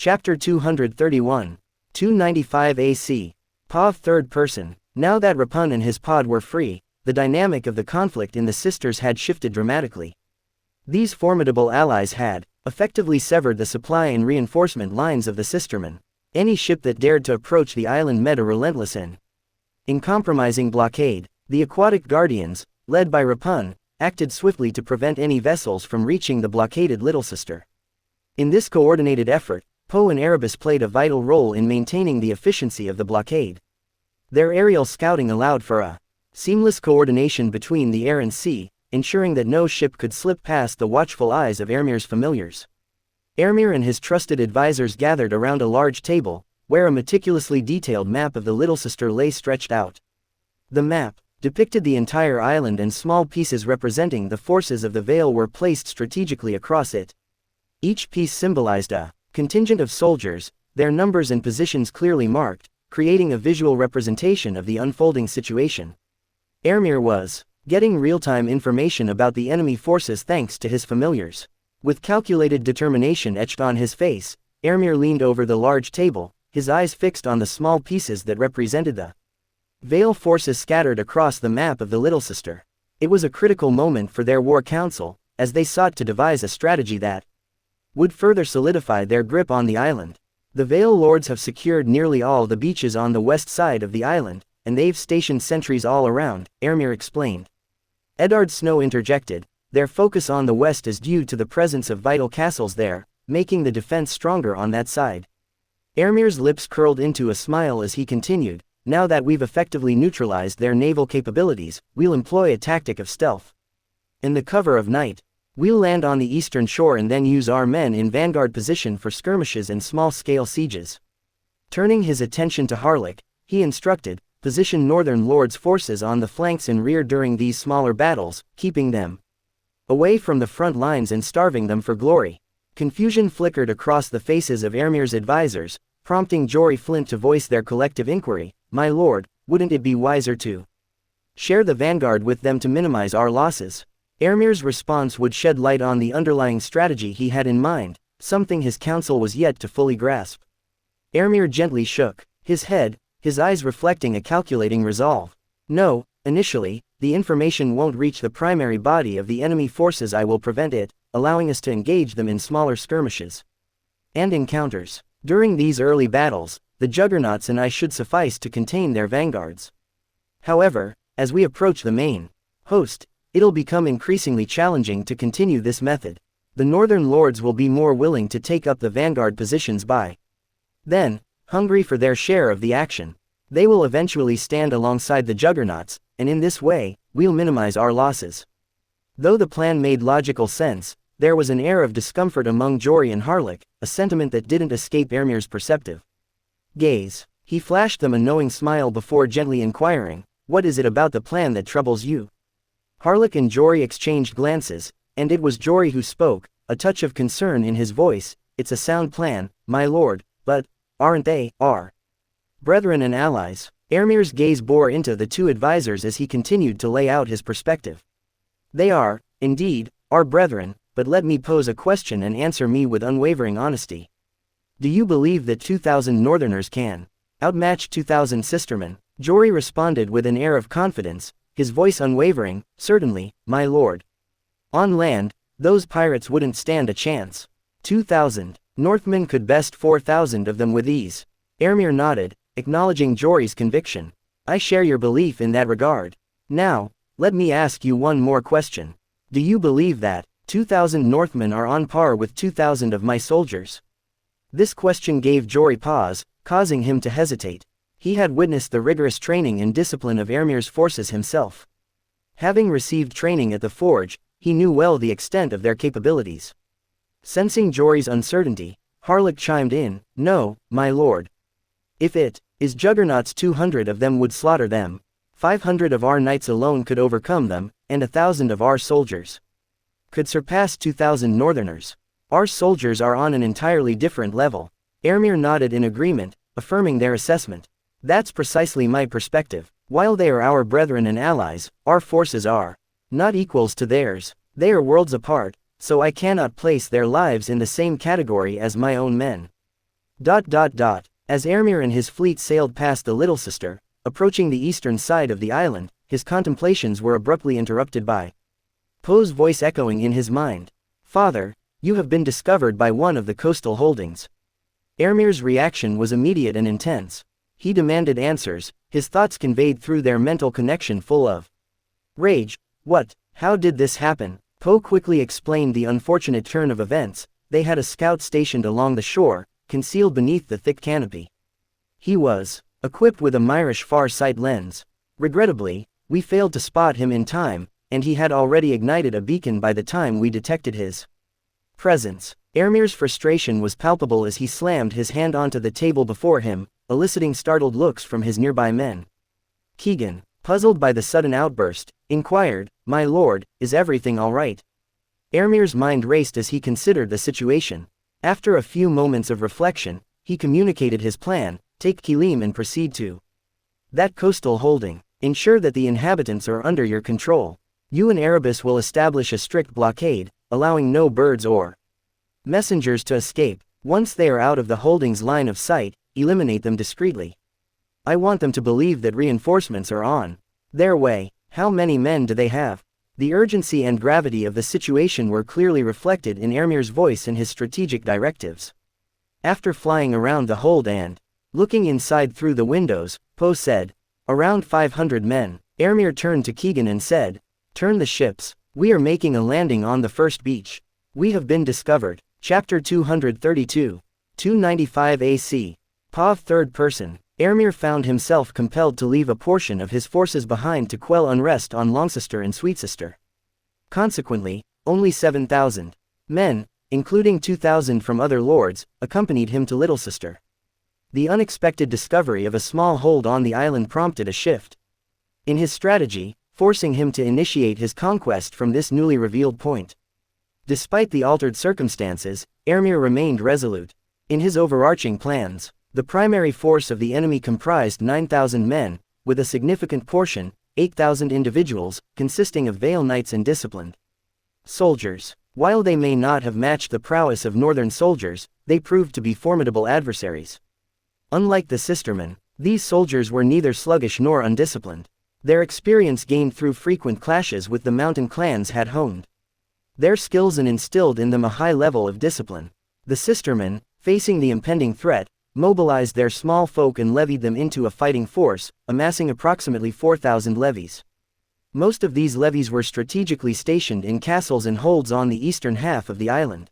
Chapter 231. 295 AC. POV third person. Now that Rapun and his pod were free, the dynamic of the conflict in the sisters had shifted dramatically. These formidable allies had, effectively severed the supply and reinforcement lines of the sistermen. Any ship that dared to approach the island met a relentless and uncompromising blockade. The aquatic guardians, led by Rapun, acted swiftly to prevent any vessels from reaching the blockaded Little Sister. In this coordinated effort, Poe and Erebus played a vital role in maintaining the efficiency of the blockade. Their aerial scouting allowed for a seamless coordination between the air and sea, ensuring that no ship could slip past the watchful eyes of Ermir's familiars. Ermir and his trusted advisors gathered around a large table, where a meticulously detailed map of the Little Sister lay stretched out. The map depicted the entire island, and small pieces representing the forces of the Veil were placed strategically across it. Each piece symbolized a contingent of soldiers, their numbers and positions clearly marked, creating a visual representation of the unfolding situation. Ermir was getting real-time information about the enemy forces thanks to his familiars. With calculated determination etched on his face, Ermir leaned over the large table, his eyes fixed on the small pieces that represented the Veil forces scattered across the map of the Little Sister. It was a critical moment for their war council, as they sought to devise a strategy that would further solidify their grip on the island. The Veil Lords have secured nearly all the beaches on the west side of the island, and they've stationed sentries all around, Ermir explained. Eddard Snow interjected, their focus on the west is due to the presence of vital castles there, making the defense stronger on that side. Ermir's lips curled into a smile as he continued, now that we've effectively neutralized their naval capabilities, we'll employ a tactic of stealth. In the cover of night, we'll land on the eastern shore and then use our men in vanguard position for skirmishes and small-scale sieges. Turning his attention to Harlech, he instructed, position Northern Lord's forces on the flanks and rear during these smaller battles, keeping them away from the front lines and starving them for glory. Confusion flickered across the faces of Ermir's advisors, prompting Jory Flint to voice their collective inquiry, "My lord, wouldn't it be wiser to share the vanguard with them to minimize our losses?" Ermir's response would shed light on the underlying strategy he had in mind, something his council was yet to fully grasp. Ermir gently shook his head, his eyes reflecting a calculating resolve. "No, initially, the information won't reach the primary body of the enemy forces. I will prevent it, allowing us to engage them in smaller skirmishes and encounters. During these early battles, the Juggernauts and I should suffice to contain their vanguards. However, as we approach the main host, it'll become increasingly challenging to continue this method. The Northern Lords will be more willing to take up the vanguard positions by then, hungry for their share of the action. They will eventually stand alongside the Juggernauts, and in this way, we'll minimize our losses." Though the plan made logical sense, there was an air of discomfort among Jory and Harlech, a sentiment that didn't escape Ermir's perceptive gaze. He flashed them a knowing smile before gently inquiring, "What is it about the plan that troubles you?" Harlech and Jory exchanged glances, and it was Jory who spoke, a touch of concern in his voice. "It's a sound plan, my lord, but aren't they our brethren and allies?" Ermir's gaze bore into the two advisors as he continued to lay out his perspective. "They are, indeed, our brethren, but let me pose a question and answer me with unwavering honesty. Do you believe that 2,000 Northerners can outmatch 2,000 sistermen?" Jory responded with an air of confidence, his voice unwavering, "Certainly, my lord. On land, those pirates wouldn't stand a chance. 2,000 Northmen could best 4,000 of them with ease." Ermir nodded, acknowledging Jory's conviction. "I share your belief in that regard. Now, let me ask you one more question. Do you believe that 2,000 Northmen are on par with 2,000 of my soldiers?" This question gave Jory pause, causing him to hesitate. He had witnessed the rigorous training and discipline of Ermir's forces himself. Having received training at the Forge, he knew well the extent of their capabilities. Sensing Jory's uncertainty, Harlech chimed in, "No, my lord. If it is Juggernauts, 200 of them would slaughter them. 500 of our knights alone could overcome them, and 1,000 of our soldiers could surpass 2,000 Northerners. Our soldiers are on an entirely different level." Ermir nodded in agreement, affirming their assessment. "That's precisely my perspective. While they are our brethren and allies, our forces are not equals to theirs. They are worlds apart, so I cannot place their lives in the same category as my own men. As Ermir and his fleet sailed past the Little Sister, approaching the eastern side of the island, his contemplations were abruptly interrupted by Poe's voice echoing in his mind. "Father, you have been discovered by one of the coastal holdings." Ermir's reaction was immediate and intense. He demanded answers, his thoughts conveyed through their mental connection full of rage. "What? How did this happen?" Poe quickly explained the unfortunate turn of events. They had a scout stationed along the shore, concealed beneath the thick canopy. He was equipped with a Myrish far-sight lens. Regrettably, we failed to spot him in time, and he had already ignited a beacon by the time we detected his presence. Ermir's frustration was palpable as he slammed his hand onto the table before him, eliciting startled looks from his nearby men. Keegan, puzzled by the sudden outburst, inquired, "My lord, is everything all right?" Ermir's mind raced as he considered the situation. After a few moments of reflection, he communicated his plan: take Kilim and proceed to that coastal holding. Ensure that the inhabitants are under your control. You and Erebus will establish a strict blockade, allowing no birds or messengers to escape. Once they are out of the holding's line of sight, eliminate them discreetly. I want them to believe that reinforcements are on their way. How many men do they have? The urgency and gravity of the situation were clearly reflected in Ermir's voice and his strategic directives. After flying around the hold and looking inside through the windows, Poe said, "Around 500 men." Ermir turned to Keegan and said, "Turn the ships. We are making a landing on the first beach. We have been discovered." Chapter 232. 295 AC. POV third person. Ermir found himself compelled to leave a portion of his forces behind to quell unrest on Longsister and Sweetsister. Consequently, only 7,000 men, including 2,000 from other lords, accompanied him to Little Sister. The unexpected discovery of a small hold on the island prompted a shift in his strategy, forcing him to initiate his conquest from this newly revealed point. Despite the altered circumstances, Ermir remained resolute in his overarching plans. The primary force of the enemy comprised 9,000 men, with a significant portion, 8,000 individuals, consisting of Vale Knights and disciplined soldiers. While they may not have matched the prowess of northern soldiers, they proved to be formidable adversaries. Unlike the Sistermen, these soldiers were neither sluggish nor undisciplined. Their experience gained through frequent clashes with the mountain clans had honed their skills and instilled in them a high level of discipline. The Sistermen, facing the impending threat, mobilized their small folk and levied them into a fighting force, amassing approximately 4,000 levies. Most of these levies were strategically stationed in castles and holds on the eastern half of the island.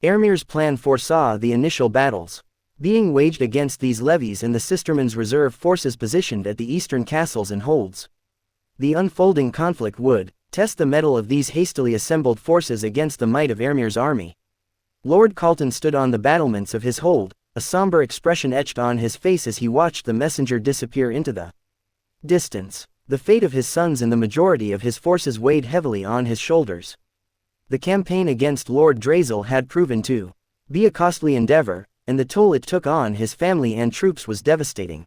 Ermir's plan foresaw the initial battles being waged against these levies and the Sistermen's reserve forces positioned at the eastern castles and holds. The unfolding conflict would test the mettle of these hastily assembled forces against the might of Ermir's army. Lord Carlton stood on the battlements of his hold, a somber expression etched on his face as he watched the messenger disappear into the distance. The fate of his sons and the majority of his forces weighed heavily on his shoulders. The campaign against Lord Drazel had proven to be a costly endeavor, and the toll it took on his family and troops was devastating.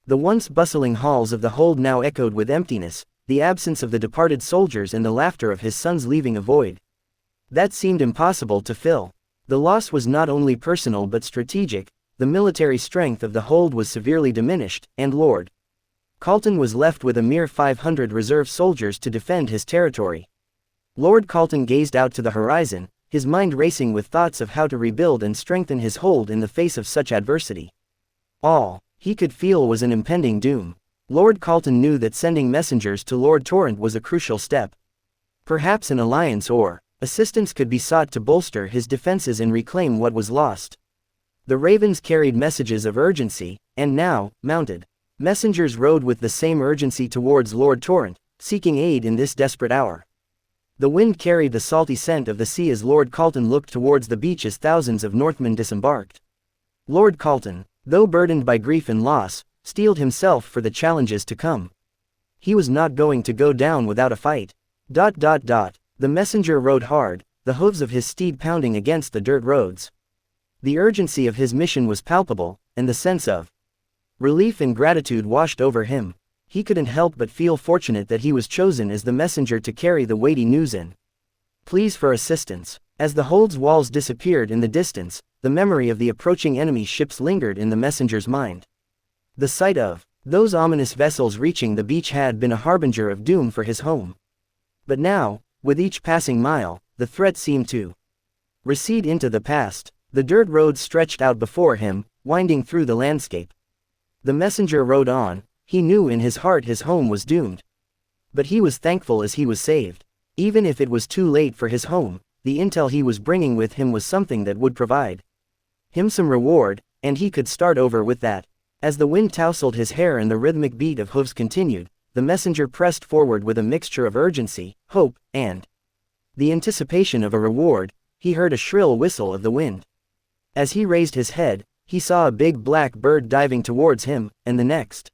The once bustling halls of the hold now echoed with emptiness, the absence of the departed soldiers and the laughter of his sons leaving a void that seemed impossible to fill. The loss was not only personal but strategic. The military strength of the hold was severely diminished, and Lord Carlton was left with a mere 500 reserve soldiers to defend his territory. Lord Carlton gazed out to the horizon, his mind racing with thoughts of how to rebuild and strengthen his hold in the face of such adversity. All he could feel was an impending doom. Lord Carlton knew that sending messengers to Lord Torrent was a crucial step. Perhaps an alliance or assistance could be sought to bolster his defenses and reclaim what was lost. The ravens carried messages of urgency, and now, mounted messengers rode with the same urgency towards Lord Torrent, seeking aid in this desperate hour. The wind carried the salty scent of the sea as Lord Carlton looked towards the beach as thousands of Northmen disembarked. Lord Carlton, though burdened by grief and loss, steeled himself for the challenges to come. He was not going to go down without a fight. The messenger rode hard, the hooves of his steed pounding against the dirt roads. The urgency of his mission was palpable, and the sense of relief and gratitude washed over him. He couldn't help but feel fortunate that he was chosen as the messenger to carry the weighty news in. Pleas for assistance. As the hold's walls disappeared in the distance, the memory of the approaching enemy ships lingered in the messenger's mind. The sight of those ominous vessels reaching the beach had been a harbinger of doom for his home. But now, with each passing mile, the threat seemed to recede into the past. The dirt road stretched out before him, winding through the landscape. The messenger rode on. He knew in his heart his home was doomed. But he was thankful as he was saved. Even if it was too late for his home, the intel he was bringing with him was something that would provide him some reward, and he could start over with that. As the wind tousled his hair and the rhythmic beat of hooves continued, the messenger pressed forward with a mixture of urgency, hope, and the anticipation of a reward. He heard a shrill whistle of the wind. As he raised his head, he saw a big black bird diving towards him, and the next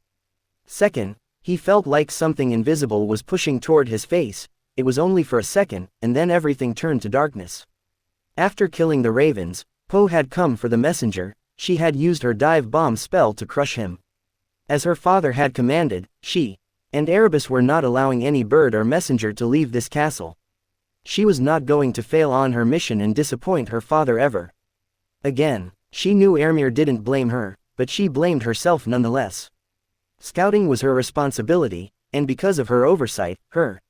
second, he felt like something invisible was pushing toward his face. It was only for a second, and then everything turned to darkness. After killing the ravens, Poe had come for the messenger. She had used her dive bomb spell to crush him. As her father had commanded, she and Erebus were not allowing any bird or messenger to leave this castle. She was not going to fail on her mission and disappoint her father ever again. She knew Ermir didn't blame her, but she blamed herself nonetheless. Scouting was her responsibility, and because of her oversight, her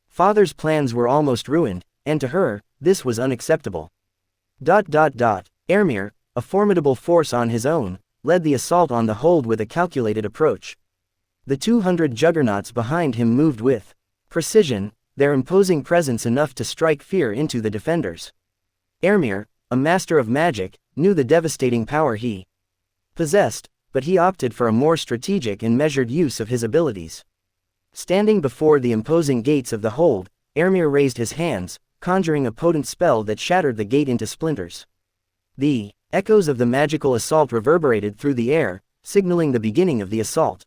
father's plans were almost ruined, and to her, this was unacceptable. Ermir, a formidable force on his own, led the assault on the hold with a calculated approach. The 200 juggernauts behind him moved with precision, their imposing presence enough to strike fear into the defenders. Ermir, a master of magic, knew the devastating power he possessed, but he opted for a more strategic and measured use of his abilities. Standing before the imposing gates of the hold, Ermir raised his hands, conjuring a potent spell that shattered the gate into splinters. The echoes of the magical assault reverberated through the air, signaling the beginning of the assault.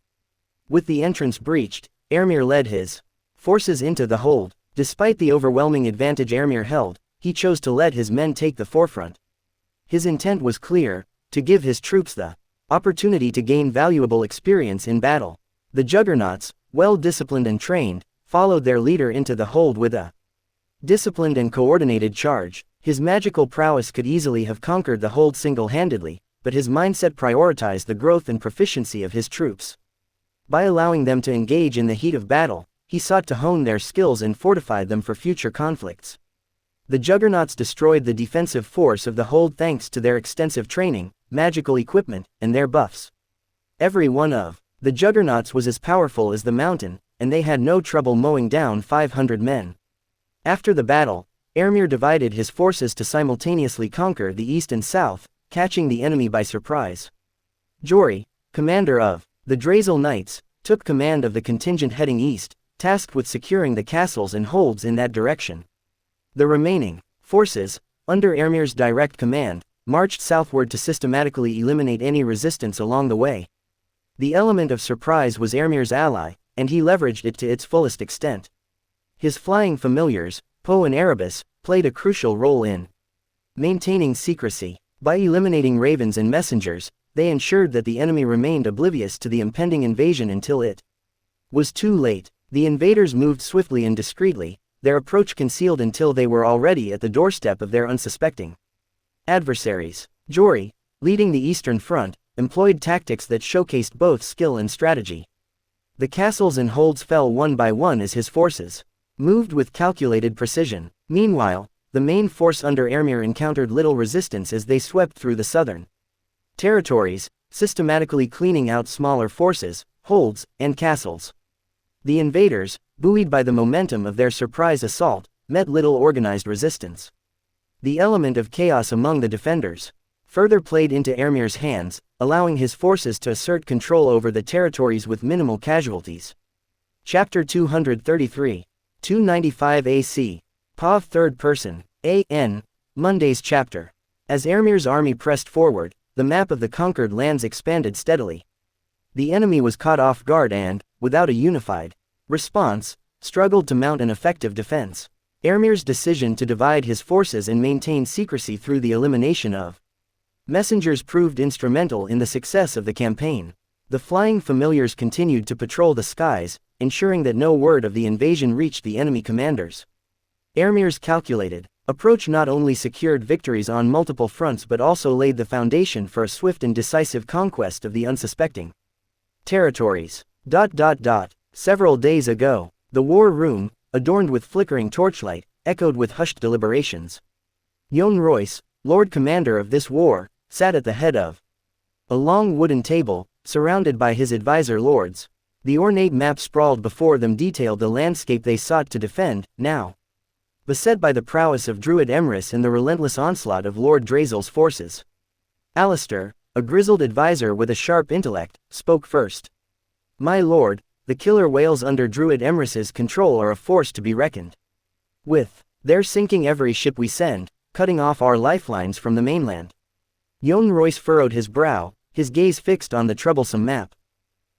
With the entrance breached, Ermir led his forces into the hold. Despite the overwhelming advantage Ermir held, he chose to let his men take the forefront. His intent was clear: to give his troops the opportunity to gain valuable experience in battle. The juggernauts, well disciplined and trained, followed their leader into the hold with a disciplined and coordinated charge. His magical prowess could easily have conquered the hold single-handedly, but his mindset prioritized the growth and proficiency of his troops. By allowing them to engage in the heat of battle, he sought to hone their skills and fortify them for future conflicts. The juggernauts destroyed the defensive force of the hold thanks to their extensive training, magical equipment, and their buffs. Every one of the juggernauts was as powerful as the mountain, and they had no trouble mowing down 500 men. After the battle, Ermir divided his forces to simultaneously conquer the east and south, catching the enemy by surprise. Jory, commander of the Drazel Knights, took command of the contingent heading east, tasked with securing the castles and holds in that direction. The remaining forces, under Ermir's direct command, marched southward to systematically eliminate any resistance along the way. The element of surprise was Ermir's ally, and he leveraged it to its fullest extent. His flying familiars, Poe and Erebus, played a crucial role in maintaining secrecy. By eliminating ravens and messengers, they ensured that the enemy remained oblivious to the impending invasion until it was too late. The invaders moved swiftly and discreetly, their approach concealed until they were already at the doorstep of their unsuspecting adversaries. Jory, leading the Eastern Front, employed tactics that showcased both skill and strategy. The castles and holds fell one by one as his forces moved with calculated precision. Meanwhile, the main force under Ermir encountered little resistance as they swept through the southern territories, systematically cleaning out smaller forces, holds, and castles. The invaders, buoyed by the momentum of their surprise assault, met little organized resistance. The element of chaos among the defenders further played into Ermir's hands, allowing his forces to assert control over the territories with minimal casualties. Chapter 233. 295 AC. POV 3rd Person. A.N. Monday's chapter. As Ermir's army pressed forward, the map of the conquered lands expanded steadily. The enemy was caught off guard and, without a unified response, struggled to mount an effective defense. Ermir's decision to divide his forces and maintain secrecy through the elimination of messengers proved instrumental in the success of the campaign. The flying familiars continued to patrol the skies, ensuring that no word of the invasion reached the enemy commanders. Ermir's calculated Approach not only secured victories on multiple fronts but also laid the foundation for a swift and decisive conquest of the unsuspecting territories. Several days ago, the war room, adorned with flickering torchlight, echoed with hushed deliberations. Jon Royce, Lord Commander of this war, sat at the head of a long wooden table, surrounded by his advisor lords. The ornate map sprawled before them detailed the landscape they sought to defend, now beset by the prowess of Druid Emrys and the relentless onslaught of Lord Drazel's forces. Alistair, a grizzled advisor with a sharp intellect, spoke first. My lord, the killer whales under Druid Emrys's control are a force to be reckoned with. They're sinking every ship we send, cutting off our lifelines from the mainland. Jon Royce furrowed his brow, his gaze fixed on the troublesome map.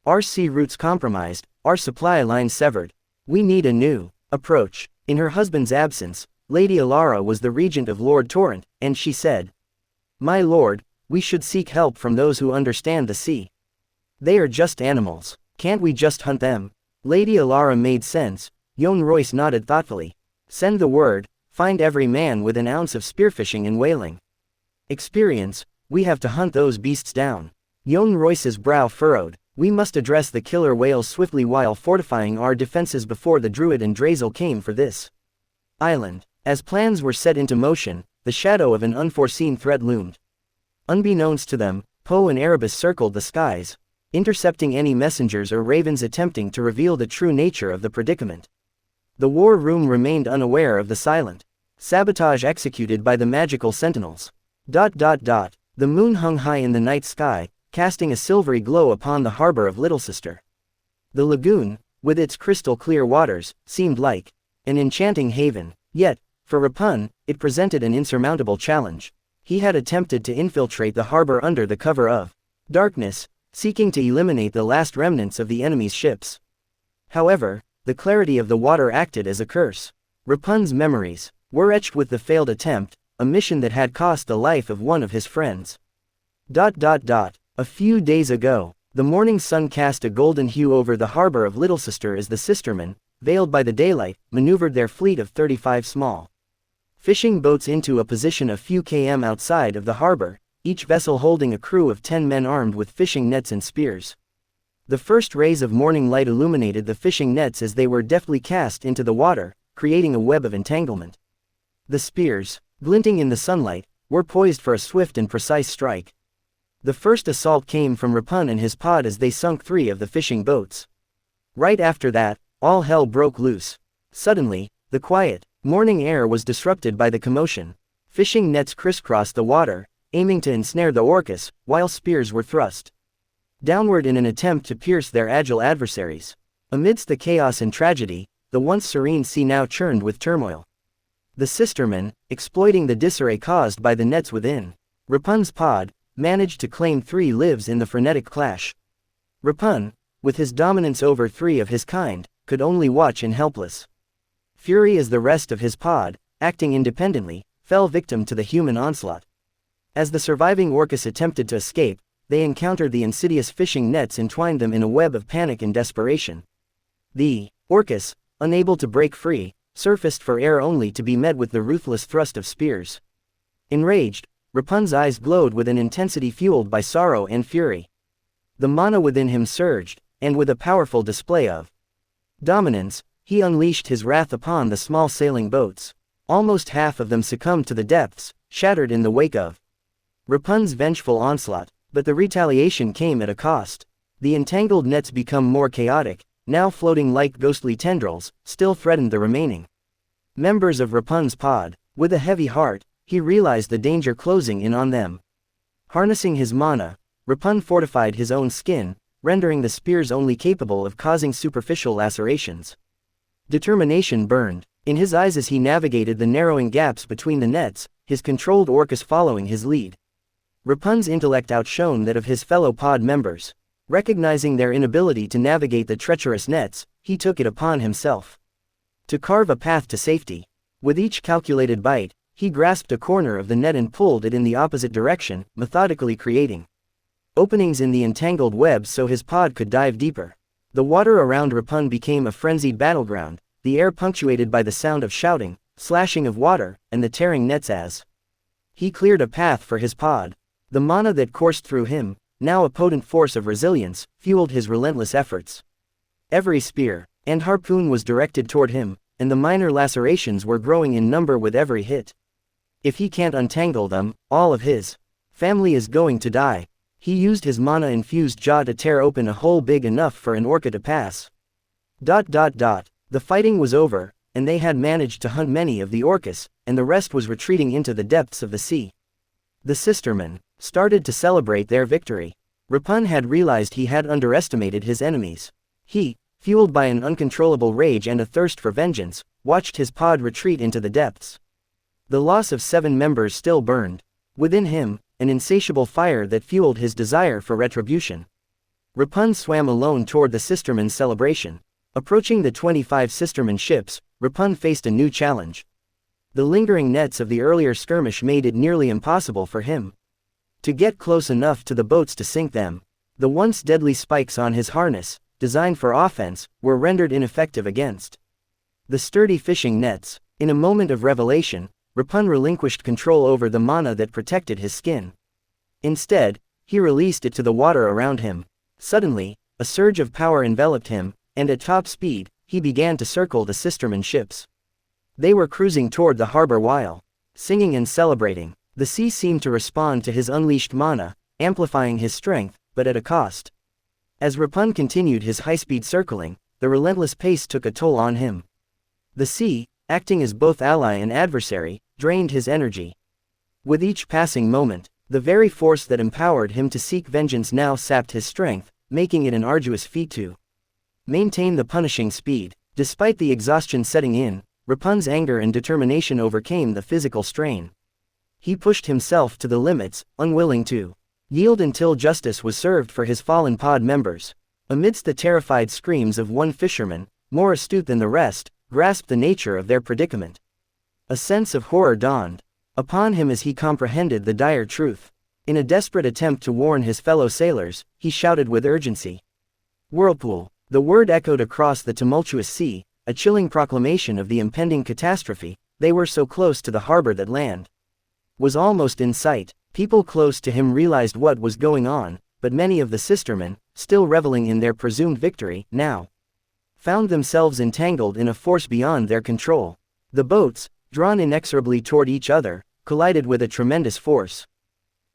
Our sea routes compromised, our supply lines severed. We need a new approach. In her husband's absence, Lady Alara was the regent of Lord Torrent, and she said, My lord, we should seek help from those who understand the sea. They are just animals. Can't we just hunt them? Lady Alara made sense. Jon Royce nodded thoughtfully. Send the word, find every man with an ounce of spearfishing and whaling experience. We have to hunt those beasts down. Jon Royce's brow furrowed. We must address the killer whales swiftly while fortifying our defenses before the Druid and Drazel came for this island. As plans were set into motion, the shadow of an unforeseen threat loomed. Unbeknownst to them, Poe and Erebus circled the skies, intercepting any messengers or ravens attempting to reveal the true nature of the predicament. The war room remained unaware of the silent sabotage executed by the magical sentinels. The moon hung high in the night sky, casting a silvery glow upon the harbor of Little Sister. The lagoon, with its crystal-clear waters, seemed like an enchanting haven, yet, for Rapun, it presented an insurmountable challenge. He had attempted to infiltrate the harbor under the cover of darkness, seeking to eliminate the last remnants of the enemy's ships. However, the clarity of the water acted as a curse. Rapun's memories were etched with the failed attempt, a mission that had cost the life of one of his friends. A few days ago, the morning sun cast a golden hue over the harbor of Little Sister as the Sistermen, veiled by the daylight, maneuvered their fleet of 35 small fishing boats into a position a few km outside of the harbor, each vessel holding a crew of 10 men armed with fishing nets and spears. The first rays of morning light illuminated the fishing nets as they were deftly cast into the water, creating a web of entanglement. The spears, glinting in the sunlight, were poised for a swift and precise strike. The first assault came from Rapun and his pod as they sunk 3 of the fishing boats. Right after that, all hell broke loose. Suddenly, the quiet, morning air was disrupted by the commotion. Fishing nets crisscrossed the water, aiming to ensnare the orcas, while spears were thrust downward in an attempt to pierce their agile adversaries. Amidst the chaos and tragedy, the once serene sea now churned with turmoil. The Sistermen, exploiting the disarray caused by the nets within Rapun's pod, managed to claim 3 lives in the frenetic clash. Rapun, with his dominance over 3 of his kind, could only watch in helpless fury as the rest of his pod, acting independently, fell victim to the human onslaught. As the surviving orcas attempted to escape, they encountered the insidious fishing nets and twined them in a web of panic and desperation. The orcas, unable to break free, surfaced for air only to be met with the ruthless thrust of spears. Enraged, Rapun's eyes glowed with an intensity fueled by sorrow and fury. The mana within him surged, and with a powerful display of dominance, he unleashed his wrath upon the small sailing boats. Almost half of them succumbed to the depths, shattered in the wake of Rapun's vengeful onslaught, but the retaliation came at a cost. The entangled nets become more chaotic, now floating like ghostly tendrils, still threatened the remaining members of Rapun's pod. With a heavy heart, he realized the danger closing in on them. Harnessing his mana, Rapun fortified his own skin, rendering the spears only capable of causing superficial lacerations. Determination burned in his eyes as he navigated the narrowing gaps between the nets, his controlled orcas following his lead. Rapun's intellect outshone that of his fellow pod members. Recognizing their inability to navigate the treacherous nets, he took it upon himself to carve a path to safety. With each calculated bite, he grasped a corner of the net and pulled it in the opposite direction, methodically creating openings in the entangled web so his pod could dive deeper. The water around Rapun became a frenzied battleground, the air punctuated by the sound of shouting, slashing of water, and the tearing nets as he cleared a path for his pod. The mana that coursed through him, now a potent force of resilience, fueled his relentless efforts. Every spear and harpoon was directed toward him, and the minor lacerations were growing in number with every hit. If he can't untangle them, all of his family is going to die. He used his mana-infused jaw to tear open a hole big enough for an orca to pass. The fighting was over, and they had managed to hunt many of the orcas, and the rest was retreating into the depths of the sea. The sistermen started to celebrate their victory. Rapun had realized he had underestimated his enemies. He, fueled by an uncontrollable rage and a thirst for vengeance, watched his pod retreat into the depths. The loss of 7 members still burned within him, an insatiable fire that fueled his desire for retribution. Rapun swam alone toward the sistermen's celebration. Approaching the 25 sistermen ships, Rapun faced a new challenge. The lingering nets of the earlier skirmish made it nearly impossible for him to get close enough to the boats to sink them. The once deadly spikes on his harness, designed for offense, were rendered ineffective against the sturdy fishing nets. In a moment of revelation, Rapun relinquished control over the mana that protected his skin. Instead, he released it to the water around him. Suddenly, a surge of power enveloped him, and at top speed, he began to circle the sistermen ships. They were cruising toward the harbor while singing and celebrating. The sea seemed to respond to his unleashed mana, amplifying his strength, but at a cost. As Rapun continued his high-speed circling, the relentless pace took a toll on him. The sea, acting as both ally and adversary, drained his energy. With each passing moment, the very force that empowered him to seek vengeance now sapped his strength, making it an arduous feat to maintain the punishing speed. Despite the exhaustion setting in, Rapun's anger and determination overcame the physical strain. He pushed himself to the limits, unwilling to yield until justice was served for his fallen pod members. Amidst the terrified screams of one fisherman, more astute than the rest, grasped the nature of their predicament. A sense of horror dawned upon him as he comprehended the dire truth. In a desperate attempt to warn his fellow sailors, he shouted with urgency. Whirlpool. The word echoed across the tumultuous sea, a chilling proclamation of the impending catastrophe. They were so close to the harbor that land was almost in sight. People close to him realized what was going on, but many of the sistermen, still reveling in their presumed victory, now found themselves entangled in a force beyond their control. The boats, drawn inexorably toward each other, collided with a tremendous force.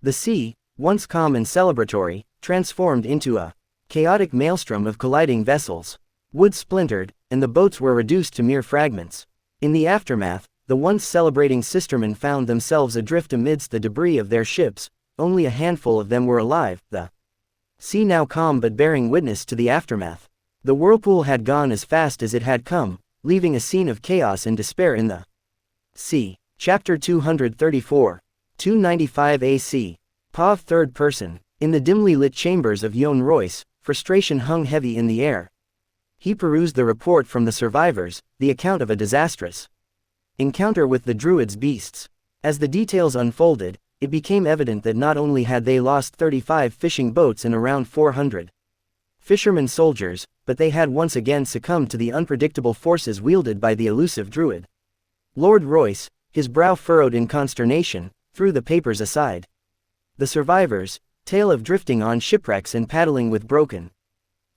The sea, once calm and celebratory, transformed into a chaotic maelstrom of colliding vessels. Wood splintered, and the boats were reduced to mere fragments. In the aftermath, the once celebrating sistermen found themselves adrift amidst the debris of their ships. Only a handful of them were alive, the sea now calm but bearing witness to the aftermath. The whirlpool had gone as fast as it had come, leaving a scene of chaos and despair in the sea. Chapter 234. 295 AC. Pav third person. In the dimly lit chambers of Yon Royce, frustration hung heavy in the air. He perused the report from the survivors, the account of a disastrous encounter with the Druid's beasts. As the details unfolded, it became evident that not only had they lost 35 fishing boats and around 400 fishermen soldiers, but they had once again succumbed to the unpredictable forces wielded by the elusive Druid. Lord Royce, his brow furrowed in consternation, threw the papers aside. The survivors' tale of drifting on shipwrecks and paddling with broken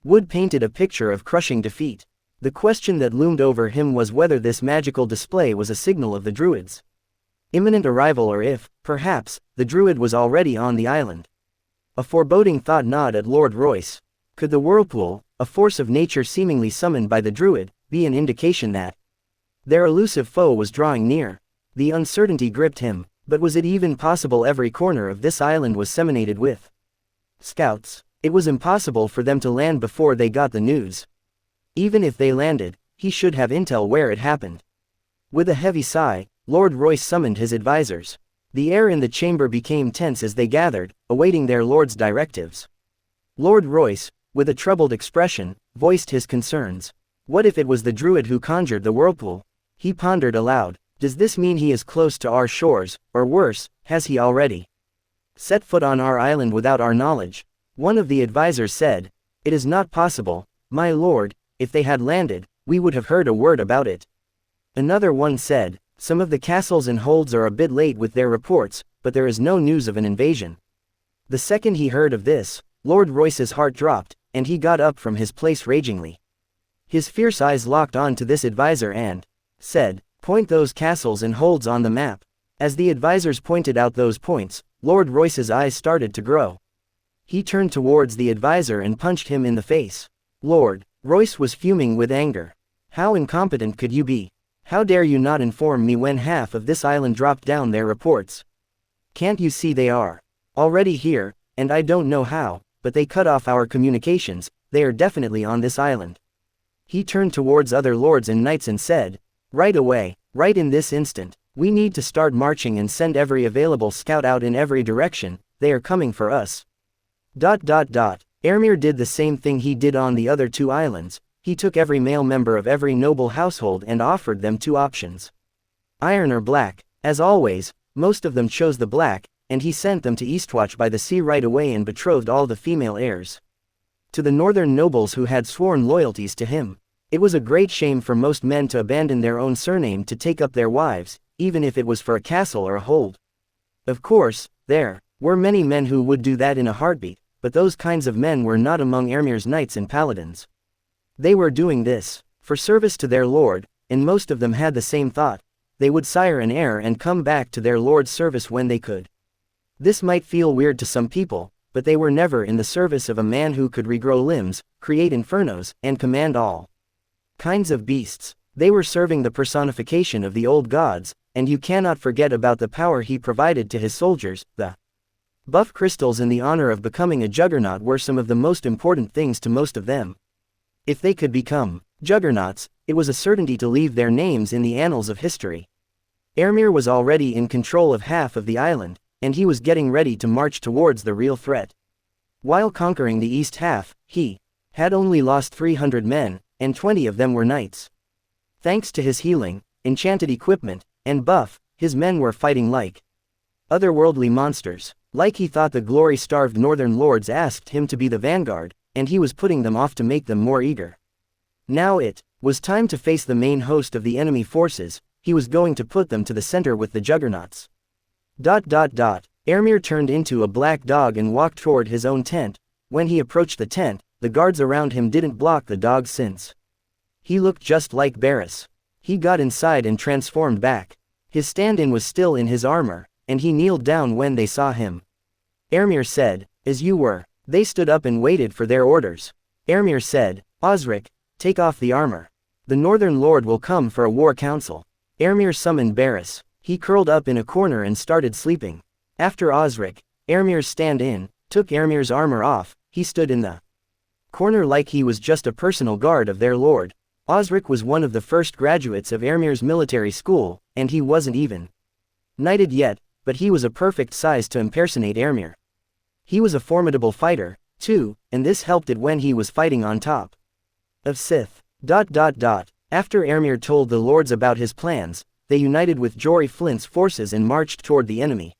wood painted a picture of crushing defeat. The question that loomed over him was whether this magical display was a signal of the Druid's imminent arrival or if, perhaps, the Druid was already on the island. A foreboding thought gnawed at Lord Royce. Could the whirlpool, a force of nature seemingly summoned by the Druid, be an indication that their elusive foe was drawing near? The uncertainty gripped him, but was it even possible every corner of this island was seminated with scouts? It was impossible for them to land before they got the news. Even if they landed, he should have intel where it happened. With a heavy sigh, Lord Royce summoned his advisors. The air in the chamber became tense as they gathered, awaiting their lord's directives. Lord Royce, with a troubled expression, voiced his concerns. What if it was the Druid who conjured the whirlpool? He pondered aloud. Does this mean he is close to our shores, or worse, has he already set foot on our island without our knowledge? One of the advisors said, "It is not possible, my lord. If they had landed, we would have heard a word about it." Another one said, Some of the castles and holds are a bit late with their reports, but there is no news of an invasion. The second he heard of this, Lord Royce's heart dropped, and he got up from his place ragingly. His fierce eyes locked on to this advisor and said, "Point those castles and holds on the map." As the advisors pointed out those points, Lord Royce's eyes started to grow. He turned towards the advisor and punched him in the face. Lord Royce was fuming with anger. "How incompetent could you be? How dare you not inform me when half of this island dropped down their reports? Can't you see they are already here, and I don't know how, but they cut off our communications, they are definitely on this island." He turned towards other lords and knights and said, "Right away, right in this instant, we need to start marching and send every available scout out in every direction, they are coming for us." Ermir did the same thing he did on the other two islands. He took every male member of every noble household and offered them two options: iron or black. As always, most of them chose the black, and he sent them to Eastwatch by the sea right away and betrothed all the female heirs to the northern nobles who had sworn loyalties to him. It was a great shame for most men to abandon their own surname to take up their wives, even if it was for a castle or a hold. Of course, there were many men who would do that in a heartbeat, but those kinds of men were not among Ermir's knights and paladins. They were doing this for service to their lord, and most of them had the same thought: they would sire an heir and come back to their lord's service when they could. This might feel weird to some people, but they were never in the service of a man who could regrow limbs, create infernos, and command all kinds of beasts. They were serving the personification of the old gods, and you cannot forget about the power he provided to his soldiers. The buff crystals and the honor of becoming a juggernaut were some of the most important things to most of them. If they could become juggernauts, it was a certainty to leave their names in the annals of history. Ermir was already in control of half of the island, and he was getting ready to march towards the real threat. While conquering the east half, he had only lost 300 men, and 20 of them were knights. Thanks to his healing, enchanted equipment, and buff, his men were fighting like otherworldly monsters. Like he thought the glory-starved northern lords asked him to be the vanguard, and he was putting them off to make them more eager. Now it was time to face the main host of the enemy forces. He was going to put them to the center with the juggernauts. Ermir turned into a black dog and walked toward his own tent. When he approached the tent, the guards around him didn't block the dog since he looked just like Barris. He got inside and transformed back. His stand-in was still in his armor, and he kneeled down when they saw him. Ermir said, "As you were." They stood up and waited for their orders. Ermir said, "Osric, take off the armor. The northern lord will come for a war council." Ermir summoned Barris. He curled up in a corner and started sleeping. After Osric, Ermir's stand-in, took Ermir's armor off. He stood in the corner like he was just a personal guard of their lord. Osric was one of the first graduates of Ermir's military school, and he wasn't even knighted yet, but he was a perfect size to impersonate Ermir. He was a formidable fighter, too, and this helped it when he was fighting on top of Sith. After Ermir told the lords about his plans, they united with Jory Flint's forces and marched toward the enemy.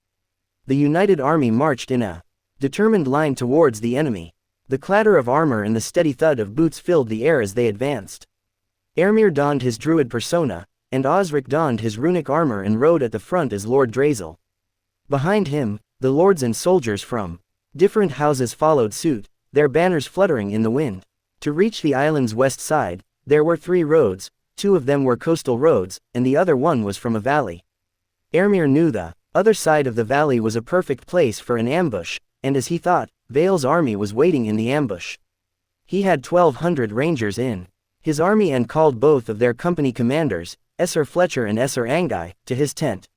The united army marched in a determined line towards the enemy. The clatter of armor and the steady thud of boots filled the air as they advanced. Ermir donned his druid persona, and Osric donned his runic armor and rode at the front as Lord Drazel. Behind him, the lords and soldiers from different houses followed suit, their banners fluttering in the wind. To reach the island's west side, there were 3 roads. 2 of them were coastal roads, and the other one was from a valley. Ermir knew the other side of the valley was a perfect place for an ambush, and as he thought, Vale's army was waiting in the ambush. He had 1,200 rangers in his army and called both of their company commanders, Esser Fletcher and Esser Angai, to his tent.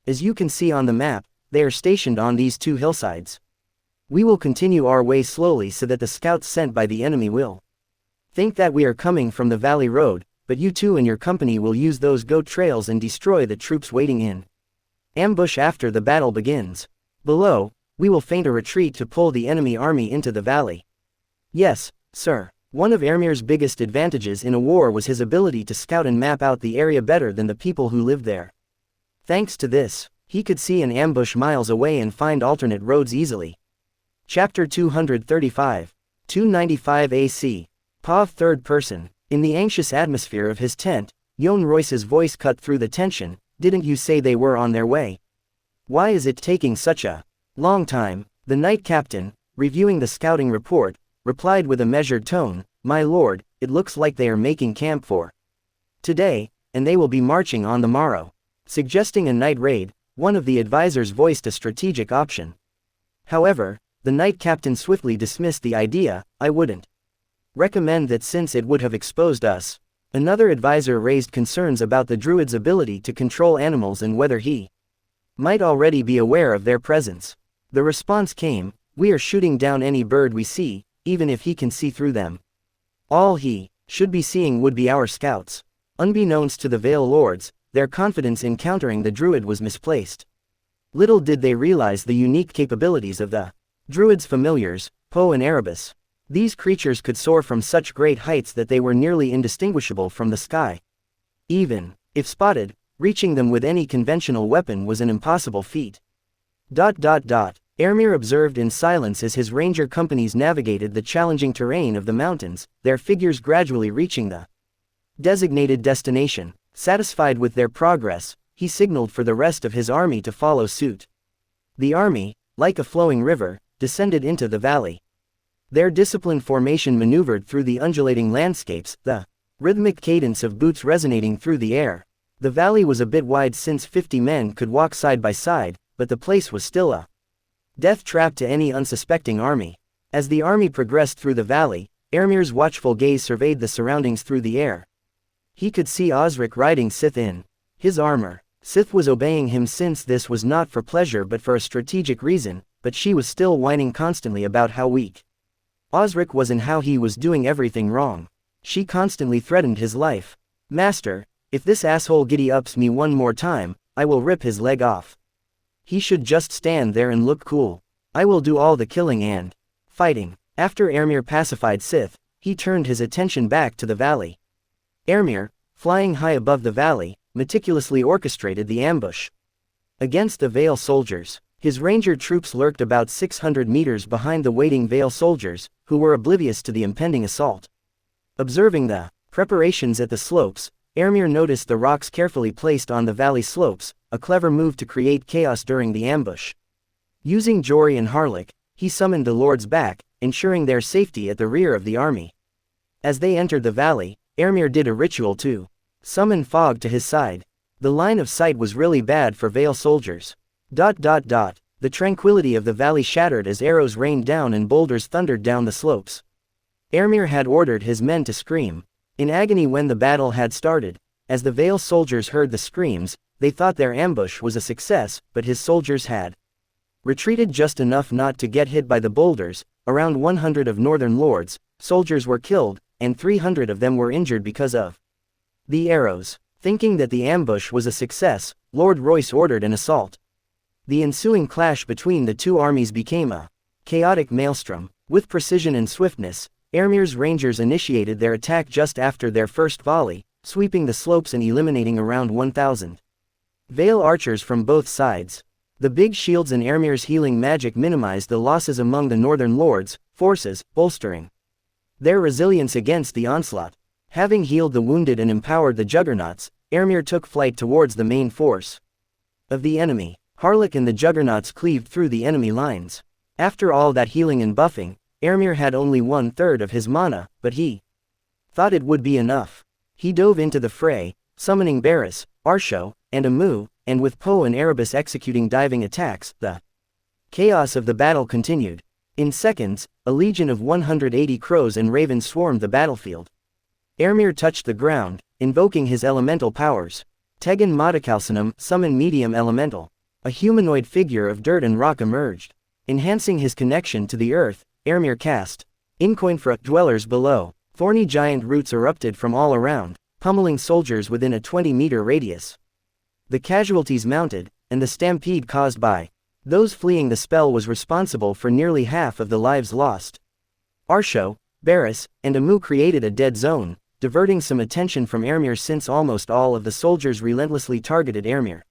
As you can see on the map, they are stationed on these 2 hillsides. We will continue our way slowly so that the scouts sent by the enemy will think that we are coming from the valley road, but you two and your company will use those goat trails and destroy the troops waiting in ambush after the battle begins. Below, we will feint a retreat to pull the enemy army into the valley. Yes, sir. One of Ermir's biggest advantages in a war was his ability to scout and map out the area better than the people who lived there. Thanks to this, he could see an ambush miles away and find alternate roads easily. Chapter 235. 295 AC. Pav third person. In the anxious atmosphere of his tent, Yon Royce's voice cut through the tension. Didn't you say they were on their way? Why is it taking such a long time? The knight captain, reviewing the scouting report, replied with a measured tone, "My lord, it looks like they are making camp for today, and they will be marching on the morrow." Suggesting a night raid, one of the advisors voiced a strategic option. However, the knight captain swiftly dismissed the idea. "I wouldn't recommend that since it would have exposed us." Another advisor raised concerns about the druid's ability to control animals and whether he might already be aware of their presence. The response came, "We are shooting down any bird we see, even if he can see through them. All he should be seeing would be our scouts." Unbeknownst to the Vale Lords, their confidence in countering the druid was misplaced. Little did they realize the unique capabilities of the druid's familiars, Poe and Erebus. These creatures could soar from such great heights that they were nearly indistinguishable from the sky. Even if spotted, reaching them with any conventional weapon was an impossible feat. Ermir observed in silence as his ranger companies navigated the challenging terrain of the mountains, their figures gradually reaching the designated destination. Satisfied with their progress, he signaled for the rest of his army to follow suit. The army, like a flowing river, descended into the valley. Their disciplined formation maneuvered through the undulating landscapes, the rhythmic cadence of boots resonating through the air. The valley was a bit wide since 50 men could walk side by side, but the place was still a death trap to any unsuspecting army. As the army progressed through the valley, Ermir's watchful gaze surveyed the surroundings through the air. He could see Osric riding Sith in his armor. Sith was obeying him since this was not for pleasure but for a strategic reason, but she was still whining constantly about how weak Osric was and how he was doing everything wrong. She constantly threatened his life. "Master, if this asshole giddy-ups me one more time, I will rip his leg off. He should just stand there and look cool. I will do all the killing and fighting." After Ermir pacified Sith, he turned his attention back to the valley. Ermir, flying high above the valley, meticulously orchestrated the ambush against the Vale soldiers. His ranger troops lurked about 600 meters behind the waiting Vale soldiers, who were oblivious to the impending assault. Observing the preparations at the slopes, Ermir noticed the rocks carefully placed on the valley slopes, a clever move to create chaos during the ambush. Using Jory and Harlech, he summoned the lords back, ensuring their safety at the rear of the army. As they entered the valley, Ermir did a ritual to summon fog to his side. The line of sight was really bad for Vale soldiers. The tranquility of the valley shattered as arrows rained down and boulders thundered down the slopes. Ermir had ordered his men to scream in agony when the battle had started. As the Vale soldiers heard the screams, they thought their ambush was a success, but his soldiers had retreated just enough not to get hit by the boulders. Around 100 of Northern Lords' soldiers were killed, and 300 of them were injured because of the arrows. Thinking that the ambush was a success, Lord Royce ordered an assault. The ensuing clash between the two armies became a chaotic maelstrom. With precision and swiftness, Ermir's rangers initiated their attack just after their first volley, sweeping the slopes and eliminating around 1,000 Vale archers from both sides. The big shields and Ermir's healing magic minimized the losses among the Northern Lords' forces, bolstering their resilience against the onslaught. Having healed the wounded and empowered the juggernauts, Ermir took flight towards the main force of the enemy. Harlech and the juggernauts cleaved through the enemy lines. After all that healing and buffing, Ermir had only 1/3 of his mana, but he thought it would be enough. He dove into the fray, summoning Barris, Arsho, and Amu, and with Poe and Erebus executing diving attacks, the chaos of the battle continued. In seconds, a legion of 180 crows and ravens swarmed the battlefield. Ermir touched the ground, invoking his elemental powers. Tegan Modicalcinum, summon medium elemental. A humanoid figure of dirt and rock emerged. Enhancing his connection to the earth, Ermir cast Incoinfra, dwellers below. Thorny giant roots erupted from all around, pummeling soldiers within a 20-meter radius. The casualties mounted, and the stampede caused by those fleeing the spell was responsible for nearly half of the lives lost. Arsho, Barris, and Amu created a dead zone, diverting some attention from Ermir since almost all of the soldiers relentlessly targeted Ermir.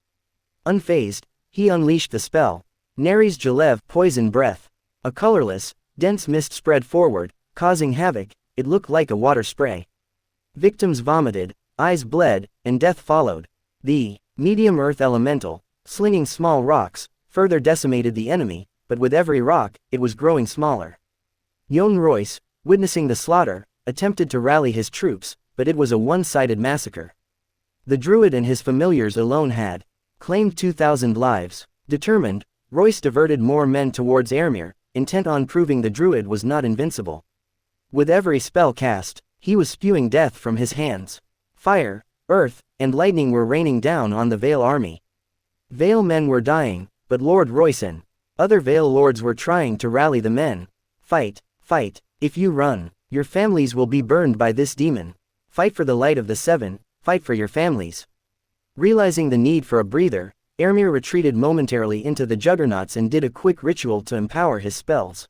Unfazed, he unleashed the spell. Neri's Jalev, poison breath. A colorless, dense mist spread forward, causing havoc. It looked like a water spray. Victims vomited, eyes bled, and death followed. The Medium earth elemental, slinging small rocks, further decimated the enemy, but with every rock, it was growing smaller. Jon Royce, witnessing the slaughter, attempted to rally his troops, but it was a one-sided massacre. The Druid and his familiars alone had claimed 2,000 lives. Determined, Royce diverted more men towards Airmere, intent on proving the Druid was not invincible. With every spell cast, he was spewing death from his hands. Fire, earth, and lightning were raining down on the Vale army. Vale men were dying, but Lord Royce and other Vale lords were trying to rally the men. Fight, fight, if you run, your families will be burned by this demon. Fight for the light of the seven, fight for your families. Realizing the need for a breather, Airmere retreated momentarily into the juggernauts and did a quick ritual to empower his spells.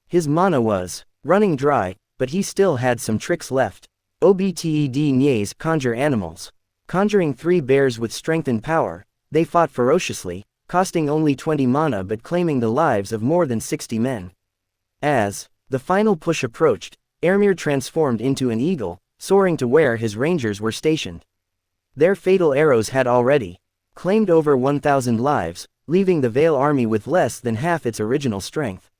His mana was running dry, but he still had some tricks left. Obted Nyes conjure animals. Conjuring 3 bears with strength and power, they fought ferociously, costing only 20 mana but claiming the lives of more than 60 men. As the final push approached, Airmere transformed into an eagle, soaring to where his rangers were stationed. Their fatal arrows had already claimed over 1,000 lives, leaving the Vale army with less than half its original strength.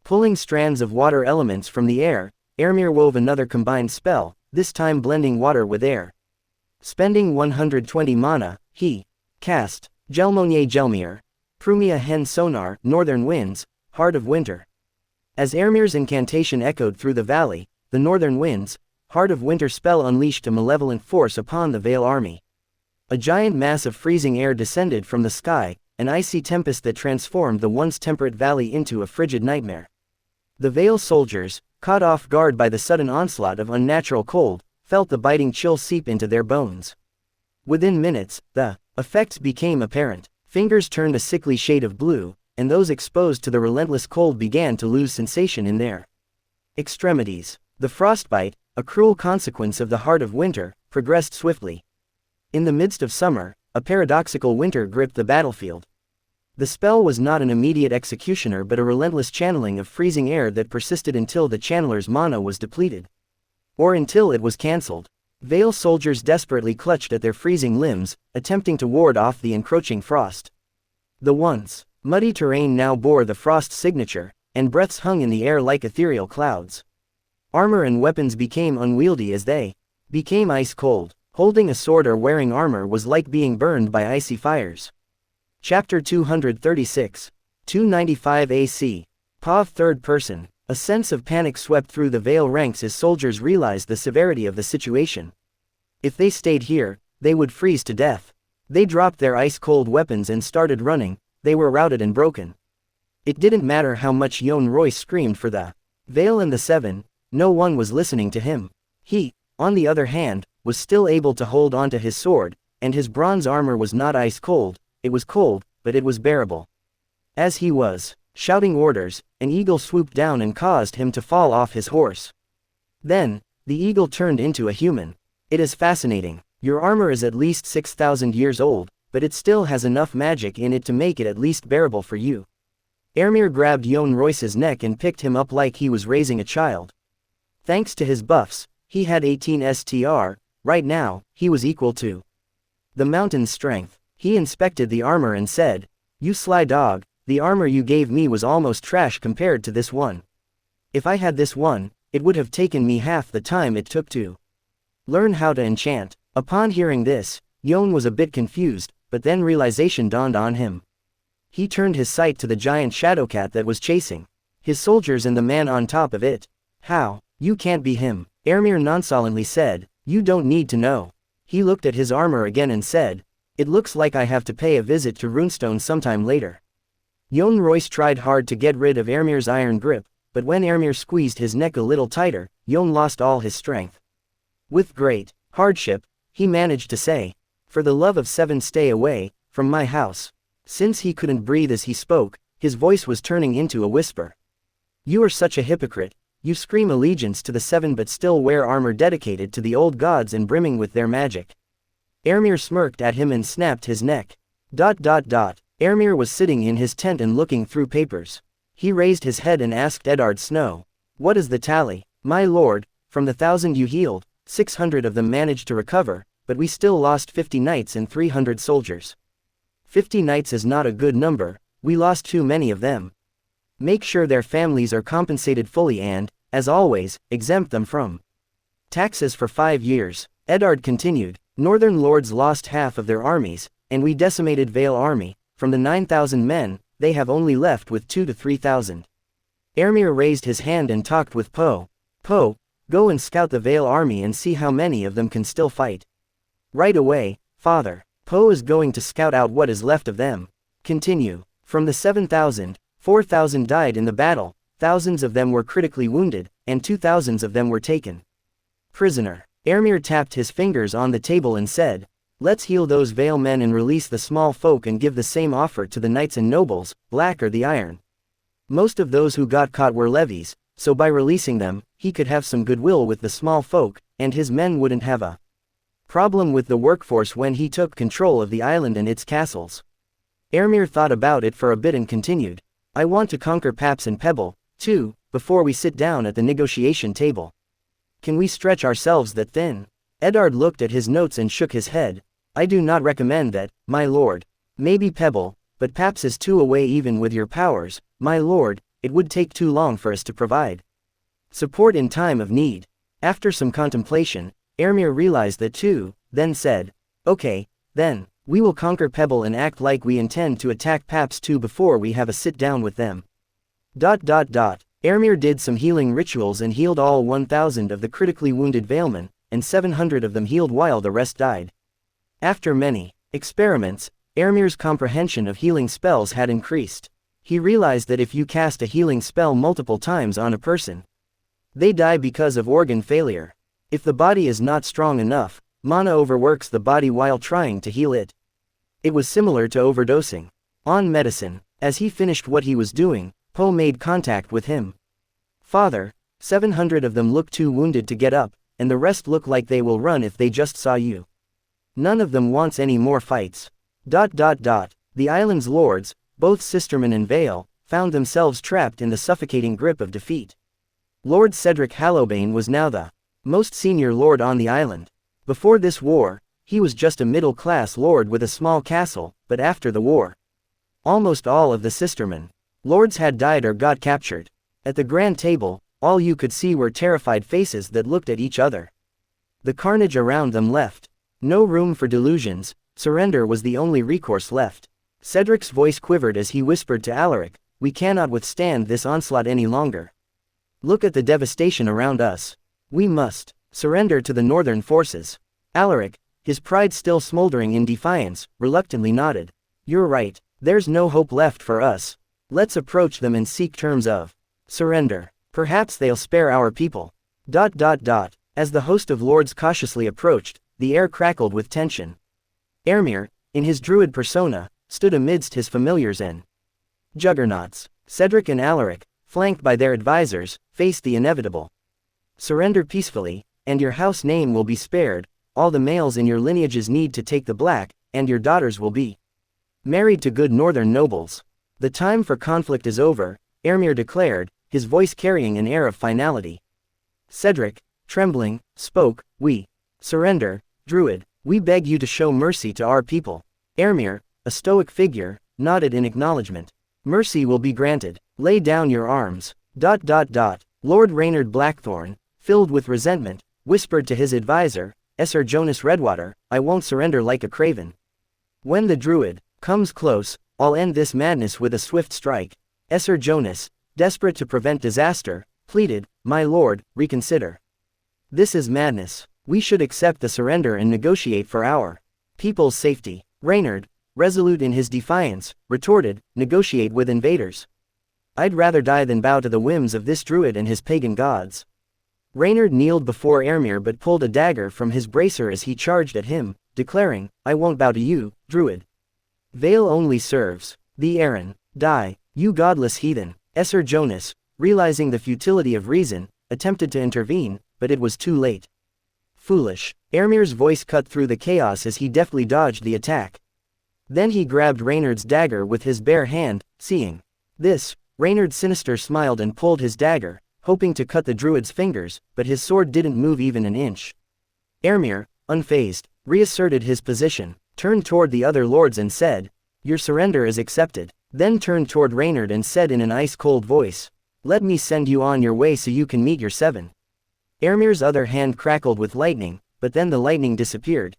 Pulling strands of water elements from the air, Airmere wove another combined spell, this time blending water with air. Spending 120 mana, he cast Gelmonye Gelmir, Prumia Hen Sonar, Northern Winds, Heart of Winter. As Airmere's incantation echoed through the valley, the Northern Winds, Heart of Winter spell unleashed a malevolent force upon the Vale army. A giant mass of freezing air descended from the sky, an icy tempest that transformed the once temperate valley into a frigid nightmare. The Vale soldiers, caught off guard by the sudden onslaught of unnatural cold, felt the biting chill seep into their bones. Within minutes, the effects became apparent. Fingers turned a sickly shade of blue, and those exposed to the relentless cold began to lose sensation in their extremities. The frostbite, a cruel consequence of the Heart of Winter, progressed swiftly. In the midst of summer, a paradoxical winter gripped the battlefield. The spell was not an immediate executioner but a relentless channeling of freezing air that persisted until the channeler's mana was depleted. Or until it was cancelled. Vale soldiers desperately clutched at their freezing limbs, attempting to ward off the encroaching frost. The once muddy terrain now bore the frost signature, and breaths hung in the air like ethereal clouds. Armor and weapons became unwieldy as they became ice cold. Holding a sword or wearing armor was like being burned by icy fires. Chapter 236. 295 AC. POV Third Person. A sense of panic swept through the Vale ranks as soldiers realized the severity of the situation. If they stayed here, they would freeze to death. They dropped their ice-cold weapons and started running. They were routed and broken. It didn't matter how much Jon Royce screamed for the Vale and the Seven, no one was listening to him. He, on the other hand, was still able to hold onto his sword, and his bronze armor was not ice-cold. It was cold, but it was bearable. As he was shouting orders, an eagle swooped down and caused him to fall off his horse. Then, the eagle turned into a human. It is fascinating. Your armor is at least 6,000 years old, but it still has enough magic in it to make it at least bearable for you. Airmere grabbed Jon Royce's neck and picked him up like he was raising a child. Thanks to his buffs, he had 18 STR, right now, he was equal to the mountain's strength. He inspected the armor and said, "You sly dog, the armor you gave me was almost trash compared to this one. If I had this one, it would have taken me half the time it took to learn how to enchant." Upon hearing this, Jon was a bit confused, but then realization dawned on him. He turned his sight to the giant shadowcat that was chasing his soldiers and the man on top of it. "How? You can't be him," Airmere nonchalantly said. "You don't need to know." He looked at his armor again and said, "It looks like I have to pay a visit to Runestone sometime later." Jon Royce tried hard to get rid of Airmere's iron grip, but when Airmere squeezed his neck a little tighter, Jon lost all his strength. With great hardship, he managed to say, "For the love of Seven, stay away from my house." Since he couldn't breathe as he spoke, his voice was turning into a whisper. "You are such a hypocrite. You scream allegiance to the Seven but still wear armor dedicated to the old gods and brimming with their magic." Airmere smirked at him and snapped his neck. Airmere was sitting in his tent and looking through papers. He raised his head and asked Eddard Snow, "What is the tally?" "My lord, from the 1,000 you healed, 600 of them managed to recover, but we still lost 50 knights and 300 soldiers. 50 knights is not a good number, we lost too many of them. Make sure their families are compensated fully and, as always, exempt them from taxes for 5 years. Eddard continued, Northern lords lost half of their armies, and we decimated Vale army. From the 9,000 men, they have only left with 2 to 3,000. Ermir raised his hand and talked with Poe. Poe, go and scout the Vale army and see how many of them can still fight. Right away, father. Poe is going to scout out what is left of them. Continue. From the 7,000, 4,000 died in the battle, thousands of them were critically wounded, and 2,000 of them were taken prisoner. Ermir tapped his fingers on the table and said, let's heal those Vale men and release the small folk and give the same offer to the knights and nobles, black or the iron. Most of those who got caught were levies, so by releasing them, he could have some goodwill with the small folk, and his men wouldn't have a problem with the workforce when he took control of the island and its castles. Ermir thought about it for a bit and continued, I want to conquer Paps and Pebble, too, before we sit down at the negotiation table. Can we stretch ourselves that thin? Eddard looked at his notes and shook his head. I do not recommend that, my lord. Maybe Pebble, but Paps is too away even with your powers, my lord, it would take too long for us to provide support in time of need. After some contemplation, Ermir realized that too, then said, okay, then, we will conquer Pebble and act like we intend to attack Paps too before we have a sit down with them. Ermir did some healing rituals and healed all 1,000 of the critically wounded Valemen, and 700 of them healed while the rest died. After many experiments, Ermir's comprehension of healing spells had increased. He realized that if you cast a healing spell multiple times on a person, they die because of organ failure. If the body is not strong enough, mana overworks the body while trying to heal it. It was similar to overdosing on medicine. As he finished what he was doing, Poe made contact with him. Father, 700 of them look too wounded to get up, and the rest look like they will run if they just saw you. None of them wants any more fights. The island's lords, both Sisterman and Vale, found themselves trapped in the suffocating grip of defeat. Lord Cedric Hallowbane was now the most senior lord on the island. Before this war, he was just a middle-class lord with a small castle, but after the war, almost all of the Sisterman lords had died or got captured. At the grand table, all you could see were terrified faces that looked at each other. The carnage around them left no room for delusions. Surrender was the only recourse left. Cedric's voice quivered as he whispered to Alaric, we cannot withstand this onslaught any longer. Look at the devastation around us. We must surrender to the northern forces. Alaric, his pride still smoldering in defiance, reluctantly nodded. You're right, there's no hope left for us. Let's approach them and seek terms of surrender. Perhaps they'll spare our people. As the host of lords cautiously approached, the air crackled with tension. Ermir, in his druid persona, stood amidst his familiars and juggernauts. Cedric and Alaric, flanked by their advisors, faced the inevitable. Surrender peacefully, and your house name will be spared. All the males in your lineages need to take the black, and your daughters will be married to good northern nobles. The time for conflict is over, Ermir declared, his voice carrying an air of finality. Cedric, trembling, spoke, we surrender, Druid, we beg you to show mercy to our people. Ermir, a stoic figure, nodded in acknowledgement. Mercy will be granted. Lay down your arms. Lord Reynard Blackthorn, filled with resentment, whispered to his advisor, Sir Jonas Redwater, I won't surrender like a craven. When the Druid comes close, I'll end this madness with a swift strike. Sir Jonas, desperate to prevent disaster, pleaded, my lord, reconsider. This is madness. We should accept the surrender and negotiate for our people's safety. Reynard, resolute in his defiance, retorted, negotiate with invaders. I'd rather die than bow to the whims of this druid and his pagan gods. Reynard kneeled before Ermir but pulled a dagger from his bracer as he charged at him, declaring, I won't bow to you, druid. Vale only serves the Aaron. Die, you godless heathen. Sir Jonas, realizing the futility of reason, attempted to intervene, but it was too late. Foolish. Ermir's voice cut through the chaos as he deftly dodged the attack. Then he grabbed Reynard's dagger with his bare hand. Seeing this, Reynard sinister smiled and pulled his dagger, hoping to cut the druid's fingers, but his sword didn't move even an inch. Ermir, unfazed, reasserted his position, turned toward the other lords and said, "Your surrender is accepted." Then turned toward Reynard and said in an ice-cold voice, "Let me send you on your way so you can meet your 7." Ermir's other hand crackled with lightning, but then the lightning disappeared.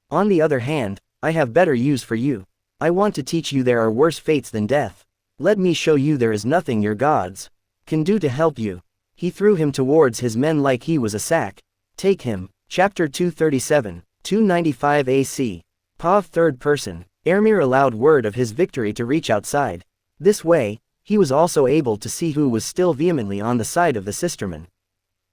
"On the other hand, I have better use for you. I want to teach you there are worse fates than death. Let me show you there is nothing your gods can do to help you." He threw him towards his men like he was a sack. Take him. Chapter 237, 295 AC. Pav third person. Ermir allowed word of his victory to reach outside. This way, he was also able to see who was still vehemently on the side of the Sistermen.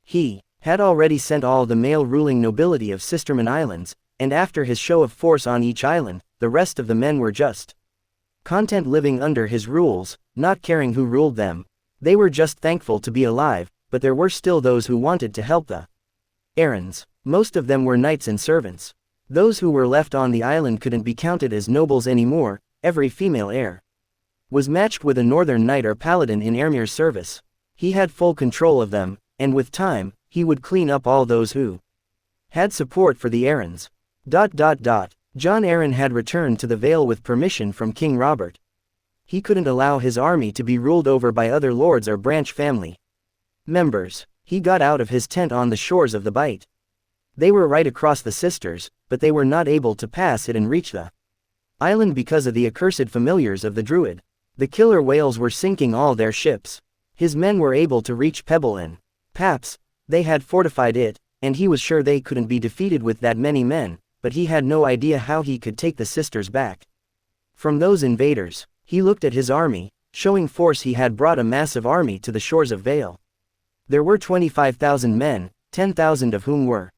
He had already sent all the male ruling nobility of Sisterman Islands, and after his show of force on each island, the rest of the men were just content living under his rules, not caring who ruled them. They were just thankful to be alive, but there were still those who wanted to help the errands. Most of them were knights and servants. Those who were left on the island couldn't be counted as nobles anymore. Every female heir was matched with a northern knight or paladin in Ermir's service. He had full control of them, and with time, he would clean up all those who had support for the errands. John Arryn had returned to the Vale with permission from King Robert. He couldn't allow his army to be ruled over by other lords or branch family members. He got out of his tent on the shores of the Bight. They were right across the Sisters, but they were not able to pass it and reach the island because of the accursed familiars of the Druid. The killer whales were sinking all their ships. His men were able to reach Pebble and Paps. They had fortified it, and he was sure they couldn't be defeated with that many men, but he had no idea how he could take the Sisters back from those invaders. He looked at his army, showing force. He had brought a massive army to the shores of Vale. There were 25,000 men, 10,000 of whom were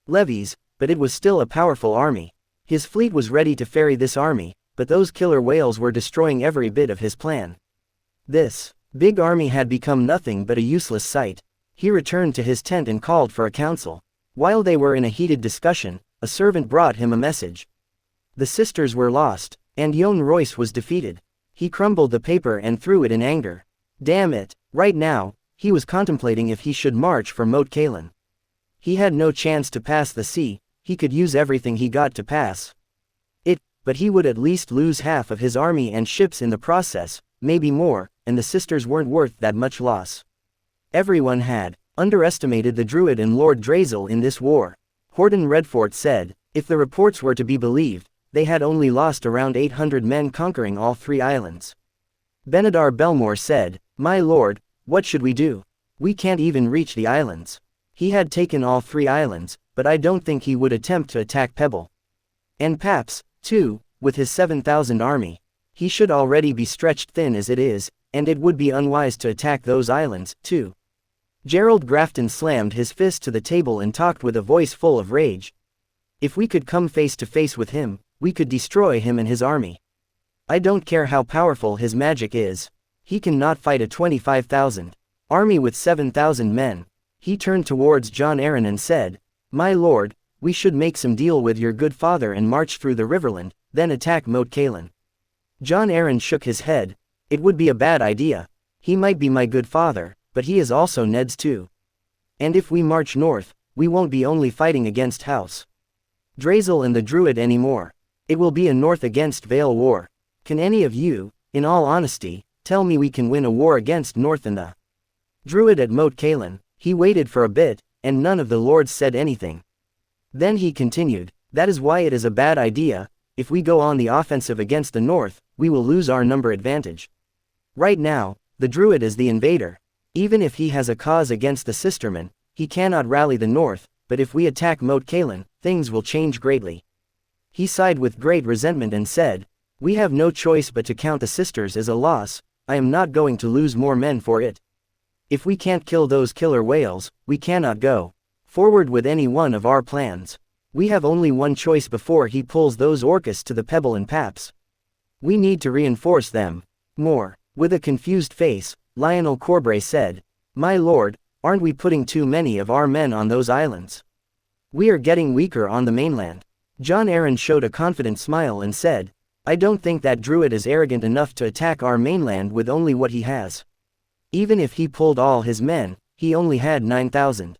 levies, but it was still a powerful army. His fleet was ready to ferry this army, but those killer whales were destroying every bit of his plan. This big army had become nothing but a useless sight. He returned to his tent and called for a council. While they were in a heated discussion, a servant brought him a message. The Sisters were lost, and Jon Royce was defeated. He crumbled the paper and threw it in anger. Damn it, right now, he was contemplating if he should march for Moat Cailin. He had no chance to pass the sea. He could use everything he got to pass it, but he would at least lose half of his army and ships in the process, maybe more, and the Sisters weren't worth that much loss. Everyone had underestimated the Druid and Lord Drazel in this war. Horton Redfort said, if the reports were to be believed, they had only lost around 800 men conquering all 3 islands. Benedar Belmore said, "My lord, what should we do? We can't even reach the islands." He had taken all 3 islands, but I don't think he would attempt to attack Pebble and Paps, too, with his 7,000 army. He should already be stretched thin as it is, and it would be unwise to attack those islands, too. Gerald Grafton slammed his fist to the table and talked with a voice full of rage. If we could come face to face with him, we could destroy him and his army. I don't care how powerful his magic is. He cannot fight a 25,000 army with 7,000 men. He turned towards Jon Arryn and said, "My lord, we should make some deal with your good father and march through the Riverland, then attack Moat Cailin." Jon Arryn shook his head. "It would be a bad idea. He might be my good father, but he is also Ned's too. And if we march north, we won't be only fighting against House Drazel and the Druid anymore. It will be a north against Vale war. Can any of you, in all honesty, tell me we can win a war against North and the Druid at Moat Cailin?" He waited for a bit, and none of the lords said anything. Then he continued, "That is why it is a bad idea. If we go on the offensive against the North, we will lose our number advantage. Right now, the Druid is the invader. Even if he has a cause against the Sistermen, he cannot rally the North, but if we attack Moat Cailin, things will change greatly." He sighed with great resentment and said, "We have no choice but to count the Sisters as a loss. I am not going to lose more men for it. If we can't kill those killer whales, we cannot go forward with any one of our plans. We have only one choice before he pulls those Orcus to the Pebble and Paps. We need to reinforce them more." With a confused face, Lionel Corbray said, "My lord, aren't we putting too many of our men on those islands? We are getting weaker on the mainland." Jon Arryn showed a confident smile and said, "I don't think that Druid is arrogant enough to attack our mainland with only what he has. Even if he pulled all his men, he only had 9,000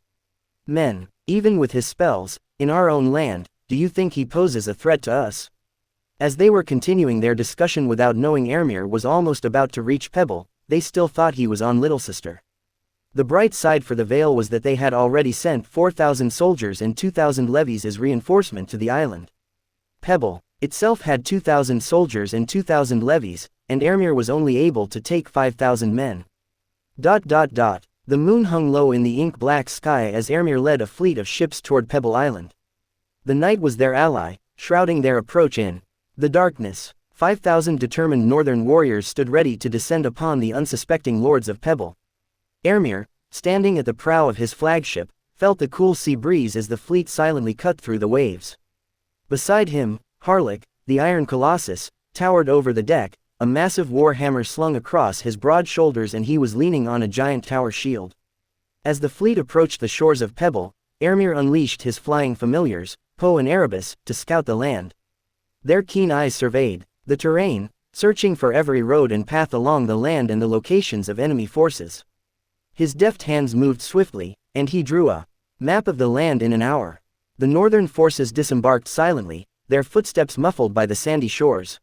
men. Even with his spells, in our own land, do you think he poses a threat to us? As they were continuing their discussion without knowing Ermir was almost about to reach Pebble, they still thought he was on Little Sister. The bright side for the Vale was that they had already sent 4,000 soldiers and 2,000 levies as reinforcement to the island. Pebble itself had 2,000 soldiers and 2,000 levies, and Ermir was only able to take 5,000 men. The moon hung low in the ink-black sky as Ermir led a fleet of ships toward Pebble Island. The night was their ally, shrouding their approach in the darkness. 5,000 determined northern warriors stood ready to descend upon the unsuspecting lords of Pebble. Ermir, standing at the prow of his flagship, felt the cool sea breeze as the fleet silently cut through the waves. Beside him, Harlech, the iron colossus, towered over the deck, a massive war hammer slung across his broad shoulders, and he was leaning on a giant tower shield. As the fleet approached the shores of Pebble, Ermir unleashed his flying familiars, Poe and Erebus, to scout the land. Their keen eyes surveyed the terrain, searching for every road and path along the land and the locations of enemy forces. His deft hands moved swiftly, and he drew a map of the land in an hour. The northern forces disembarked silently, their footsteps muffled by the sandy shores.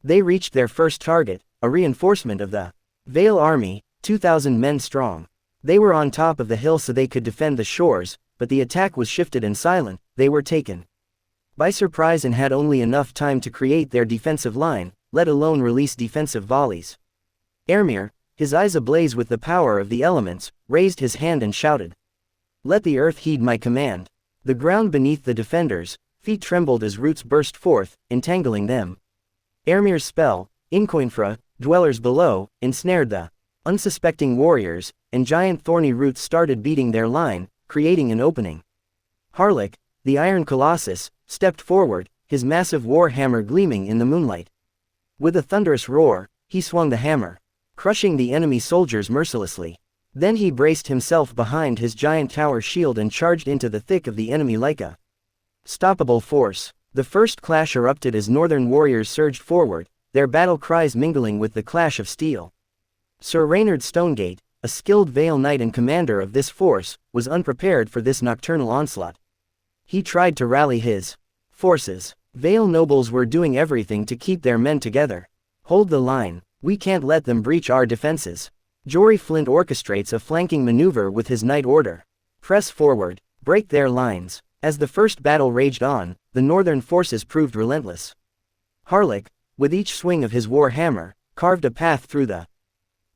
They reached their first target, a reinforcement of the Vale army, 2,000 men strong. They were on top of the hill so they could defend the shores, but the attack was shifted and silent. They were taken by surprise and had only enough time to create their defensive line, let alone release defensive volleys. Ermir, his eyes ablaze with the power of the elements, raised his hand and shouted, "Let the earth heed my command." The ground beneath the defenders' feet trembled as roots burst forth, entangling them. Ermir's spell, Incoinfra, dwellers below, ensnared the unsuspecting warriors, and giant thorny roots started beating their line, creating an opening. Harlech, the iron colossus, stepped forward, his massive war hammer gleaming in the moonlight. With a thunderous roar, he swung the hammer, crushing the enemy soldiers mercilessly. Then he braced himself behind his giant tower shield and charged into the thick of the enemy like a stoppable force. The first clash erupted as northern warriors surged forward, their battle cries mingling with the clash of steel. Sir Reynard Stonegate, a skilled Vale knight and commander of this force, was unprepared for this nocturnal onslaught. He tried to rally his forces. Vale nobles were doing everything to keep their men together. "Hold the line. We can't let them breach our defenses." Jory Flint orchestrates a flanking maneuver with his knight order. "Press forward. Break their lines." As the first battle raged on, the northern forces proved relentless. Harlech, with each swing of his war hammer, carved a path through the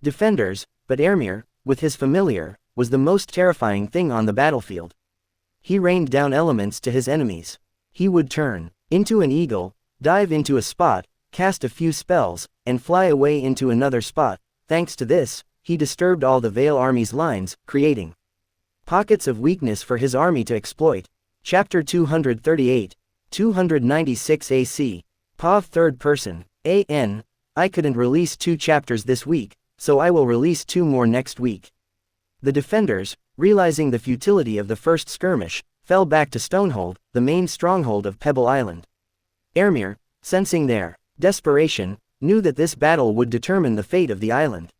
defenders, but Ermir, with his familiar, was the most terrifying thing on the battlefield. He rained down elements to his enemies. He would turn into an eagle, dive into a spot, cast a few spells, and fly away into another spot. Thanks to this, he disturbed all the Vale army's lines, creating pockets of weakness for his army to exploit. Chapter 238, 296 AC. POV third person. AN. I couldn't release 2 chapters this week, so I will release 2 more next week. The defenders, realizing the futility of the first skirmish, fell back to Stonehold, the main stronghold of Pebble Island. Ermir, sensing their desperation, knew that this battle would determine the fate of the island.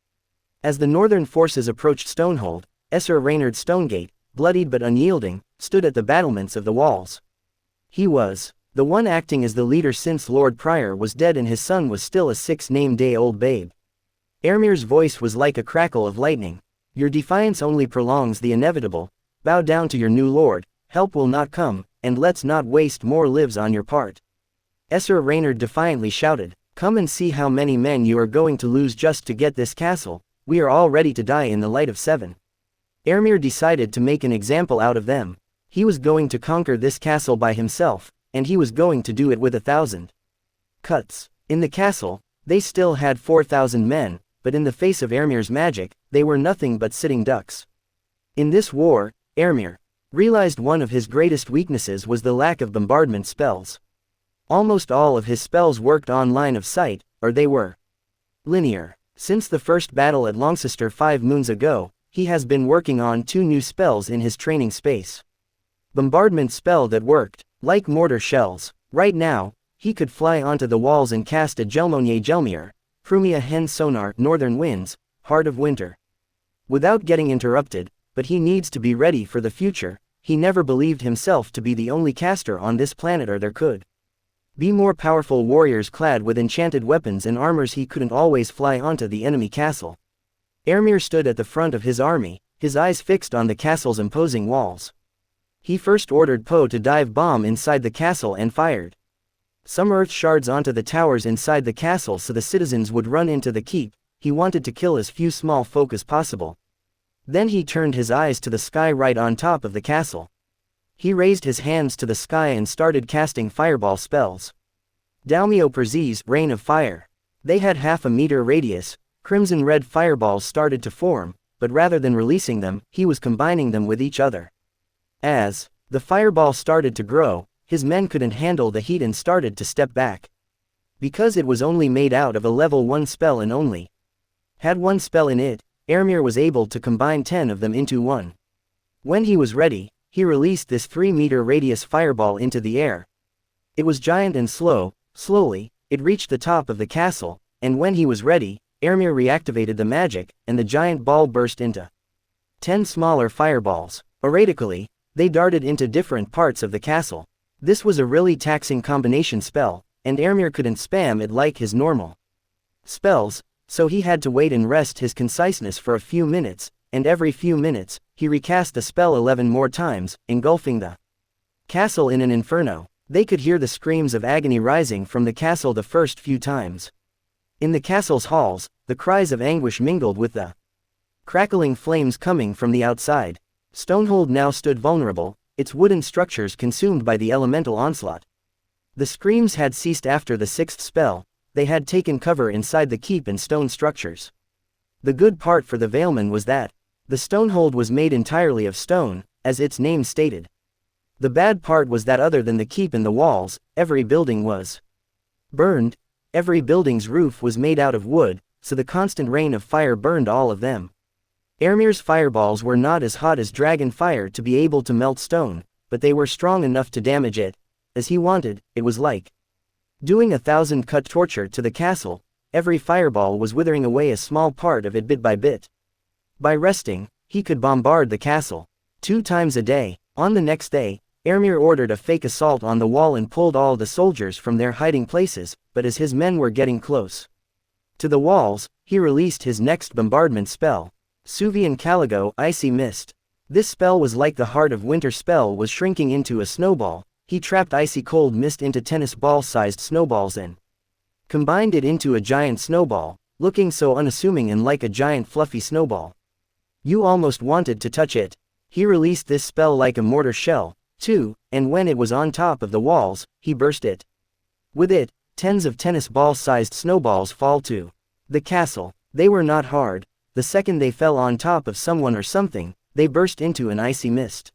As the northern forces approached Stonehold, Sir Reynard Stonegate, bloodied but unyielding, stood at the battlements of the walls. He was the one acting as the leader since Lord Prior was dead and his son was still a 6-day-old babe. Ermir's voice was like a crackle of lightning. "Your defiance only prolongs the inevitable. Bow down to your new lord, help will not come, and let's not waste more lives on your part." Sir Reynard defiantly shouted, "Come and see how many men you are going to lose just to get this castle. We are all ready to die in the light of 7. Ermir decided to make an example out of them. He was going to conquer this castle by himself, and he was going to do it with 1,000 cuts. In the castle, they still had 4,000 men, but in the face of Ermir's magic, they were nothing but sitting ducks. In this war, Ermir realized one of his greatest weaknesses was the lack of bombardment spells. Almost all of his spells worked on line of sight, or they were linear. Since the first battle at Longsister 5 moons ago, he has been working on 2 new spells in his training space. Bombardment spell that worked, like mortar shells. Right now, he could fly onto the walls and cast a Gelmonier Gelmir, Prumia Hen Sonar, Northern Winds, Heart of Winter. Without getting interrupted, but he needs to be ready for the future. he never believed himself to be the only caster on this planet, or there could be more powerful warriors clad with enchanted weapons and armors. He couldn't always fly onto the enemy castle. Ermir stood at the front of his army, his eyes fixed on the castle's imposing walls. He first ordered Poe to dive bomb inside the castle and fired some earth shards onto the towers inside the castle so the citizens would run into the keep. He wanted to kill as few small folk as possible. Then he turned his eyes to the sky right on top of the castle. He raised his hands to the sky and started casting fireball spells. Daumio Perzi's Rain of Fire. They had half a meter radius. Crimson-red fireballs started to form, but rather than releasing them, he was combining them with each other. As the fireball started to grow, his men couldn't handle the heat and started to step back. Because it was only made out of a level 1 spell and only had one spell in it, Ermir was able to combine 10 of them into one. When he was ready, he released this 3-meter radius fireball into the air. It was giant and slowly, it reached the top of the castle, and when he was ready, Ermir reactivated the magic, and the giant ball burst into 10 smaller fireballs. Erratically, they darted into different parts of the castle. This was a really taxing combination spell, and Ermir couldn't spam it like his normal spells, so he had to wait and rest his conciseness for a few minutes, and every few minutes, he recast the spell 11 more times, engulfing the castle in an inferno. They could hear the screams of agony rising from the castle the first few times. In the castle's halls, the cries of anguish mingled with the crackling flames coming from the outside. Stonehold now stood vulnerable, its wooden structures consumed by the elemental onslaught. The screams had ceased after the 6th spell. They had taken cover inside the keep and stone structures. The good part for the Veilman was that the Stonehold was made entirely of stone, as its name stated. The bad part was that other than the keep and the walls, every building was burned. Every building's roof was made out of wood, so the constant rain of fire burned all of them. Ermir's fireballs were not as hot as dragon fire to be able to melt stone, but they were strong enough to damage it. As he wanted, it was like doing 1,000-cut torture to the castle. Every fireball was withering away a small part of it bit by bit. By resting, he could bombard the castle 2 times a day. On the next day, Ermir ordered a fake assault on the wall and pulled all the soldiers from their hiding places, but as his men were getting close to the walls, he released his next bombardment spell. Suvian Caligo, Icy Mist. This spell was like the Heart of Winter spell was shrinking into a snowball. He trapped icy cold mist into tennis ball-sized snowballs and combined it into a giant snowball, looking so unassuming and like a giant fluffy snowball. You almost wanted to touch it. He released this spell like a mortar shell, too, and when it was on top of the walls, he burst it. With it, tens of tennis ball-sized snowballs fall to the castle. They were not hard. The second they fell on top of someone or something, they burst into an icy mist.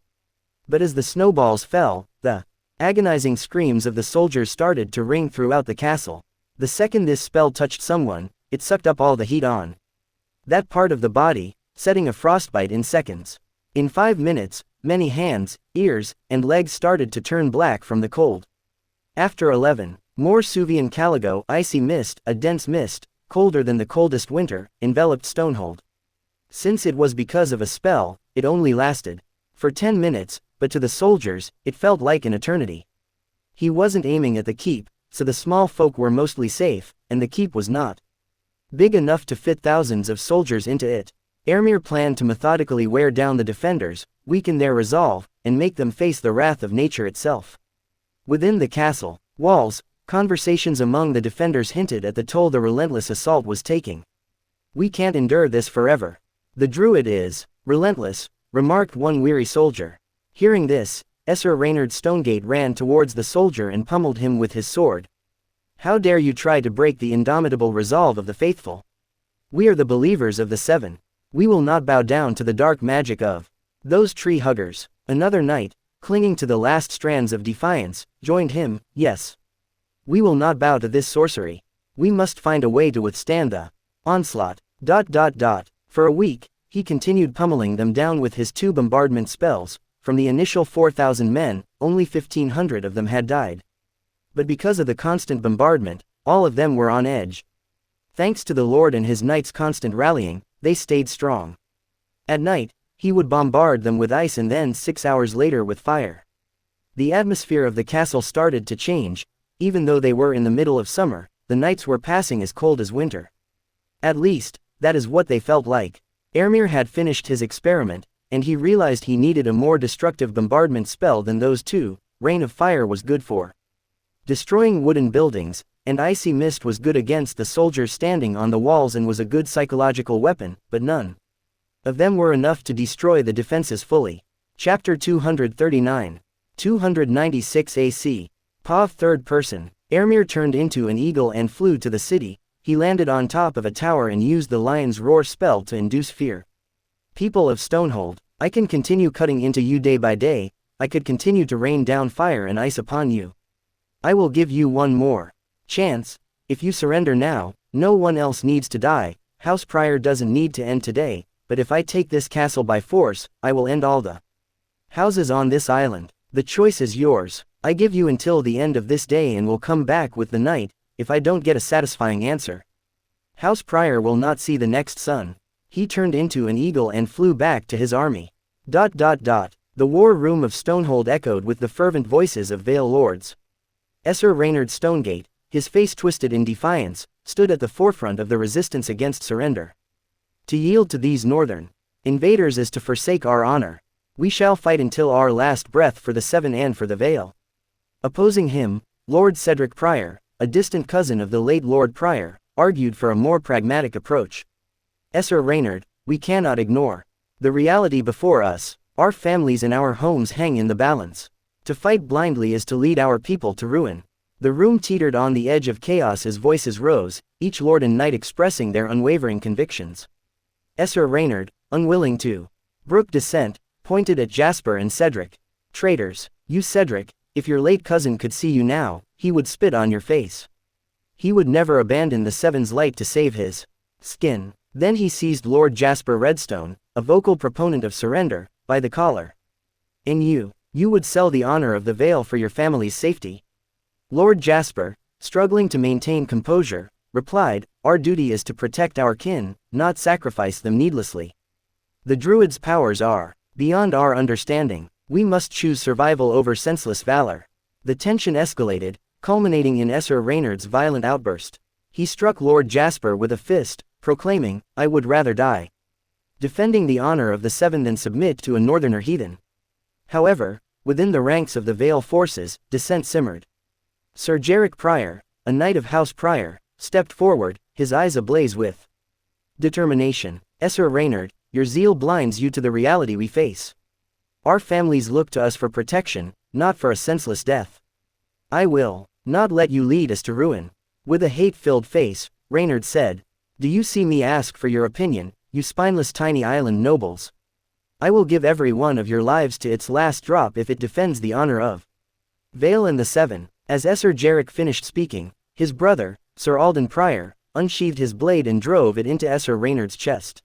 But as the snowballs fell, the agonizing screams of the soldiers started to ring throughout the castle. The second this spell touched someone, it sucked up all the heat on that part of the body, setting a frostbite in seconds. In 5 minutes, many hands, ears, and legs started to turn black from the cold. After 11 more Suvian Caligo, Icy Mist, a dense mist, colder than the coldest winter, enveloped Stonehold. Since it was because of a spell, it only lasted for 10 minutes, but to the soldiers, it felt like an eternity. He wasn't aiming at the keep, so the small folk were mostly safe, and the keep was not big enough to fit thousands of soldiers into it. Ermir planned to methodically wear down the defenders, weaken their resolve, and make them face the wrath of nature itself. Within the castle walls, conversations among the defenders hinted at the toll the relentless assault was taking. "We can't endure this forever. The Druid is relentless," remarked one weary soldier. Hearing this, Esser Reynard Stonegate ran towards the soldier and pummeled him with his sword. "How dare you try to break the indomitable resolve of the faithful? We are the believers of the 7. We will not bow down to the dark magic of those tree huggers." Another knight, clinging to the last strands of defiance, joined him. "Yes. We will not bow to this sorcery. We must find a way to withstand the onslaught." For a week, he continued pummeling them down with his 2 bombardment spells. From the initial 4,000 men, only 1,500 of them had died. But because of the constant bombardment, all of them were on edge. Thanks to the Lord and his knights' constant rallying, they stayed strong. At night, He would bombard them with ice and then 6 hours later with fire. The atmosphere of the castle started to change. Even though they were in the middle of summer, the nights were passing as cold as winter. At least, that is what they felt like. Ermir had finished his experiment, and he realized he needed a more destructive bombardment spell than those two. Rain of Fire was good for destroying wooden buildings, and Icy Mist was good against the soldiers standing on the walls and was a good psychological weapon, but none of them were enough to destroy the defenses fully. Chapter 239. 296 AC. POV third person. Ermir turned into an eagle and flew to the city. He landed on top of a tower and used the Lion's Roar spell to induce fear. People of Stonehold, I can continue cutting into you day by day. I could continue to rain down fire and ice upon you. I will give you one more chance. If you surrender now, no one else needs to die. House Prior doesn't need to end today, but if I take this castle by force, I will end all the houses on this island. The choice is yours. I give you until the end of this day and will come back with the night, if I don't get a satisfying answer. House Prior will not see the next sun. He turned into an eagle and flew back to his army. The war room of Stonehold echoed with the fervent voices of Vale Lords. Esser Reynard Stonegate, his face twisted in defiance, stood at the forefront of the resistance against surrender. To yield to these northern invaders is to forsake our honor. We shall fight until our last breath for the Seven and for the Vale. Opposing him, Lord Cedric Prior, a distant cousin of the late Lord Prior, argued for a more pragmatic approach. Esser Reynard, we cannot ignore the reality before us. Our families and our homes hang in the balance. To fight blindly is to lead our people to ruin. The room teetered on the edge of chaos as voices rose, each lord and knight expressing their unwavering convictions. Esser Reynard, unwilling to brook dissent, pointed at Jasper and Cedric. Traitors, you Cedric, if your late cousin could see you now, he would spit on your face. He would never abandon the Seven's light to save his skin. Then he seized Lord Jasper Redstone, a vocal proponent of surrender, by the collar. And you would sell the honor of the Vale for your family's safety? Lord Jasper, struggling to maintain composure, replied, our duty is to protect our kin, not sacrifice them needlessly. The Druid's powers are beyond our understanding. We must choose survival over senseless valor. The tension escalated, culminating in Esser Reynard's violent outburst. He struck Lord Jasper with a fist, proclaiming, I would rather die defending the honor of the Seven than submit to a northerner heathen. However, within the ranks of the Vale forces, dissent simmered. Sir Jarek Prior, a knight of House Prior, stepped forward, his eyes ablaze with determination. Esser Reynard, your zeal blinds you to the reality we face. Our families look to us for protection, not for a senseless death. I will not let you lead us to ruin. With a hate-filled face, Reynard said, do you see me ask for your opinion, you spineless tiny island nobles? I will give every one of your lives to its last drop if it defends the honor of Vale and the Seven. As Esser Jarek finished speaking, his brother, Sir Alden Prior, unsheathed his blade and drove it into Esser Reynard's chest.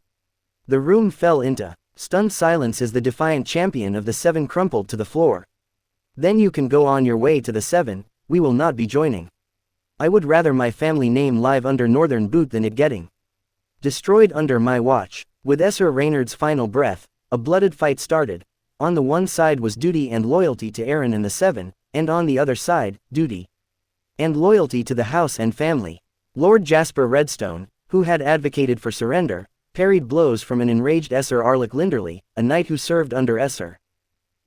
The room fell into stunned silence as the defiant champion of the Seven crumpled to the floor. Then you can go on your way to the Seven, we will not be joining. I would rather my family name live under Northern Boot than it getting destroyed under my watch. With Esser Reynard's final breath, a blooded fight started. On the one side was duty and loyalty to Aaron and the Seven, and on the other side, duty and loyalty to the house and family. Lord Jasper Redstone, who had advocated for surrender, parried blows from an enraged Esser Arlick Linderley, a knight who served under Esser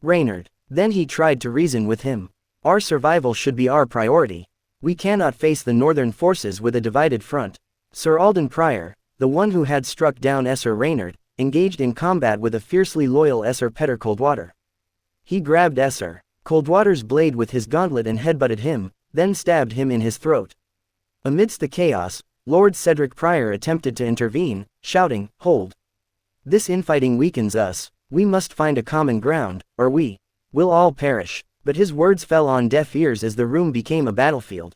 Reynard. Then he tried to reason with him. Our survival should be our priority. We cannot face the northern forces with a divided front. Sir Alden Prior, the one who had struck down Esser Reynard, engaged in combat with a fiercely loyal Esser Petter Coldwater. He grabbed Esser Coldwater's blade with his gauntlet and headbutted him, then stabbed him in his throat. Amidst the chaos, Lord Cedric Prior attempted to intervene, shouting, hold. This infighting weakens us, we must find a common ground, or we will all perish. But his words fell on deaf ears as the room became a battlefield.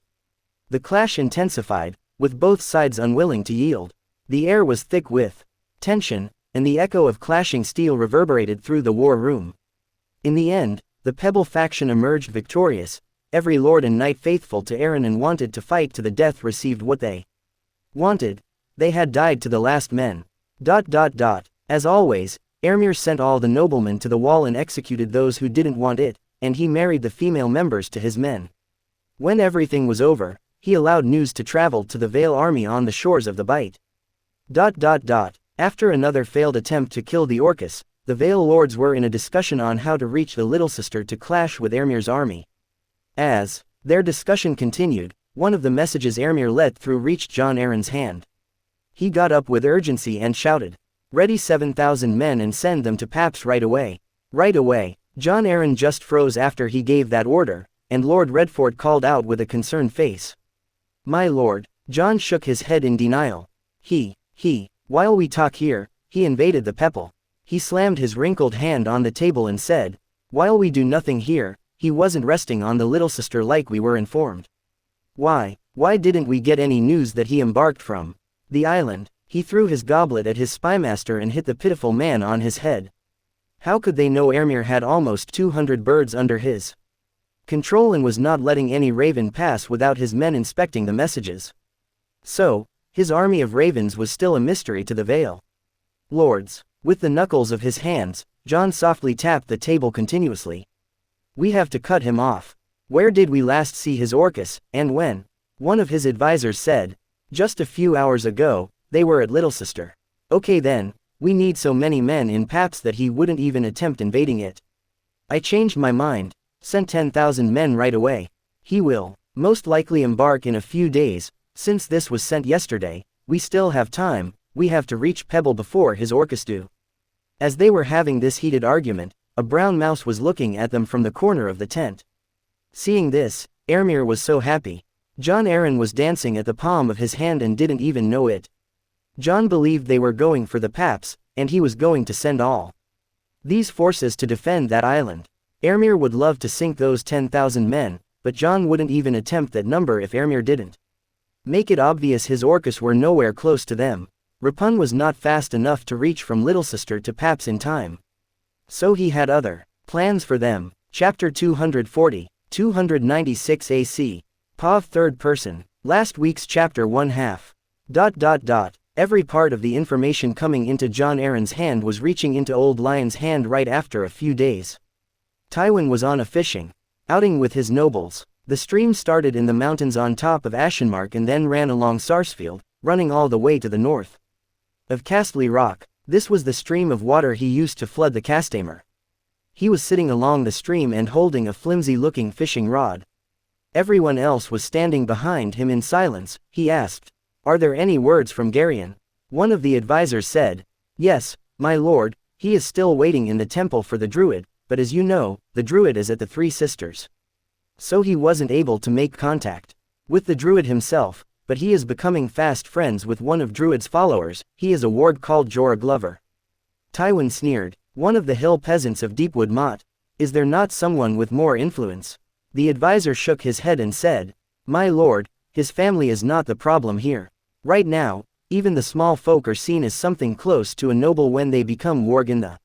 The clash intensified, with both sides unwilling to yield. The air was thick with tension, and the echo of clashing steel reverberated through the war room. In the end, the Pebble faction emerged victorious. Every lord and knight faithful to Aaron and wanted to fight to the death received what they wanted. They had died to the last men. As always, Ermir sent all the noblemen to the wall and executed those who didn't want it, and he married the female members to his men. When everything was over, he allowed news to travel to the Vale army on the shores of the Bight. After another failed attempt to kill the Orcus, the Vale lords were in a discussion on how to reach the Little Sister to clash with Ermir's army. As their discussion continued, one of the messages Ermir let through reached Jon Arryn's hand. He got up with urgency and shouted, "Ready 7,000 men and send them to Paps right away." Right away, Jon Arryn just froze after he gave that order, and Lord Redfort called out with a concerned face. "My lord." Jon shook his head in denial. While we talk here, he invaded the Pepple. He slammed his wrinkled hand on the table and said, "While we do nothing here, he wasn't resting on the Little Sister like we were informed. Why didn't we get any news that he embarked from the island?" He threw his goblet at his spymaster and hit the pitiful man on his head. How could they know Ermir had almost 200 birds under his control and was not letting any raven pass without his men inspecting the messages? So, his army of ravens was still a mystery to the Vale lords. With the knuckles of his hands, Jon softly tapped the table continuously. "We have to cut him off. Where did we last see his Orcus, and when?" One of his advisors said, "Just a few hours ago, they were at Little Sister." "Okay then, we need so many men in Paps that he wouldn't even attempt invading it." "I changed my mind. Sent 10,000 men right away. He will most likely embark in a few days. Since this was sent yesterday, we still have time. We have to reach Pebble before his Orcus do." As they were having this heated argument, a brown mouse was looking at them from the corner of the tent. Seeing this, Ermir was so happy. Jon Arryn was dancing at the palm of his hand and didn't even know it. Jon believed they were going for the Paps, and he was going to send all these forces to defend that island. Ermir would love to sink those 10,000 men, but Jon wouldn't even attempt that number if Ermir didn't make it obvious his Orcus were nowhere close to them. Rapun was not fast enough to reach from Little Sister to Paps in time. So he had other plans for them. Chapter 240, 296 AC. POV third person. Last week's chapter 1/2. Every part of the information coming into Jon Arryn's hand was reaching into Old Lion's hand right after a few days. Tywin was on a fishing outing with his nobles. The stream started in the mountains on top of Ashenmark and then ran along Sarsfield, running all the way to the north of Castley Rock. This was the stream of water he used to flood the Castamer. He was sitting along the stream and holding a flimsy-looking fishing rod. Everyone else was standing behind him in silence. He asked, "Are there any words from Garion?" One of the advisors said, "Yes, my lord, he is still waiting in the temple for the Druid, but as you know, the Druid is at the Three Sisters. So he wasn't able to make contact with the Druid himself, but he is becoming fast friends with one of Druid's followers. He is a ward called Jorah Glover." Tywin sneered, "One of the hill peasants of Deepwood Motte. Is there not someone with more influence?" The advisor shook his head and said, "My lord, his family is not the problem here. Right now, even the small folk are seen as something close to a noble when they become warg in the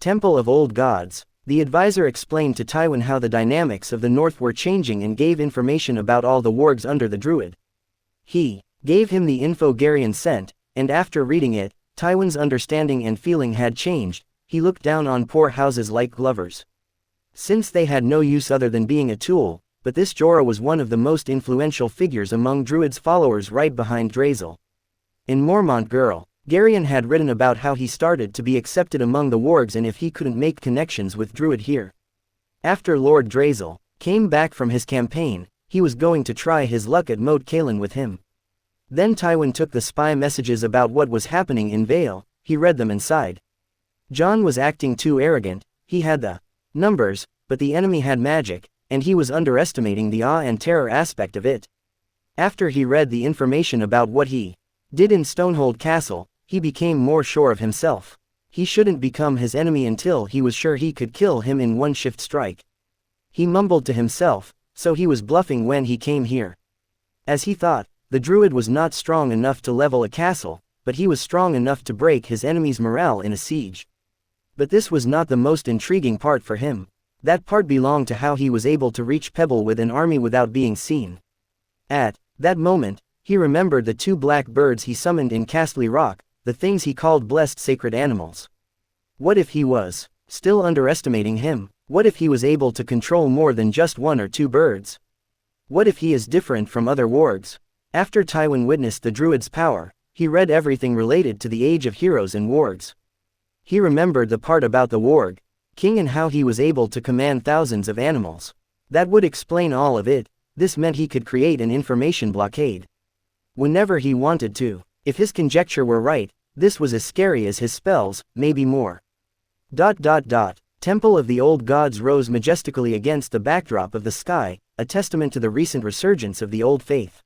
Temple of Old Gods." The advisor explained to Tywin how the dynamics of the North were changing and gave information about all the wargs under the Druid. He gave him the info Garion sent, and after reading it, Tywin's understanding and feeling had changed. He looked down on poor houses like Glover's, since they had no use other than being a tool, but this Jorah was one of the most influential figures among Druid's followers right behind Drazel. In Mormont Girl, Garion had written about how he started to be accepted among the wargs and if he couldn't make connections with Druid here. After Lord Drazel came back from his campaign, he was going to try his luck at Moat Cailin with him. Then Tywin took the spy messages about what was happening in Vale. He read them and sighed. Jon was acting too arrogant. He had the numbers, but the enemy had magic, and he was underestimating the awe and terror aspect of it. After he read the information about what he did in Stonehold Castle, he became more sure of himself. He shouldn't become his enemy until he was sure he could kill him in one shift strike. He mumbled to himself, so he was bluffing when he came here. As he thought, the Druid was not strong enough to level a castle, but he was strong enough to break his enemy's morale in a siege. But this was not the most intriguing part for him. That part belonged to how he was able to reach Pebble with an army without being seen. At that moment, he remembered the 2 black birds he summoned in Castley Rock, the things he called blessed sacred animals. What if he was still underestimating him? What if he was able to control more than just one or two birds? What if he is different from other wargs? After Tywin witnessed the Druid's power, he read everything related to the Age of Heroes and wargs. He remembered the part about the warg king and how he was able to command thousands of animals. That would explain all of it. This meant he could create an information blockade whenever he wanted to. If his conjecture were right, this was as scary as his spells, maybe more. Temple of the Old Gods rose majestically against the backdrop of the sky, a testament to the recent resurgence of the Old Faith.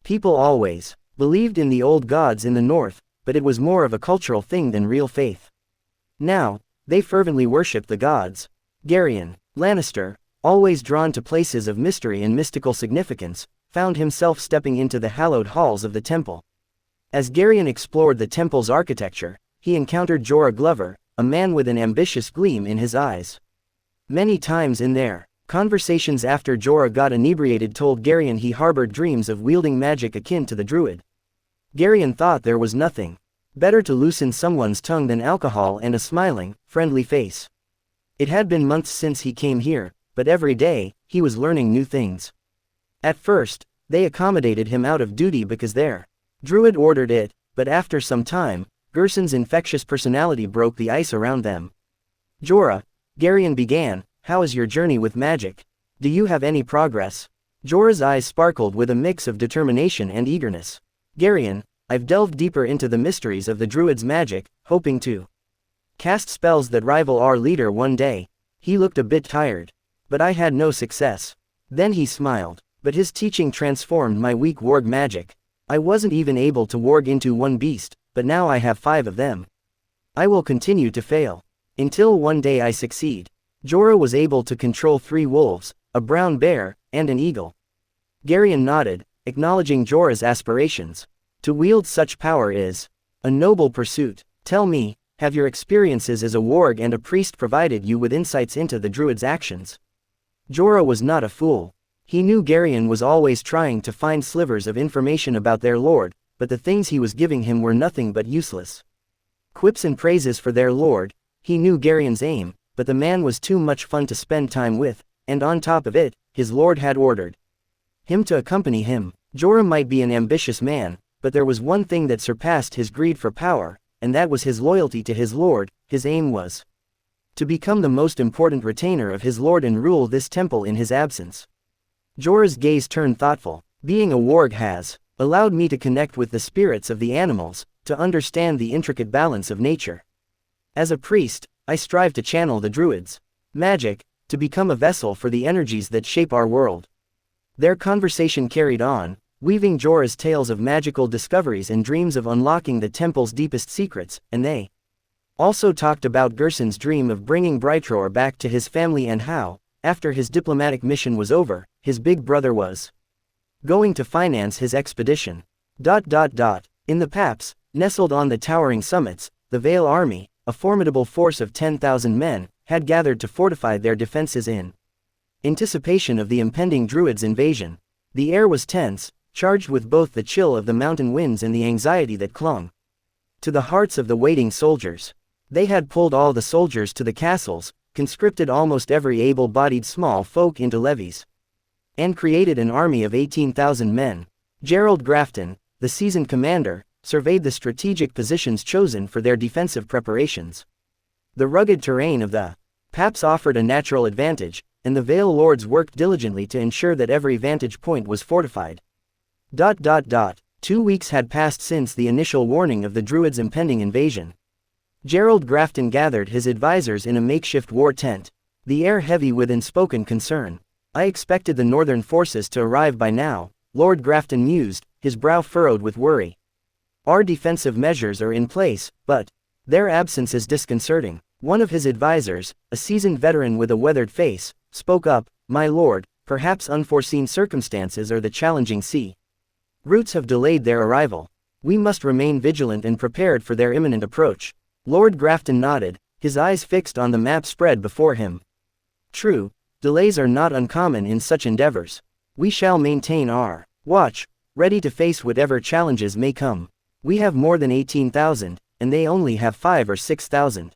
People always believed in the old gods in the north, but it was more of a cultural thing than real faith. Now, they fervently worshipped the gods. Garyon Lannister, always drawn to places of mystery and mystical significance, found himself stepping into the hallowed halls of the temple. As Garyon explored the temple's architecture, he encountered Jorah Glover, a man with an ambitious gleam in his eyes. Many times in their conversations after Jorah got inebriated told Garyon he harbored dreams of wielding magic akin to the Druid. Garyon thought there was nothing better to loosen someone's tongue than alcohol and a smiling, friendly face. It had been months since he came here, but every day, he was learning new things. At first, they accommodated him out of duty because their Druid ordered it, but after some time, Gerson's infectious personality broke the ice around them. Jorah, Garyon began, how is your journey with magic? Do you have any progress? Jorah's eyes sparkled with a mix of determination and eagerness. Garyon, I've delved deeper into the mysteries of the Druid's magic, hoping to cast spells that rival our leader one day. He looked a bit tired. But I had no success. Then he smiled. But his teaching transformed my weak warg magic. I wasn't even able to warg into one beast, but now I have 5 of them. I will continue to fail until one day I succeed. Jorah was able to control 3 wolves, a brown bear, and an eagle. Garyon nodded, acknowledging Jorah's aspirations. To wield such power is a noble pursuit. Tell me, have your experiences as a warg and a priest provided you with insights into the Druid's actions? Jorah was not a fool. He knew Garyon was always trying to find slivers of information about their lord, but the things he was giving him were nothing but useless quips and praises for their lord. He knew Garyon's aim, but the man was too much fun to spend time with, and on top of it, his lord had ordered him to accompany him. Jorah might be an ambitious man, but there was one thing that surpassed his greed for power, and that was his loyalty to his lord. His aim was to become the most important retainer of his lord and rule this temple in his absence. Jorah's gaze turned thoughtful. Being a warg has allowed me to connect with the spirits of the animals, to understand the intricate balance of nature. As a priest, I strive to channel the Druid's magic, to become a vessel for the energies that shape our world. Their conversation carried on, weaving Jorah's tales of magical discoveries and dreams of unlocking the temple's deepest secrets, and they also talked about Gerson's dream of bringing Brightroar back to his family and how, after his diplomatic mission was over, his big brother was going to finance his expedition. In the Paps, nestled on the towering summits, the Vale army, a formidable force of 10,000 men, had gathered to fortify their defenses in anticipation of the impending Druid's invasion. The air was tense, charged with both the chill of the mountain winds and the anxiety that clung to the hearts of the waiting soldiers. They had pulled all the soldiers to the castles, conscripted almost every able-bodied small folk into levies, and created an army of 18,000 men. Gerald Grafton, the seasoned commander, surveyed the strategic positions chosen for their defensive preparations. The rugged terrain of the Paps offered a natural advantage, and the Vale lords worked diligently to ensure that every vantage point was fortified. 2 weeks had passed since the initial warning of the Druid's impending invasion. Gerald Grafton gathered his advisors in a makeshift war tent, the air heavy with unspoken concern. I expected the northern forces to arrive by now, Lord Grafton mused, his brow furrowed with worry. Our defensive measures are in place, but their absence is disconcerting. One of his advisors, a seasoned veteran with a weathered face, spoke up, My lord, perhaps unforeseen circumstances or the challenging sea routes have delayed their arrival. We must remain vigilant and prepared for their imminent approach. Lord Grafton nodded, his eyes fixed on the map spread before him. True, delays are not uncommon in such endeavors. We shall maintain our watch, ready to face whatever challenges may come. We have more than 18,000, and they only have 5 or 6,000.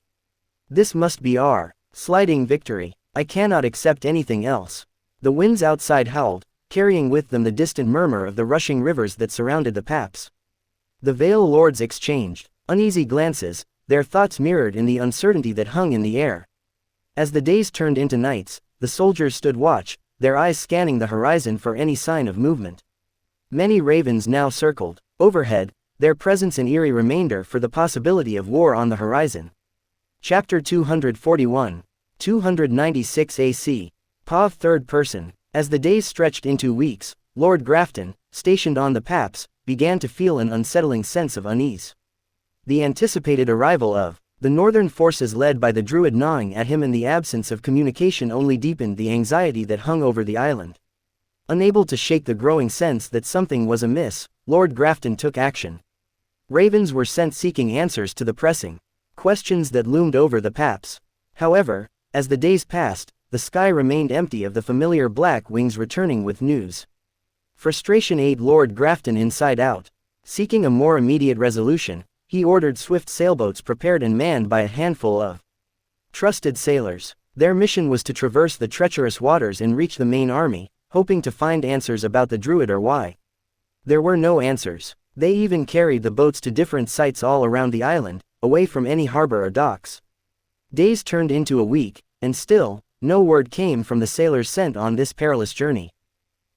This must be our sliding victory. I cannot accept anything else. The winds outside howled, carrying with them the distant murmur of the rushing rivers that surrounded the paps. The Vale lords exchanged uneasy glances, their thoughts mirrored in the uncertainty that hung in the air. As the days turned into nights, the soldiers stood watch, their eyes scanning the horizon for any sign of movement. Many ravens now circled overhead, their presence an eerie remainder for the possibility of war on the horizon. Chapter 241, 296 AC. POV third person. As the days stretched into weeks, Lord Grafton, stationed on the paps, began to feel an unsettling sense of unease. The anticipated arrival of the northern forces led by the Druid gnawing at him in the absence of communication only deepened the anxiety that hung over the island. Unable to shake the growing sense that something was amiss, Lord Grafton took action. Ravens were sent seeking answers to the pressing questions that loomed over the paps. However, as the days passed, the sky remained empty of the familiar black wings returning with news. Frustration ate Lord Grafton inside out. Seeking a more immediate resolution, he ordered swift sailboats prepared and manned by a handful of trusted sailors. Their mission was to traverse the treacherous waters and reach the main army, hoping to find answers about the Druid or why. There were no answers. They even carried the boats to different sites all around the island, away from any harbor or docks. Days turned into a week, and still, no word came from the sailors sent on this perilous journey.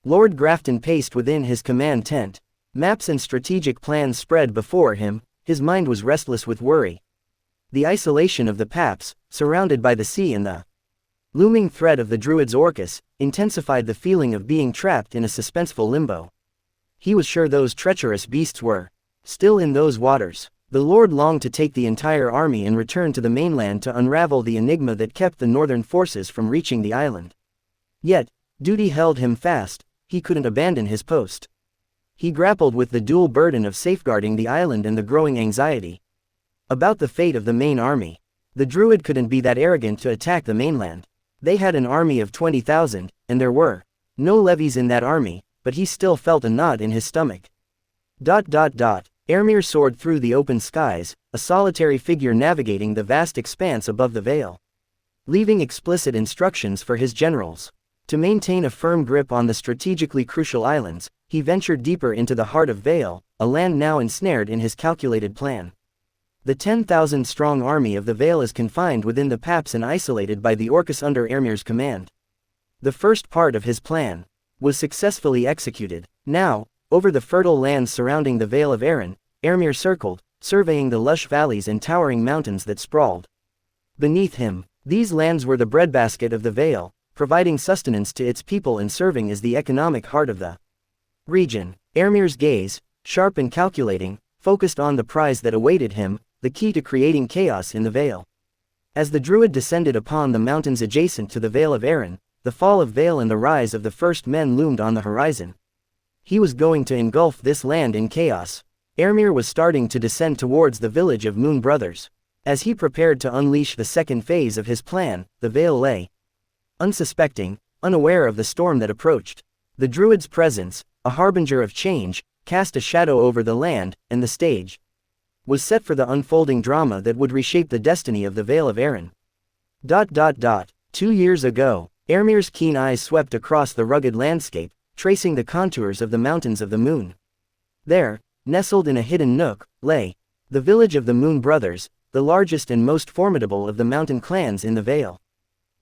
Lord Grafton paced within his command tent. Maps and strategic plans spread before him, his mind was restless with worry. The isolation of the paps, surrounded by the sea and the looming threat of the Druid's Orcus, intensified the feeling of being trapped in a suspenseful limbo. He was sure those treacherous beasts were still in those waters. The Lord longed to take the entire army and return to the mainland to unravel the enigma that kept the northern forces from reaching the island. Yet, duty held him fast, he couldn't abandon his post. He grappled with the dual burden of safeguarding the island and the growing anxiety about the fate of the main army. The Druid couldn't be that arrogant to attack the mainland. They had an army of 20,000, and there were no levies in that army, but he still felt a knot in his stomach. Ermir soared through the open skies, a solitary figure navigating the vast expanse above the Vale, leaving explicit instructions for his generals. To maintain a firm grip on the strategically crucial islands, he ventured deeper into the heart of Vale, a land now ensnared in his calculated plan. The 10,000-strong army of the Vale is confined within the paps and isolated by the Orcus under Ermir's command. The first part of his plan was successfully executed. Now, over the fertile lands surrounding the Vale of Arran, Ermir circled, surveying the lush valleys and towering mountains that sprawled beneath him. These lands were the breadbasket of the Vale, providing sustenance to its people and serving as the economic heart of the region. Ermir's gaze, sharp and calculating, focused on the prize that awaited him, the key to creating chaos in the Vale. As the Druid descended upon the mountains adjacent to the Vale of Arran, the fall of Vale and the rise of the first men loomed on the horizon. He was going to engulf this land in chaos. Ermir was starting to descend towards the village of Moon Brothers. As he prepared to unleash the second phase of his plan, the Vale lay unsuspecting, unaware of the storm that approached. The Druid's presence, a harbinger of change, cast a shadow over the land, and the stage was set for the unfolding drama that would reshape the destiny of the Vale of Arran. 2 years ago, Ermir's keen eyes swept across the rugged landscape, tracing the contours of the Mountains of the Moon. There, nestled in a hidden nook, lay the village of the Moon Brothers, the largest and most formidable of the mountain clans in the Vale.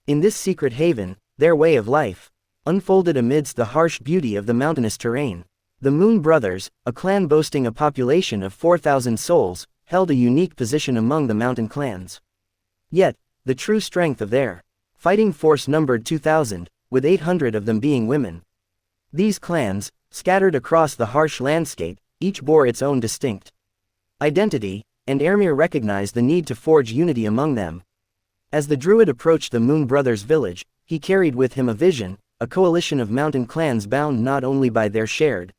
In this secret haven, their way of life unfolded amidst the harsh beauty of the mountainous terrain. The Moon Brothers, a clan boasting a population of 4,000 souls, held a unique position among the mountain clans. Yet, the true strength of their fighting force numbered 2,000, with 800 of them being women. These clans, scattered across the harsh landscape, each bore its own distinct identity, and Ermir recognized the need to forge unity among them. As the Druid approached the Moon Brothers' village, he carried with him a vision, a coalition of mountain clans bound not only by their shared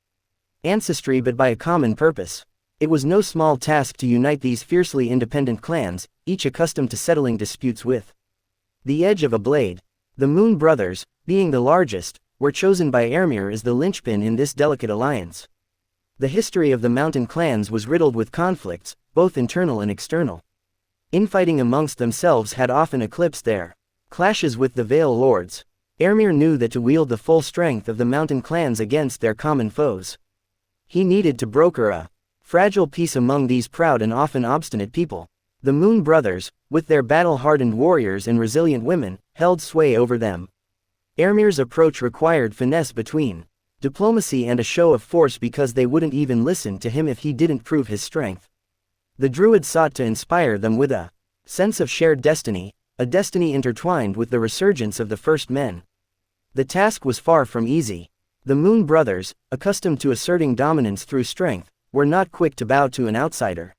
ancestry but by a common purpose. It was no small task to unite these fiercely independent clans, each accustomed to settling disputes with the edge of a blade. The Moon Brothers, being the largest, were chosen by Ermir as the linchpin in this delicate alliance. The history of the mountain clans was riddled with conflicts, both internal and external. Infighting amongst themselves had often eclipsed their clashes with the Vale Lords. Ermir knew that to wield the full strength of the mountain clans against their common foes, he needed to broker a fragile peace among these proud and often obstinate people. The Moon Brothers, with their battle-hardened warriors and resilient women, held sway over them. Ermir's approach required finesse between diplomacy and a show of force because they wouldn't even listen to him if he didn't prove his strength. The Druid sought to inspire them with a sense of shared destiny, a destiny intertwined with the resurgence of the First Men. The task was far from easy. The Moon Brothers, accustomed to asserting dominance through strength, were not quick to bow to an outsider.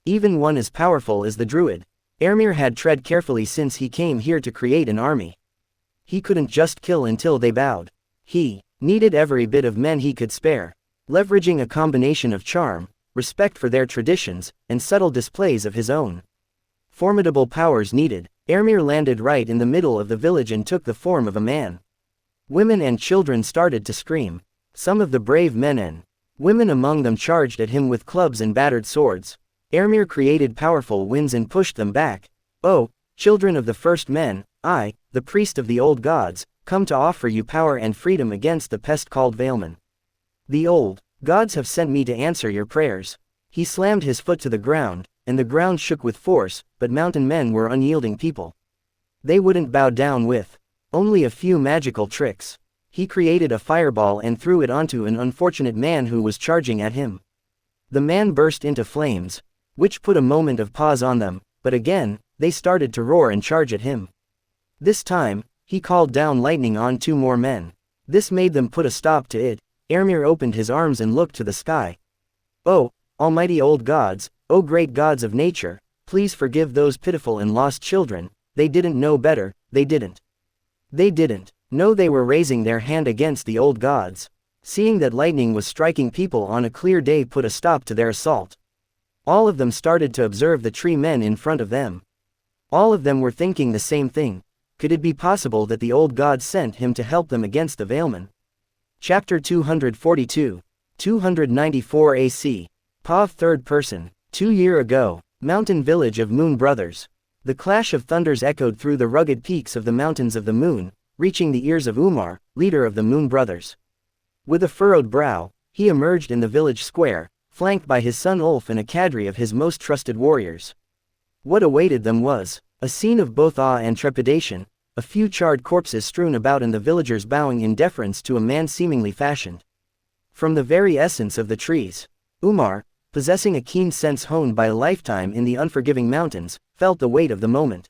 Even one as powerful as the Druid, Ermir had tread carefully since he came here to create an army. He couldn't just kill until they bowed. He needed every bit of men he could spare, leveraging a combination of charm, respect for their traditions, and subtle displays of his own. Formidable powers needed. Ermir landed right in the middle of the village and took the form of a man. Women and children started to scream. Some of the brave men and women among them charged at him with clubs and battered swords. Ermir created powerful winds and pushed them back. "Oh, children of the First Men, I, the priest of the old gods, come to offer you power and freedom against the pest called Valeman. The old gods have sent me to answer your prayers." He slammed his foot to the ground, and the ground shook with force, but mountain men were unyielding people. They wouldn't bow down with only a few magical tricks. He created a fireball and threw it onto an unfortunate man who was charging at him. The man burst into flames, which put a moment of pause on them, but again, they started to roar and charge at him. This time, he called down lightning on 2 more men. This made them put a stop to it. Ermir opened his arms and looked to the sky. "Oh, almighty old gods, oh great gods of nature, please forgive those pitiful and lost children. They didn't know better, they didn't know they were raising their hand against the old gods." Seeing that lightning was striking people on a clear day put a stop to their assault. All of them started to observe the tree men in front of them. All of them were thinking the same thing. Could it be possible that the old gods sent him to help them against the Valeman? Chapter 242. 294 AC. Pav 3rd Person. 2 years ago. Mountain village of Moon Brothers. The clash of thunders echoed through the rugged peaks of the mountains of the moon, reaching the ears of Umar, leader of the Moon Brothers. With a furrowed brow, he emerged in the village square, flanked by his son Ulf and a cadre of his most trusted warriors. What awaited them was a scene of both awe and trepidation, a few charred corpses strewn about and the villagers bowing in deference to a man seemingly fashioned from the very essence of the trees. Umar, possessing a keen sense honed by a lifetime in the unforgiving mountains, felt the weight of the moment.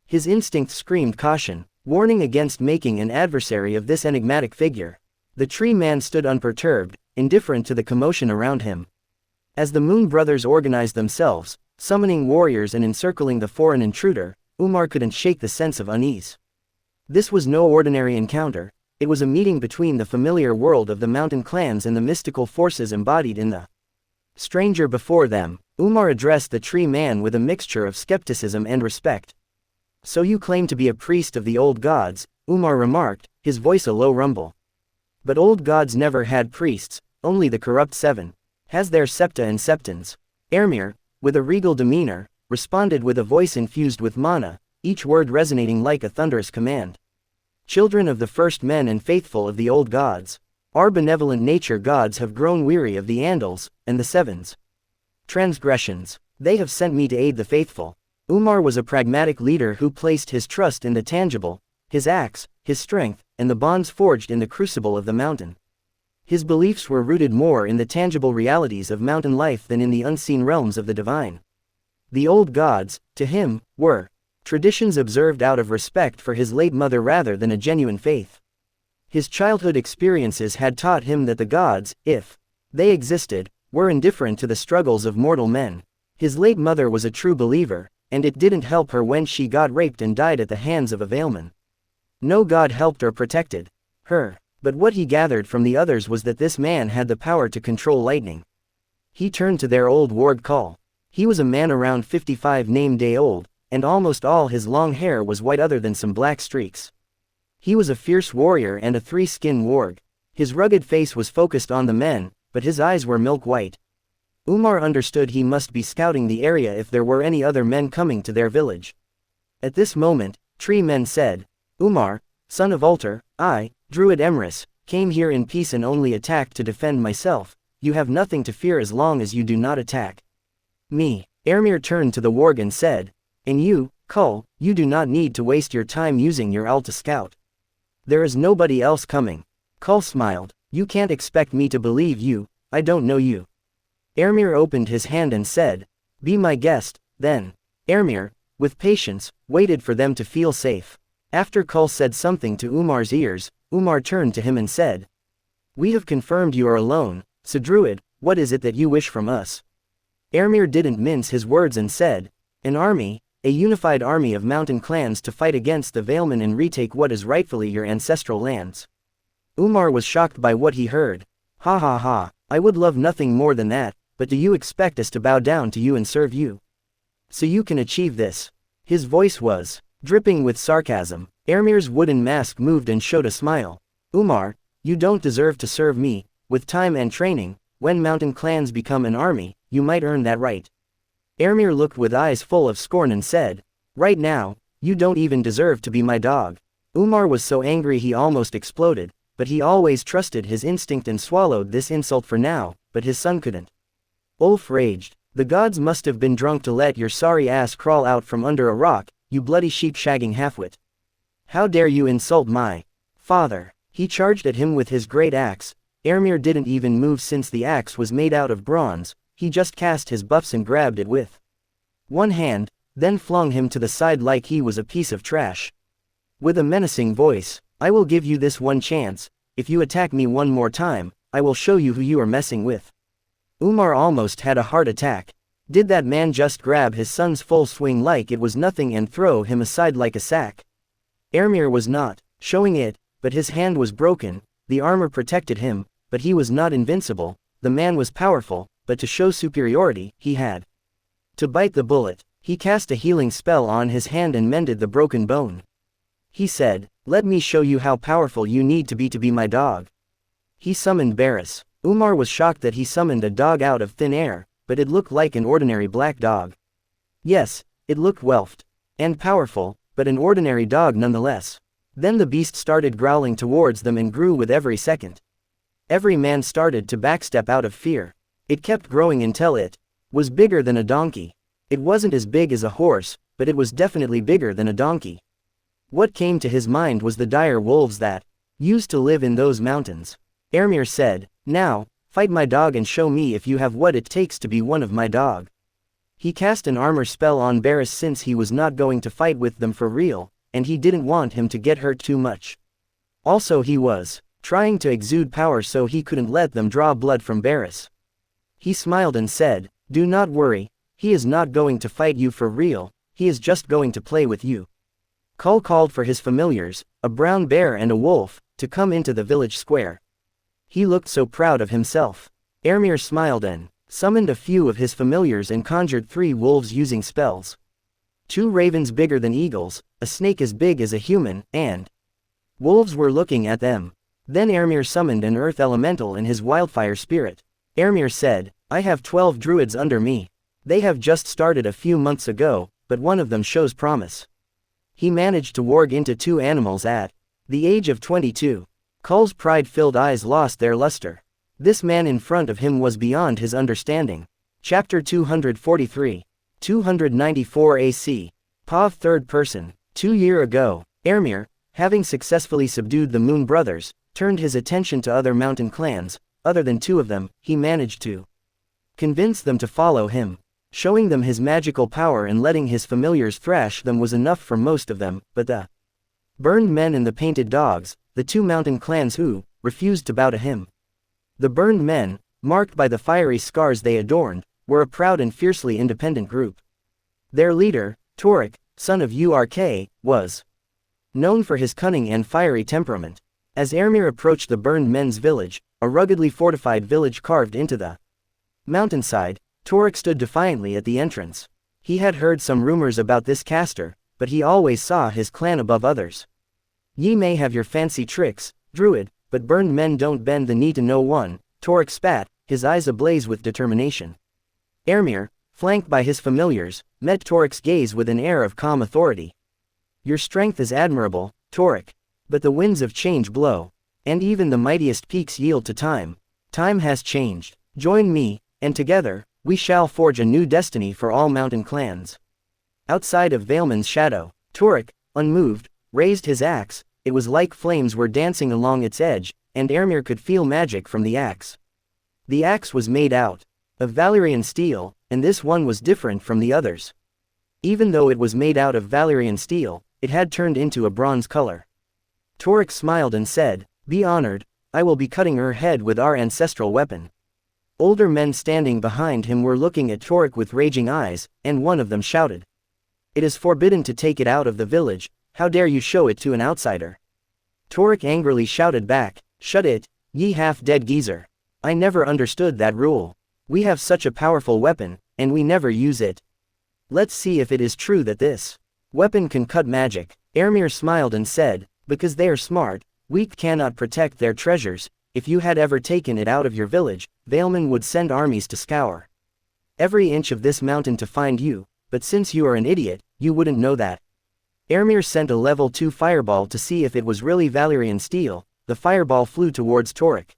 His instincts screamed caution, warning against making an adversary of this enigmatic figure. The tree man stood unperturbed, indifferent to the commotion around him. As the Moon Brothers organized themselves, summoning warriors and encircling the foreign intruder, Umar couldn't shake the sense of unease. This was no ordinary encounter. It was a meeting between the familiar world of the mountain clans and the mystical forces embodied in the stranger before them. Umar addressed the tree man with a mixture of skepticism and respect. "So you claim to be a priest of the old gods," Umar remarked, his voice a low rumble. "But old gods never had priests, only the corrupt 7. Has their septa and septons." Ermir, with a regal demeanor, responded with a voice infused with mana, each word resonating like a thunderous command. "Children of the First Men and faithful of the old gods, our benevolent nature gods have grown weary of the Andals, and the Sevens' transgressions. They have sent me to aid the faithful." Umar was a pragmatic leader who placed his trust in the tangible, his axe, his strength, and the bonds forged in the crucible of the mountain. His beliefs were rooted more in the tangible realities of mountain life than in the unseen realms of the divine. The old gods, to him, were traditions observed out of respect for his late mother rather than a genuine faith. His childhood experiences had taught him that the gods, if they existed, were indifferent to the struggles of mortal men. His late mother was a true believer, and it didn't help her when she got raped and died at the hands of a Valeman. No god helped or protected her. But what he gathered from the others was that this man had the power to control lightning. He turned to their old ward call. He was a man around 55 named Day Old, and almost all his long hair was white other than some black streaks. He was a fierce warrior and a 3-skin warg. His rugged face was focused on the men, but his eyes were milk white. Umar understood he must be scouting the area if there were any other men coming to their village. At this moment, Tree Men said, Umar, son of Altar, I, Druid Emrys, came here in peace and only attacked to defend myself. You have nothing to fear as long as you do not attack me. Ermir turned to the warg and said, and you, Kull, you do not need to waste your time using your ult to scout. There is nobody else coming. Kull smiled, you can't expect me to believe you, I don't know you. Ermir opened his hand and said, be my guest, then. Ermir, with patience, waited for them to feel safe. After Kull said something to Umar's ears, Umar turned to him and said, we have confirmed you are alone, so Druid, what is it that you wish from us? Ermir didn't mince his words and said, an army, a unified army of mountain clans to fight against the Veilmen and retake what is rightfully your ancestral lands. Umar was shocked by what he heard. Ha ha ha, I would love nothing more than that, but do you expect us to bow down to you and serve you? So you can achieve this. His voice was dripping with sarcasm. Ermir's wooden mask moved and showed a smile. Umar, you don't deserve to serve me. With time and training, when mountain clans become an army, you might earn that right. Ermir looked with eyes full of scorn and said, right now, you don't even deserve to be my dog. Umar was so angry he almost exploded, but he always trusted his instinct and swallowed this insult for now, but his son couldn't. Ulf raged, the gods must have been drunk to let your sorry ass crawl out from under a rock, you bloody sheep-shagging halfwit. How dare you insult my father? He charged at him with his great axe. Ermir didn't even move since the axe was made out of bronze, he just cast his buffs and grabbed it with one hand, then flung him to the side like he was a piece of trash. With a menacing voice, I will give you this one chance, if you attack me one more time, I will show you who you are messing with. Umar almost had a heart attack. Did that man just grab his son's full swing like it was nothing and throw him aside like a sack? Ermir was not showing it, but his hand was broken, the armor protected him, but he was not invincible, the man was powerful, but to show superiority, he had to bite the bullet. He cast a healing spell on his hand and mended the broken bone. He said, let me show you how powerful you need to be my dog. He summoned Barris. Umar was shocked that he summoned a dog out of thin air, but it looked like an ordinary black dog. Yes, it looked welfed and powerful, but an ordinary dog nonetheless. Then the beast started growling towards them and grew with every second. Every man started to backstep out of fear. It kept growing until it was bigger than a donkey. It wasn't as big as a horse, but it was definitely bigger than a donkey. What came to his mind was the dire wolves that used to live in those mountains. Ermir said, now, fight my dog and show me if you have what it takes to be one of my dog. He cast an armor spell on Barris since he was not going to fight with them for real, and he didn't want him to get hurt too much. Also he was trying to exude power so he couldn't let them draw blood from Barris. He smiled and said, do not worry, he is not going to fight you for real, he is just going to play with you. Kull called for his familiars, a brown bear and a wolf, to come into the village square. He looked so proud of himself. Ermir smiled and summoned a few of his familiars and conjured 3 wolves using spells. 2 ravens bigger than eagles, a snake as big as a human, and wolves were looking at them. Then Ermir summoned an earth elemental and his wildfire spirit. Ermir said, I have 12 druids under me. They have just started a few months ago, but one of them shows promise. He managed to warg into 2 animals at the age of 22. Kull's pride-filled eyes lost their luster. This man in front of him was beyond his understanding. Chapter 243. 294 AC. Pav third person. 2 years ago, Ermir, having successfully subdued the Moon Brothers, turned his attention to other mountain clans. Other than 2 of them, he managed to convince them to follow him. Showing them his magical power and letting his familiars thrash them was enough for most of them, but the Burned Men and the Painted Dogs, the 2 mountain clans who refused to bow to him. The Burned Men, marked by the fiery scars they adorned, were a proud and fiercely independent group. Their leader, Torek, son of Urk, was known for his cunning and fiery temperament. As Ermir approached the Burned Men's village, a ruggedly fortified village carved into the mountainside, Torek stood defiantly at the entrance. He had heard some rumors about this caster, but he always saw his clan above others. Ye may have your fancy tricks, Druid, but Burned Men don't bend the knee to no one, Torek spat, his eyes ablaze with determination. Ermir, flanked by his familiars, met Torik's gaze with an air of calm authority. Your strength is admirable, Torik. But the winds of change blow. And even the mightiest peaks yield to time. Time has changed. Join me, and together, we shall forge a new destiny for all mountain clans. Outside of Vailman's shadow, Torik, unmoved, raised his axe. It was like flames were dancing along its edge, and Ermir could feel magic from the axe. The axe was made out of Valyrian steel, and this one was different from the others. Even though it was made out of Valyrian steel, it had turned into a bronze color. Torik smiled and said, "Be honored, I will be cutting her head with our ancestral weapon." Older men standing behind him were looking at Torik with raging eyes, and one of them shouted, "It is forbidden to take it out of the village, how dare you show it to an outsider?" Torik angrily shouted back, "Shut it, ye half-dead geezer. I never understood that rule. We have such a powerful weapon, and we never use it. Let's see if it is true that this weapon can cut magic." Ermir smiled and said, "Because they are smart, weak cannot protect their treasures. If you had ever taken it out of your village, Vailman would send armies to scour every inch of this mountain to find you, but since you are an idiot, you wouldn't know that." Ermir sent a level 2 fireball to see if it was really Valyrian steel. The fireball flew towards Torik.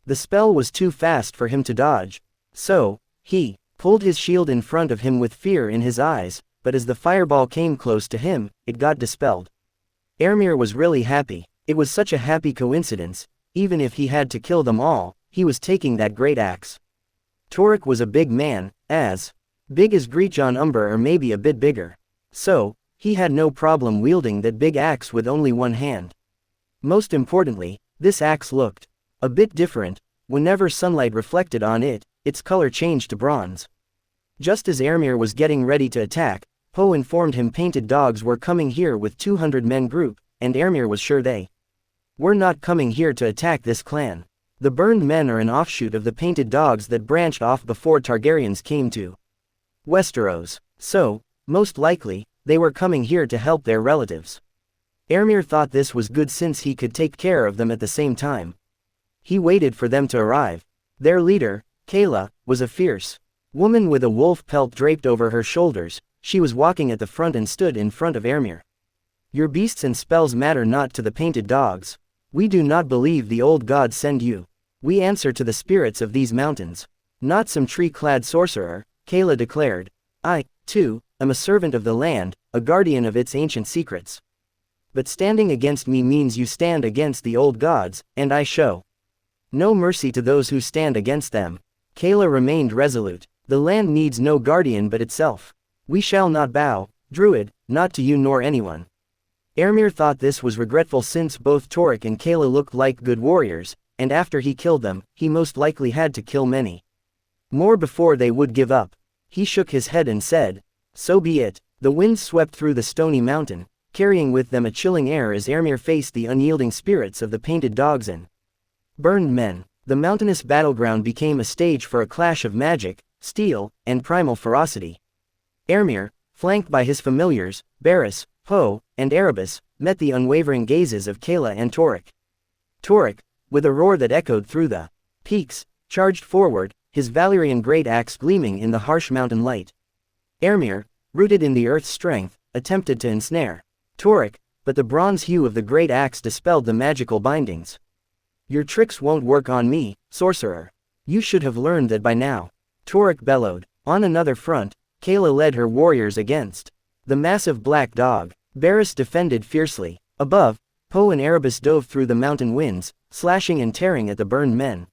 The spell was too fast for him to dodge. So, he pulled his shield in front of him with fear in his eyes, but as the fireball came close to him, it got dispelled. Ermir was really happy. It was such a happy coincidence. Even if he had to kill them all, he was taking that great axe. Torik was a big man, as big as Greetjon Umber or maybe a bit bigger. So, he had no problem wielding that big axe with only one hand. Most importantly, this axe looked a bit different. Whenever sunlight reflected on it, its color changed to bronze. Just as Ermir was getting ready to attack, Poe informed him painted dogs were coming here with 200 men group, and Ermir was sure they were not coming here to attack this clan. The burned men are an offshoot of the painted dogs that branched off before Targaryens came to Westeros. So, most likely, they were coming here to help their relatives. Ermir thought this was good since he could take care of them at the same time. He waited for them to arrive. Their leader, Kayla, was a fierce woman with a wolf pelt draped over her shoulders. She was walking at the front and stood in front of Ermir. "Your beasts and spells matter not to the painted dogs. We do not believe the old gods send you. We answer to the spirits of these mountains. Not some tree-clad sorcerer," Kayla declared. "I, too, am a servant of the land, a guardian of its ancient secrets. But standing against me means you stand against the old gods, and I show no mercy to those who stand against them." Kayla remained resolute. "The land needs no guardian but itself. We shall not bow, Druid, not to you nor anyone." Ermir thought this was regretful since both Torik and Kayla looked like good warriors, and after he killed them, he most likely had to kill many more before they would give up. He shook his head and said, "So be it." The winds swept through the stony mountain, carrying with them a chilling air as Ermir faced the unyielding spirits of the painted dogs and burned men. The mountainous battleground became a stage for a clash of magic, steel, and primal ferocity. Ermir, flanked by his familiars, Barris, Poe, and Erebus, met the unwavering gazes of Kayla and Torik. Torik, with a roar that echoed through the peaks, charged forward, his Valyrian great axe gleaming in the harsh mountain light. Ermir, rooted in the earth's strength, attempted to ensnare Torik, but the bronze hue of the great axe dispelled the magical bindings. "Your tricks won't work on me, sorcerer. You should have learned that by now," Torik bellowed. On another front, Kayla led her warriors against the massive black dog. Barris defended fiercely. Above, Poe and Erebus dove through the mountain winds, slashing and tearing at the burned men.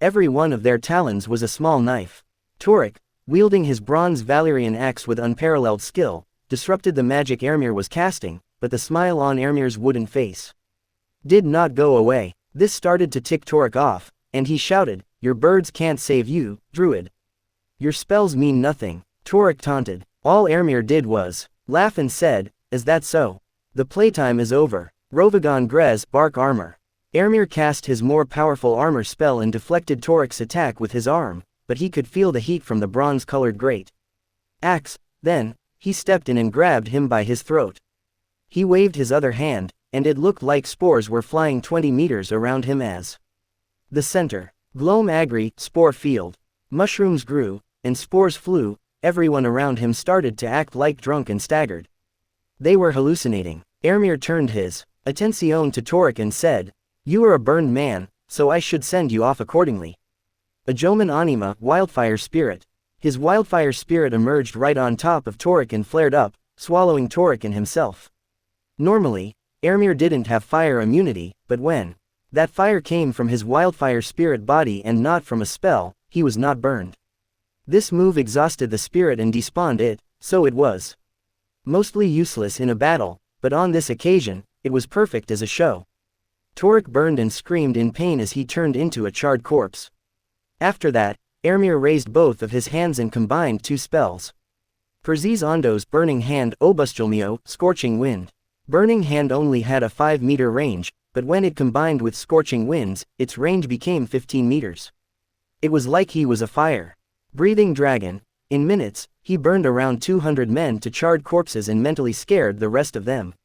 Every one of their talons was a small knife. Torik, wielding his bronze Valyrian axe with unparalleled skill, disrupted the magic Ermir was casting, but the smile on Ermir's wooden face did not go away. This started to tick Torik off, and he shouted, "Your birds can't save you, Druid. Your spells mean nothing." Torik taunted. All Ermir did was laugh and said, "Is that so? The playtime is over. Rovagon Grez bark armor." Ermir cast his more powerful armor spell and deflected Torik's attack with his arm, but he could feel the heat from the bronze-colored great axe. Then, he stepped in and grabbed him by his throat. He waved his other hand, and it looked like spores were flying 20 meters around him as the center. Gloam Agri, spore field. Mushrooms grew, and spores flew. Everyone around him started to act like drunk and staggered. They were hallucinating. Ermir turned his attention to Torek and said, "You are a burned man, so I should send you off accordingly." Ajoman Anima, wildfire spirit. His wildfire spirit emerged right on top of Torek and flared up, swallowing Torek and himself. Normally, Ermir didn't have fire immunity, but when that fire came from his wildfire spirit body and not from a spell, he was not burned. This move exhausted the spirit and despawned it, so it was mostly useless in a battle, but on this occasion, it was perfect as a show. Torek burned and screamed in pain as he turned into a charred corpse. After that, Ermir raised both of his hands and combined two spells. Perziz Ondo's Burning Hand, Obustulmio, Scorching Wind. Burning Hand only had a 5-meter range, but when it combined with Scorching Winds, its range became 15 meters. It was like he was a fire breathing dragon. In minutes, he burned around 200 men to charred corpses and mentally scared the rest of them.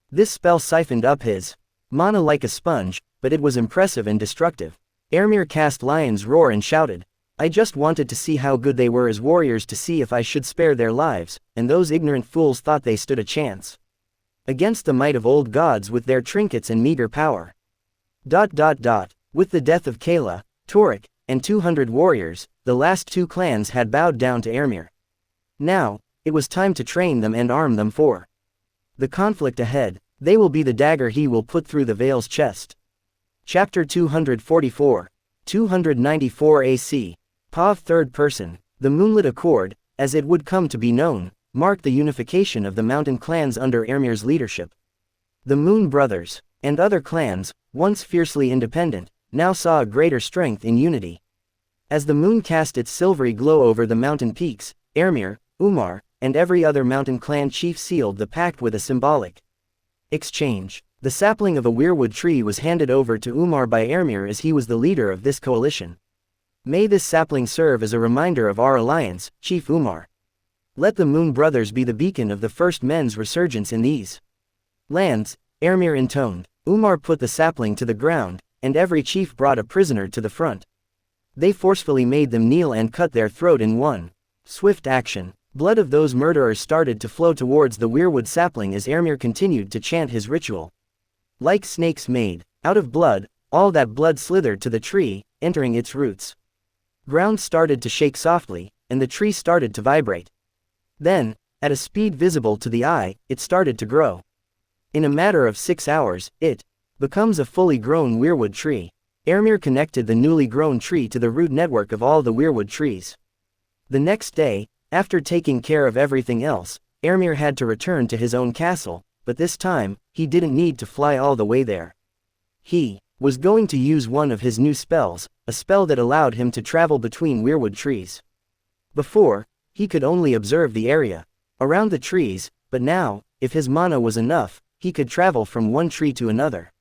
This spell siphoned up his mana like a sponge, but it was impressive and destructive. Ermir cast Lion's Roar and shouted, "I just wanted to see how good they were as warriors, to see if I should spare their lives, and those ignorant fools thought they stood a chance against the might of old gods with their trinkets and meager power." With the death of Kayla, Torek, and 200 warriors, the last two clans had bowed down to Ermir. Now, it was time to train them and arm them for the conflict ahead. They will be the dagger he will put through the Veil's chest. Chapter 244. 294 AC. Pav Third Person. The Moonlit Accord, as it would come to be known, marked the unification of the mountain clans under Ermir's leadership. The Moon Brothers, and other clans, once fiercely independent, now saw a greater strength in unity. As the moon cast its silvery glow over the mountain peaks, Ermir, Umar, and every other mountain clan chief sealed the pact with a symbolic exchange. The sapling of a weirwood tree was handed over to Umar by Ermir as he was the leader of this coalition. "May this sapling serve as a reminder of our alliance, Chief Umar. Let the Moon Brothers be the beacon of the first men's resurgence in these lands," Ermir intoned. Umar put the sapling to the ground, and every chief brought a prisoner to the front. They forcefully made them kneel and cut their throat in one swift action. Blood of those murderers started to flow towards the weirwood sapling as Ermir continued to chant his ritual. Like snakes made out of blood, all that blood slithered to the tree, entering its roots. Ground started to shake softly, and the tree started to vibrate. Then, at a speed visible to the eye, it started to grow. In a matter of 6 hours, it becomes a fully grown weirwood tree. Ermir connected the newly grown tree to the root network of all the weirwood trees. The next day, after taking care of everything else, Ermir had to return to his own castle, but this time, he didn't need to fly all the way there. He was going to use one of his new spells, a spell that allowed him to travel between weirwood trees. Before, he could only observe the area around the trees, but now, if his mana was enough, he could travel from one tree to another.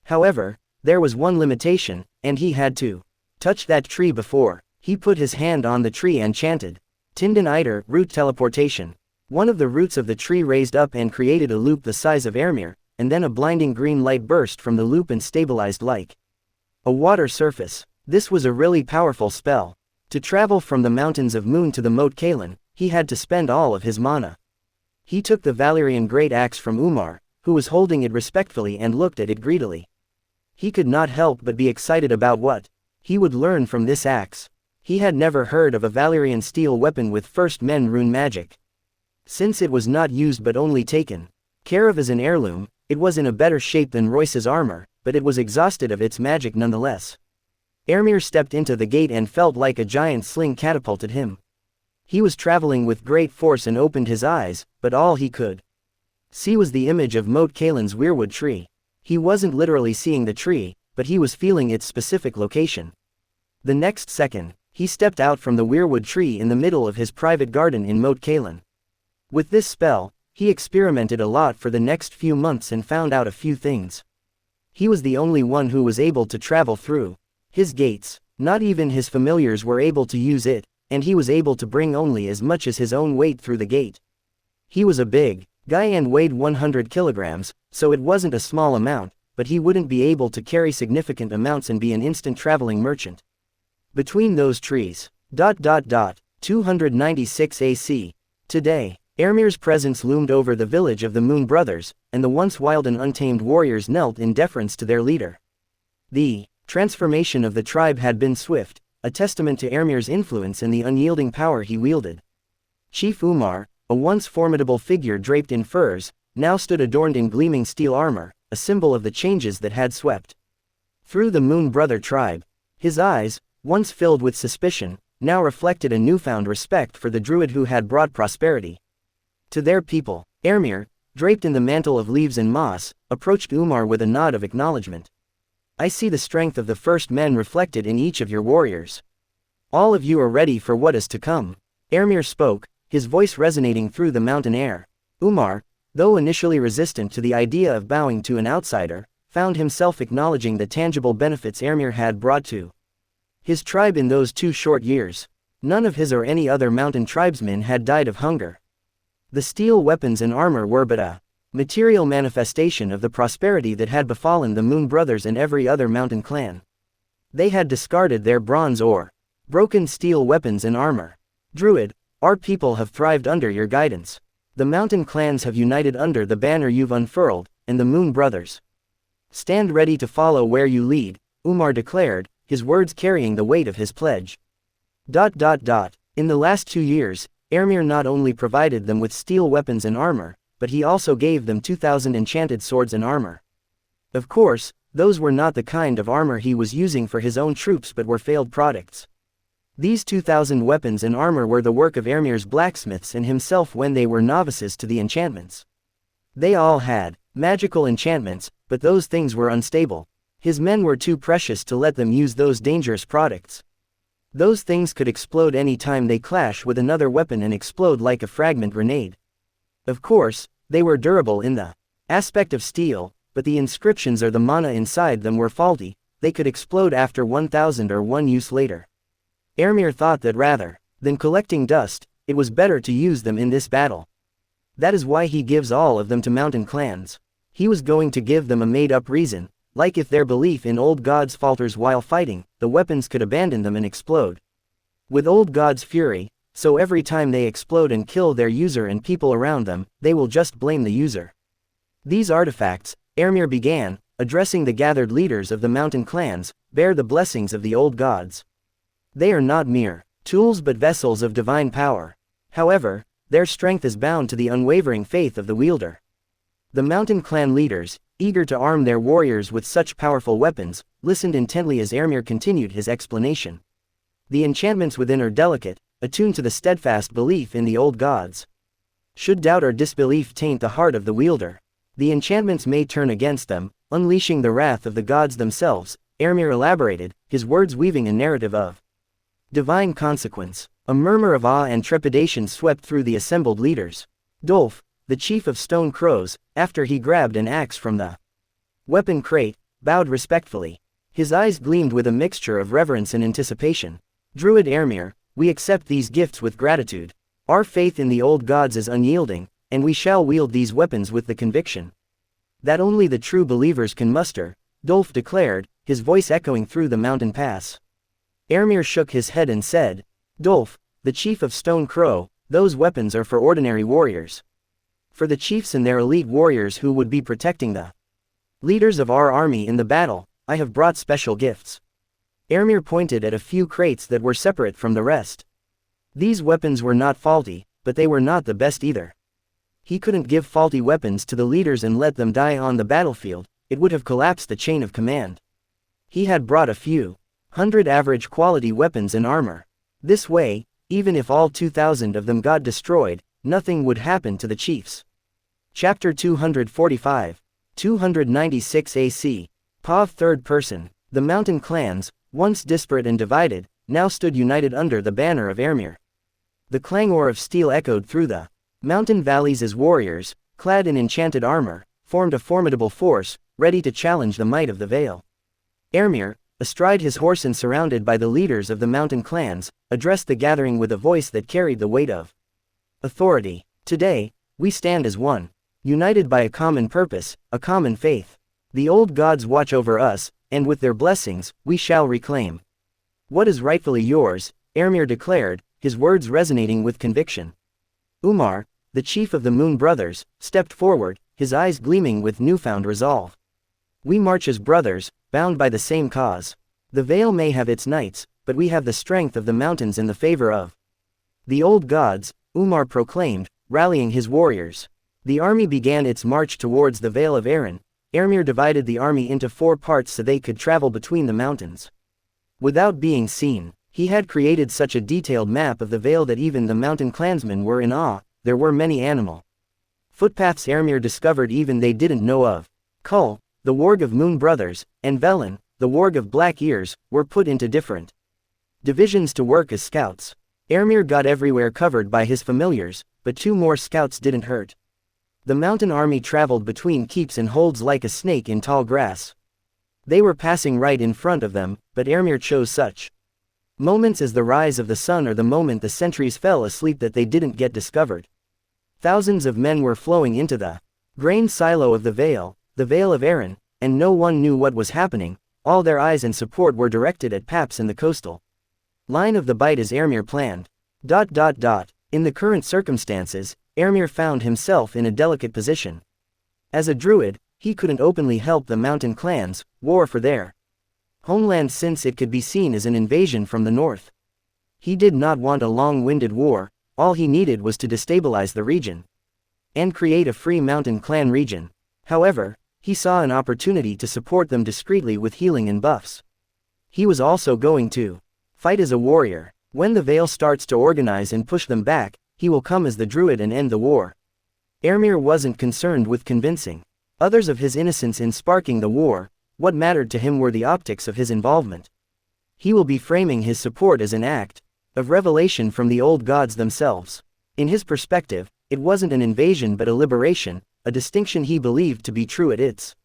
However, there was one limitation, and he had to touch that tree before he put his hand on the tree and chanted, "Tindin Iter, root teleportation." One of the roots of the tree raised up and created a loop the size of Ermir, and then a blinding green light burst from the loop and stabilized like a water surface. This was a really powerful spell. To travel from the mountains of Moon to the Moat Kalan, he had to spend all of his mana. He took the Valyrian great axe from Umar, who was holding it respectfully, and looked at it greedily. He could not help but be excited about what he would learn from this axe. He had never heard of a Valyrian steel weapon with first men rune magic. Since it was not used but only taken care of as an heirloom, it was in a better shape than Royce's armor, but it was exhausted of its magic nonetheless. Ermir stepped into the gate and felt like a giant sling catapulted him. He was traveling with great force and opened his eyes, but all he could see was the image of Moat Kalan's weirwood tree. He wasn't literally seeing the tree, but he was feeling its specific location. The next second, he stepped out from the weirwood tree in the middle of his private garden in Moat Kalan. With this spell, he experimented a lot for the next few months and found out a few things. He was the only one who was able to travel through his gates. Not even his familiars were able to use it, and he was able to bring only as much as his own weight through the gate. He was a big guy and weighed 100 kilograms, so it wasn't a small amount, but he wouldn't be able to carry significant amounts and be an instant traveling merchant. Between those trees, 296 AC. Today, Ermir's presence loomed over the village of the Moon Brothers, and the once wild and untamed warriors knelt in deference to their leader. The transformation of the tribe had been swift, a testament to Ermir's influence and the unyielding power he wielded. Chief Umar, a once formidable figure draped in furs, now stood adorned in gleaming steel armor, a symbol of the changes that had swept through the Moon Brother tribe. His eyes, once filled with suspicion, now reflected a newfound respect for the Druid who had brought prosperity to their people. Ermir, draped in the mantle of leaves and moss, approached Umar with a nod of acknowledgement. I see the strength of the first men reflected in each of your warriors. All of you are ready for what is to come. Ermir spoke, his voice resonating through the mountain air. Umar, though initially resistant to the idea of bowing to an outsider, found himself acknowledging the tangible benefits Ermir had brought to his tribe in those 2 short years. None of his or any other mountain tribesmen had died of hunger. The steel weapons and armor were but a material manifestation of the prosperity that had befallen the Moon Brothers and every other mountain clan. They had discarded their bronze or broken steel weapons and armor. Druid, our people have thrived under your guidance. The mountain clans have united under the banner you've unfurled, and the Moon Brothers stand ready to follow where you lead, Umar declared, his words carrying the weight of his pledge. In the last 2 years, Ermir not only provided them with steel weapons and armor, but he also gave them 2,000 enchanted swords and armor. Of course, those were not the kind of armor he was using for his own troops but were failed products. These 2,000 weapons and armor were the work of Ermir's blacksmiths and himself when they were novices to the enchantments. They all had magical enchantments, but those things were unstable. His men were too precious to let them use those dangerous products. Those things could explode any time they clash with another weapon and explode like a fragment grenade. Of course, they were durable in the aspect of steel, but the inscriptions or the mana inside them were faulty. They could explode after 1,000 or 1 use later. Ermir thought that rather than collecting dust, it was better to use them in this battle. That is why he gives all of them to mountain clans. He was going to give them a made-up reason, like if their belief in old gods falters while fighting, the weapons could abandon them and explode with old gods' fury, so every time they explode and kill their user and people around them, they will just blame the user. These artifacts, Ermir began, addressing the gathered leaders of the mountain clans, bear the blessings of the old gods. They are not mere tools but vessels of divine power. However, their strength is bound to the unwavering faith of the wielder. The mountain clan leaders, eager to arm their warriors with such powerful weapons, listened intently as Ermir continued his explanation. The enchantments within are delicate, attuned to the steadfast belief in the old gods. Should doubt or disbelief taint the heart of the wielder, the enchantments may turn against them, unleashing the wrath of the gods themselves. Ermir elaborated, his words weaving a narrative of divine consequence. A murmur of awe and trepidation swept through the assembled leaders. Dolf, the chief of Stone Crows, after he grabbed an axe from the weapon crate, bowed respectfully. His eyes gleamed with a mixture of reverence and anticipation. Druid Ermir, we accept these gifts with gratitude. Our faith in the old gods is unyielding, and we shall wield these weapons with the conviction that only the true believers can muster, Dolf declared, his voice echoing through the mountain pass. Ermir shook his head and said, Dolf, the chief of Stone Crow, those weapons are for ordinary warriors. For the chiefs and their elite warriors who would be protecting the leaders of our army in the battle, I have brought special gifts. Ermir pointed at a few crates that were separate from the rest. These weapons were not faulty, but they were not the best either. He couldn't give faulty weapons to the leaders and let them die on the battlefield, it would have collapsed the chain of command. He had brought a few 100 average quality weapons and armor. This way, even if all 2,000 of them got destroyed, nothing would happen to the chiefs. Chapter 245. 296 AC. Pav Third Person. The mountain clans, once disparate and divided, now stood united under the banner of Ermir. The clangor of steel echoed through the mountain valleys as warriors, clad in enchanted armor, formed a formidable force, ready to challenge the might of the Vale. Ermir, astride his horse and surrounded by the leaders of the mountain clans, addressed the gathering with a voice that carried the weight of authority. Today, we stand as one, united by a common purpose, a common faith. The old gods watch over us, and with their blessings, we shall reclaim what is rightfully yours, Ermir declared, his words resonating with conviction. Umar, the chief of the Moon Brothers, stepped forward, his eyes gleaming with newfound resolve. We march as brothers, bound by the same cause. The Vale may have its knights, but we have the strength of the mountains in the favor of the old gods, Umar proclaimed, rallying his warriors. The army began its march towards the Vale of Erin. Ermir divided the army into 4 parts so they could travel between the mountains without being seen. He had created such a detailed map of the Vale that even the mountain clansmen were in awe. There were many animal footpaths Ermir discovered even they didn't know of. Kull, the warg of Moon Brothers, and Velen, the warg of Black Ears, were put into different divisions to work as scouts. Ermir got everywhere covered by his familiars, but 2 more scouts didn't hurt. The mountain army traveled between keeps and holds like a snake in tall grass. They were passing right in front of them, but Ermir chose such moments as the rise of the sun or the moment the sentries fell asleep that they didn't get discovered. Thousands of men were flowing into the grain silo of the Vale of Erin, and no one knew what was happening. All their eyes and support were directed at Paps in the coastal line of the Bight as Ermir planned. In the current circumstances, Ermir found himself in a delicate position. As a druid, he couldn't openly help the mountain clans war for their homeland since it could be seen as an invasion from the north. He did not want a long-winded war. All he needed was to destabilize the region and create a free mountain clan region. However, he saw an opportunity to support them discreetly with healing and buffs. He was also going to fight as a warrior. When the Vale starts to organize and push them back, he will come as the Druid and end the war. Ermir wasn't concerned with convincing others of his innocence in sparking the war. What mattered to him were the optics of his involvement. He will be framing his support as an act of revelation from the old gods themselves. In his perspective, it wasn't an invasion but a liberation, a distinction he believed to be true at its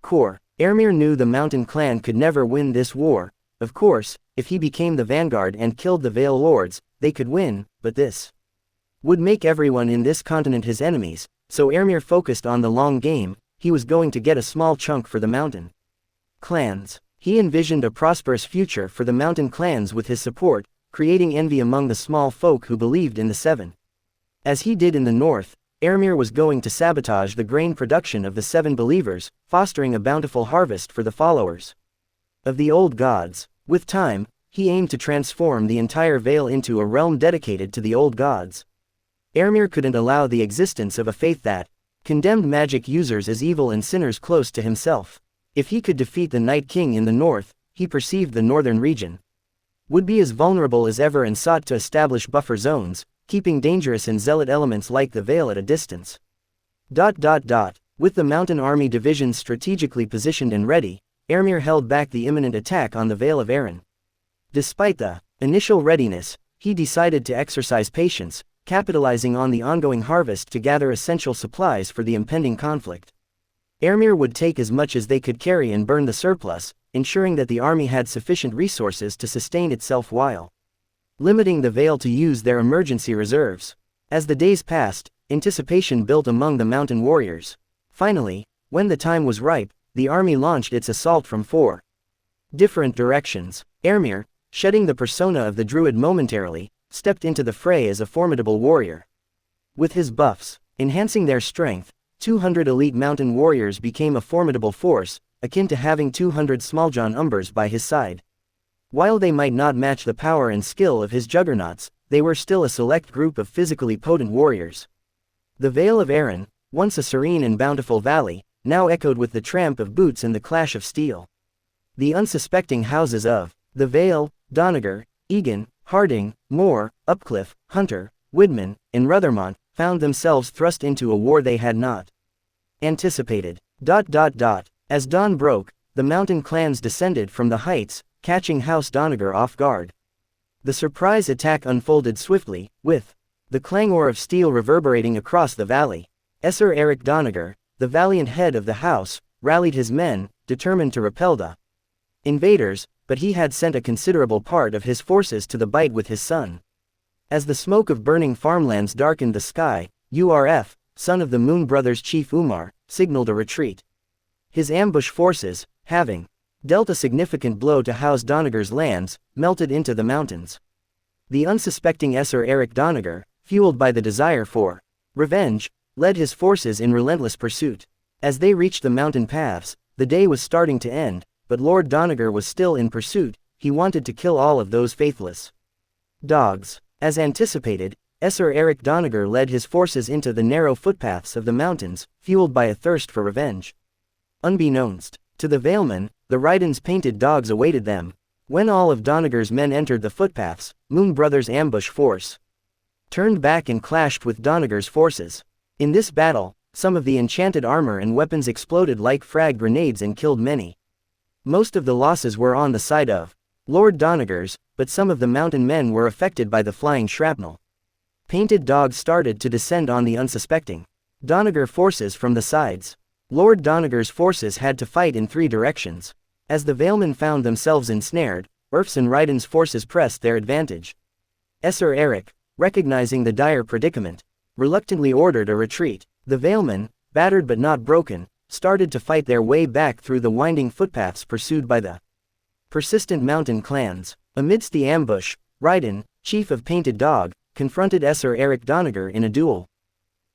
core. Ermir knew the mountain clan could never win this war. Of course, if he became the vanguard and killed the Vale Lords, they could win, but this would make everyone in this continent his enemies, so Ermir focused on the long game. He was going to get a small chunk for the mountain clans. He envisioned a prosperous future for the mountain clans with his support, creating envy among the small folk who believed in the 7. As he did in the north, Ermir was going to sabotage the grain production of the 7 believers, fostering a bountiful harvest for the followers of the old gods. With time, he aimed to transform the entire Vale into a realm dedicated to the old gods. Ermir couldn't allow the existence of a faith that condemned magic users as evil and sinners close to himself. If he could defeat the Night King in the north, he perceived the northern region would be as vulnerable as ever and sought to establish buffer zones, keeping dangerous and zealot elements like the Vale at a distance. With the mountain army divisions strategically positioned and ready, Ermir held back the imminent attack on the Vale of Erin. Despite the initial readiness, he decided to exercise patience, capitalizing on the ongoing harvest to gather essential supplies for the impending conflict. Ermir would take as much as they could carry and burn the surplus, ensuring that the army had sufficient resources to sustain itself while limiting the Vale to use their emergency reserves. As the days passed, anticipation built among the mountain warriors. Finally, when the time was ripe, the army launched its assault from 4 different directions. Ermir, shedding the persona of the Druid momentarily, stepped into the fray as a formidable warrior. With his buffs enhancing their strength, 200 elite mountain warriors became a formidable force, akin to having 200 Smalljohn Umbers by his side. While they might not match the power and skill of his juggernauts, they were still a select group of physically potent warriors. The Vale of Erin, once a serene and bountiful valley, now echoed with the tramp of boots and the clash of steel. The unsuspecting houses of the Vale, Donegal, Egan, Harding, Moore, Upcliff, Hunter, Widman, and Ruthermont, found themselves thrust into a war they had not anticipated. As dawn broke, the mountain clans descended from the heights, catching House Donegal off guard. The surprise attack unfolded swiftly, with the clangor of steel reverberating across the valley. Esser Eric Donegal, the valiant head of the house, rallied his men, determined to repel the invaders, but he had sent a considerable part of his forces to the Bight with his son. As the smoke of burning farmlands darkened the sky, Urf, son of the Moon Brothers' chief Umar, signaled a retreat. His ambush forces, having dealt a significant blow to House Donegal's lands, melted into the mountains. The unsuspecting Esser Eric Doniger, fueled by the desire for revenge, led his forces in relentless pursuit. As they reached the mountain paths, the day was starting to end, but Lord Doniger was still in pursuit. He wanted to kill all of those faithless dogs. As anticipated, Esser Eric Doniger led his forces into the narrow footpaths of the mountains, fueled by a thirst for revenge. Unbeknownst to the Valemen, the Raiden's painted dogs awaited them. When all of Doniger's men entered the footpaths, Moon Brothers' ambush force turned back and clashed with Doniger's forces. In this battle, some of the enchanted armor and weapons exploded like frag grenades and killed many. Most of the losses were on the side of Lord Doniger's, but some of the mountain men were affected by the flying shrapnel. Painted dogs started to descend on the unsuspecting Doniger forces from the sides. Lord Doniger's forces had to fight in three directions. As the Valemen found themselves ensnared, Urf's and Raiden's forces pressed their advantage. Esser Eric, recognizing the dire predicament, reluctantly ordered a retreat. The Valemen, battered but not broken, started to fight their way back through the winding footpaths pursued by the persistent mountain clans. Amidst the ambush, Raiden, chief of Painted Dog, confronted Esser Eric Doniger in a duel.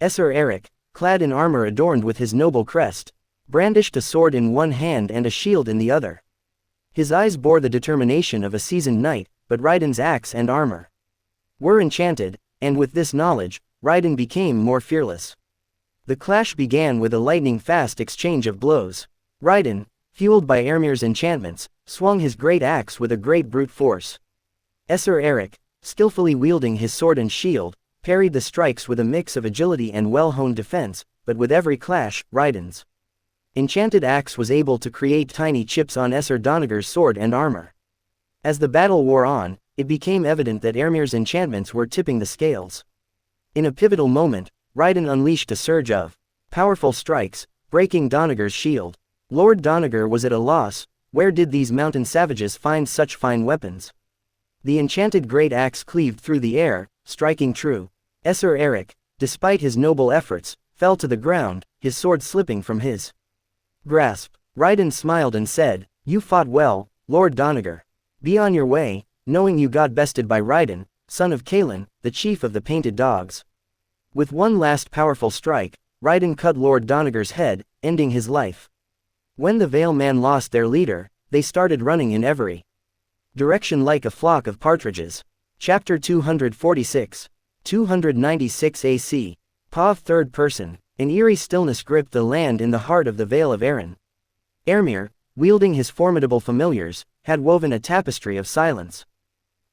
Esser Eric, clad in armor adorned with his noble crest, brandished a sword in one hand and a shield in the other. His eyes bore the determination of a seasoned knight, but Raiden's axe and armor were enchanted, and with this knowledge, Raiden became more fearless. The clash began with a lightning-fast exchange of blows. Raiden, fueled by Ermir's enchantments, swung his great axe with a great brute force. Esser Eric, skillfully wielding his sword and shield, parried the strikes with a mix of agility and well-honed defense, but with every clash, Raiden's enchanted axe was able to create tiny chips on Esser Doniger's sword and armor. As the battle wore on, it became evident that Ermir's enchantments were tipping the scales. In a pivotal moment, Raiden unleashed a surge of powerful strikes, breaking Doniger's shield. Lord Doniger was at a loss. Where did these mountain savages find such fine weapons? The enchanted great axe cleaved through the air, striking true. Esser Eric, despite his noble efforts, fell to the ground, his sword slipping from his grasp. Raiden smiled and said, "You fought well, Lord Doniger. Be on your way," knowing you got bested by Raiden, son of Kalen, the chief of the Painted Dogs. With one last powerful strike, Raiden cut Lord Doniger's head, ending his life. When the Vale men lost their leader, they started running in every direction like a flock of partridges. Chapter 246. 296 AC. Pav third person. An eerie stillness gripped the land in the heart of the Vale of Arryn. Ermir, wielding his formidable familiars, had woven a tapestry of silence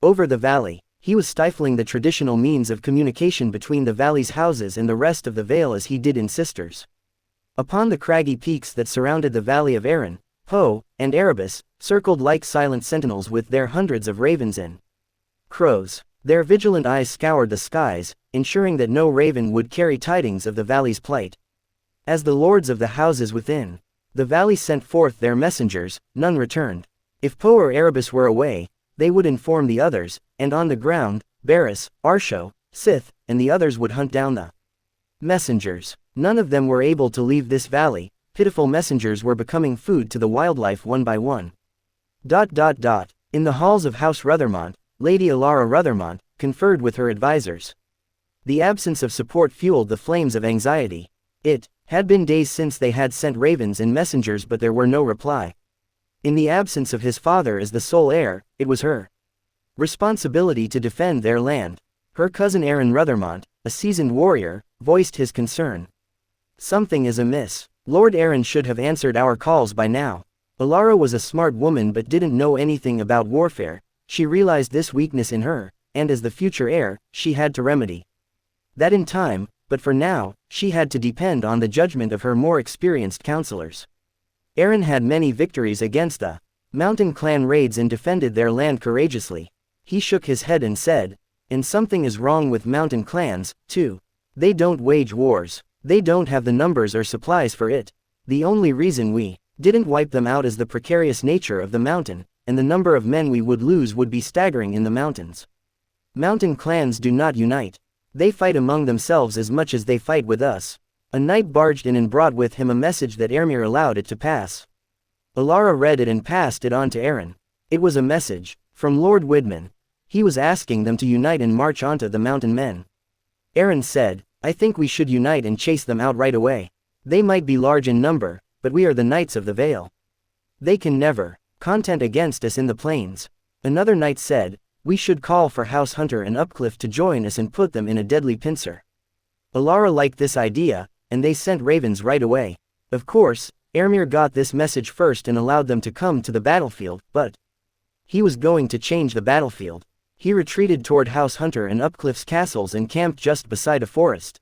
over the valley. He was stifling the traditional means of communication between the valley's houses and the rest of the Vale as he did in Sisters. Upon the craggy peaks that surrounded the Valley of Arryn, Poe and Erebus circled like silent sentinels with their hundreds of ravens and crows. Their vigilant eyes scoured the skies, ensuring that no raven would carry tidings of the valley's plight. As the lords of the houses within the valley sent forth their messengers, none returned. If Poe or Erebus were away, they would inform the others, and on the ground, Barris, Arsho, Sith, and the others would hunt down the messengers. None of them were able to leave this valley. Pitiful messengers were becoming food to the wildlife one by one. In the halls of House Ruthermont, Lady Alara Ruthermont conferred with her advisors. The absence of support fueled the flames of anxiety. It had been days since they had sent ravens and messengers, but there were no reply. In the absence of his father as the sole heir, it was her responsibility to defend their land. Her cousin Aaron Ruthermont, a seasoned warrior, voiced his concern. "Something is amiss. Lord Aaron should have answered our calls by now." Alara was a smart woman but didn't know anything about warfare. She realized this weakness in her, and as the future heir, she had to remedy that in time, but for now, she had to depend on the judgment of her more experienced counselors. Aaron had many victories against the mountain clan raids and defended their land courageously. He shook his head and said, "And something is wrong with mountain clans, too. They don't wage wars. They don't have the numbers or supplies for it. The only reason we didn't wipe them out is the precarious nature of the mountain, and the number of men we would lose would be staggering in the mountains. Mountain clans do not unite. They fight among themselves as much as they fight with us." A knight barged in and brought with him a message that Ermir allowed it to pass. Alara read it and passed it on to Aaron. It was a message from Lord Widman. He was asking them to unite and march onto the mountain men. Aaron said, "I think we should unite and chase them out right away. They might be large in number, but we are the Knights of the Vale. They can never contend against us in the plains." Another knight said, "We should call for House Hunter and Upcliff to join us and put them in a deadly pincer." Alara liked this idea, and they sent ravens right away. Of course, Ermir got this message first and allowed them to come to the battlefield, but he was going to change the battlefield. He retreated toward House Hunter and Upcliff's castles and camped just beside a forest.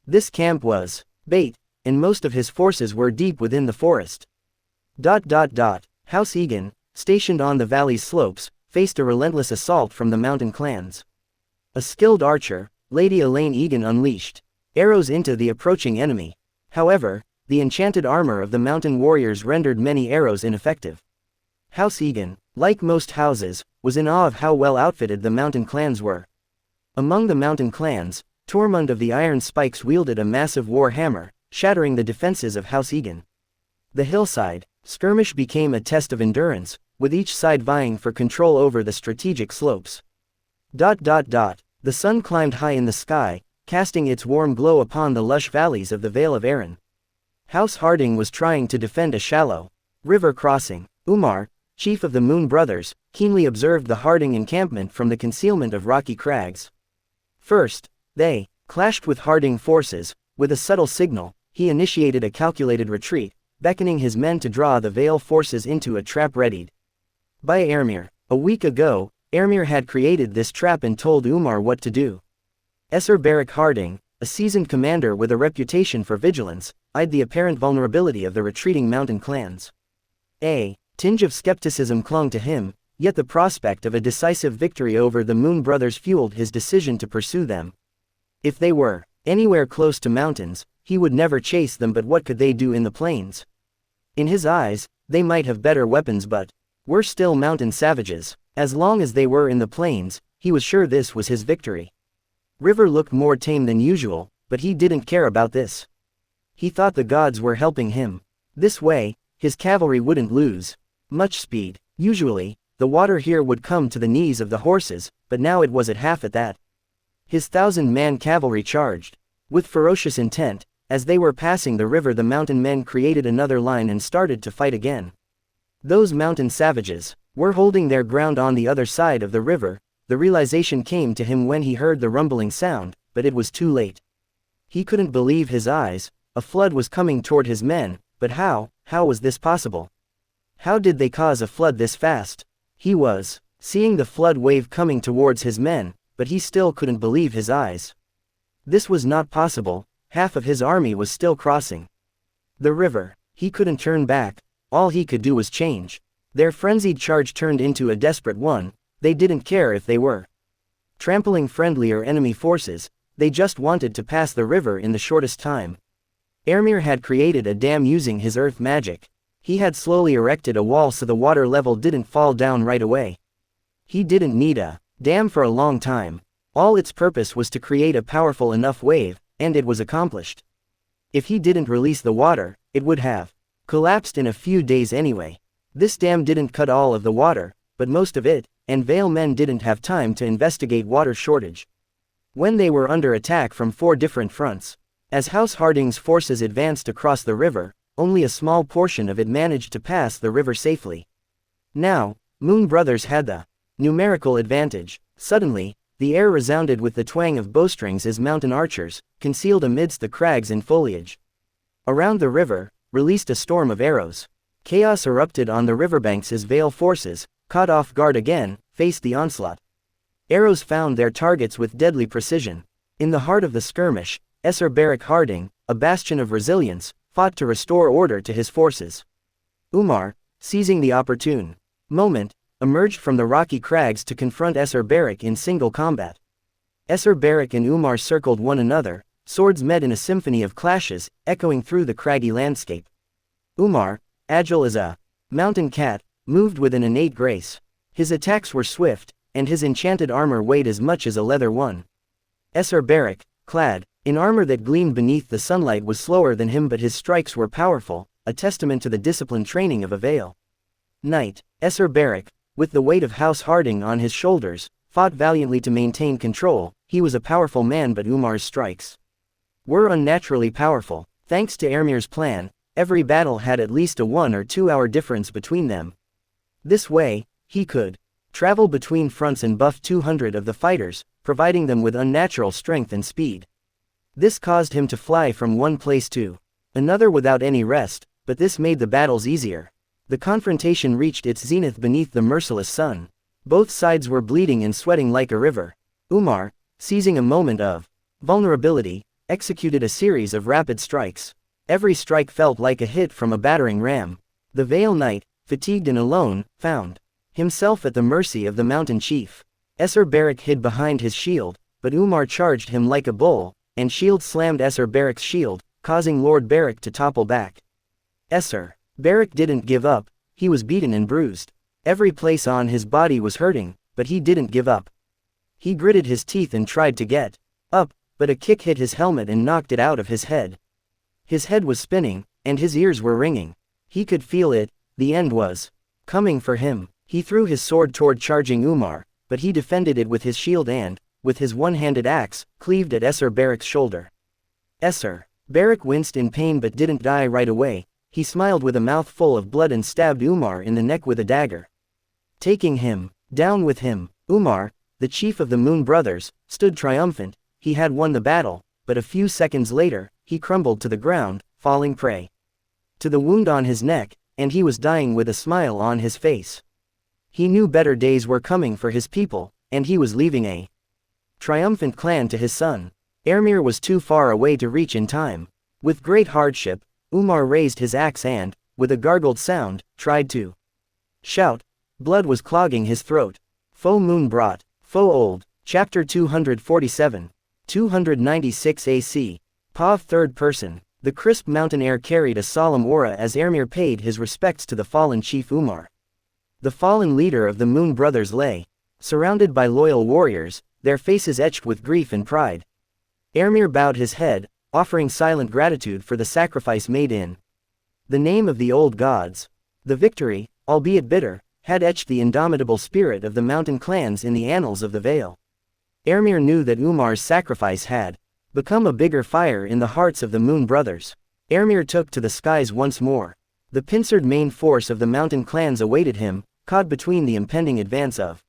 This camp was bait, and most of his forces were deep within the forest. House Egan, stationed on the valley's slopes, faced a relentless assault from the mountain clans. A skilled archer, Lady Elaine Egan unleashed arrows into the approaching enemy. However, the enchanted armor of the mountain warriors rendered many arrows ineffective. House Egan, like most houses, was in awe of how well outfitted the mountain clans were. Among the mountain clans, Tormund of the Iron Spikes wielded a massive war hammer, shattering the defenses of House Egan. The hillside skirmish became a test of endurance, with each side vying for control over the strategic slopes. The sun climbed high in the sky, casting its warm glow upon the lush valleys of the Vale of Arryn. House Harding was trying to defend a shallow river crossing. Umar, chief of the Moon Brothers, keenly observed the Harding encampment from the concealment of rocky crags. First, they clashed with Harding forces. With a subtle signal, he initiated a calculated retreat, beckoning his men to draw the Vale forces into a trap readied by Ermir. A week ago, Ermir had created this trap and told Umar what to do. Esser Beric Harding, a seasoned commander with a reputation for vigilance, eyed the apparent vulnerability of the retreating mountain clans. A tinge of skepticism clung to him, yet the prospect of a decisive victory over the Moon Brothers fueled his decision to pursue them. If they were anywhere close to mountains, he would never chase them, but what could they do in the plains? In his eyes, they might have better weapons but were still mountain savages. As long as they were in the plains, he was sure this was his victory. River looked more tame than usual, but he didn't care about this. He thought the gods were helping him. This way, his cavalry wouldn't lose much speed. Usually, the water here would come to the knees of the horses, but now it was at half at that. His 1,000-man cavalry charged with ferocious intent. As they were passing the river, the mountain men created another line and started to fight again. Those mountain savages were holding their ground on the other side of the river. The realization came to him when he heard the rumbling sound, but it was too late. He couldn't believe his eyes. A flood was coming toward his men, but how was this possible? How did they cause a flood this fast? He was seeing the flood wave coming towards his men, but he still couldn't believe his eyes. This was not possible. Half of his army was still crossing the river. He couldn't turn back. All he could do was change. Their frenzied charge turned into a desperate one. They didn't care if they were trampling friendly or enemy forces. They just wanted to pass the river in the shortest time. Ermir had created a dam using his earth magic. He had slowly erected a wall so the water level didn't fall down right away. He didn't need a dam for a long time. All its purpose was to create a powerful enough wave, and it was accomplished. If he didn't release the water, it would have collapsed in a few days anyway. This dam didn't cut all of the water, but most of it, and Vale men didn't have time to investigate water shortage. When they were under attack from 4 different fronts, as House Harding's forces advanced across the river, only a small portion of it managed to pass the river safely. Now, Moon Brothers had the numerical advantage. Suddenly, the air resounded with the twang of bowstrings as mountain archers, concealed amidst the crags and foliage around the river, released a storm of arrows. Chaos erupted on the riverbanks as Vale forces, caught off guard again, faced the onslaught. Arrows found their targets with deadly precision. In the heart of the skirmish, Esser Beric Harding, a bastion of resilience, fought to restore order to his forces. Umar, seizing the opportune moment, emerged from the rocky crags to confront Esser Beric in single combat. Esser Beric and Umar circled one another, swords met in a symphony of clashes, echoing through the craggy landscape. Umar, agile as a mountain cat, moved with an innate grace. His attacks were swift, and his enchanted armor weighed as much as a leather one. Esser Beric, clad in armor that gleamed beneath the sunlight, was slower than him, but his strikes were powerful, a testament to the disciplined training of a Vale knight. Esser Beric, with the weight of House Harding on his shoulders, fought valiantly to maintain control. He was a powerful man, but Umar's strikes were unnaturally powerful. Thanks to Ermir's plan, every battle had at least a 1 or 2 hour difference between them. This way, he could travel between fronts and buff 200 of the fighters, providing them with unnatural strength and speed. This caused him to fly from one place to another without any rest, but this made the battles easier. The confrontation reached its zenith beneath the merciless sun. Both sides were bleeding and sweating like a river. Umar, seizing a moment of vulnerability, executed a series of rapid strikes. Every strike felt like a hit from a battering ram. The Veil Knight, fatigued and alone, found himself at the mercy of the mountain chief. Esser Barak hid behind his shield, but Umar charged him like a bull, and shield slammed Esser Barak's shield, causing Lord Barak to topple back. Esser Barak didn't give up. He was beaten and bruised. Every place on his body was hurting, but he didn't give up. He gritted his teeth and tried to get up, but a kick hit his helmet and knocked it out of his head. His head was spinning, and his ears were ringing. He could feel it. The end was coming for him. He threw his sword toward charging Umar, but he defended it with his shield and, with his one-handed axe, cleaved at Esser Barak's shoulder. Esser Barak winced in pain but didn't die right away. He smiled with a mouth full of blood and stabbed Umar in the neck with a dagger. Taking him down with him, Umar, the chief of the Moon Brothers, stood triumphant. He had won the battle, but a few seconds later, he crumbled to the ground, falling prey to the wound on his neck, and he was dying with a smile on his face. He knew better days were coming for his people, and he was leaving a triumphant clan to his son. Ermir was too far away to reach in time. With great hardship, Umar raised his axe and, with a gargled sound, tried to shout. Blood was clogging his throat. Foe Moon brought, Foe Old, Chapter 247. 296 AC. Pav third person. The crisp mountain air carried a solemn aura as Ermir paid his respects to the fallen chief Umar. The fallen leader of the Moon Brothers lay surrounded by loyal warriors, their faces etched with grief and pride. Ermir bowed his head, offering silent gratitude for the sacrifice made in the name of the old gods. The victory, albeit bitter, had etched the indomitable spirit of the mountain clans in the annals of the Vale. Ermir knew that Umar's sacrifice had become a bigger fire in the hearts of the Moon Brothers. Ermir took to the skies once more. The pincered main force of the mountain clans awaited him, caught between the impending advance of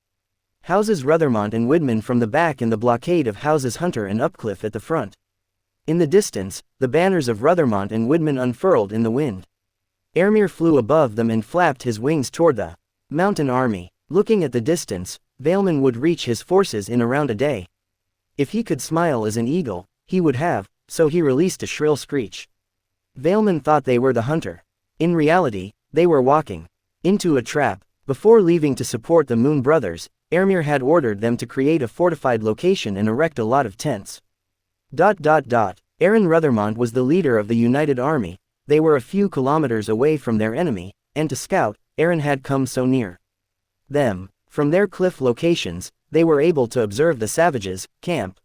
Houses Ruthermont and Widman from the back and the blockade of Houses Hunter and Upcliff at the front. In the distance, the banners of Ruthermont and Widman unfurled in the wind. Ermir flew above them and flapped his wings toward the mountain army. Looking at the distance, Valeman would reach his forces in around a day. If he could smile as an eagle, he would have, so he released a shrill screech. Valeman thought they were the hunter. In reality, they were walking into a trap. Before leaving to support the Moon Brothers, Ermir had ordered them to create a fortified location and erect a lot of tents. Aaron Ruthermont was the leader of the United Army. They were a few kilometers away from their enemy, and to scout, Aaron had come so near them. From their cliff locations, they were able to observe the savages' camp.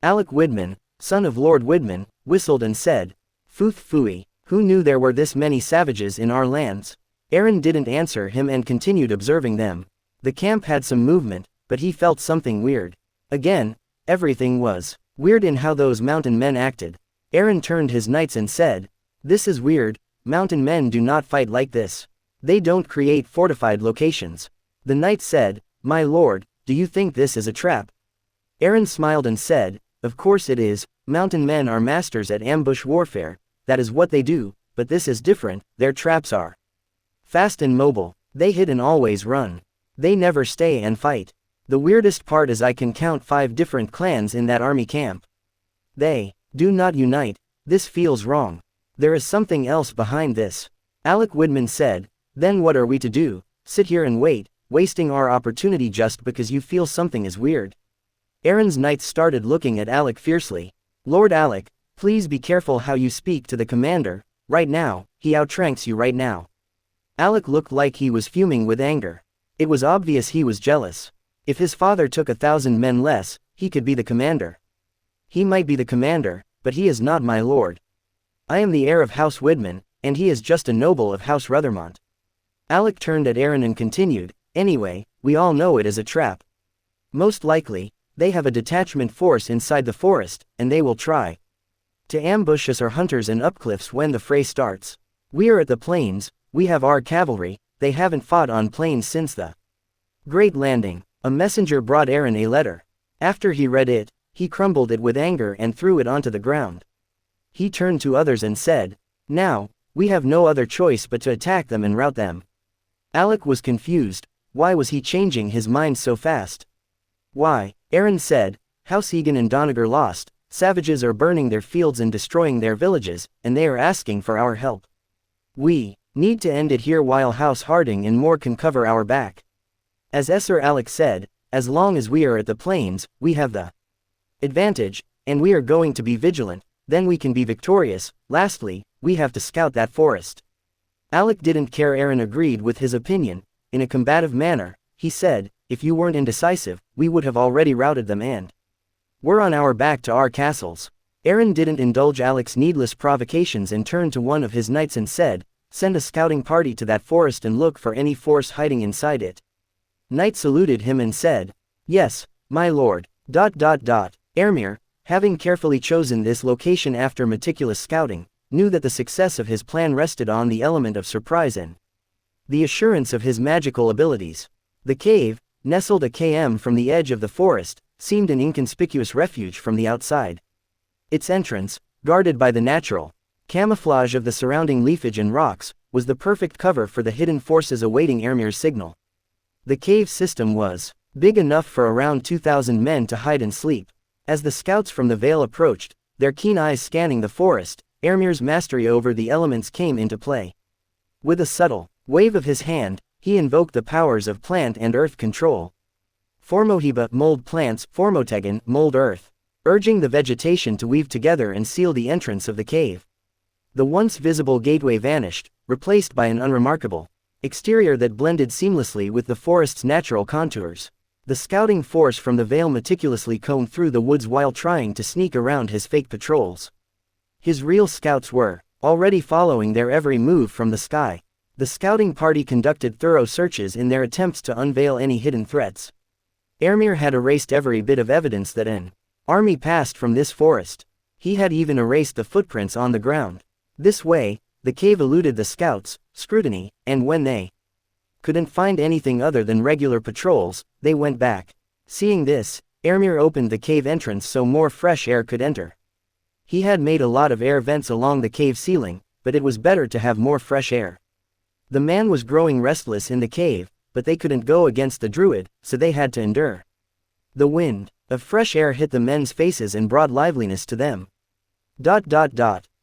Alec Widman, son of Lord Widman, whistled and said, "Footh Fooey, who knew there were this many savages in our lands?" Aaron didn't answer him and continued observing them. The camp had some movement, but he felt something weird. Again, everything was weird in how those mountain men acted. Aaron turned his knights and said, "This is weird. Mountain men do not fight like this. They don't create fortified locations." The knight said, "My lord, do you think this is a trap?" Aaron smiled and said, "Of course it is. Mountain men are masters at ambush warfare. That is what they do, but this is different. Their traps are fast and mobile. They hit and always run. They never stay and fight. The weirdest part is I can count 5 different clans in that army camp. They do not unite. This feels wrong. There is something else behind this." Alec Widman said, "Then what are we to do? Sit here and wait, wasting our opportunity just because you feel something is weird?" Aaron's knights started looking at Alec fiercely. "Lord Alec, please be careful how you speak to the commander. Right now, he outranks you right now." Alec looked like he was fuming with anger. It was obvious he was jealous. If his father took 1,000 men less, he could be the commander. He might be the commander, but he is not my lord. I am the heir of House Widman, and he is just a noble of House Ruthermont. Alec turned at Aaron and continued, "Anyway, we all know it is a trap. Most likely, they have a detachment force inside the forest, and they will try to ambush us or hunters and upcliffs when the fray starts. We are at the plains, we have our cavalry, they haven't fought on plains since the Great Landing. A messenger brought Aaron a letter. After he read it, he crumbled it with anger and threw it onto the ground. He turned to others and said, "Now, we have no other choice but to attack them and rout them." Alec was confused. Why was he changing his mind so fast? Why? Aaron said, "House Egan and Donegal lost, savages are burning their fields and destroying their villages, and they are asking for our help. We need to end it here while House Harding and more can cover our back." As Esser Alec said, "As long as we are at the plains, we have the advantage, and we are going to be vigilant, then we can be victorious. Lastly, we have to scout that forest." Alec didn't care. Aaron agreed with his opinion. In a combative manner, he said, "If you weren't indecisive, we would have already routed them and we're on our back to our castles." Aaron didn't indulge Alec's needless provocations and turned to one of his knights and said, "Send a scouting party to that forest and look for any force hiding inside it." Knight saluted him and said, "Yes, my lord." Ermir, having carefully chosen this location after meticulous scouting, knew that the success of his plan rested on the element of surprise and the assurance of his magical abilities. The cave, nestled a km from the edge of the forest, seemed an inconspicuous refuge from the outside. Its entrance, guarded by the natural camouflage of the surrounding leafage and rocks, was the perfect cover for the hidden forces awaiting Ermir's signal. The cave system was big enough for around 2,000 men to hide and sleep. As the scouts from the Vale approached, their keen eyes scanning the forest, Ermir's mastery over the elements came into play. With a subtle wave of his hand, he invoked the powers of plant and earth control. Formohiba, mold plants, Formotegen, mold earth, urging the vegetation to weave together and seal the entrance of the cave. The once visible gateway vanished, replaced by an unremarkable exterior that blended seamlessly with the forest's natural contours. The scouting force from the Vale meticulously combed through the woods while trying to sneak around his fake patrols. His real scouts were already following their every move from the sky. The scouting party conducted thorough searches in their attempts to unveil any hidden threats. Ermir had erased every bit of evidence that an army passed from this forest. He had even erased the footprints on the ground. This way, the cave eluded the scouts' scrutiny, and when they couldn't find anything other than regular patrols, they went back. Seeing this, Ermir opened the cave entrance so more fresh air could enter. He had made a lot of air vents along the cave ceiling, but it was better to have more fresh air. The man was growing restless in the cave, but they couldn't go against the Druid, so they had to endure. The wind of fresh air hit the men's faces and brought liveliness to them.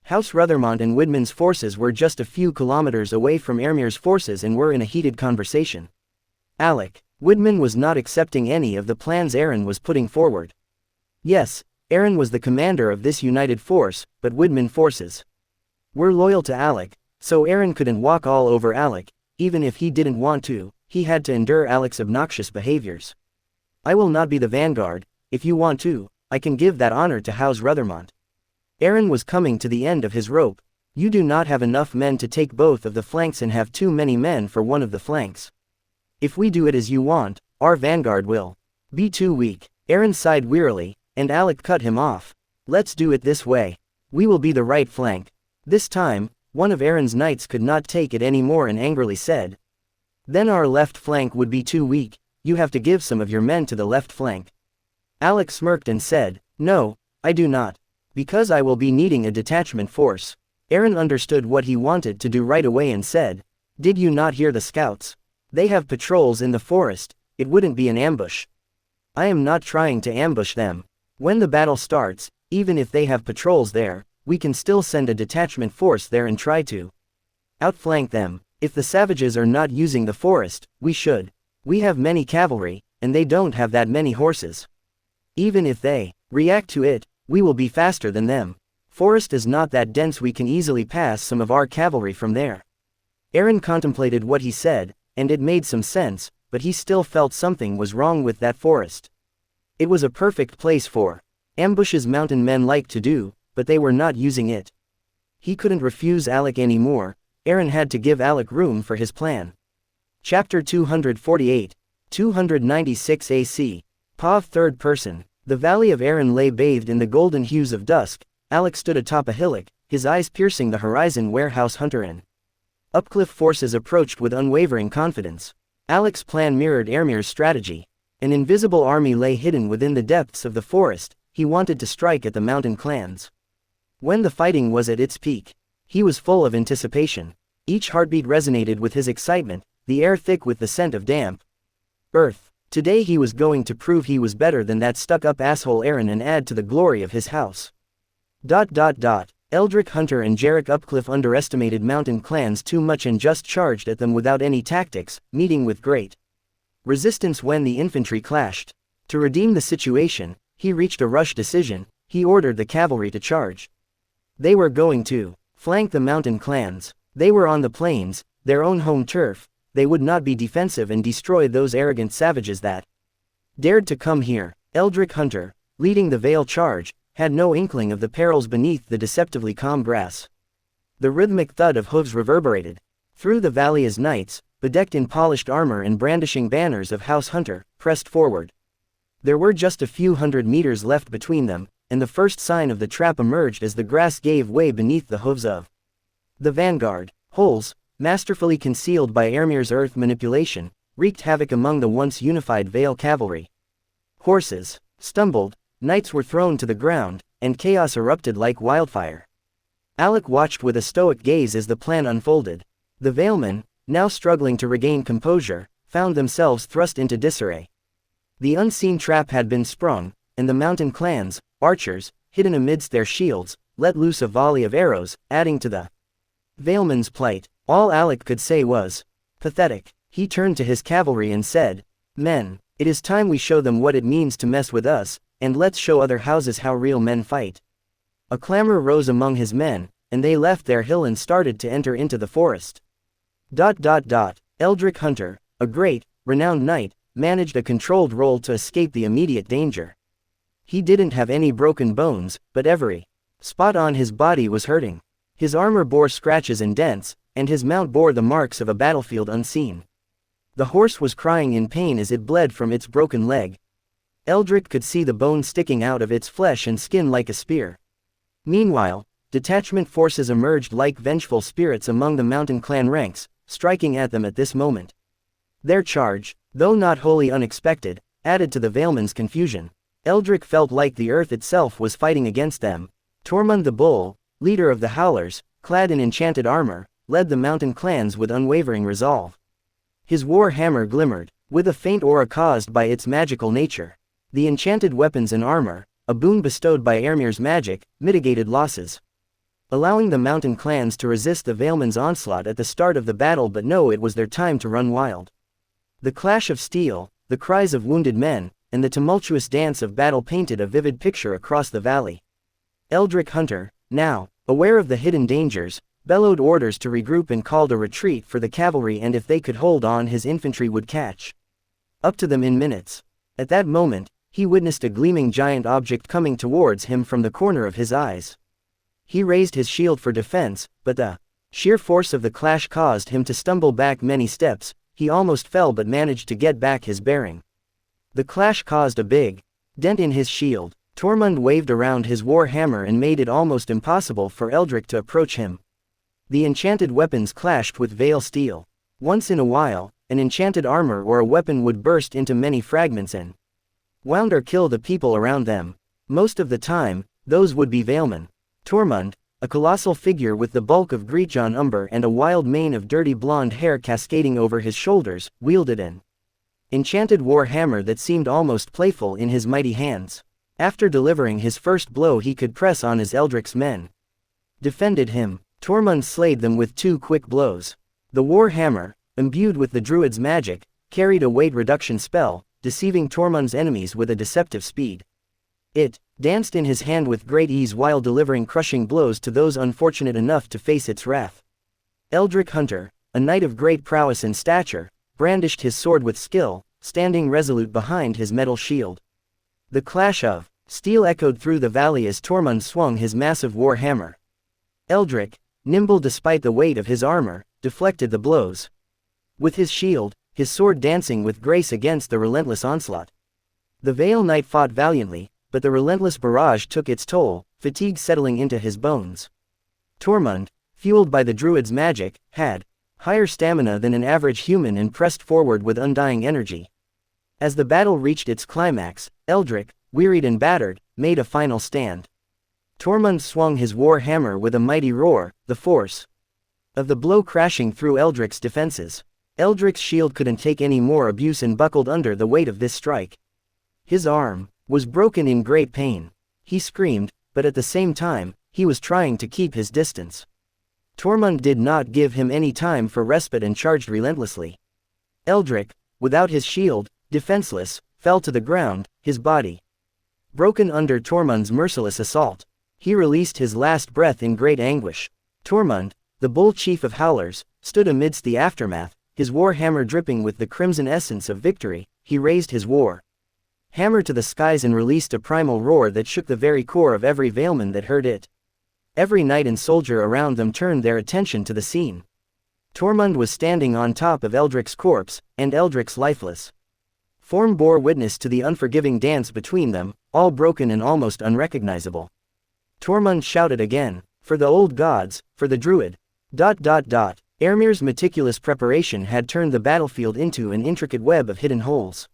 House Ruthermont and Widman's forces were just a few kilometers away from Ermir's forces and were in a heated conversation. Alec, Widman was not accepting any of the plans Aaron was putting forward. Yes, Aaron was the commander of this united force, but Widman forces were loyal to Alec, so Aaron couldn't walk all over Alec. Even if he didn't want to, he had to endure Alec's obnoxious behaviors. "I will not be the vanguard. If you want to, I can give that honor to House Ruthermont." Aaron was coming to the end of his rope. "You do not have enough men to take both of the flanks and have too many men for one of the flanks. If we do it as you want, our vanguard will be too weak." Aaron sighed wearily, and Alec cut him off. "Let's do it this way. We will be the right flank." This time, one of Aaron's knights could not take it anymore and angrily said, "Then our left flank would be too weak. You have to give some of your men to the left flank." Alec smirked and said, "No, I do not. Because I will be needing a detachment force." Aaron understood what he wanted to do right away and said, "Did you not hear the scouts? They have patrols in the forest. It wouldn't be an ambush." "I am not trying to ambush them. When the battle starts, even if they have patrols there, we can still send a detachment force there and try to outflank them. If the savages are not using the forest, we should. We have many cavalry, and they don't have that many horses. Even if they react to it, we will be faster than them. Forest is not that dense, we can easily pass some of our cavalry from there." Aaron contemplated what he said, and it made some sense, but he still felt something was wrong with that forest. It was a perfect place for ambushes mountain men like to do, but they were not using it. He couldn't refuse Alec anymore. Aaron had to give Alec room for his plan. Chapter 248, 296 AC. Paw third person. The valley of Erin lay bathed in the golden hues of dusk. Alec stood atop a hillock, his eyes piercing the horizon where House Hunter and Upcliff forces approached with unwavering confidence. Alec's plan mirrored Ermir's strategy. An invisible army lay hidden within the depths of the forest. He wanted to strike at the mountain clans. When the fighting was at its peak, he was full of anticipation. Each heartbeat resonated with his excitement, the air thick with the scent of damp earth. Today he was going to prove he was better than that stuck-up asshole Erin and add to the glory of his house. Eldrick Hunter and Jarek Upcliff underestimated mountain clans too much and just charged at them without any tactics, meeting with great resistance when the infantry clashed. To redeem the situation, he reached a rush decision. He ordered the cavalry to charge. They were going to flank the mountain clans. They were on the plains, their own home turf. They would not be defensive and destroy those arrogant savages that dared to come here. Eldrick Hunter, leading the Vale charge, had no inkling of the perils beneath the deceptively calm grass. The rhythmic thud of hooves reverberated through the valley as knights, bedecked in polished armor and brandishing banners of House Hunter, pressed forward. There were just a few hundred meters left between them, and the first sign of the trap emerged as the grass gave way beneath the hooves of the vanguard. Holes, masterfully concealed by Ermir's earth manipulation, wreaked havoc among the once unified Vale cavalry. Horses stumbled, knights were thrown to the ground, and chaos erupted like wildfire. Alec watched with a stoic gaze as the plan unfolded. The Valemen, now struggling to regain composure, found themselves thrust into disarray. The unseen trap had been sprung, and the mountain clans, archers, hidden amidst their shields, let loose a volley of arrows, adding to the Valemen's plight. All Alec could say was pathetic. He turned to his cavalry and said, "Men, it is time we show them what it means to mess with us, and let's show other houses how real men fight." A clamor rose among his men, and they left their hill and started to enter into the forest. Eldrick Hunter, a great, renowned knight, managed a controlled roll to escape the immediate danger. He didn't have any broken bones, but every spot on his body was hurting. His armor bore scratches and dents, and his mount bore the marks of a battlefield unseen. The horse was crying in pain as it bled from its broken leg. Eldrick could see the bone sticking out of its flesh and skin like a spear. Meanwhile, detachment forces emerged like vengeful spirits among the mountain clan ranks, striking at them at this moment. Their charge, though not wholly unexpected, added to the Valemen's confusion. Eldrick felt like the earth itself was fighting against them. Tormund the Bull, leader of the Howlers, clad in enchanted armor, led the mountain clans with unwavering resolve. His war hammer glimmered, with a faint aura caused by its magical nature. The enchanted weapons and armor, a boon bestowed by Ermir's magic, mitigated losses, allowing the mountain clans to resist the Valemen's onslaught at the start of the battle but know it was their time to run wild. The clash of steel, the cries of wounded men, and the tumultuous dance of battle painted a vivid picture across the valley. Eldrick Hunter, now, aware of the hidden dangers, bellowed orders to regroup and called a retreat for the cavalry, and if they could hold on his infantry would catch up to them in minutes. At that moment, he witnessed a gleaming giant object coming towards him from the corner of his eyes. He raised his shield for defense, but the sheer force of the clash caused him to stumble back many steps. He almost fell but managed to get back his bearing. The clash caused a big dent in his shield. Tormund waved around his war hammer and made it almost impossible for Eldrick to approach him. The enchanted weapons clashed with Vale steel. Once in a while, an enchanted armor or a weapon would burst into many fragments and wound or kill the people around them. Most of the time, those would be Valemen. Tormund, a colossal figure with the bulk of Greatjon Umber and a wild mane of dirty blonde hair cascading over his shoulders, wielded an enchanted war hammer that seemed almost playful in his mighty hands. After delivering his first blow, he could press on as Eldrick's men defended him. Tormund slayed them with 2 quick blows. The war hammer, imbued with the Druid's magic, carried a weight reduction spell, deceiving Tormund's enemies with a deceptive speed. It danced in his hand with great ease while delivering crushing blows to those unfortunate enough to face its wrath. Eldrick Hunter, a knight of great prowess and stature, brandished his sword with skill, standing resolute behind his metal shield. The clash of steel echoed through the valley as Tormund swung his massive war hammer. Eldrick, nimble despite the weight of his armor, deflected the blows. With his shield, his sword dancing with grace against the relentless onslaught. The Vale Knight fought valiantly, but the relentless barrage took its toll, fatigue settling into his bones. Tormund, fueled by the Druid's magic, had higher stamina than an average human and pressed forward with undying energy. As the battle reached its climax, Eldric, wearied and battered, made a final stand. Tormund swung his war hammer with a mighty roar, the force of the blow crashing through Eldric's defenses. Eldric's shield couldn't take any more abuse and buckled under the weight of this strike. His arm was broken in great pain. He screamed, but at the same time, he was trying to keep his distance. Tormund did not give him any time for respite and charged relentlessly. Eldric, without his shield, defenseless, fell to the ground, his body broken under Tormund's merciless assault. He released his last breath in great anguish. Tormund, the bull chief of Howlers, stood amidst the aftermath, his war hammer dripping with the crimson essence of victory. He raised his war hammer to the skies and released a primal roar that shook the very core of every Valeman that heard it. Every knight and soldier around them turned their attention to the scene. Tormund was standing on top of Eldric's corpse, and Eldric's lifeless form bore witness to the unforgiving dance between them, all broken and almost unrecognizable. Tormund shouted again, "For the old gods, for the Druid." Ermir's meticulous preparation had turned the battlefield into an intricate web of hidden holes.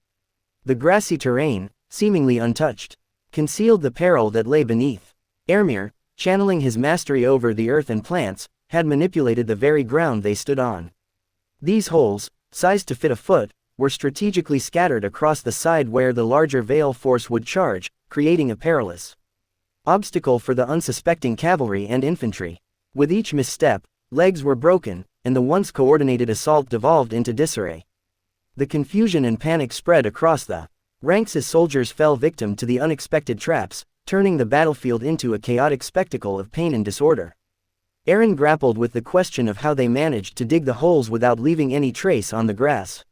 The grassy terrain, seemingly untouched, concealed the peril that lay beneath. Ermir, channeling his mastery over the earth and plants, had manipulated the very ground they stood on. These holes, sized to fit a foot, were strategically scattered across the side where the larger Vale force would charge, creating a perilous obstacle for the unsuspecting cavalry and infantry. With each misstep, legs were broken, and the once coordinated assault devolved into disarray. The confusion and panic spread across the ranks as soldiers fell victim to the unexpected traps, turning the battlefield into a chaotic spectacle of pain and disorder. Aaron grappled with the question of how they managed to dig the holes without leaving any trace on the grass.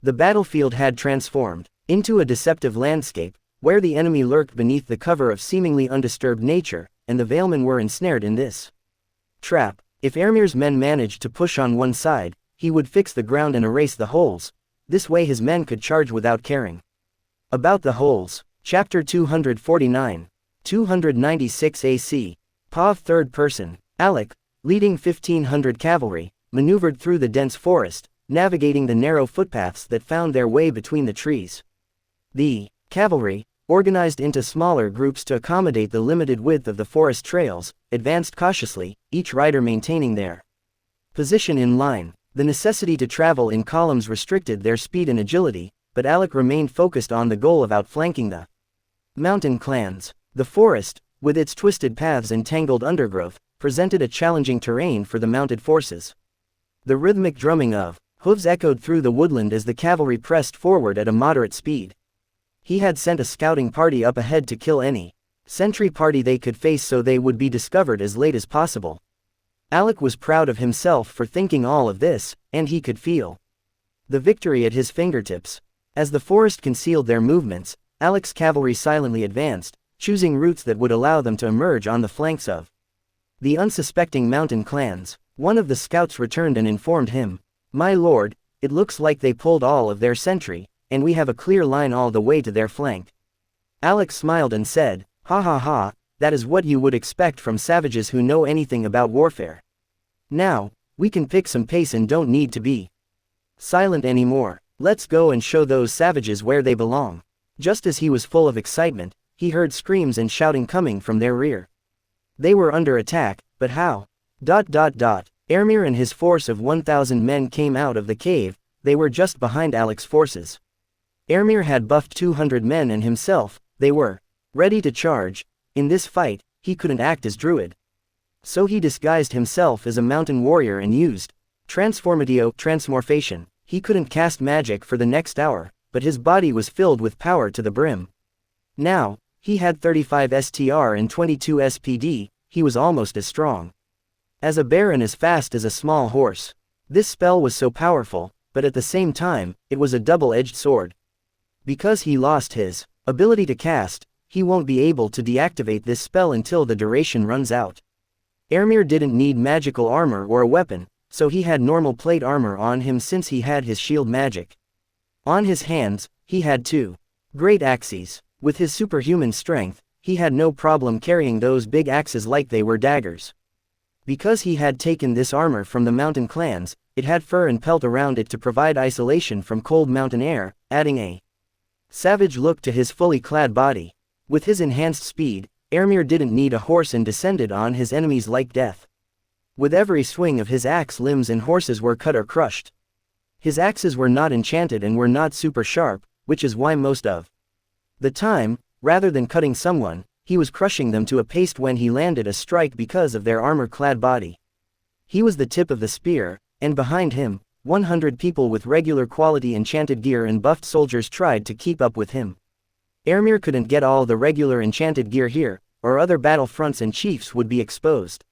The battlefield had transformed into a deceptive landscape, where the enemy lurked beneath the cover of seemingly undisturbed nature, and the Valemen were ensnared in this trap. If Ermir's men managed to push on one side, he would fix the ground and erase the holes. This way his men could charge without caring about the holes. Chapter 249. 296 AC. Pav third person. Alec, leading 1,500 cavalry, maneuvered through the dense forest, navigating the narrow footpaths that found their way between the trees. The cavalry, organized into smaller groups to accommodate the limited width of the forest trails, advanced cautiously, each rider maintaining their position in line. The necessity to travel in columns restricted their speed and agility, but Alec remained focused on the goal of outflanking the mountain clans. The forest, with its twisted paths and tangled undergrowth, presented a challenging terrain for the mounted forces. The rhythmic drumming of hooves echoed through the woodland as the cavalry pressed forward at a moderate speed. He had sent a scouting party up ahead to kill any sentry party they could face so they would be discovered as late as possible. Alec was proud of himself for thinking all of this, and he could feel the victory at his fingertips. As the forest concealed their movements, Alec's cavalry silently advanced, choosing routes that would allow them to emerge on the flanks of the unsuspecting mountain clans. One of the scouts returned and informed him, "My lord, it looks like they pulled all of their sentry, and we have a clear line all the way to their flank." Alec smiled and said, "Ha ha ha, that is what you would expect from savages who know anything about warfare. Now, we can pick some pace and don't need to be silent anymore. Let's go and show those savages where they belong." Just as he was full of excitement, he heard screams and shouting coming from their rear. They were under attack, but how? Ermir and his force of 1,000 men came out of the cave. They were just behind Alec's forces. Ermir had buffed 200 men and himself, they were ready to charge. In this fight, he couldn't act as Druid. So he disguised himself as a mountain warrior and used transmorphation. He couldn't cast magic for the next hour, but his body was filled with power to the brim. Now, he had 35 STR and 22 SPD, he was almost as strong as a bear and as fast as a small horse. This spell was so powerful, but at the same time, it was a double-edged sword. Because he lost his ability to cast, he won't be able to deactivate this spell until the duration runs out. Ermir didn't need magical armor or a weapon, so he had normal plate armor on him since he had his shield magic. On his hands, he had two Great axes. With his superhuman strength, he had no problem carrying those big axes like they were daggers. Because he had taken this armor from the mountain clans, it had fur and pelt around it to provide isolation from cold mountain air, adding a savage look to his fully clad body. With his enhanced speed, Ermir didn't need a horse and descended on his enemies like death. With every swing of his axe, limbs and horses were cut or crushed. His axes were not enchanted and were not super sharp, which is why most of the time, rather than cutting someone, he was crushing them to a paste when he landed a strike because of their armor-clad body. He was the tip of the spear, and behind him, 100 people with regular quality enchanted gear and buffed soldiers tried to keep up with him. Ermir couldn't get all the regular enchanted gear here, or other battlefronts and chiefs would be exposed.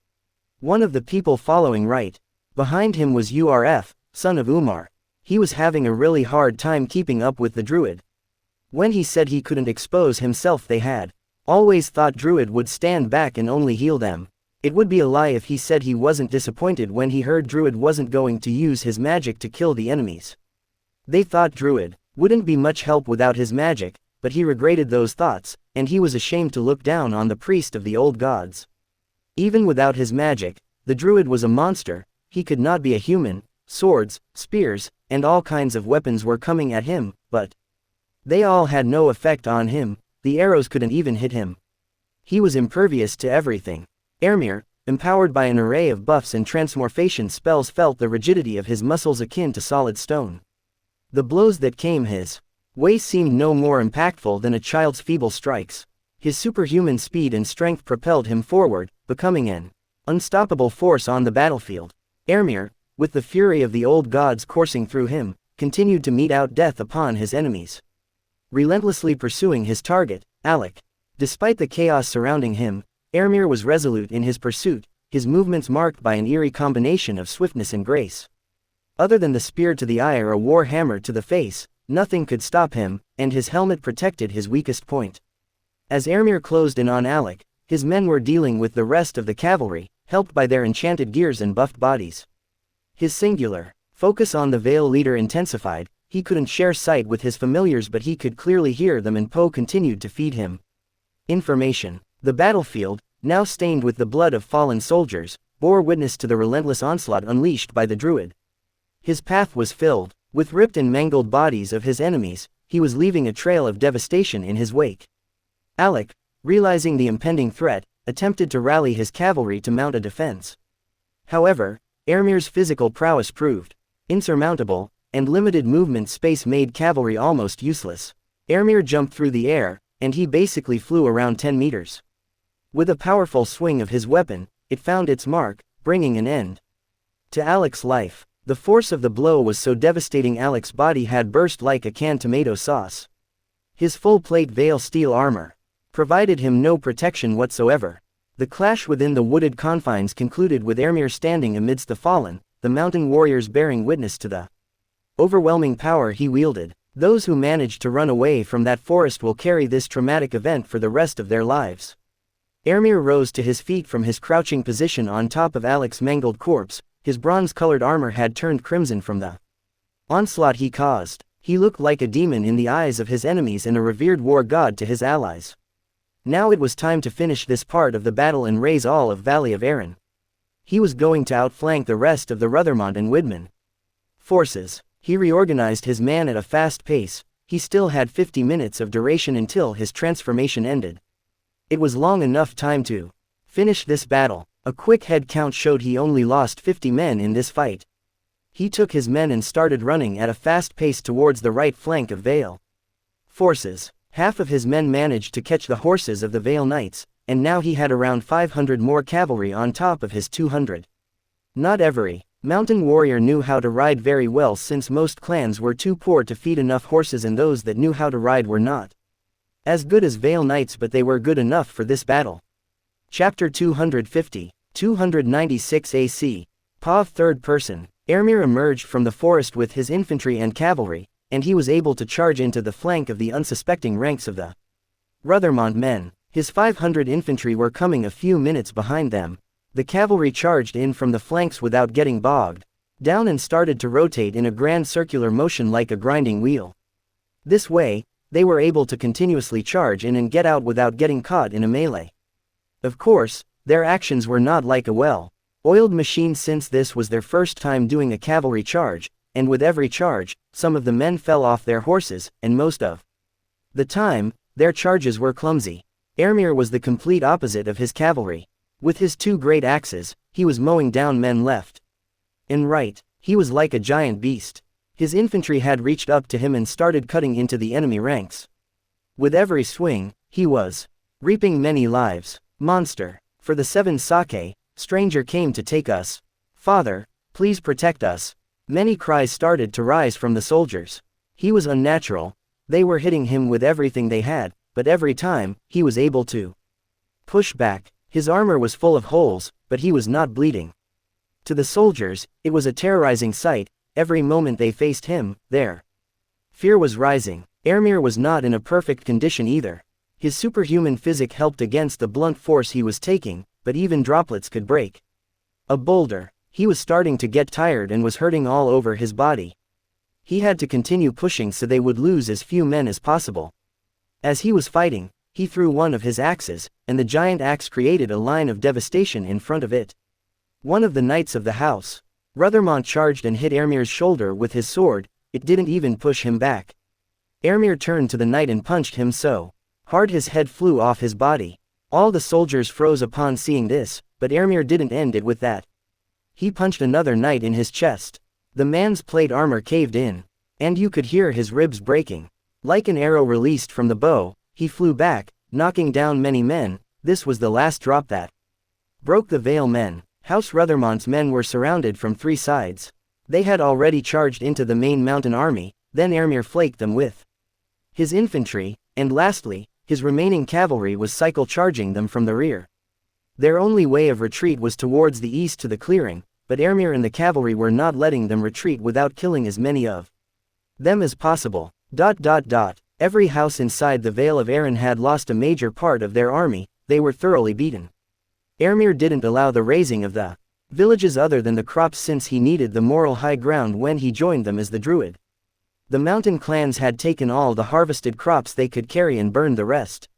One of the people following right behind him was Urf, son of Umar. He was having a really hard time keeping up with the Druid. When he said he couldn't expose himself, they had always thought Druid would stand back and only heal them. It would be a lie if he said he wasn't disappointed when he heard Druid wasn't going to use his magic to kill the enemies. They thought Druid wouldn't be much help without his magic, but he regretted those thoughts, and he was ashamed to look down on the priest of the old gods. Even without his magic, the Druid was a monster. He could not be a human. Swords, spears, and all kinds of weapons were coming at him, but they all had no effect on him. The arrows couldn't even hit him. He was impervious to everything. Ermir, empowered by an array of buffs and transmorphation spells, felt the rigidity of his muscles akin to solid stone. The blows that came his way seemed no more impactful than a child's feeble strikes. His superhuman speed and strength propelled him forward, becoming an unstoppable force on the battlefield. Ermir, with the fury of the old gods coursing through him, continued to mete out death upon his enemies, relentlessly pursuing his target, Alec. Despite the chaos surrounding him, Ermir was resolute in his pursuit, his movements marked by an eerie combination of swiftness and grace. Other than the spear to the eye or a war hammer to the face, nothing could stop him, and his helmet protected his weakest point. As Ermir closed in on Alec, his men were dealing with the rest of the cavalry, helped by their enchanted gears and buffed bodies. His singular focus on the Vale leader intensified. He couldn't share sight with his familiars, but he could clearly hear them, and Poe continued to feed him information. The battlefield, now stained with the blood of fallen soldiers, bore witness to the relentless onslaught unleashed by the Druid. His path was filled with ripped and mangled bodies of his enemies. He was leaving a trail of devastation in his wake. Alec, realizing the impending threat, attempted to rally his cavalry to mount a defense. However, Ermir's physical prowess proved insurmountable, and limited movement space made cavalry almost useless. Ermir jumped through the air, and he basically flew around 10 meters. With a powerful swing of his weapon, it found its mark, bringing an end to Alec's life. The force of the blow was so devastating Alec's body had burst like a canned tomato sauce. His full-plate Vale steel armor provided him no protection whatsoever. The clash within the wooded confines concluded with Ermir standing amidst the fallen, the mountain warriors bearing witness to the overwhelming power he wielded. Those who managed to run away from that forest will carry this traumatic event for the rest of their lives. Ermir rose to his feet from his crouching position on top of Alec's mangled corpse. His bronze-colored armor had turned crimson from the onslaught he caused. He looked like a demon in the eyes of his enemies and a revered war god to his allies. Now it was time to finish this part of the battle and raise all of Valley of Arran. He was going to outflank the rest of the Ruthermont and Widman forces. He reorganized his men at a fast pace. He still had 50 minutes of duration until his transformation ended. It was long enough time to finish this battle. A quick head count showed he only lost 50 men in this fight. He took his men and started running at a fast pace towards the right flank of Vale forces. Half of his men managed to catch the horses of the Vale Knights, and now he had around 500 more cavalry on top of his 200. Not every mountain warrior knew how to ride very well, since most clans were too poor to feed enough horses, and those that knew how to ride were not as good as Vale Knights, but they were good enough for this battle. Chapter 250, 296 AC. POV Third Person. Ermir emerged from the forest with his infantry and cavalry, and he was able to charge into the flank of the unsuspecting ranks of the Ruthermont men. His 500 infantry were coming a few minutes behind them. The cavalry charged in from the flanks without getting bogged down and started to rotate in a grand circular motion like a grinding wheel. This way, they were able to continuously charge in and get out without getting caught in a melee. Of course, their actions were not like a well-oiled machine since this was their first time doing a cavalry charge, and with every charge, some of the men fell off their horses, and most of the time, their charges were clumsy. Ermir was the complete opposite of his cavalry. With his 2 great axes, he was mowing down men left and right. He was like a giant beast. His infantry had reached up to him and started cutting into the enemy ranks. With every swing, he was reaping many lives. Monster. For the 7 sake, stranger came to take us. Father, please protect us. Many cries started to rise from the soldiers. He was unnatural. They were hitting him with everything they had, but every time, he was able to push back. His armor was full of holes, but he was not bleeding. To the soldiers, it was a terrorizing sight. Every moment they faced him, their fear was rising. Ermir was not in a perfect condition either. His superhuman physique helped against the blunt force he was taking, but even droplets could break a boulder. He was starting to get tired and was hurting all over his body. He had to continue pushing so they would lose as few men as possible. As he was fighting, he threw one of his axes, and the giant axe created a line of devastation in front of it. One of the knights of the house, Ruthermont, charged and hit Ermir's shoulder with his sword. It didn't even push him back. Ermir turned to the knight and punched him so hard his head flew off his body. All the soldiers froze upon seeing this, but Ermir didn't end it with that. He punched another knight in his chest. The man's plate armor caved in, and you could hear his ribs breaking. Like an arrow released from the bow, he flew back, knocking down many men. This was the last drop that broke the Vale men. House Ruthermont's men were surrounded from 3 sides. They had already charged into the main mountain army, then Ermir flaked them with his infantry, and lastly, his remaining cavalry was cycle charging them from the rear. Their only way of retreat was towards the east to the clearing, but Ermir and the cavalry were not letting them retreat without killing as many of them as possible. Every house inside the Vale of Arran had lost a major part of their army. They were thoroughly beaten. Ermir didn't allow the raising of the villages other than the crops since he needed the moral high ground when he joined them as the Druid. The mountain clans had taken all the harvested crops they could carry and burned the rest.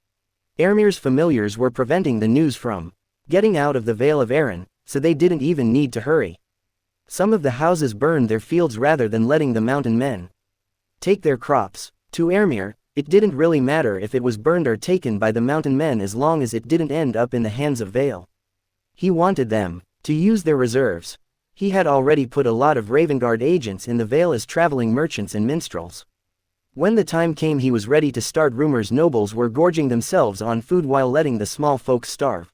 Ermir's familiars were preventing the news from getting out of the Vale of Arran, so they didn't even need to hurry. Some of the houses burned their fields rather than letting the mountain men take their crops. To Ermir, it didn't really matter if it was burned or taken by the mountain men as long as it didn't end up in the hands of Vale. He wanted them to use their reserves. He had already put a lot of Ravengard agents in the Vale as traveling merchants and minstrels. When the time came, he was ready to start rumors nobles were gorging themselves on food while letting the small folks starve.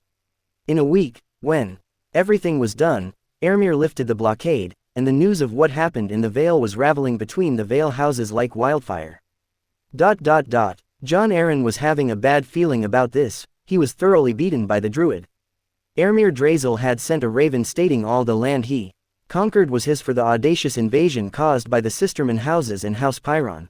In a week, when everything was done, Ermir lifted the blockade, and the news of what happened in the Vale was raveling between the Vale houses like wildfire. John Arryn was having a bad feeling about this. He was thoroughly beaten by the Druid. Ermir Drazel had sent a raven stating all the land he conquered was his for the audacious invasion caused by the Sisterman houses and House Pyron.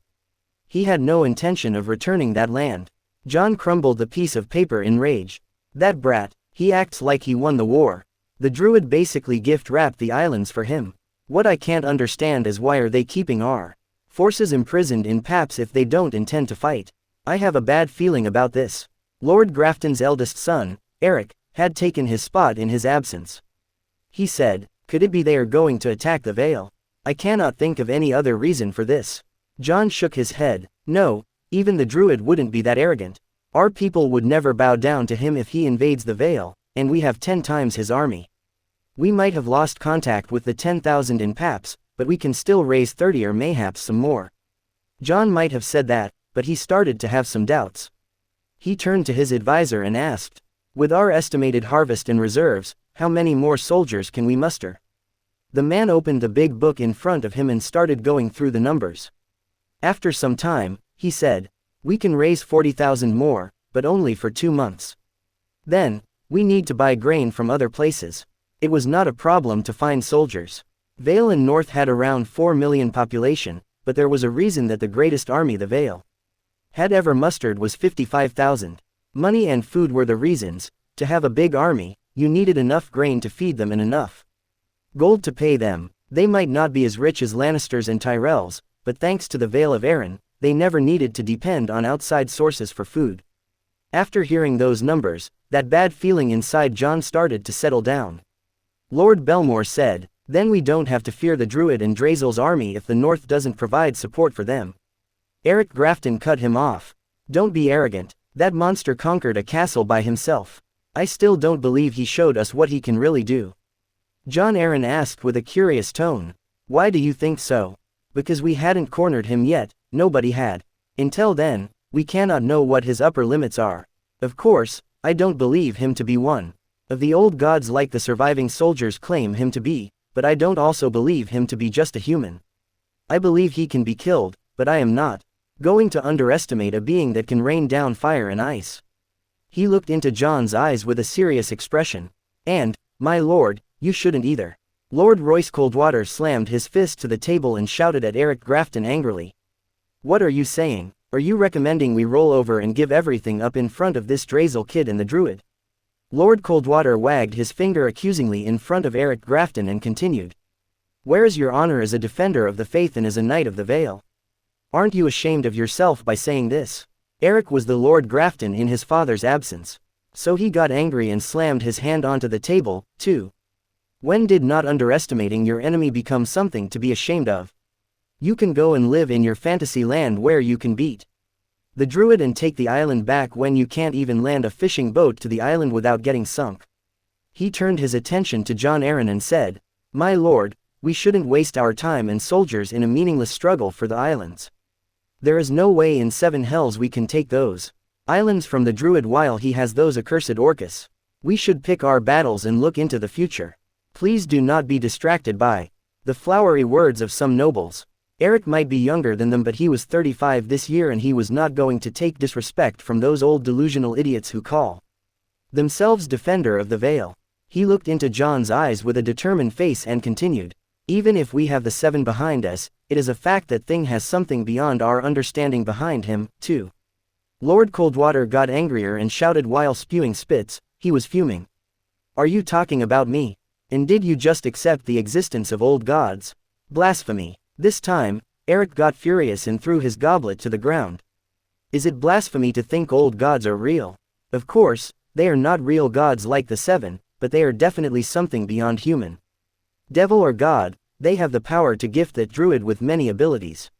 He had no intention of returning that land. John crumbled the piece of paper in rage. That brat, he acts like he won the war. The Druid basically gift-wrapped the islands for him. What I can't understand is why are they keeping our forces imprisoned in Paps if they don't intend to fight. I have a bad feeling about this. Lord Grafton's eldest son, Eric, had taken his spot in his absence. He said, could it be they are going to attack the Vale? I cannot think of any other reason for this. John shook his head. No, even the Druid wouldn't be that arrogant. Our people would never bow down to him if he invades the Vale, and we have 10 times his army. We might have lost contact with the 10,000 in Paps, but we can still raise 30 or mayhaps some more. John might have said that, but he started to have some doubts. He turned to his advisor and asked, with our estimated harvest and reserves, how many more soldiers can we muster? The man opened the big book in front of him and started going through the numbers. After some time, he said, we can raise 40,000 more, but only for 2 months. Then, we need to buy grain from other places. It was not a problem to find soldiers. Vale and North had around 4 million population, but there was a reason that the greatest army the Vale had ever mustered was 55,000. Money and food were the reasons. To have a big army, you needed enough grain to feed them and enough gold to pay them. They might not be as rich as Lannisters and Tyrells, but thanks to the Vale of Arran, they never needed to depend on outside sources for food. After hearing those numbers, that bad feeling inside John started to settle down. Lord Belmore said, "Then we don't have to fear the Druid and Drazel's army if the North doesn't provide support for them." Eric Grafton cut him off. "Don't be arrogant. That monster conquered a castle by himself. I still don't believe he showed us what he can really do." John Aaron asked with a curious tone. "Why do you think so?" "Because we hadn't cornered him yet, nobody had. Until then, we cannot know what his upper limits are. Of course, I don't believe him to be one of the old gods like the surviving soldiers claim him to be, but I don't also believe him to be just a human. I believe he can be killed, but I am not going to underestimate a being that can rain down fire and ice." He looked into John's eyes with a serious expression. "And, my lord, you shouldn't either." Lord Royce Coldwater slammed his fist to the table and shouted at Eric Grafton angrily. "What are you saying? Are you recommending we roll over and give everything up in front of this Drazel kid and the Druid?" Lord Coldwater wagged his finger accusingly in front of Eric Grafton and continued. "Where's your honor as a defender of the faith and as a knight of the Vale? Aren't you ashamed of yourself by saying this?" Eric was the Lord Grafton in his father's absence. So he got angry and slammed his hand onto the table, too. "When did not underestimating your enemy become something to be ashamed of? You can go and live in your fantasy land where you can beat the Druid and take the island back when you can't even land a fishing boat to the island without getting sunk." He turned his attention to John Aaron and said, "My lord, we shouldn't waste our time and soldiers in a meaningless struggle for the islands. There is no way in 7 hells we can take those islands from the Druid while he has those accursed Orcus. We should pick our battles and look into the future. Please do not be distracted by the flowery words of some nobles." Eric might be younger than them, but he was 35 this year and he was not going to take disrespect from those old delusional idiots who call themselves defender of the Vale. He looked into John's eyes with a determined face and continued, "Even if we have the 7 behind us, it is a fact that thing has something beyond our understanding behind him, too." Lord Coldwater got angrier and shouted while spewing spits. He was fuming. "Are you talking about me? And did you just accept the existence of old gods? Blasphemy." This time, Eric got furious and threw his goblet to the ground. "Is it blasphemy to think old gods are real? Of course, they are not real gods like the 7, but they are definitely something beyond human. Devil or god, they have the power to gift that Druid with many abilities.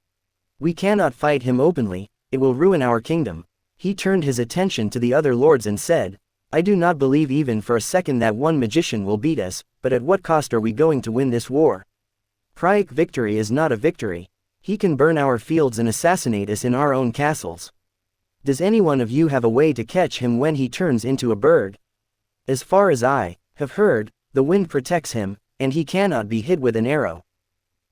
We cannot fight him openly, it will ruin our kingdom." He turned his attention to the other lords and said, "I do not believe even for a second that one magician will beat us, but at what cost are we going to win this war? Praic victory is not a victory. He can burn our fields and assassinate us in our own castles. Does any one of you have a way to catch him when he turns into a bird? As far as I have heard, the wind protects him, and he cannot be hit with an arrow."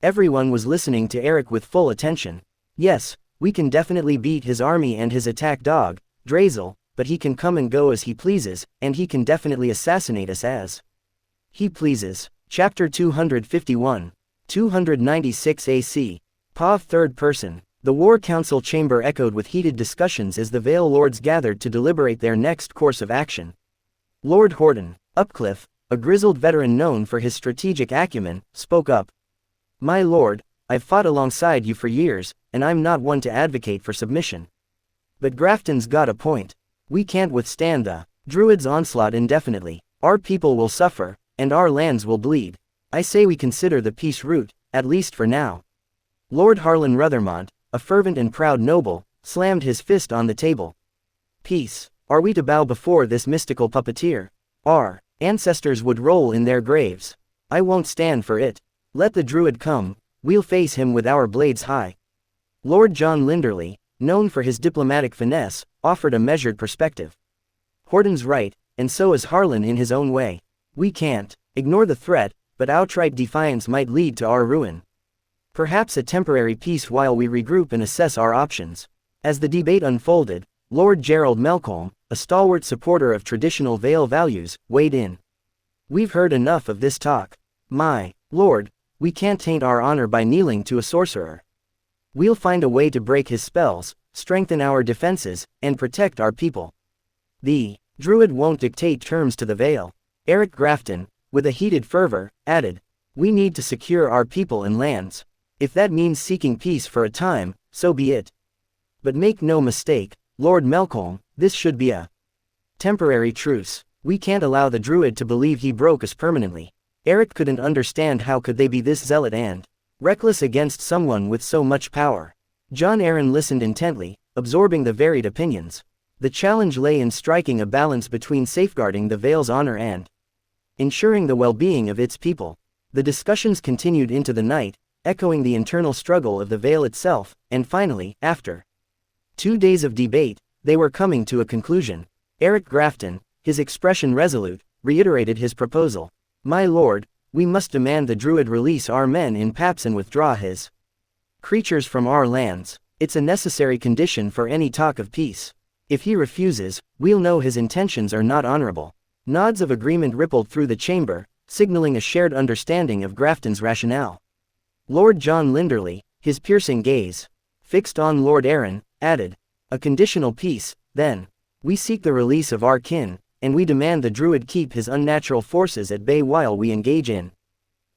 Everyone was listening to Eric with full attention. "Yes, we can definitely beat his army and his attack dog, Drazel, but he can come and go as he pleases, and he can definitely assassinate us as he pleases." Chapter 251. 296 AC. POV third person. The War Council chamber echoed with heated discussions as the Vale Lords gathered to deliberate their next course of action. Lord Horton Upcliffe, a grizzled veteran known for his strategic acumen, spoke up. "My lord, I've fought alongside you for years, and I'm not one to advocate for submission. But Grafton's got a point. We can't withstand the Druid's onslaught indefinitely. Our people will suffer, and our lands will bleed. I say we consider the peace route, at least for now." Lord Harlan Ruthermont, a fervent and proud noble, slammed his fist on the table. "Peace? Are we to bow before this mystical puppeteer? Our ancestors would roll in their graves. I won't stand for it. Let the Druid come, we'll face him with our blades high." Lord John Linderley, known for his diplomatic finesse, offered a measured perspective. "Horton's right, and so is Harlan in his own way. We can't ignore the threat, but outright defiance might lead to our ruin. Perhaps a temporary peace while we regroup and assess our options." As the debate unfolded, Lord Gerald Melcolm, a stalwart supporter of traditional Vale values, weighed in. "We've heard enough of this talk. My lord, we can't taint our honor by kneeling to a sorcerer. We'll find a way to break his spells, strengthen our defenses, and protect our people. The Druid won't dictate terms to the Vale." Eric Grafton, with a heated fervor, added, "We need to secure our people and lands. If that means seeking peace for a time, so be it. But make no mistake, Lord Melkholm, this should be a temporary truce. We can't allow the Druid to believe he broke us permanently. Eric couldn't understand how could they be this zealot and reckless against someone with so much power. Jon Arryn listened intently, absorbing the varied opinions. The challenge lay in striking a balance between safeguarding the Vale's honor and ensuring the well-being of its people. The discussions continued into the night, echoing the internal struggle of the Vale itself, and finally, after 2 days of debate, they were coming to a conclusion. Eric Grafton, his expression resolute, reiterated his proposal. My lord, we must demand the Druid release our men in Paps and withdraw his creatures from our lands. It's a necessary condition for any talk of peace. If he refuses, we'll know his intentions are not honorable. Nods of agreement rippled through the chamber, signaling a shared understanding of Grafton's rationale. Lord John Linderley, his piercing gaze fixed on Lord Arryn, added, a conditional peace, then. We seek the release of our kin, and we demand the Druid keep his unnatural forces at bay while we engage in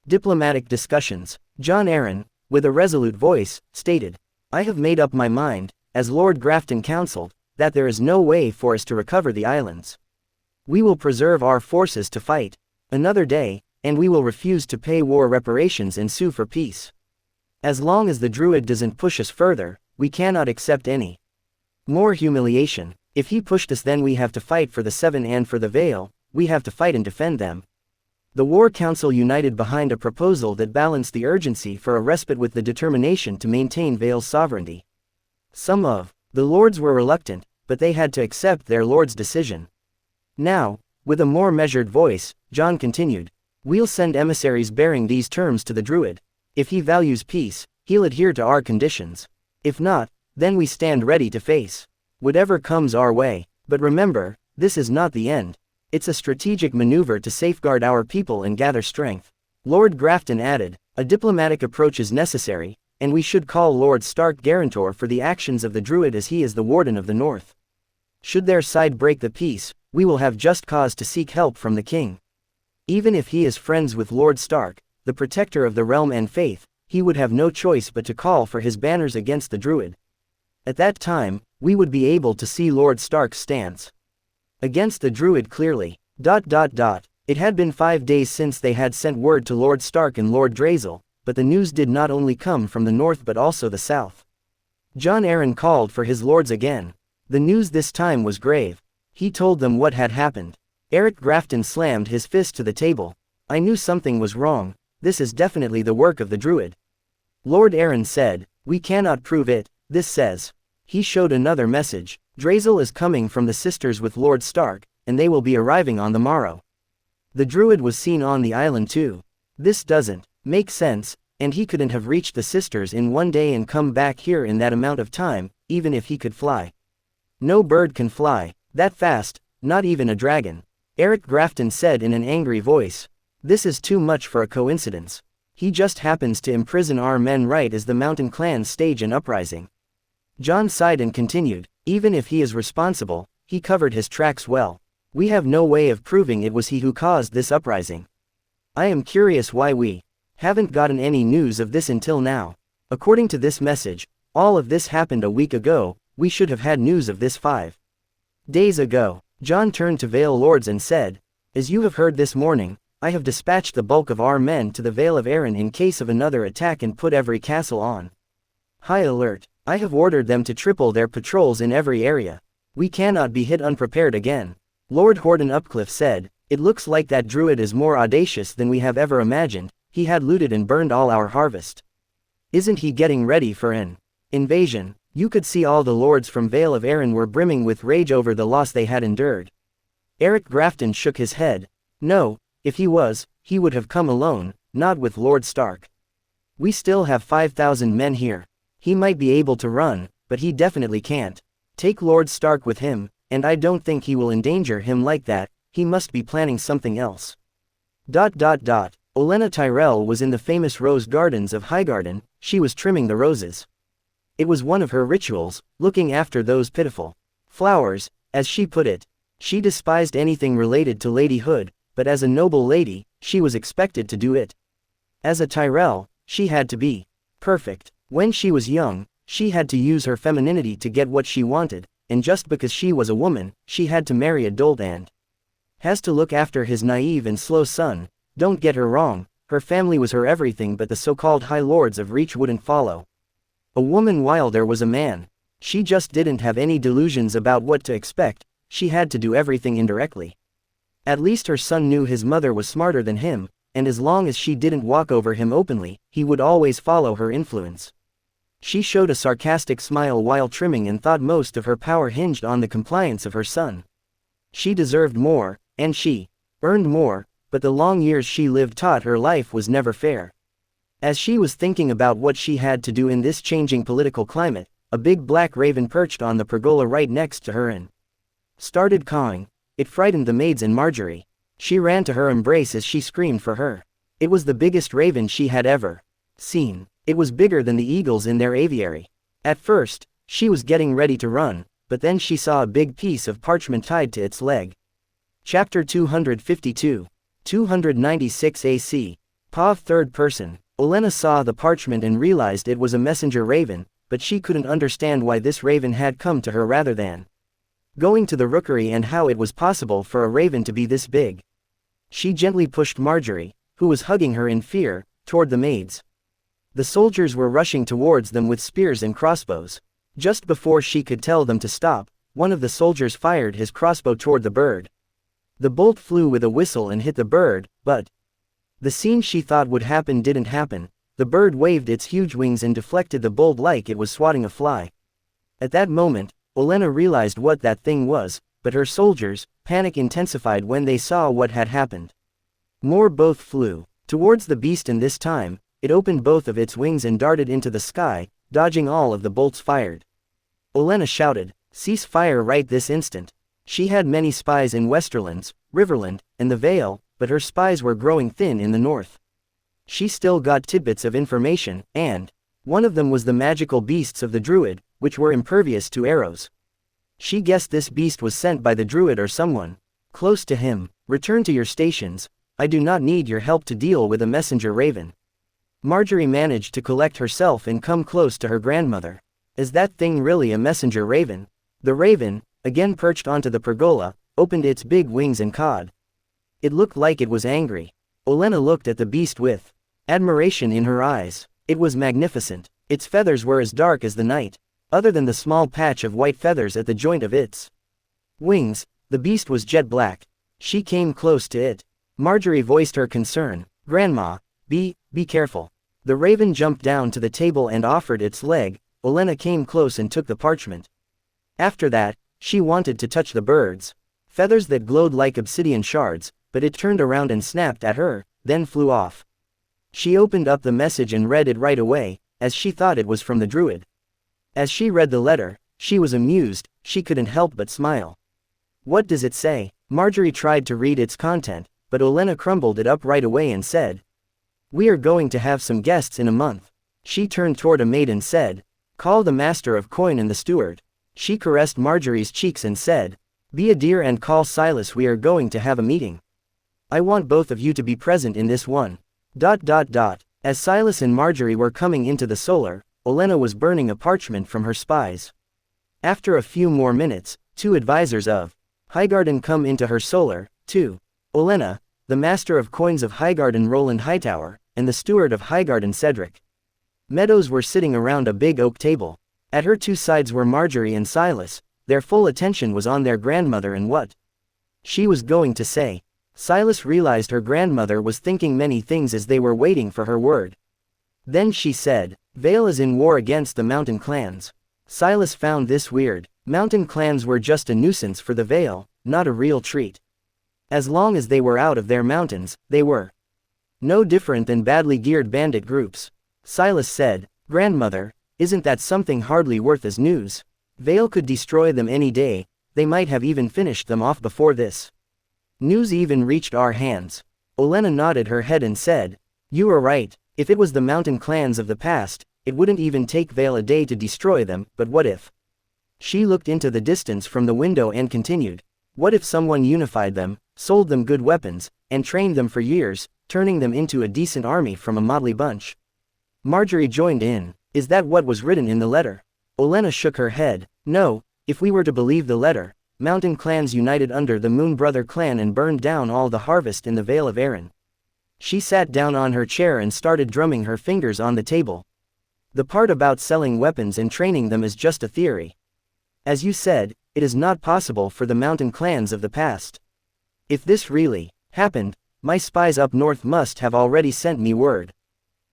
diplomatic discussions. Jon Arryn, with a resolute voice, stated, I have made up my mind, as Lord Grafton counseled, that there is no way for us to recover the islands. We will preserve our forces to fight another day, and we will refuse to pay war reparations and sue for peace. As long as the Druid doesn't push us further, we cannot accept any more humiliation. If he pushed us, then we have to fight for the Seven and for the Vale. We have to fight and defend them. The War Council united behind a proposal that balanced the urgency for a respite with the determination to maintain Vale's sovereignty. Some of the lords were reluctant, but they had to accept their lord's decision. Now, with a more measured voice, Jon continued, we'll send emissaries bearing these terms to the Druid. If he values peace, he'll adhere to our conditions. If not, then we stand ready to face whatever comes our way. But remember, this is not the end. It's a strategic maneuver to safeguard our people and gather strength. Lord Grafton added, a diplomatic approach is necessary, and we should call Lord Stark guarantor for the actions of the Druid as he is the Warden of the North. Should their side break the peace, we will have just cause to seek help from the king. Even if he is friends with Lord Stark, the protector of the realm and faith, he would have no choice but to call for his banners against the Druid. At that time, we would be able to see Lord Stark's stance against the Druid clearly. It had been 5 days since they had sent word to Lord Stark and Lord Drazel, but the news did not only come from the north but also the south. Jon Arryn called for his lords again. The news this time was grave. He told them what had happened. Eric Grafton slammed his fist to the table. I knew something was wrong. This is definitely the work of the Druid. Lord Arryn said, we cannot prove it, this says. He showed another message. Drazel is coming from the sisters with Lord Stark, and they will be arriving on the morrow. The Druid was seen on the island too. This doesn't make sense, and he couldn't have reached the sisters in 1 day and come back here in that amount of time, even if he could fly. No bird can fly that fast, not even a dragon. Eric Grafton said in an angry voice. This is too much for a coincidence. He just happens to imprison our men right as the mountain clans stage an uprising. Jon sighed and continued, even if he is responsible, he covered his tracks well. We have no way of proving it was he who caused this uprising. I am curious why we haven't gotten any news of this until now. According to this message, all of this happened a week ago. We should have had news of this 5 days ago. Jon turned to Vale lords and said, as you have heard this morning, I have dispatched the bulk of our men to the Vale of Arryn in case of another attack and put every castle on high alert. I have ordered them to triple their patrols in every area. We cannot be hit unprepared again. Lord Horden Upcliff said, it looks like that Druid is more audacious than we have ever imagined. He had looted and burned all our harvest. Isn't he getting ready for an invasion? You could see all the lords from Vale of Arryn were brimming with rage over the loss they had endured. Eric Grafton shook his head. No, if he was, he would have come alone, not with Lord Stark. We still have 5,000 men here. He might be able to run, but he definitely can't take Lord Stark with him, and I don't think he will endanger him like that. He must be planning something else. Olenna Tyrell was in the famous rose gardens of Highgarden. She was trimming the roses. It was one of her rituals, looking after those pitiful flowers, as she put it. She despised anything related to ladyhood, but as a noble lady, she was expected to do it. As a Tyrell, she had to be perfect. When she was young, She had to use her femininity to get what she wanted, and just because she was a woman, she had to marry a dolt and has to look after his naive and slow son. Don't get her wrong, her family was her everything, but the so-called High Lords of Reach wouldn't follow a woman while there was a man. She just didn't have any delusions about what to expect. She had to do everything indirectly. At least her son knew his mother was smarter than him, and as long as she didn't walk over him openly, he would always follow her influence. She showed a sarcastic smile while trimming and thought most of her power hinged on the compliance of her son. She deserved more, and she earned more, but the long years she lived taught her life was never fair. As she was thinking about what she had to do in this changing political climate, a big black raven perched on the pergola right next to her and started cawing. It frightened the maids and Marjorie. She ran to her embrace as she screamed for her. It was the biggest raven she had ever seen. It was bigger than the eagles in their aviary. At first, she was getting ready to run, but then she saw a big piece of parchment tied to its leg. Chapter 252. 296 AC. Pa third person. Olenna saw the parchment and realized it was a messenger raven, but she couldn't understand why this raven had come to her rather than going to the rookery and how it was possible for a raven to be this big. She gently pushed Marjorie, who was hugging her in fear, toward the maids. The soldiers were rushing towards them with spears and crossbows. Just before she could tell them to stop, one of the soldiers fired his crossbow toward the bird. The bolt flew with a whistle and hit the bird, but the scene she thought would happen didn't happen. The bird waved its huge wings and deflected the bolt like it was swatting a fly. At that moment, Olenna realized what that thing was, but her soldiers' panic intensified when they saw what had happened. More both flew towards the beast, and this time, it opened both of its wings and darted into the sky, dodging all of the bolts fired. Olenna shouted, "Cease fire right this instant." She had many spies in Westerlands, Riverland, and the Vale, but her spies were growing thin in the north. She still got tidbits of information, and one of them was the magical beasts of the Druid, which were impervious to arrows. She guessed this beast was sent by the Druid or someone close to him. "Return to your stations. I do not need your help to deal with a messenger raven." Marjorie managed to collect herself and come close to her grandmother. "Is that thing really a messenger raven?" The raven, again perched onto the pergola, opened its big wings and cawed. It looked like it was angry. Olenna looked at the beast with admiration in her eyes. It was magnificent. Its feathers were as dark as the night. Other than the small patch of white feathers at the joint of its wings, the beast was jet black. She came close to it. Marjorie voiced her concern. "Grandma, be careful." The raven jumped down to the table and offered its leg. Olenna came close and took the parchment. After that, she wanted to touch the bird's feathers that glowed like obsidian shards, but it turned around and snapped at her, then flew off. She opened up the message and read it right away, as she thought it was from the Druid. As she read the letter, she was amused. She couldn't help but smile. "What does it say?" Marjorie tried to read its content, but Olenna crumbled it up right away and said, "We are going to have some guests in a month." She turned toward a maid and said, "Call the master of coin and the steward." She caressed Marjorie's cheeks and said, "Be a dear and call Silas. We are going to have a meeting. I want both of you to be present in this one. ... As Silas and Marjorie were coming into the solar, Olenna was burning a parchment from her spies. After a few more minutes, two advisors of Highgarden come into her solar, too. Olenna, the master of coins of Highgarden Roland Hightower, and the steward of Highgarden Cedric Meadows were sitting around a big oak table. At her two sides were Marjorie and Silas. Their full attention was on their grandmother and what she was going to say. Silas realized her grandmother was thinking many things as they were waiting for her word. Then she said, "Vale is in war against the mountain clans." Silas found this weird. Mountain clans were just a nuisance for the Vale, not a real treat. As long as they were out of their mountains, they were no different than badly geared bandit groups. Silas said, "Grandmother, isn't that something hardly worth as news? Vale could destroy them any day. They might have even finished them off before this news even reached our hands." Olenna nodded her head and said, "You are right. If it was the mountain clans of the past, it wouldn't even take Vale a day to destroy them, but what if?" She looked into the distance from the window and continued, "What if someone unified them, sold them good weapons, and trained them for years, turning them into a decent army from a motley bunch?" Marjorie joined in. Is that what was written in the letter? Olenna shook her head. No, if we were to believe the letter, mountain clans united under the Moon Brother clan and burned down all the harvest in the Vale of Erin. She sat down on her chair and started drumming her fingers on the table. The part about selling weapons and training them is just a theory. As you said, it is not possible for the mountain clans of the past. If this really happened, my spies up north must have already sent me word.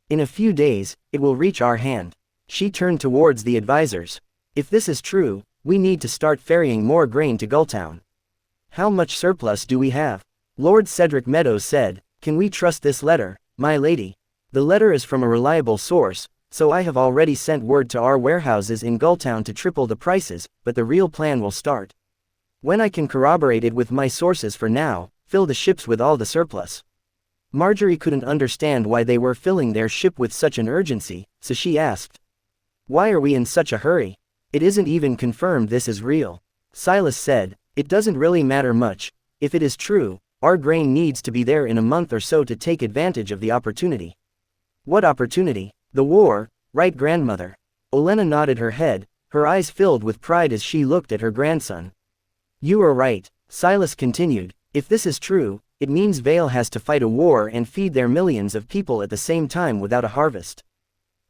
In a few days, it will reach our hand. She turned towards the advisors. If this is true, we need to start ferrying more grain to Gulltown. How much surplus do we have? Lord Cedric Meadows said, Can we trust this letter, my lady? The letter is from a reliable source, so I have already sent word to our warehouses in Gulltown to triple the prices, but the real plan will start when I can corroborate it with my sources. For now, fill the ships with all the surplus. Marjorie couldn't understand why they were filling their ship with such an urgency, so she asked, Why are we in such a hurry? It isn't even confirmed this is real. Silas said, It doesn't really matter much. If it is true, our grain needs to be there in a month or so to take advantage of the opportunity. What opportunity? The war, right, grandmother? Olenna nodded her head, her eyes filled with pride as she looked at her grandson. You are right, Silas continued. If this is true, it means Vale has to fight a war and feed their millions of people at the same time without a harvest.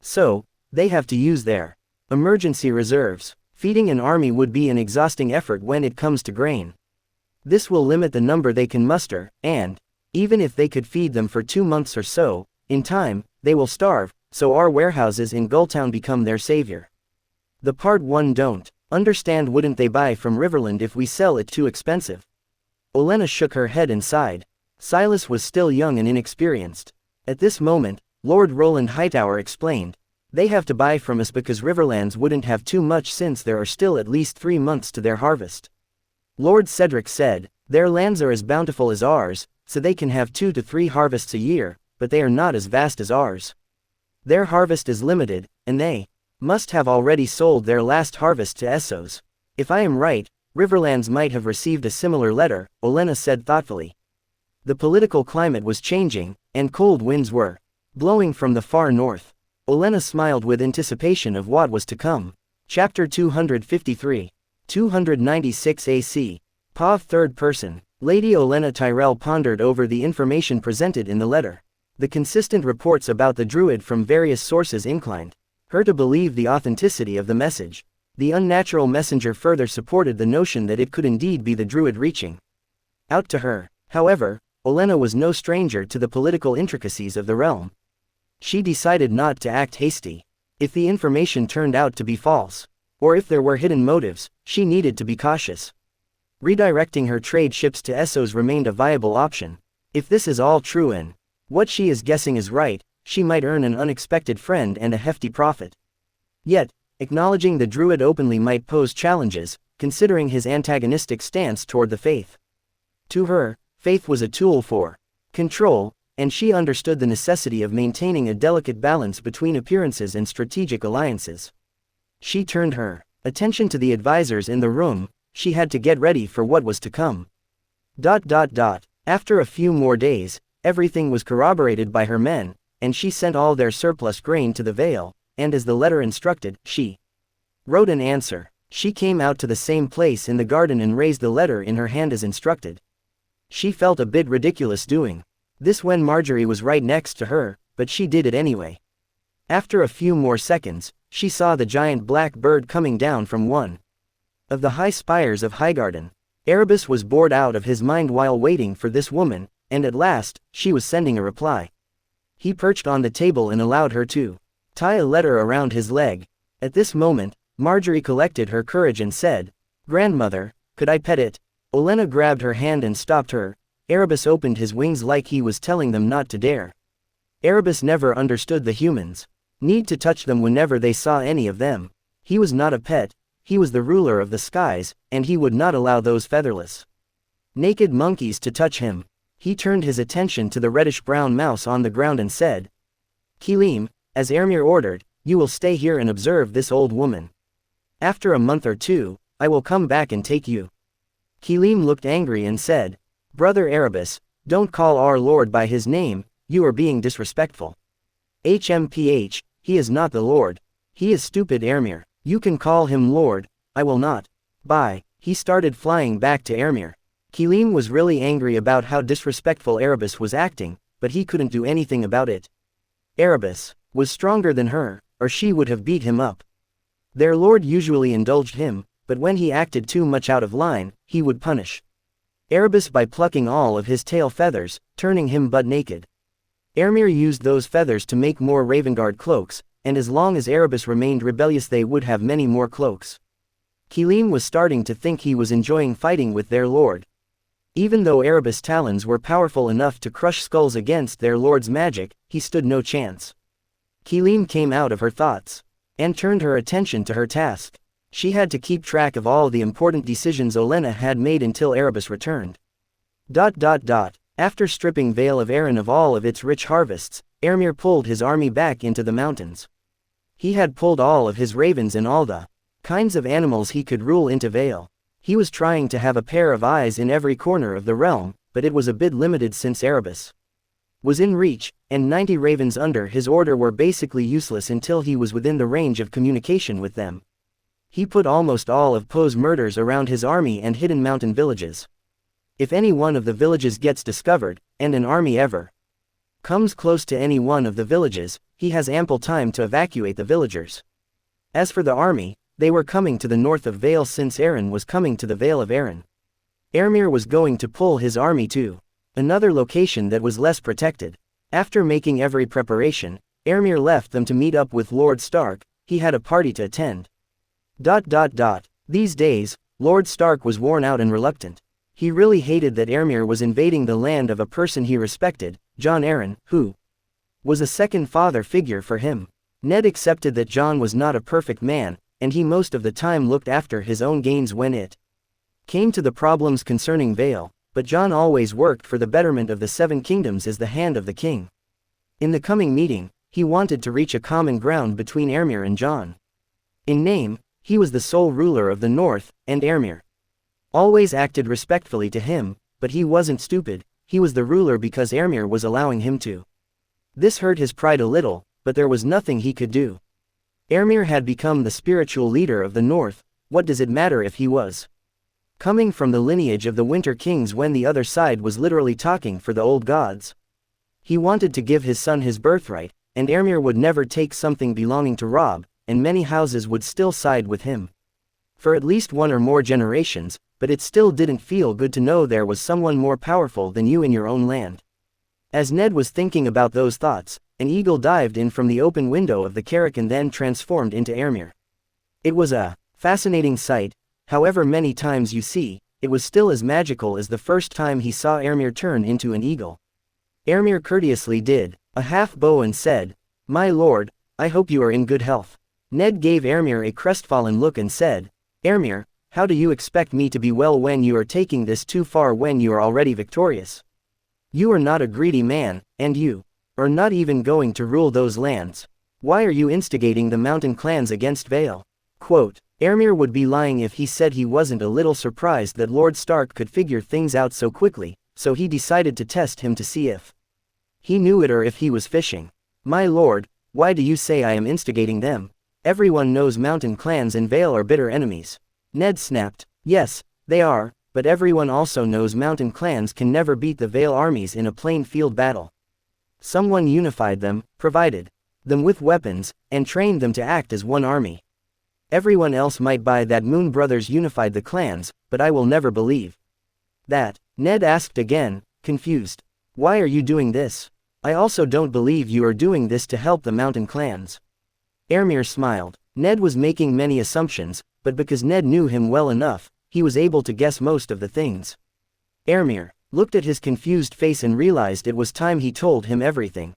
So, they have to use their emergency reserves. Feeding an army would be an exhausting effort when it comes to grain. This will limit the number they can muster, and, even if they could feed them for 2 months or so, in time, they will starve, so our warehouses in Gulltown become their savior. The part one don't understand, wouldn't they buy from Riverland if we sell it too expensive? Olenna shook her head and sighed. Silas was still young and inexperienced. At this moment, Lord Roland Hightower explained, They have to buy from us because Riverlands wouldn't have too much since there are still at least 3 months to their harvest. Lord Cedric said, Their lands are as bountiful as ours, so they can have 2 to 3 harvests a year, but they are not as vast as ours. Their harvest is limited, and they must have already sold their last harvest to Essos. If I am right, Riverlands might have received a similar letter, Olenna said thoughtfully. The political climate was changing, and cold winds were blowing from the far north. Olenna smiled with anticipation of what was to come. Chapter 253. 296 AC. POV third person. Lady Olenna Tyrell pondered over the information presented in the letter. The consistent reports about the Druid from various sources inclined her to believe the authenticity of the message. The unnatural messenger further supported the notion that it could indeed be the Druid reaching out to her. However, Olenna was no stranger to the political intricacies of the realm. She decided not to act hasty. If the information turned out to be false, or if there were hidden motives, she needed to be cautious. Redirecting her trade ships to Essos remained a viable option. If this is all true and what she is guessing is right, she might earn an unexpected friend and a hefty profit. Yet, acknowledging the Druid openly might pose challenges, considering his antagonistic stance toward the faith. To her, faith was a tool for control, and she understood the necessity of maintaining a delicate balance between appearances and strategic alliances. She turned her attention to the advisors in the room. She had to get ready for what was to come. After a few more days, everything was corroborated by her men, and she sent all their surplus grain to the Vale, and as the letter instructed, she wrote an answer. She came out to the same place in the garden and raised the letter in her hand as instructed. She felt a bit ridiculous doing this when Marjorie was right next to her, but she did it anyway. After a few more seconds, she saw the giant black bird coming down from one of the high spires of Highgarden. Erebus was bored out of his mind while waiting for this woman, and at last, she was sending a reply. He perched on the table and allowed her to tie a letter around his leg. At this moment, Marjorie collected her courage and said, Grandmother, could I pet it? Olenna grabbed her hand and stopped her. Erebus opened his wings like he was telling them not to dare. Erebus never understood the humans' need to touch them whenever they saw any of them. He was not a pet, he was the ruler of the skies, and he would not allow those featherless, naked monkeys to touch him. He turned his attention to the reddish-brown mouse on the ground and said, Keelim, as Ermir ordered, you will stay here and observe this old woman. After a month or 2, I will come back and take you. Keelim looked angry and said, Brother Erebus, don't call our Lord by his name, you are being disrespectful. HMPH, he is not the Lord. He is stupid, Ermir. You can call him Lord, I will not. Bye. He started flying back to Ermir. Kelim was really angry about how disrespectful Erebus was acting, but he couldn't do anything about it. Erebus was stronger than her, or she would have beat him up. Their lord usually indulged him, but when he acted too much out of line, he would punish Erebus by plucking all of his tail feathers, turning him butt naked. Ermir used those feathers to make more Ravengard cloaks, and as long as Erebus remained rebellious they would have many more cloaks. Kelim was starting to think he was enjoying fighting with their lord. Even though Erebus' talons were powerful enough to crush skulls against their lord's magic, he stood no chance. Kelim came out of her thoughts and turned her attention to her task. She had to keep track of all the important decisions Olenna had made until Erebus returned. After stripping Vale of Arran of all of its rich harvests, Ermir pulled his army back into the mountains. He had pulled all of his ravens and all the kinds of animals he could rule into Vale. He was trying to have a pair of eyes in every corner of the realm, but it was a bit limited since Erebus was in reach, and 90 ravens under his order were basically useless until he was within the range of communication with them. He put almost all of Poe's murders around his army and hidden mountain villages. If any one of the villages gets discovered, and an army ever comes close to any one of the villages, he has ample time to evacuate the villagers. As for the army, they were coming to the north of Vale since Arran was coming to the Vale of Arran. Ermir was going to pull his army to another location that was less protected. After making every preparation, Ermir left them to meet up with Lord Stark. He had a party to attend. These days, Lord Stark was worn out and reluctant. He really hated that Ermir was invading the land of a person he respected, Jon Arryn, who was a second father figure for him. Ned accepted that Jon was not a perfect man, and he most of the time looked after his own gains when it came to the problems concerning Vale, but Jon always worked for the betterment of the Seven Kingdoms as the hand of the king. In the coming meeting, he wanted to reach a common ground between Ermir and Jon. In name, he was the sole ruler of the North, and Ermir always acted respectfully to him, but he wasn't stupid. He was the ruler because Ermir was allowing him to. This hurt his pride a little, but there was nothing he could do. Ermir had become the spiritual leader of the North. What does it matter if he was coming from the lineage of the Winter Kings when the other side was literally talking for the old gods? He wanted to give his son his birthright, and Ermir would never take something belonging to Robb, and many houses would still side with him for at least one or more generations, but it still didn't feel good to know there was someone more powerful than you in your own land. As Ned was thinking about those thoughts, an eagle dived in from the open window of the carrick and then transformed into Ermir. It was a fascinating sight. However many times you see, it was still as magical as the first time he saw Ermir turn into an eagle. Ermir courteously did a half bow and said, "My lord, I hope you are in good health." Ned gave Ermir a crestfallen look and said, "Ermir, how do you expect me to be well when you are taking this too far when you are already victorious? You are not a greedy man, and you are not even going to rule those lands. Why are you instigating the mountain clans against Vale?" Quote, Ermir would be lying if he said he wasn't a little surprised that Lord Stark could figure things out so quickly, so he decided to test him to see if he knew it or if he was fishing. "My lord, why do you say I am instigating them? Everyone knows mountain clans and Vale are bitter enemies." Ned snapped. "Yes, they are, but everyone also knows mountain clans can never beat the Vale armies in a plain field battle. Someone unified them, provided them with weapons, and trained them to act as one army. Everyone else might buy that Moon Brothers unified the clans, but I will never believe that." Ned asked again, confused. "Why are you doing this? I also don't believe you are doing this to help the mountain clans." Ermir smiled. Ned was making many assumptions, but because Ned knew him well enough, he was able to guess most of the things. Ermir looked at his confused face and realized it was time he told him everything.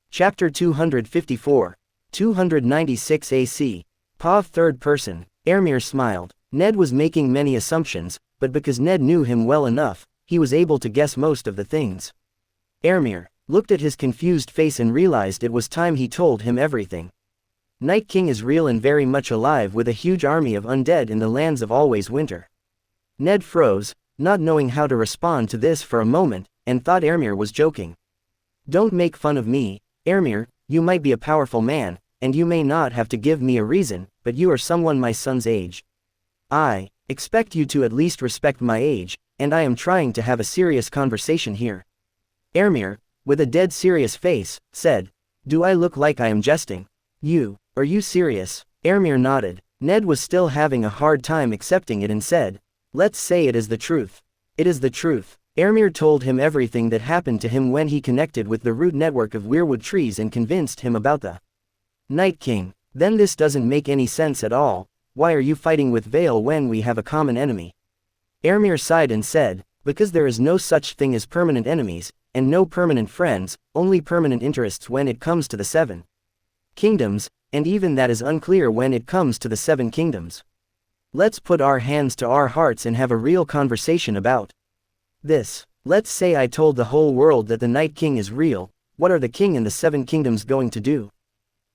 Chapter 254. 296 AC. Pav third person. Ermir smiled. Ned was making many assumptions, but because Ned knew him well enough, he was able to guess most of the things. Ermir looked at his confused face and realized it was time he told him everything. Night King is real and very much alive with a huge army of undead in the lands of Always Winter. Ned froze, not knowing how to respond to this for a moment, and thought Ermir was joking. "Don't make fun of me, Ermir, you might be a powerful man, and you may not have to give me a reason, but you are someone my son's age. I expect you to at least respect my age, and I am trying to have a serious conversation here. Ermir, with a dead serious face, said, "Do I look like I am jesting? Are you serious?" Ermir nodded. Ned was still having a hard time accepting it and said, "Let's say it is the truth." "It is the truth." Ermir told him everything that happened to him when he connected with the root network of weirwood trees and convinced him about the Night King. "Then this doesn't make any sense at all. Why are you fighting with Vale when we have a common enemy?" Ermir sighed and said, "Because there is no such thing as permanent enemies, and no permanent friends, only permanent interests when it comes to the 7 kingdoms, and even that is unclear when it comes to the 7 kingdoms. Let's put our hands to our hearts and have a real conversation about this. Let's say I told the whole world that the Night King is real. What are the king and the 7 kingdoms going to do?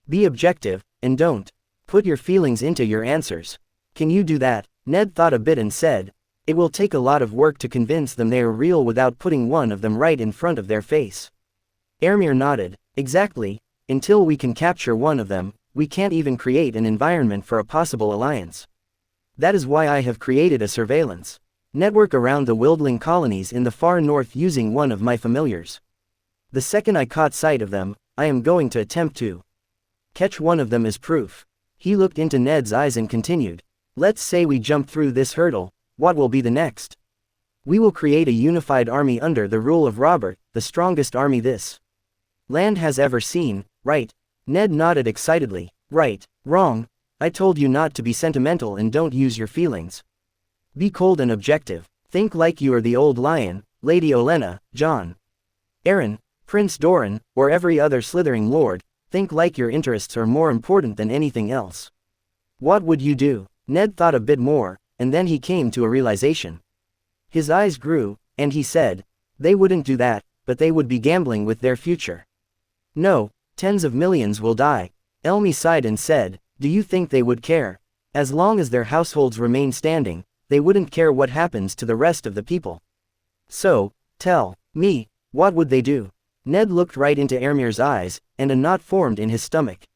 Be objective, and don't put your feelings into your answers. Can you do that?" Ned thought a bit and said, "It will take a lot of work to convince them they are real without putting one of them right in front of their face." Ermir nodded. "Exactly. Until we can capture one of them, we can't even create an environment for a possible alliance. That is why I have created a surveillance network around the wildling colonies in the far north using one of my familiars. The second I caught sight of them, I am going to attempt to catch one of them as proof." He looked into Ned's eyes and continued, "Let's say we jump through this hurdle, what will be the next? We will create a unified army under the rule of Robert, the strongest army this land has ever seen, right?" Ned nodded excitedly. "Right. Wrong. I told you not to be sentimental and don't use your feelings. Be cold and objective. Think like you are the old lion, Lady Olenna, John Arryn, Prince Doran, or every other slithering lord. Think like your interests are more important than anything else. What would you do?" Ned thought a bit more, and then he came to a realization. His eyes grew, and he said, "They wouldn't do that, but they would be gambling with their future. No, tens of millions will die." Elmi sighed and said, "Do you think they would care? As long as their households remain standing, they wouldn't care what happens to the rest of the people. So, tell me, what would they do?" Ned looked right into Ermir's eyes, and a knot formed in his stomach.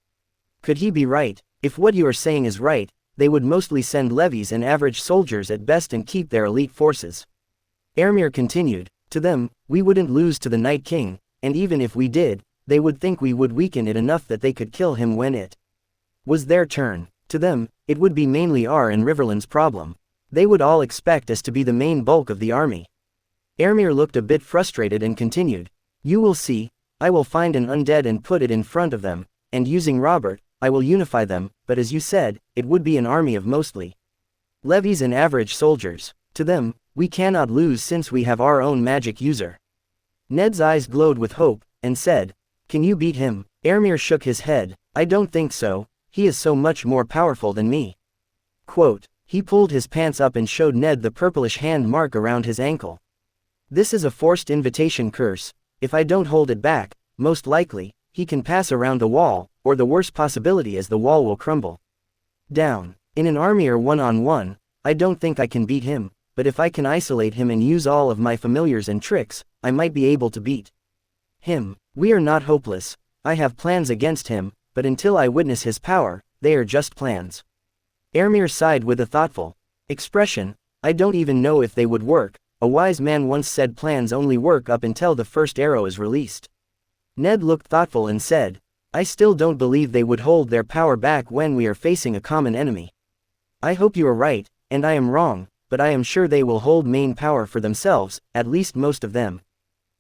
Could he be right? If what you are saying is right, they would mostly send levies and average soldiers at best and keep their elite forces. Ermir continued, "To them, we wouldn't lose to the Night King, and even if we did, they would think we would weaken it enough that they could kill him when it was their turn. To them, it would be mainly our and Riverland's problem. They would all expect us to be the main bulk of the army." Ermir looked a bit frustrated and continued, "You will see, I will find an undead and put it in front of them, and using Robert, I will unify them, but as you said, it would be an army of mostly levies and average soldiers. To them, we cannot lose since we have our own magic user." Ned's eyes glowed with hope, and said, "Can you beat him?" Ermir shook his head, "I don't think so, he is so much more powerful than me." Quote, he pulled his pants up and showed Ned the purplish hand mark around his ankle. "This is a forced invitation curse. If I don't hold it back, most likely, he can pass around the wall, or the worst possibility is the wall will crumble down. In an army or one-on-one, I don't think I can beat him, but if I can isolate him and use all of my familiars and tricks, I might be able to beat him. We are not hopeless. I have plans against him, but until I witness his power, they are just plans." Ermir sighed with a thoughtful expression. "I don't even know if they would work. A wise man once said plans only work up until the first arrow is released." Ned looked thoughtful and said, "I still don't believe they would hold their power back when we are facing a common enemy. I hope you are right, and I am wrong, but I am sure they will hold main power for themselves, at least most of them.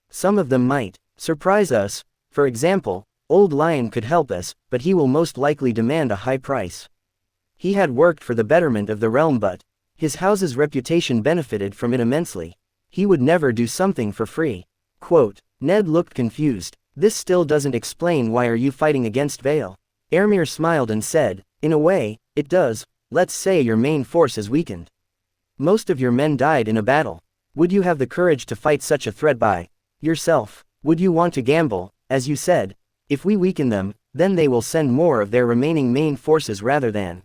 Some of them might surprise us. For example, Old Lion could help us, but he will most likely demand a high price. He had worked for the betterment of the realm, but his house's reputation benefited from it immensely. He would never do something for free." Quote, Ned looked confused. "This still doesn't explain why are you fighting against Vale?" Ermir smiled and said, "In a way, it does. Let's say your main force is weakened. Most of your men died in a battle. Would you have the courage to fight such a threat by yourself? Would you want to gamble? As you said, if we weaken them, then they will send more of their remaining main forces rather than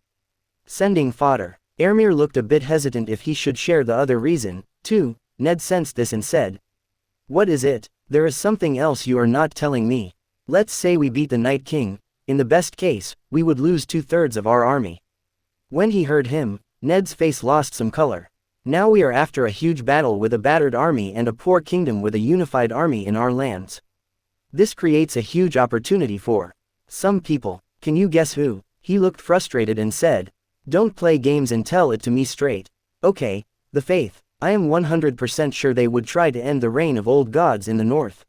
sending fodder." Ermir looked a bit hesitant if he should share the other reason, too. Ned sensed this and said, "What is it? There is something else you are not telling me. Let's say we beat the Night King. In the best case, we would lose 2/3 of our army. When he heard him, Ned's face lost some color. Now we are after a huge battle with a battered army and a poor kingdom with a unified army in our lands. This creates a huge opportunity for some people. Can you guess who? He looked frustrated and said, "Don't play games and tell it to me straight." Okay, the faith. I am 100% sure they would try to end the reign of old gods in the north.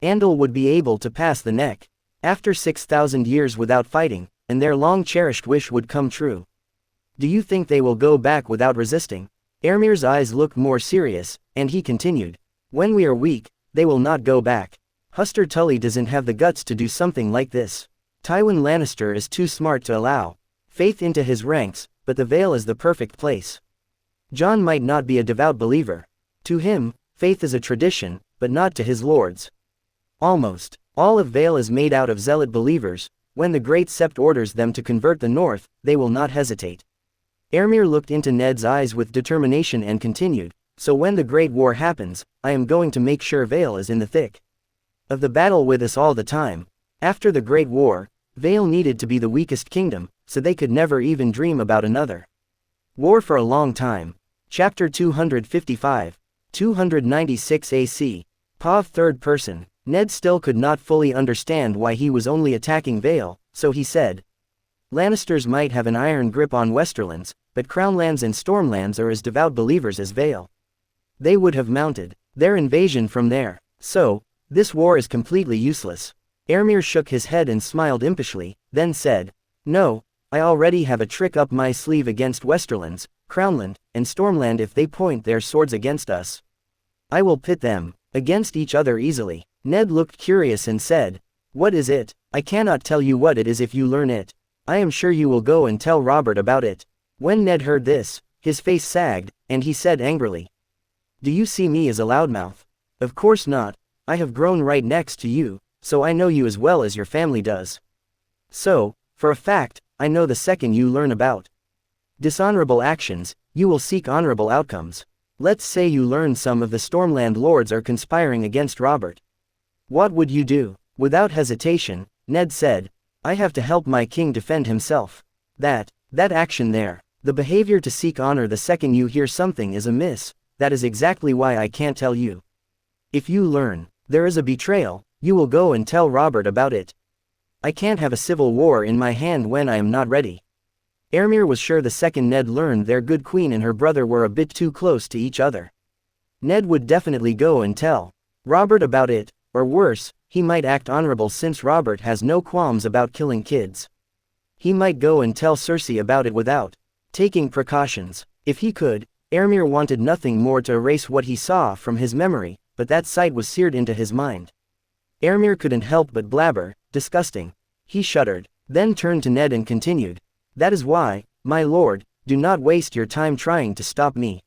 Andal would be able to pass the neck. After 6,000 years without fighting, and their long-cherished wish would come true. Do you think they will go back without resisting? Ermir's eyes looked more serious, and he continued. When we are weak, they will not go back. Huster Tully doesn't have the guts to do something like this. Tywin Lannister is too smart to allow faith into his ranks, but the Vale is the perfect place. Jon might not be a devout believer. To him, faith is a tradition, but not to his lords. Almost all of Vale is made out of zealot believers. When the Great Sept orders them to convert the north, they will not hesitate. Ermir looked into Ned's eyes with determination and continued, "So when the Great War happens, I am going to make sure Vale is in the thick of the battle with us all the time." After the Great War, Vale needed to be the weakest kingdom, so they could never even dream about another war for a long time. Chapter 255. 296 AC. Pav third person. Ned still could not fully understand why he was only attacking Vale, so he said, "Lannisters might have an iron grip on Westerlands, but Crownlands and Stormlands are as devout believers as Vale. They would have mounted their invasion from there. So, this war is completely useless." Ermir shook his head and smiled impishly, then said, "No, I already have a trick up my sleeve against Westerlands, Crownland, and Stormland. If they point their swords against us, I will pit them against each other easily." Ned looked curious and said, "What is it?" "I cannot tell you what it is if you learn it. I am sure you will go and tell Robert about it." When Ned heard this, his face sagged, and he said angrily, "Do you see me as a loudmouth? Of course not. I have grown right next to you, so I know you as well as your family does. So, for a fact, I know the second you learn about dishonorable actions, you will seek honorable outcomes. Let's say you learn some of the Stormland lords are conspiring against Robert. What would you do?" Without hesitation, Ned said, "I have to help my king defend himself. That action there, the behavior to seek honor the second you hear something is amiss, that is exactly why I can't tell you. If you learn there is a betrayal, you will go and tell Robert about it. I can't have a civil war in my hand when I am not ready." Ermir was sure the second Ned learned their good queen and her brother were a bit too close to each other, Ned would definitely go and tell Robert about it, or worse, he might act honorable since Robert has no qualms about killing kids. He might go and tell Cersei about it without taking precautions. If he could, Ermir wanted nothing more to erase what he saw from his memory, but that sight was seared into his mind. Ermir couldn't help but blabber, "Disgusting." He shuddered, then turned to Ned and continued, "That is why, my lord, do not waste your time trying to stop me.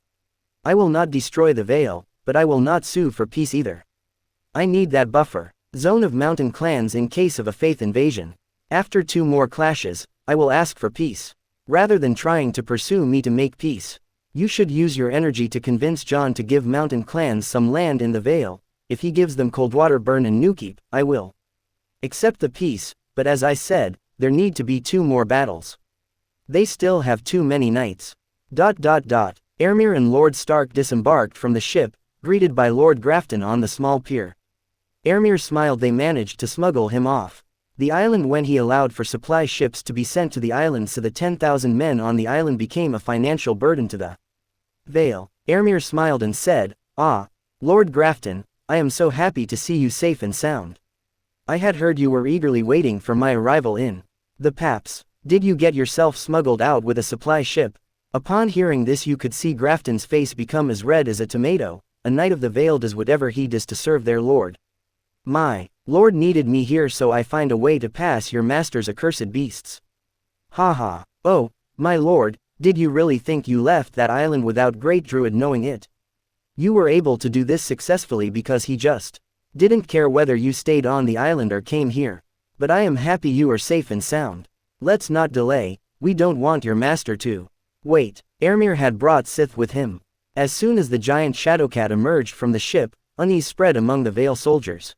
I will not destroy the Vale, but I will not sue for peace either. I need that buffer zone of mountain clans in case of a faith invasion. After 2 more clashes, I will ask for peace. Rather than trying to pursue me to make peace, you should use your energy to convince Jon to give mountain clans some land in the Vale. If he gives them Coldwater Burn and Newkeep, I will accept the peace, but as I said, there need to be 2 more battles. They still have too many nights. Ermir and Lord Stark disembarked from the ship, greeted by Lord Grafton on the small pier. Ermir smiled. They managed to smuggle him off the island when he allowed for supply ships to be sent to the island, so the 10,000 men on the island became a financial burden to the Vale. Ermir smiled and said, "Ah, Lord Grafton, I am so happy to see you safe and sound. I had heard you were eagerly waiting for my arrival in the Paps. Did you get yourself smuggled out with a supply ship?" Upon hearing this, you could see Grafton's face become as red as a tomato. A knight of the Vale does whatever he does to serve their lord. My lord needed me here, so I find a way to pass your master's accursed beasts. Ha ha. Oh, my lord, did you really think you left that island without Great Druid knowing it? You were able to do this successfully because he just didn't care whether you stayed on the island or came here. But I am happy you are safe and sound. Let's not delay, we don't want your master to wait. Ermir had brought Sith with him. As soon as the giant Shadowcat emerged from the ship, unease spread among the Vale soldiers.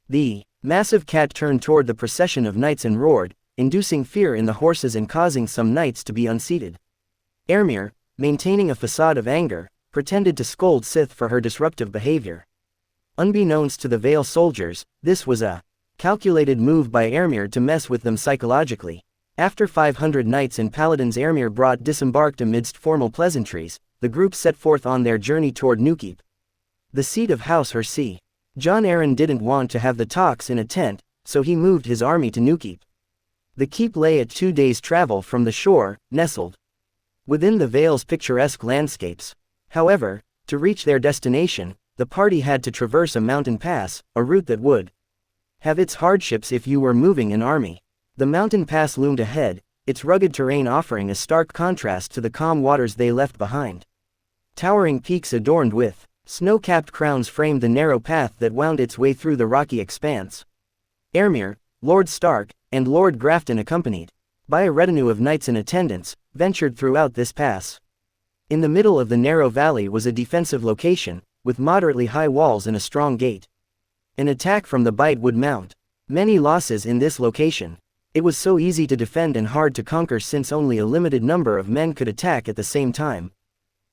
The Massive Cat turned toward the procession of knights and roared, inducing fear in the horses and causing some knights to be unseated. Ermir, maintaining a facade of anger, pretended to scold Sith for her disruptive behavior. Unbeknownst to the Vale soldiers, this was a calculated move by Ermir to mess with them psychologically. After 500 knights and paladins Ermir brought disembarked amidst formal pleasantries, the group set forth on their journey toward Newkeep, the seat of House Hersey. Jon Arryn didn't want to have the talks in a tent, so he moved his army to Newkeep. The keep lay at 2 days' travel from the shore, nestled within the Vale's picturesque landscapes. However, to reach their destination, the party had to traverse a mountain pass, a route that would have its hardships if you were moving an army. The mountain pass loomed ahead, its rugged terrain offering a stark contrast to the calm waters they left behind. Towering peaks adorned with snow-capped crowns framed the narrow path that wound its way through the rocky expanse. Ermir, Lord Stark, and Lord Grafton, accompanied by a retinue of knights in attendance, ventured throughout this pass. In the middle of the narrow valley was a defensive location, with moderately high walls and a strong gate. An attack from the Bite would mount many losses in this location. It was so easy to defend and hard to conquer since only a limited number of men could attack at the same time,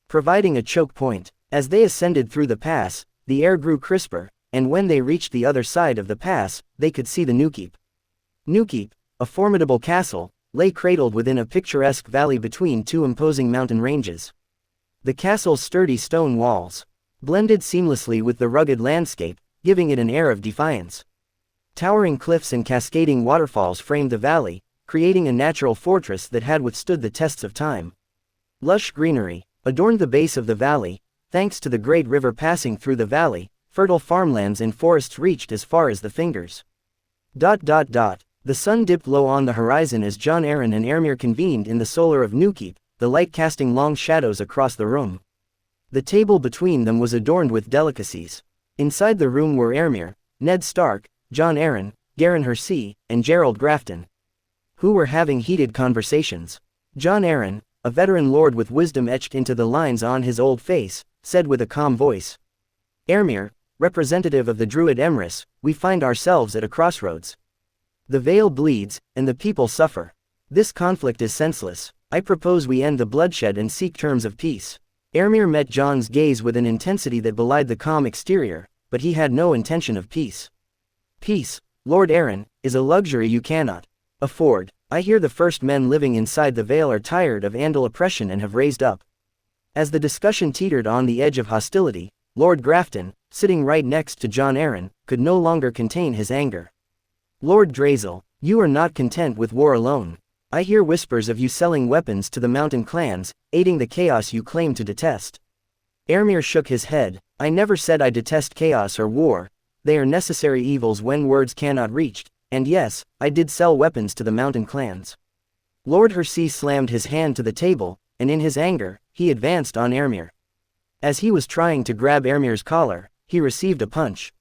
providing a choke point. As they ascended through the pass, the air grew crisper, and when they reached the other side of the pass, they could see the Newkeep. Newkeep, a formidable castle, lay cradled within a picturesque valley between two imposing mountain ranges. The castle's sturdy stone walls blended seamlessly with the rugged landscape, giving it an air of defiance. Towering cliffs and cascading waterfalls framed the valley, creating a natural fortress that had withstood the tests of time. Lush greenery adorned the base of the valley. Thanks to the great river passing through the valley, fertile farmlands and forests reached as far as the fingers. The sun dipped low on the horizon as Jon Arryn and Ermir convened in the solar of Newkeep, the light casting long shadows across the room. The table between them was adorned with delicacies. Inside the room were Ermir, Ned Stark, Jon Arryn, Garren Hersey, and Gerald Grafton, who were having heated conversations. Jon Arryn, a veteran lord with wisdom etched into the lines on his old face, said with a calm voice. Ermir, representative of the Druid Emrys, we find ourselves at a crossroads. The Vale bleeds, and the people suffer. This conflict is senseless. I propose we end the bloodshed and seek terms of peace. Ermir met Jon's gaze with an intensity that belied the calm exterior, but he had no intention of peace. Peace, Lord Arryn, is a luxury you cannot afford. I hear the first men living inside the Vale are tired of Andal oppression and have raised up. As the discussion teetered on the edge of hostility, Lord Grafton, sitting right next to Jon Arryn, could no longer contain his anger. Lord Drazel, you are not content with war alone. I hear whispers of you selling weapons to the mountain clans, aiding the chaos you claim to detest. Ermir shook his head. I never said I detest chaos or war. They are necessary evils when words cannot reach, and yes, I did sell weapons to the mountain clans. Lord Hersey slammed his hand to the table, and in his anger, he advanced on Ermir. As he was trying to grab Ermir's collar, he received a punch.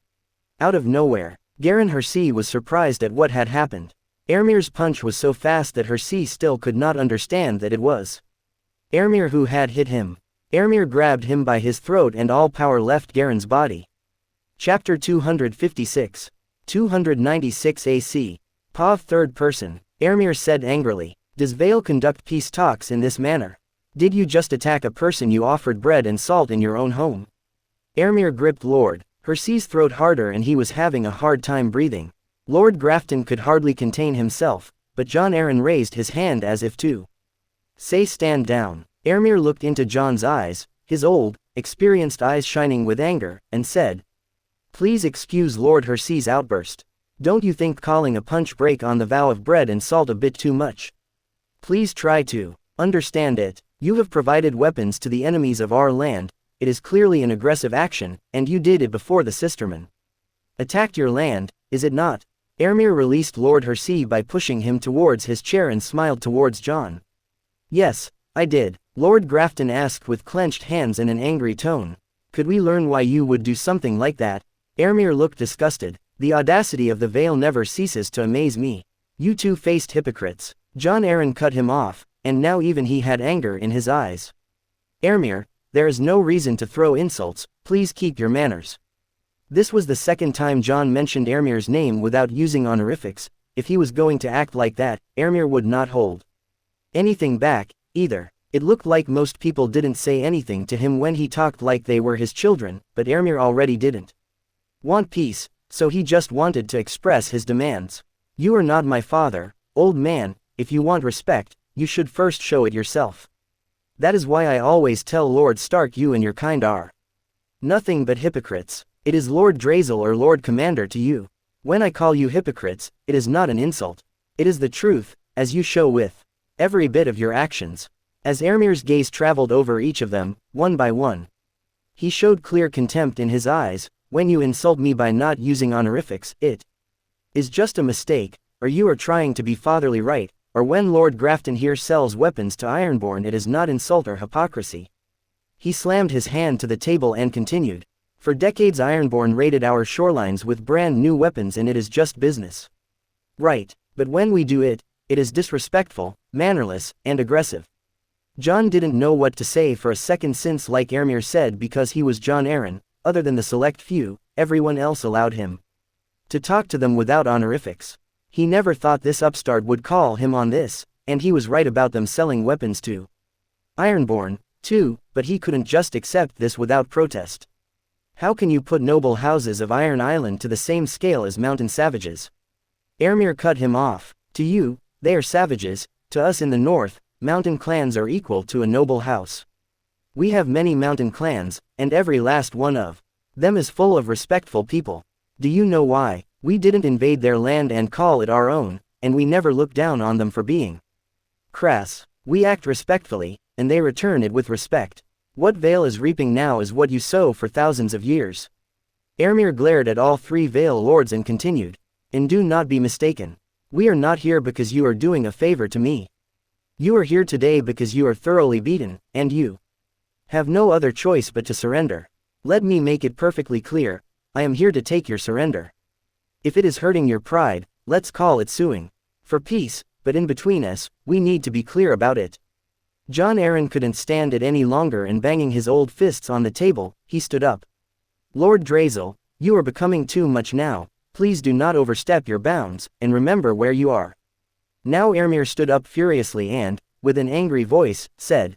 Out of nowhere, Garren Hersey was surprised at what had happened. Ermir's punch was so fast that Hersey still could not understand that it was Ermir who had hit him. Ermir grabbed him by his throat and all power left Garren's body. Chapter 256. 296 AC. Pav third person. Ermir said angrily. Does Vale conduct peace talks in this manner? Did you just attack a person you offered bread and salt in your own home? Ermir gripped Lord Hersey's throat harder and he was having a hard time breathing. Lord Grafton could hardly contain himself, but Jon Arryn raised his hand as if to say stand down. Ermir looked into Jon's eyes, his old, experienced eyes shining with anger, and said, Please excuse Lord Hersey's outburst. Don't you think calling a punch break on the vow of bread and salt a bit too much? Please try to understand it. You have provided weapons to the enemies of our land. It is clearly an aggressive action, and you did it before the Sistermen attacked your land, is it not? Ermir released Lord Hersey by pushing him towards his chair and smiled towards Jon. Yes, I did, Lord Grafton asked with clenched hands and an angry tone. Could we learn why you would do something like that? Ermir looked disgusted. The audacity of the Vale never ceases to amaze me. You two-faced hypocrites. Jon Arryn cut him off, and now even he had anger in his eyes. Ermir, there is no reason to throw insults, please keep your manners. This was the second time John mentioned Ermir's name without using honorifics. If he was going to act like that, Ermir would not hold anything back, either. It looked like most people didn't say anything to him when he talked like they were his children, but Ermir already didn't want peace, so he just wanted to express his demands. You are not my father, old man. If you want respect, you should first show it yourself. That is why I always tell Lord Stark you and your kind are nothing but hypocrites. It is Lord Drazel or Lord Commander to you. When I call you hypocrites, it is not an insult. It is the truth, as you show with every bit of your actions. As Ermir's gaze traveled over each of them, one by one, he showed clear contempt in his eyes. When you insult me by not using honorifics, it is just a mistake, or you are trying to be fatherly right, or when Lord Grafton here sells weapons to Ironborn, it is not insult or hypocrisy. He slammed his hand to the table and continued. For decades Ironborn raided our shorelines with brand new weapons and it is just business. Right, but when we do it, it is disrespectful, mannerless, and aggressive. John didn't know what to say for a second since, like Ermir said, because he was Jon Arryn, other than the select few, everyone else allowed him to talk to them without honorifics. He never thought this upstart would call him on this, and he was right about them selling weapons to Ironborn, too, but he couldn't just accept this without protest. How can you put noble houses of Iron Island to the same scale as mountain savages? Ermir cut him off. To you, they are savages. To us in the north, mountain clans are equal to a noble house. We have many mountain clans, and every last one of them is full of respectful people. Do you know why? We didn't invade their land and call it our own, and we never look down on them for being crass. We act respectfully, and they return it with respect. What Vale is reaping now is what you sow for thousands of years. Ermir glared at all three Vale lords and continued. And do not be mistaken. We are not here because you are doing a favor to me. You are here today because you are thoroughly beaten, and you have no other choice but to surrender. Let me make it perfectly clear, I am here to take your surrender. If it is hurting your pride, let's call it suing for peace, but in between us, we need to be clear about it. Jon Arryn couldn't stand it any longer and banging his old fists on the table, he stood up. Lord Drazel, you are becoming too much now. Please do not overstep your bounds, and remember where you are. Now Ermir stood up furiously and, with an angry voice, said,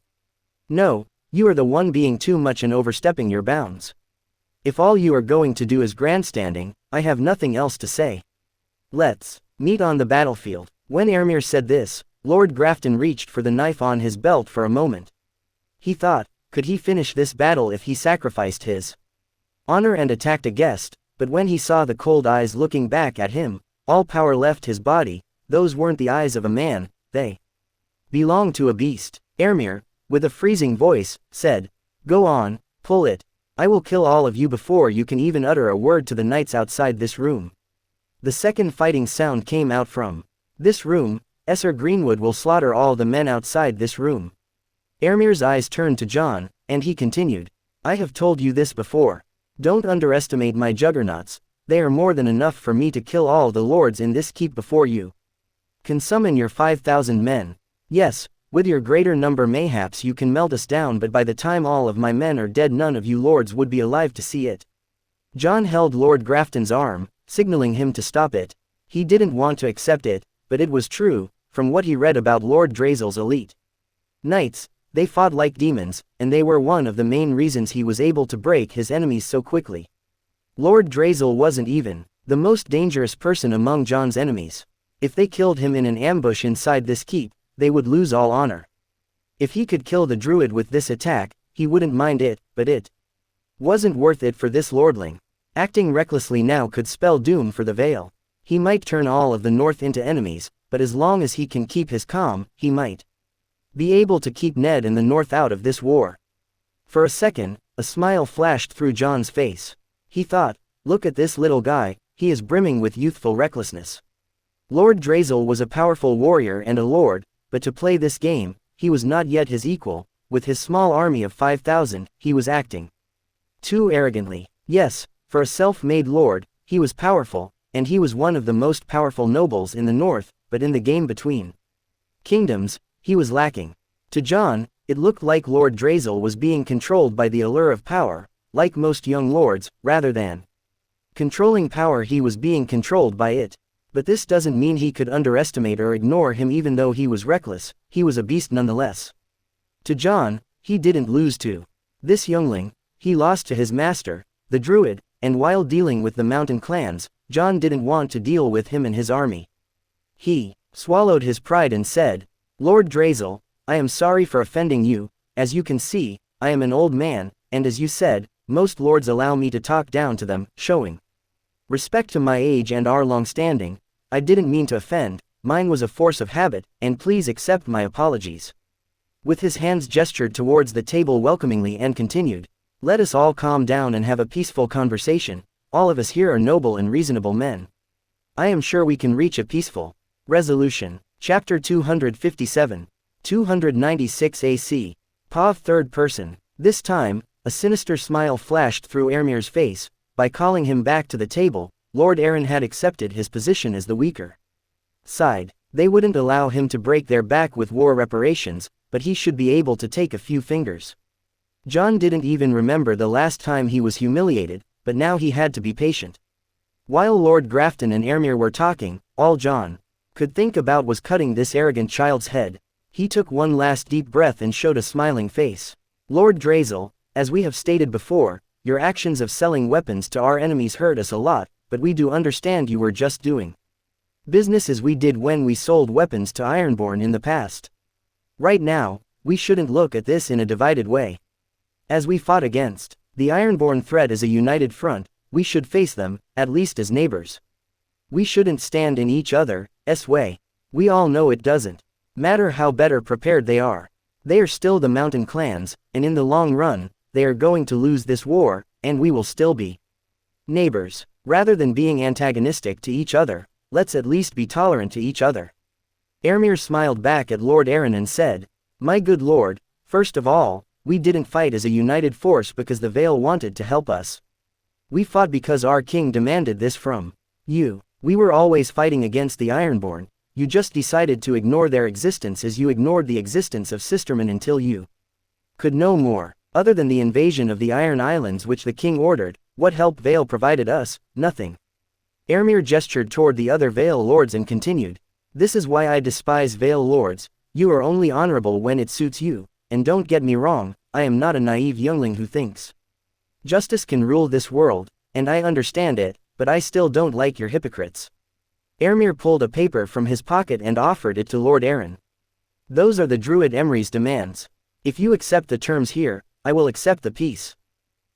No, you are the one being too much and overstepping your bounds. If all you are going to do is grandstanding, I have nothing else to say. Let's meet on the battlefield. When Ermir said this, Lord Grafton reached for the knife on his belt for a moment. He thought, could he finish this battle if he sacrificed his honor and attacked a guest? But when he saw the cold eyes looking back at him, all power left his body. Those weren't the eyes of a man, they belonged to a beast. Ermir, with a freezing voice, said, Go on, pull it. I will kill all of you before you can even utter a word to the knights outside this room. The second fighting sound came out from this room. Esser Greenwood will slaughter all the men outside this room. Ermir's eyes turned to Jon, and he continued, I have told you this before. Don't underestimate my juggernauts. They are more than enough for me to kill all the lords in this keep before you can summon your 5,000 men. Yes, with your greater number mayhaps you can melt us down, but by the time all of my men are dead none of you lords would be alive to see it. Jon held Lord Grafton's arm, signaling him to stop it. He didn't want to accept it, but it was true, from what he read about Lord Drazel's elite knights. They fought like demons, and they were one of the main reasons he was able to break his enemies so quickly. Lord Drazel wasn't even the most dangerous person among Jon's enemies. If they killed him in an ambush inside this keep, they would lose all honor. If he could kill the Druid with this attack, he wouldn't mind it, but it wasn't worth it for this lordling. Acting recklessly now could spell doom for the Vale. He might turn all of the North into enemies, but as long as he can keep his calm, he might be able to keep Ned and the North out of this war. For a second, a smile flashed through Jon's face. He thought, look at this little guy, he is brimming with youthful recklessness. Lord Drazel was a powerful warrior and a lord, but to play this game, he was not yet his equal. With his small army of 5,000, he was acting too arrogantly. Yes, for a self-made lord, he was powerful, and he was one of the most powerful nobles in the north, but in the game between kingdoms, he was lacking. To Jon, it looked like Lord Drazel was being controlled by the allure of power, like most young lords, rather than Controlling power, he was being controlled by it. But this doesn't mean he could underestimate or ignore him. Even though he was reckless, he was a beast nonetheless. To Jon, he didn't lose to this youngling, he lost to his master, the Druid, and while dealing with the mountain clans, Jon didn't want to deal with him and his army. He swallowed his pride and said, "Lord Drazel, I am sorry for offending you. As you can see, I am an old man, and as you said, most lords allow me to talk down to them, showing respect to my age and our long standing. I didn't mean to offend, mine was a force of habit, and please accept my apologies." With his hands gestured towards the table welcomingly and continued, "Let us all calm down and have a peaceful conversation. All of us here are noble and reasonable men. I am sure we can reach a peaceful resolution." Chapter 257. 296 AC. Pav third person. This time, a sinister smile flashed through Ermir's face. By calling him back to the table, Lord Aaron had accepted his position as the weaker side. They wouldn't allow him to break their back with war reparations, but he should be able to take a few fingers. Jon didn't even remember the last time he was humiliated, but now he had to be patient. While Lord Grafton and Ermir were talking, all Jon could think about was cutting this arrogant child's head. He took one last deep breath and showed a smiling face. "Lord Drazel, as we have stated before, your actions of selling weapons to our enemies hurt us a lot, but we do understand you were just doing business as we did when we sold weapons to Ironborn in the past. Right now, we shouldn't look at this in a divided way. As we fought against the Ironborn threat as a united front, we should face them, at least as neighbors. We shouldn't stand in each other's way. We all know it doesn't matter how better prepared they are. They are still the mountain clans, and in the long run, they are going to lose this war, and we will still be neighbors. Rather than being antagonistic to each other, let's at least be tolerant to each other." Ermir smiled back at Lord Aaron and said, "My good lord, first of all, we didn't fight as a united force because the Vale wanted to help us. We fought because our king demanded this from you. We were always fighting against the Ironborn. You just decided to ignore their existence as you ignored the existence of Sisterman until you could no more. Other than the invasion of the Iron Islands which the king ordered, what help Vale provided us? Nothing." Ermir gestured toward the other Vale lords and continued, "This is why I despise Vale lords. You are only honorable when it suits you, and don't get me wrong, I am not a naive youngling who thinks justice can rule this world, and I understand it, but I still don't like your hypocrites." Ermir pulled a paper from his pocket and offered it to Lord Aaron. "Those are the Druid Emry's demands. If you accept the terms here, I will accept the peace."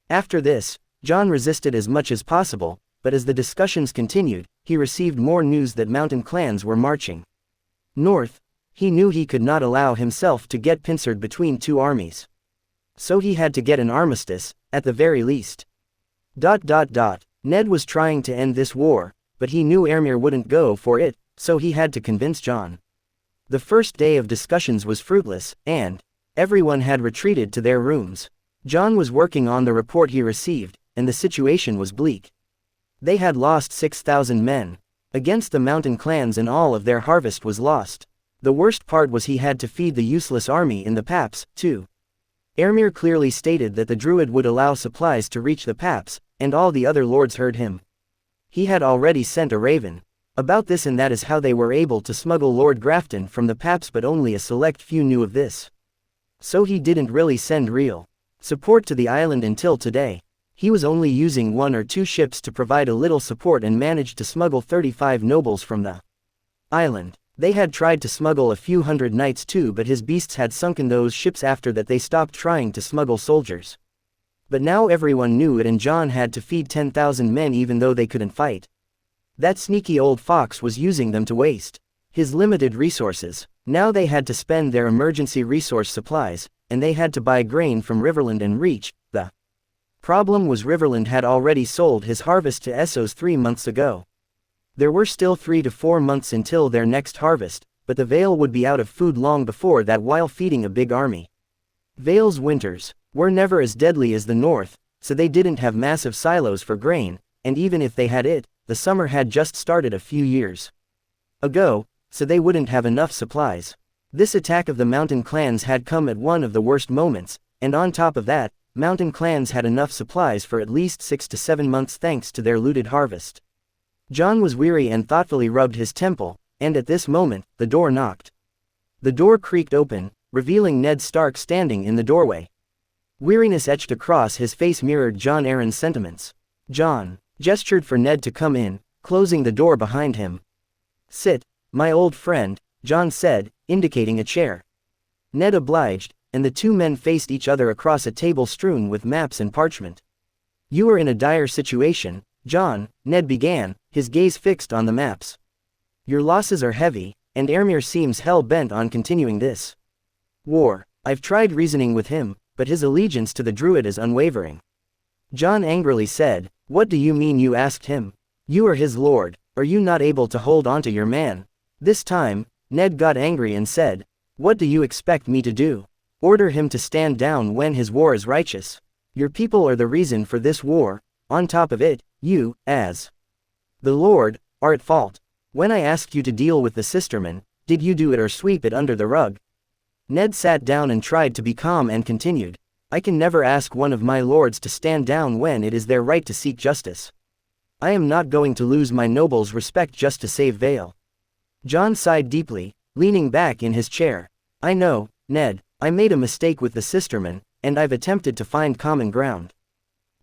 After this, Jon resisted as much as possible, but as the discussions continued, he received more news that mountain clans were marching north. He knew he could not allow himself to get pincered between two armies. So he had to get an armistice, at the very least. Ned was trying to end this war, but he knew Ermir wouldn't go for it, so he had to convince Jon. The first day of discussions was fruitless, and everyone had retreated to their rooms. Jon was working on the report he received, and the situation was bleak. They had lost 6,000 men against the mountain clans, and all of their harvest was lost. The worst part was he had to feed the useless army in the Paps, too. Ermir clearly stated that the Druid would allow supplies to reach the Paps, and all the other lords heard him. He had already sent a raven about this, and that is how they were able to smuggle Lord Grafton from the Paps, but only a select few knew of this. So he didn't really send real support to the island until today. He was only using 1 or 2 ships to provide a little support and managed to smuggle 35 nobles from the island. They had tried to smuggle a few hundred knights too, but his beasts had sunken those ships after that. They stopped trying to smuggle soldiers. But now everyone knew it, and Jon had to feed 10,000 men even though they couldn't fight. That sneaky old fox was using them to waste his limited resources. Now they had to spend their emergency resource supplies, and they had to buy grain from Riverland and reach. The problem was Riverland had already sold his harvest to Essos 3 months ago. There were still 3 to 4 months until their next harvest, but the Vale would be out of food long before that while feeding a big army. Vale's winters were never as deadly as the north, so they didn't have massive silos for grain, and even if they had it, the summer had just started a few years ago, so they wouldn't have enough supplies. This attack of the mountain clans had come at one of the worst moments, and on top of that, mountain clans had enough supplies for at least 6 to 7 months thanks to their looted harvest. John was weary and thoughtfully rubbed his temple, and at this moment, the door knocked. The door creaked open, revealing Ned Stark standing in the doorway. Weariness etched across his face mirrored Jon Arryn's sentiments. John gestured for Ned to come in, closing the door behind him. "Sit, my old friend," John said, indicating a chair. Ned obliged, and the two men faced each other across a table strewn with maps and parchment. "You are in a dire situation, John," Ned began, his gaze fixed on the maps. "Your losses are heavy, and Aemir seems hell-bent on continuing this war. I've tried reasoning with him, but his allegiance to the Druid is unwavering." John angrily said, "What do you mean you asked him? You are his lord, are you not able to hold onto your man?" This time, Ned got angry and said, "What do you expect me to do? Order him to stand down when his war is righteous? Your people are the reason for this war. On top of it, you, as the Lord, are at fault. When I asked you to deal with the Sistermen, did you do it or sweep it under the rug?" Ned sat down and tried to be calm and continued, "I can never ask one of my lords to stand down when it is their right to seek justice. I am not going to lose my nobles' respect just to save Vale." John sighed deeply, leaning back in his chair. "I know, Ned, I made a mistake with the Sistermen, and I've attempted to find common ground.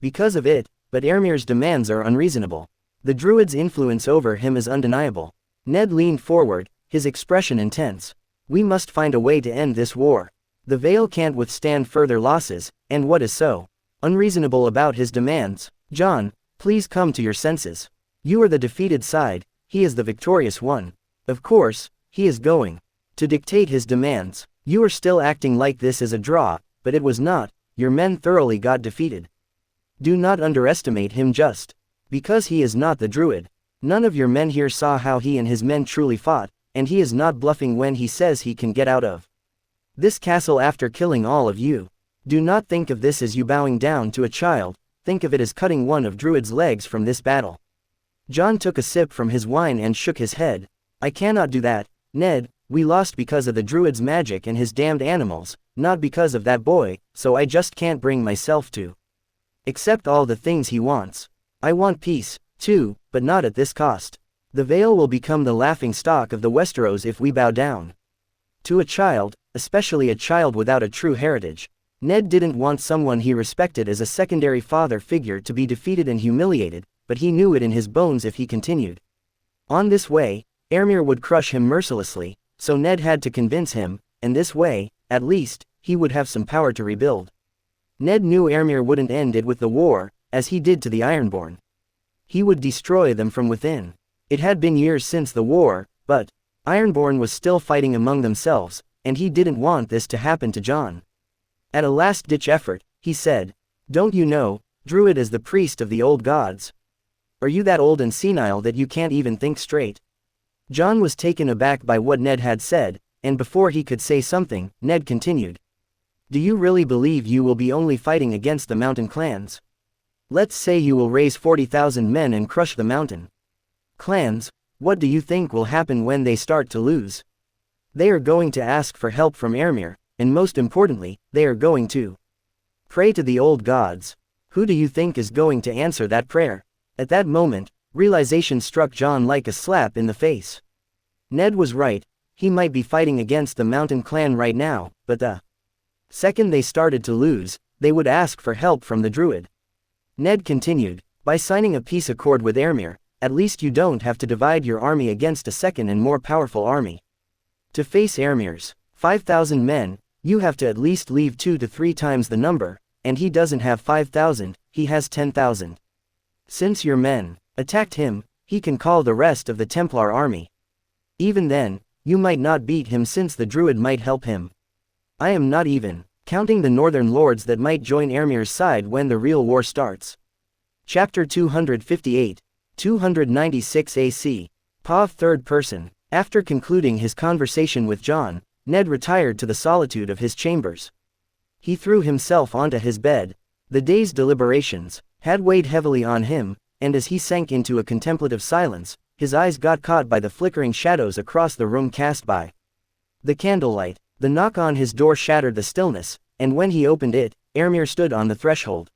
Because of it, but Aemir's demands are unreasonable. The Druid's influence over him is undeniable." Ned leaned forward, his expression intense. "We must find a way to end this war. The Vale can't withstand further losses, and what is so unreasonable about his demands? John, please come to your senses. You are the defeated side, he is the victorious one. Of course, he is going to dictate his demands. You are still acting like this is a draw, but it was not. Your men thoroughly got defeated. Do not underestimate him just because he is not the Druid. None of your men here saw how he and his men truly fought, and he is not bluffing when he says he can get out of this castle after killing all of you. Do not think of this as you bowing down to a child, think of it as cutting one of Druid's legs from this battle." John took a sip from his wine and shook his head. "I cannot do that, Ned. We lost because of the Druid's magic and his damned animals, not because of that boy, so I just can't bring myself to accept all the things he wants. I want peace, too, but not at this cost. The Vale will become the laughing stock of the Westeros if we bow down to a child, especially a child without a true heritage." Ned didn't want someone he respected as a secondary father figure to be defeated and humiliated, but he knew it in his bones if he continued on this way, Aemir would crush him mercilessly, so Ned had to convince him, and this way, at least, he would have some power to rebuild. Ned knew Aemir wouldn't end it with the war, as he did to the Ironborn. He would destroy them from within. It had been years since the war, but Ironborn was still fighting among themselves, and he didn't want this to happen to John. At a last-ditch effort, he said, "Don't you know, Druid is the priest of the old gods? Are you that old and senile that you can't even think straight?" John was taken aback by what Ned had said, and before he could say something, Ned continued. "Do you really believe you will be only fighting against the mountain clans? Let's say you will raise 40,000 men and crush the mountain clans, what do you think will happen when they start to lose? They are going to ask for help from Aemir, and most importantly, they are going to pray to the old gods. Who do you think is going to answer that prayer?" At that moment, realization struck John like a slap in the face. Ned was right, he might be fighting against the mountain clan right now, but the second they started to lose, they would ask for help from the Druid. Ned continued, "By signing a peace accord with Aemir, at least you don't have to divide your army against a second and more powerful army. To face Aemir's 5,000 men, you have to at least leave 2 to 3 times the number, and he doesn't have 5,000, he has 10,000. Since your men attacked him, he can call the rest of the Templar army. Even then, you might not beat him since the Druid might help him. I am not even counting the northern lords that might join Aemir's side when the real war starts." Chapter 258, 296 AC. Pav third person. After concluding his conversation with John, Ned retired to the solitude of his chambers. He threw himself onto his bed. The day's deliberations had weighed heavily on him, and as he sank into a contemplative silence, his eyes got caught by the flickering shadows across the room cast by the candlelight. The knock on his door shattered the stillness, and when he opened it, Ermir stood on the threshold.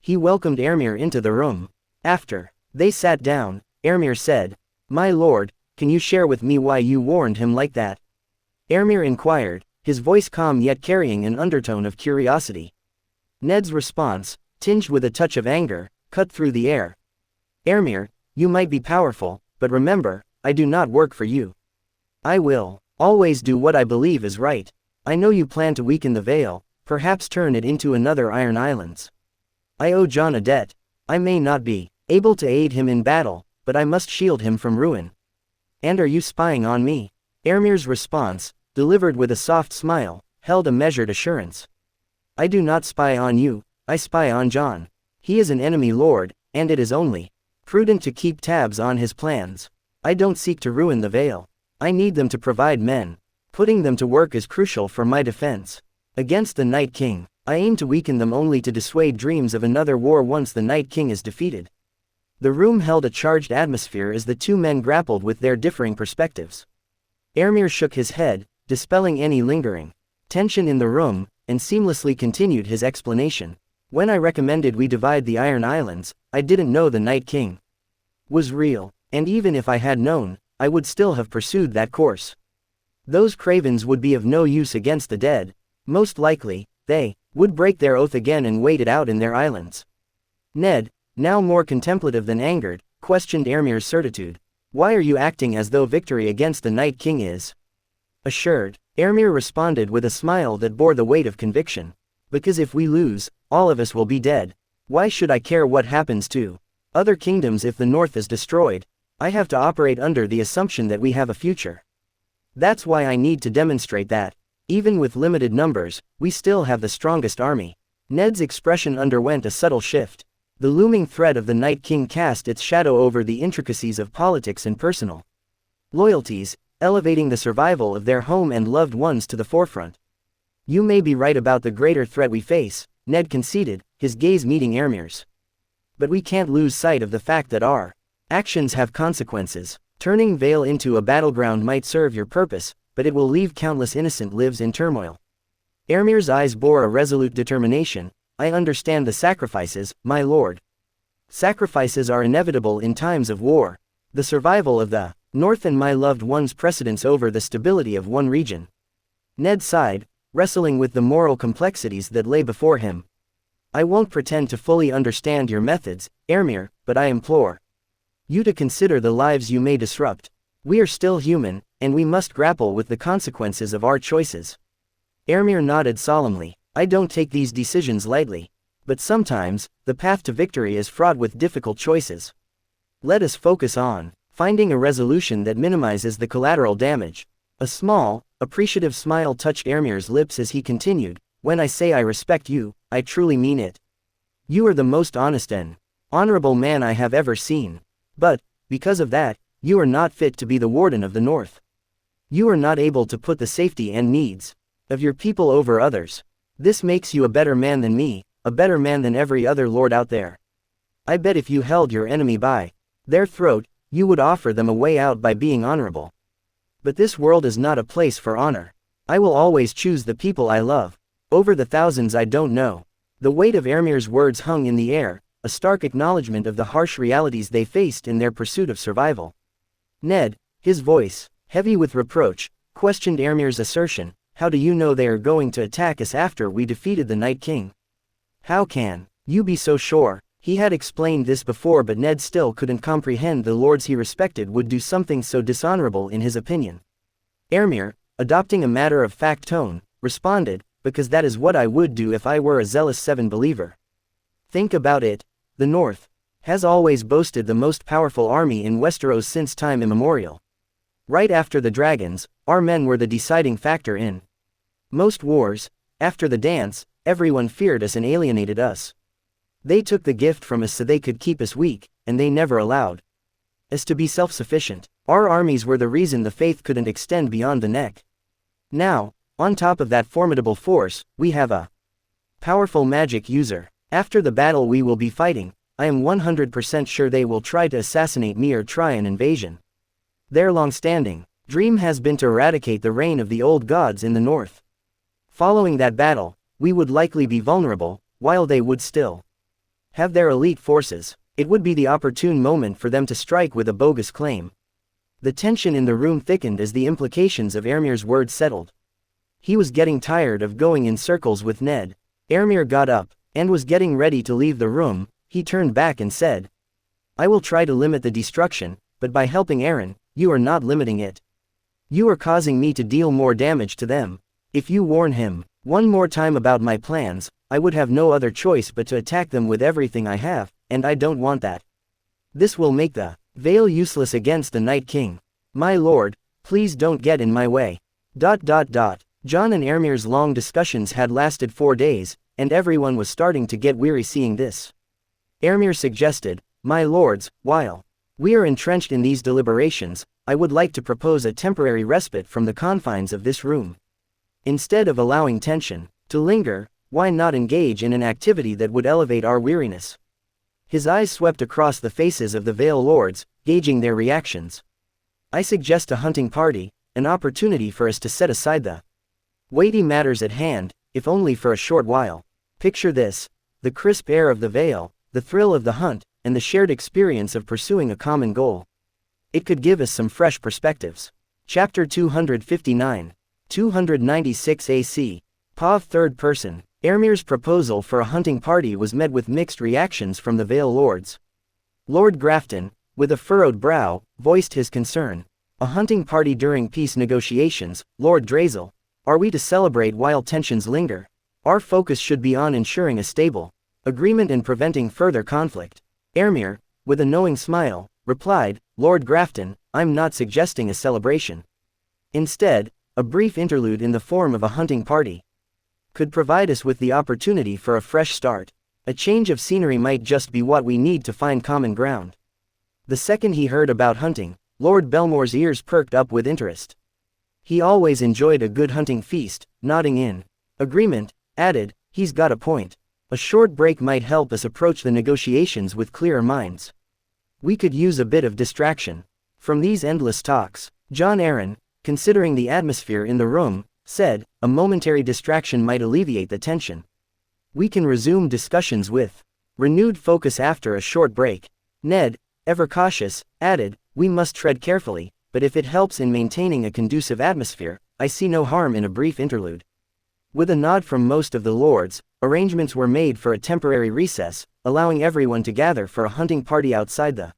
He welcomed Ermir into the room. After they sat down, Ermir said, "My lord, can you share with me why you warned him like that?" Ermir inquired, his voice calm yet carrying an undertone of curiosity. Ned's response, tinged with a touch of anger, cut through the air. "Ermir, you might be powerful, but remember, I do not work for you. I will always do what I believe is right. I know you plan to weaken the Vale, perhaps turn it into another Iron Islands. I owe John a debt. I may not be able to aid him in battle, but I must shield him from ruin. And are you spying on me?" Ermir's response, delivered with a soft smile, held a measured assurance. "I do not spy on you, I spy on John. He is an enemy lord, and it is only prudent to keep tabs on his plans. I don't seek to ruin the Vale. I need them to provide men. Putting them to work is crucial for my defense. Against the Night King, I aim to weaken them only to dissuade dreams of another war once the Night King is defeated." The room held a charged atmosphere as the two men grappled with their differing perspectives. Ermir shook his head, dispelling any lingering tension in the room, and seamlessly continued his explanation. "When I recommended we divide the Iron Islands, I didn't know the Night King was real, and even if I had known, I would still have pursued that course. Those cravens would be of no use against the dead. Most likely, they would break their oath again and wait it out in their islands." Ned, now more contemplative than angered, questioned Ermir's certitude. "Why are you acting as though victory against the Night King is assured?" Ermir responded with a smile that bore the weight of conviction. "Because if we lose, all of us will be dead. Why should I care what happens to other kingdoms if the North is destroyed? I have to operate under the assumption that we have a future. That's why I need to demonstrate that, even with limited numbers, we still have the strongest army." Ned's expression underwent a subtle shift. The looming threat of the Night King cast its shadow over the intricacies of politics and personal loyalties, elevating the survival of their home and loved ones to the forefront. "You may be right about the greater threat we face," Ned conceded, his gaze meeting Ermir's. "But we can't lose sight of the fact that our actions have consequences. Turning Vale into a battleground might serve your purpose, but it will leave countless innocent lives in turmoil." Ermir's eyes bore a resolute determination. "I understand the sacrifices, my lord. Sacrifices are inevitable in times of war. The survival of the North and my loved ones precedence over the stability of one region." Ned sighed, wrestling with the moral complexities that lay before him. "I won't pretend to fully understand your methods, Ermir, but I implore you to consider the lives you may disrupt. We are still human, and we must grapple with the consequences of our choices." Ermir nodded solemnly. "I don't take these decisions lightly. But sometimes, the path to victory is fraught with difficult choices. Let us focus on finding a resolution that minimizes the collateral damage." A small, appreciative smile touched Ermir's lips as he continued, "When I say I respect you, I truly mean it. You are the most honest and honorable man I have ever seen. But, because of that, you are not fit to be the warden of the North. You are not able to put the safety and needs of your people over others. This makes you a better man than me, a better man than every other lord out there. I bet if you held your enemy by their throat, you would offer them a way out by being honorable. But this world is not a place for honor. I will always choose the people I love over the thousands I don't know." The weight of Ermir's words hung in the air, a stark acknowledgement of the harsh realities they faced in their pursuit of survival. Ned, his voice heavy with reproach, questioned Ermir's assertion. "How do you know they are going to attack us after we defeated the Night King? How can you be so sure?" He had explained this before, but Ned still couldn't comprehend the lords he respected would do something so dishonorable in his opinion. Ermir, adopting a matter-of-fact tone, responded, "Because that is what I would do if I were a zealous Seven believer. Think about it. The North has always boasted the most powerful army in Westeros since time immemorial. Right after the dragons, our men were the deciding factor in most wars. After the dance, everyone feared us and alienated us. They took the gift from us so they could keep us weak, and they never allowed us to be self-sufficient. Our armies were the reason the faith couldn't extend beyond the neck. Now, on top of that formidable force, we have a powerful magic user. After the battle we will be fighting, I am 100% sure they will try to assassinate me or try an invasion. Their long-standing dream has been to eradicate the reign of the old gods in the North. Following that battle, we would likely be vulnerable, while they would still have their elite forces. It would be the opportune moment for them to strike with a bogus claim. The tension in the room thickened as the implications of Ermir's words settled. He was getting tired of going in circles with Ned. Ermir got up, and was getting ready to leave the room. He turned back and said, "I will try to limit the destruction, but by helping Aaron, you are not limiting it. You are causing me to deal more damage to them. If you warn him one more time about my plans, I would have no other choice but to attack them with everything I have, and I don't want that. This will make the veil useless against the Night King. My lord, please don't get in my way." Jon and Ermir's long discussions had lasted 4 days, and everyone was starting to get weary seeing this. Ermir suggested, "My lords, while we are entrenched in these deliberations, I would like to propose a temporary respite from the confines of this room. Instead of allowing tension to linger, why not engage in an activity that would elevate our weariness?" His eyes swept across the faces of the Vale Lords, gauging their reactions. "I suggest a hunting party, an opportunity for us to set aside the weighty matters at hand, if only for a short while. Picture this: the crisp air of the Vale, the thrill of the hunt, and the shared experience of pursuing a common goal. It could give us some fresh perspectives." Chapter 259. 296 AC. POV Third Person. Ermir's proposal for a hunting party was met with mixed reactions from the Vale Lords. Lord Grafton, with a furrowed brow, voiced his concern. "A hunting party during peace negotiations, Lord Drazel? Are we to celebrate while tensions linger? Our focus should be on ensuring a stable agreement and preventing further conflict." Ermir, with a knowing smile, replied, "Lord Grafton, I'm not suggesting a celebration. Instead, a brief interlude in the form of a hunting party could provide us with the opportunity for a fresh start. A change of scenery might just be what we need to find common ground." The second he heard about hunting, Lord Belmore's ears perked up with interest. He always enjoyed a good hunting feast, nodding in agreement, added, "He's got a point. A short break might help us approach the negotiations with clearer minds. We could use a bit of distraction from these endless talks." Jon Arryn, considering the atmosphere in the room, said, "A momentary distraction might alleviate the tension. We can resume discussions with renewed focus after a short break." Ned, ever cautious, added, "We must tread carefully, but if it helps in maintaining a conducive atmosphere, I see no harm in a brief interlude." With a nod from most of the lords, arrangements were made for a temporary recess, allowing everyone to gather for a hunting party outside the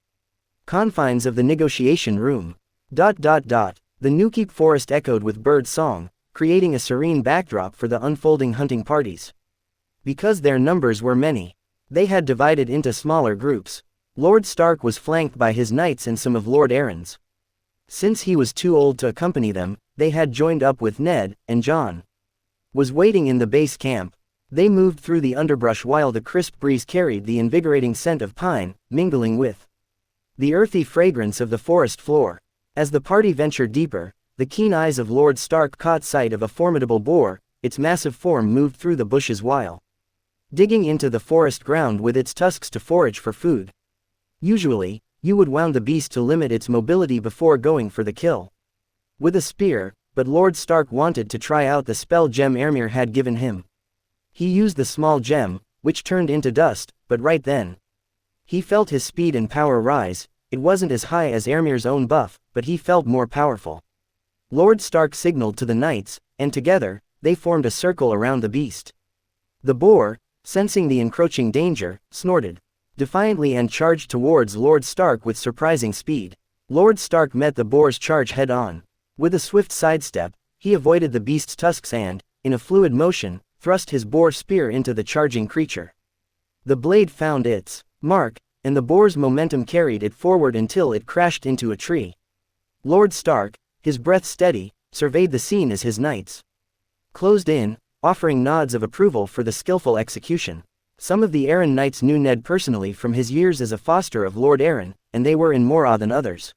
confines of the negotiation room. The Newkeep forest echoed with bird song, creating a serene backdrop for the unfolding hunting parties. Because their numbers were many, they had divided into smaller groups. Lord Stark was flanked by his knights and some of Lord Arryn's. Since he was too old to accompany them, they had joined up with Ned, and Jon was waiting in the base camp. They moved through the underbrush while the crisp breeze carried the invigorating scent of pine, mingling with the earthy fragrance of the forest floor. As the party ventured deeper, the keen eyes of Lord Stark caught sight of a formidable boar. Its massive form moved through the bushes while digging into the forest ground with its tusks to forage for food. Usually, you would wound the beast to limit its mobility before going for the kill with a spear, but Lord Stark wanted to try out the spell gem Ermir had given him. He used the small gem, which turned into dust, but right then he felt his speed and power rise. It wasn't as high as Ermir's own buff, but he felt more powerful. Lord Stark signaled to the knights, and together, they formed a circle around the beast. The boar, sensing the encroaching danger, snorted defiantly and charged towards Lord Stark with surprising speed. Lord Stark met the boar's charge head-on. With a swift sidestep, he avoided the beast's tusks and, in a fluid motion, thrust his boar spear into the charging creature. The blade found its mark, and the boar's momentum carried it forward until it crashed into a tree. Lord Stark, his breath steady, surveyed the scene as his knights closed in, offering nods of approval for the skillful execution. Some of the Arryn knights knew Ned personally from his years as a foster of Lord Arryn, and they were in more awe than others.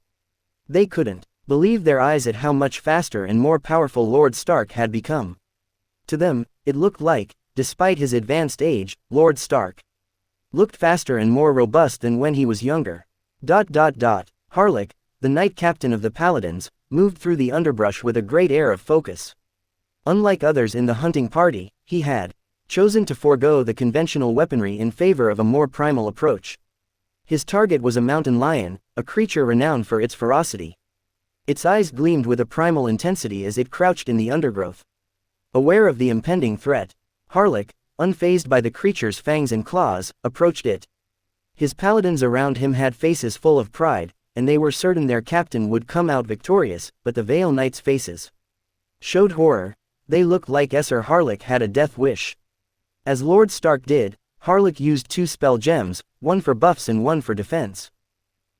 They couldn't believe their eyes at how much faster and more powerful Lord Stark had become. To them, it looked like, despite his advanced age, Lord Stark looked faster and more robust than when he was younger. Harlech, the knight captain of the Paladins, moved through the underbrush with a great air of focus. Unlike others in the hunting party, he had chosen to forego the conventional weaponry in favor of a more primal approach. His target was a mountain lion, a creature renowned for its ferocity. Its eyes gleamed with a primal intensity as it crouched in the undergrowth. Aware of the impending threat, Harlock, unfazed by the creature's fangs and claws, approached it. His paladins around him had faces full of pride, and they were certain their captain would come out victorious, but the Vale Knight's faces showed horror. They looked like Esser Harlock had a death wish. As Lord Stark did, Harlock used 2 spell gems, one for buffs and one for defense.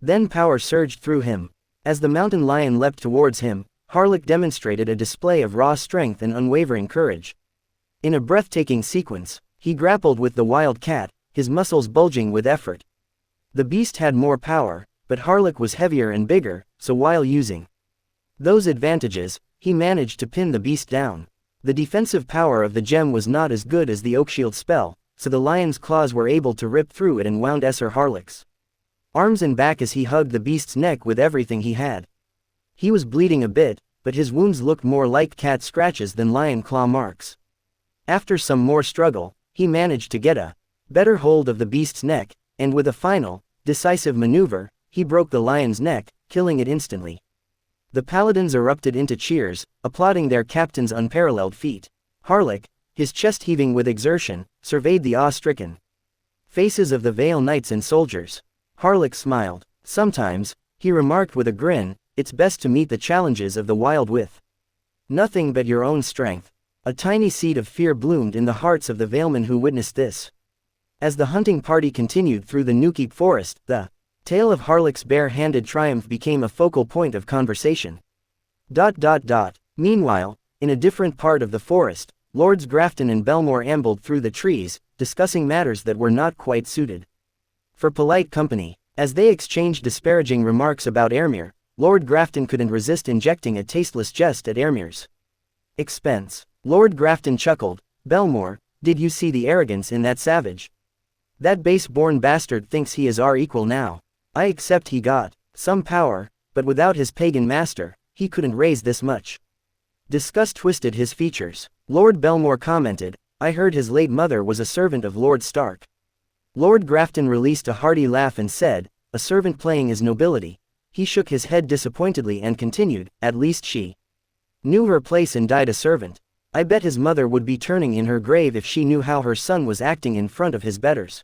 Then power surged through him. As the mountain lion leapt towards him, Harlock demonstrated a display of raw strength and unwavering courage. In a breathtaking sequence, he grappled with the wild cat, his muscles bulging with effort. The beast had more power, but Harlock was heavier and bigger, so while using those advantages, he managed to pin the beast down. The defensive power of the gem was not as good as the Oakshield spell, so the lion's claws were able to rip through it and wound Esser Harlock's arms and back as he hugged the beast's neck with everything he had. He was bleeding a bit, but his wounds looked more like cat scratches than lion claw marks. After some more struggle, he managed to get a better hold of the beast's neck, and with a final, decisive maneuver, he broke the lion's neck, killing it instantly. The paladins erupted into cheers, applauding their captain's unparalleled feat. Harlock, his chest heaving with exertion, surveyed the awe-stricken faces of the Vale Knights and soldiers. Harlock smiled. Sometimes, he remarked with a grin, it's best to meet the challenges of the wild with nothing but your own strength. A tiny seed of fear bloomed in the hearts of the Valemen who witnessed this. As the hunting party continued through the Nukeep forest, the tale of Harlock's bare-handed triumph became a focal point of conversation. Meanwhile, in a different part of the forest, Lords Grafton and Belmore ambled through the trees, discussing matters that were not quite suited for polite company. As they exchanged disparaging remarks about Airmere, Lord Grafton couldn't resist injecting a tasteless jest at Airmere's expense. Lord Grafton chuckled. Belmore, did you see the arrogance in that savage? That base-born bastard thinks he is our equal now. I accept he got some power, but without his pagan master, he couldn't raise this much. Disgust twisted his features. Lord Belmore commented, I heard his late mother was a servant of Lord Stark. Lord Grafton released a hearty laugh and said, a servant playing his nobility. He shook his head disappointedly and continued, at least she knew her place and died a servant. I bet his mother would be turning in her grave if she knew how her son was acting in front of his betters.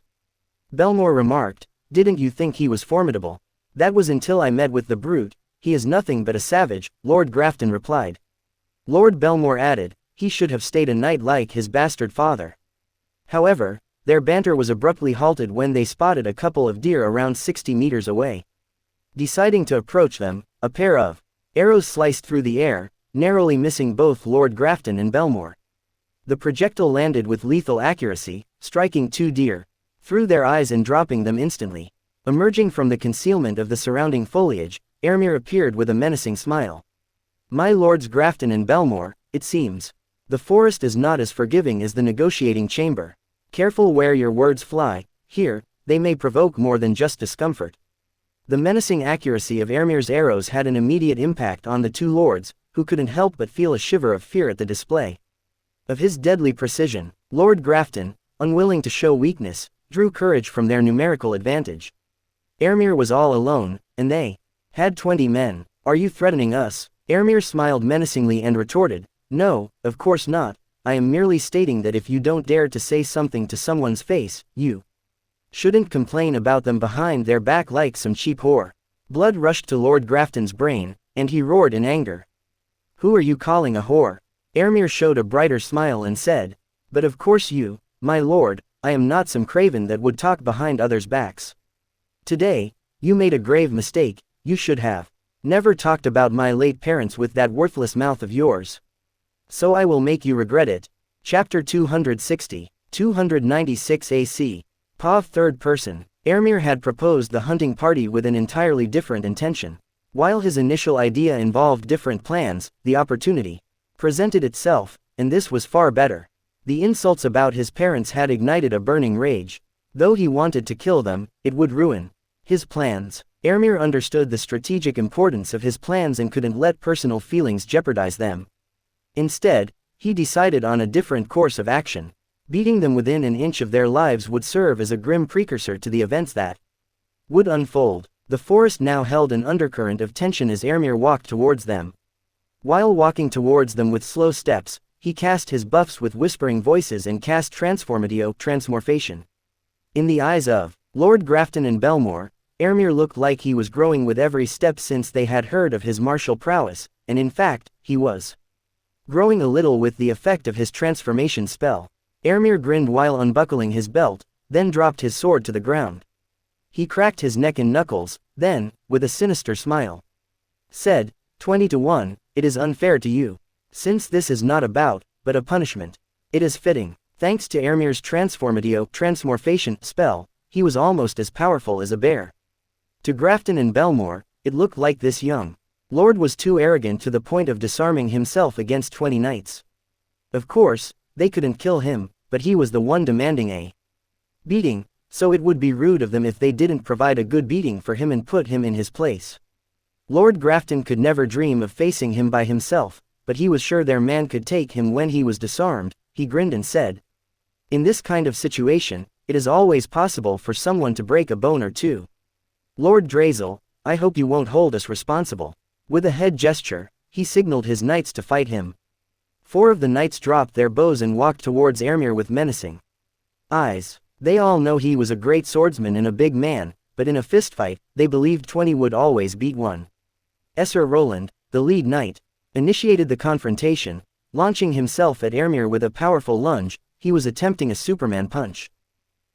Belmore remarked, didn't you think he was formidable? That was until I met with the brute. He is nothing but a savage, Lord Grafton replied. Lord Belmore added, he should have stayed a knight like his bastard father. However, their banter was abruptly halted when they spotted a couple of deer around 60 meters away. Deciding to approach them, a pair of arrows sliced through the air, narrowly missing both Lord Grafton and Belmore. The projectile landed with lethal accuracy, striking 2 deer through their eyes and dropping them instantly. Emerging from the concealment of the surrounding foliage, Airmere appeared with a menacing smile. My lords Grafton and Belmore, it seems the forest is not as forgiving as the negotiating chamber. Careful where your words fly. Here, they may provoke more than just discomfort. The menacing accuracy of Airmere's arrows had an immediate impact on the 2 lords, who couldn't help but feel a shiver of fear at the display of his deadly precision. Lord Grafton, unwilling to show weakness, drew courage from their numerical advantage. Airmere was all alone, and they had 20 men. Are you threatening us? Airmere smiled menacingly and retorted, no, of course not. I am merely stating that if you don't dare to say something to someone's face, you shouldn't complain about them behind their back like some cheap whore. Blood rushed to Lord Grafton's brain, and he roared in anger. Who are you calling a whore? Airmere showed a brighter smile and said, but of course you, my lord, I am not some craven that would talk behind others' backs. Today, you made a grave mistake. You should have never talked about my late parents with that worthless mouth of yours. So I will make you regret it. Chapter 260, 296 AC. POV Third Person. Airmere had proposed the hunting party with an entirely different intention. While his initial idea involved different plans, the opportunity presented itself, and this was far better. The insults about his parents had ignited a burning rage. Though he wanted to kill them, it would ruin his plans. Airmere understood the strategic importance of his plans and couldn't let personal feelings jeopardize them. Instead, he decided on a different course of action. Beating them within an inch of their lives would serve as a grim precursor to the events that would unfold. The forest now held an undercurrent of tension as Ermir walked towards them. While walking towards them with slow steps, he cast his buffs with whispering voices and cast transmorphation. In the eyes of Lord Grafton and Belmore, Ermir looked like he was growing with every step since they had heard of his martial prowess, and in fact, he was growing a little with the effect of his transformation spell. Ermir grinned while unbuckling his belt, then dropped his sword to the ground. He cracked his neck and knuckles, then, with a sinister smile, said, 20-1, it is unfair to you. Since this is not about, but a punishment, it is fitting. Thanks to Ermir's transmorphation spell, he was almost as powerful as a bear. To Grafton and Belmore, it looked like this young lord was too arrogant to the point of disarming himself against 20 knights. Of course, they couldn't kill him, but he was the one demanding a beating, so it would be rude of them if they didn't provide a good beating for him and put him in his place. Lord Grafton could never dream of facing him by himself, but he was sure their man could take him when he was disarmed. He grinned and said, in this kind of situation, it is always possible for someone to break a bone or two. Lord Drazel, I hope you won't hold us responsible. With a head gesture, he signaled his knights to fight him. 4 of the knights dropped their bows and walked towards Ermir with menacing eyes. They all know he was a great swordsman and a big man, but in a fistfight, they believed 20 would always beat 1. Esser Roland, the lead knight, initiated the confrontation, launching himself at Ermir with a powerful lunge. He was attempting a Superman punch.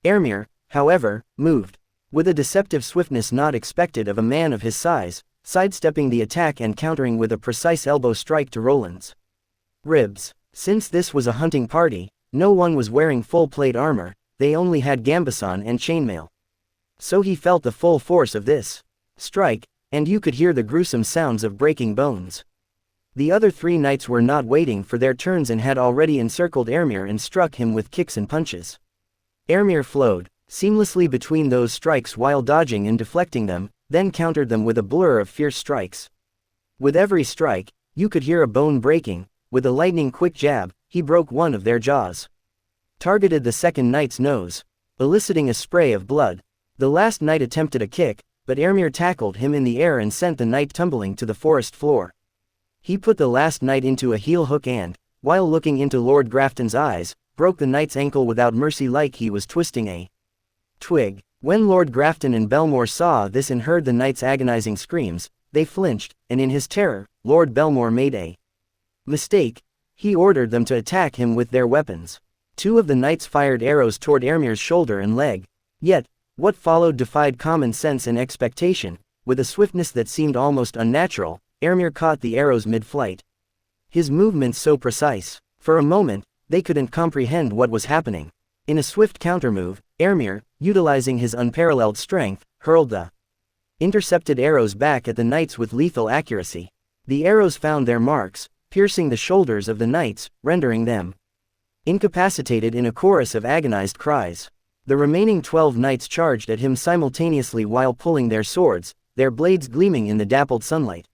Ermir, however, moved with a deceptive swiftness not expected of a man of his size, sidestepping the attack and countering with a precise elbow strike to Roland's ribs. Since this was a hunting party, no one was wearing full plate armor, they only had gambeson and chainmail. So he felt the full force of this strike, and you could hear the gruesome sounds of breaking bones. The other 3 knights were not waiting for their turns and had already encircled Ermir and struck him with kicks and punches. Ermir flowed seamlessly between those strikes while dodging and deflecting them, then countered them with a blur of fierce strikes. With every strike, you could hear a bone breaking. With a lightning-quick jab, he broke one of their jaws. Targeted the second knight's nose, eliciting a spray of blood. The last knight attempted a kick, but Ermir tackled him in the air and sent the knight tumbling to the forest floor. He put the last knight into a heel hook and, while looking into Lord Grafton's eyes, broke the knight's ankle without mercy like he was twisting a twig. When Lord Grafton and Belmore saw this and heard the knight's agonizing screams, they flinched, and in his terror, Lord Belmore made a mistake. He ordered them to attack him with their weapons. 2 of the knights fired arrows toward Ermir's shoulder and leg. Yet, what followed defied common sense and expectation. With a swiftness that seemed almost unnatural, Ermir caught the arrows mid-flight. His movements so precise. For a moment, they couldn't comprehend what was happening. In a swift countermove, Ermir, utilizing his unparalleled strength, hurled the intercepted arrows back at the knights with lethal accuracy. The arrows found their marks, piercing the shoulders of the knights, rendering them incapacitated in a chorus of agonized cries. The remaining 12 knights charged at him simultaneously while pulling their swords, their blades gleaming in the dappled sunlight.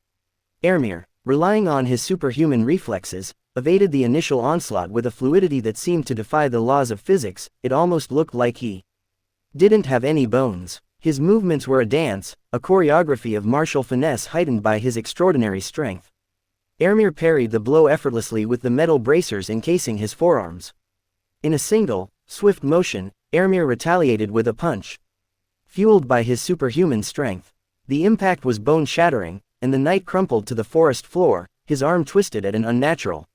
Ermir, relying on his superhuman reflexes, evaded the initial onslaught with a fluidity that seemed to defy the laws of physics. It almost looked like he didn't have any bones. His movements were a dance, a choreography of martial finesse heightened by his extraordinary strength. Ermir parried the blow effortlessly with the metal bracers encasing his forearms. In a single, swift motion, Ermir retaliated with a punch. Fueled by his superhuman strength, the impact was bone-shattering, and the knight crumpled to the forest floor, his arm twisted at an unnatural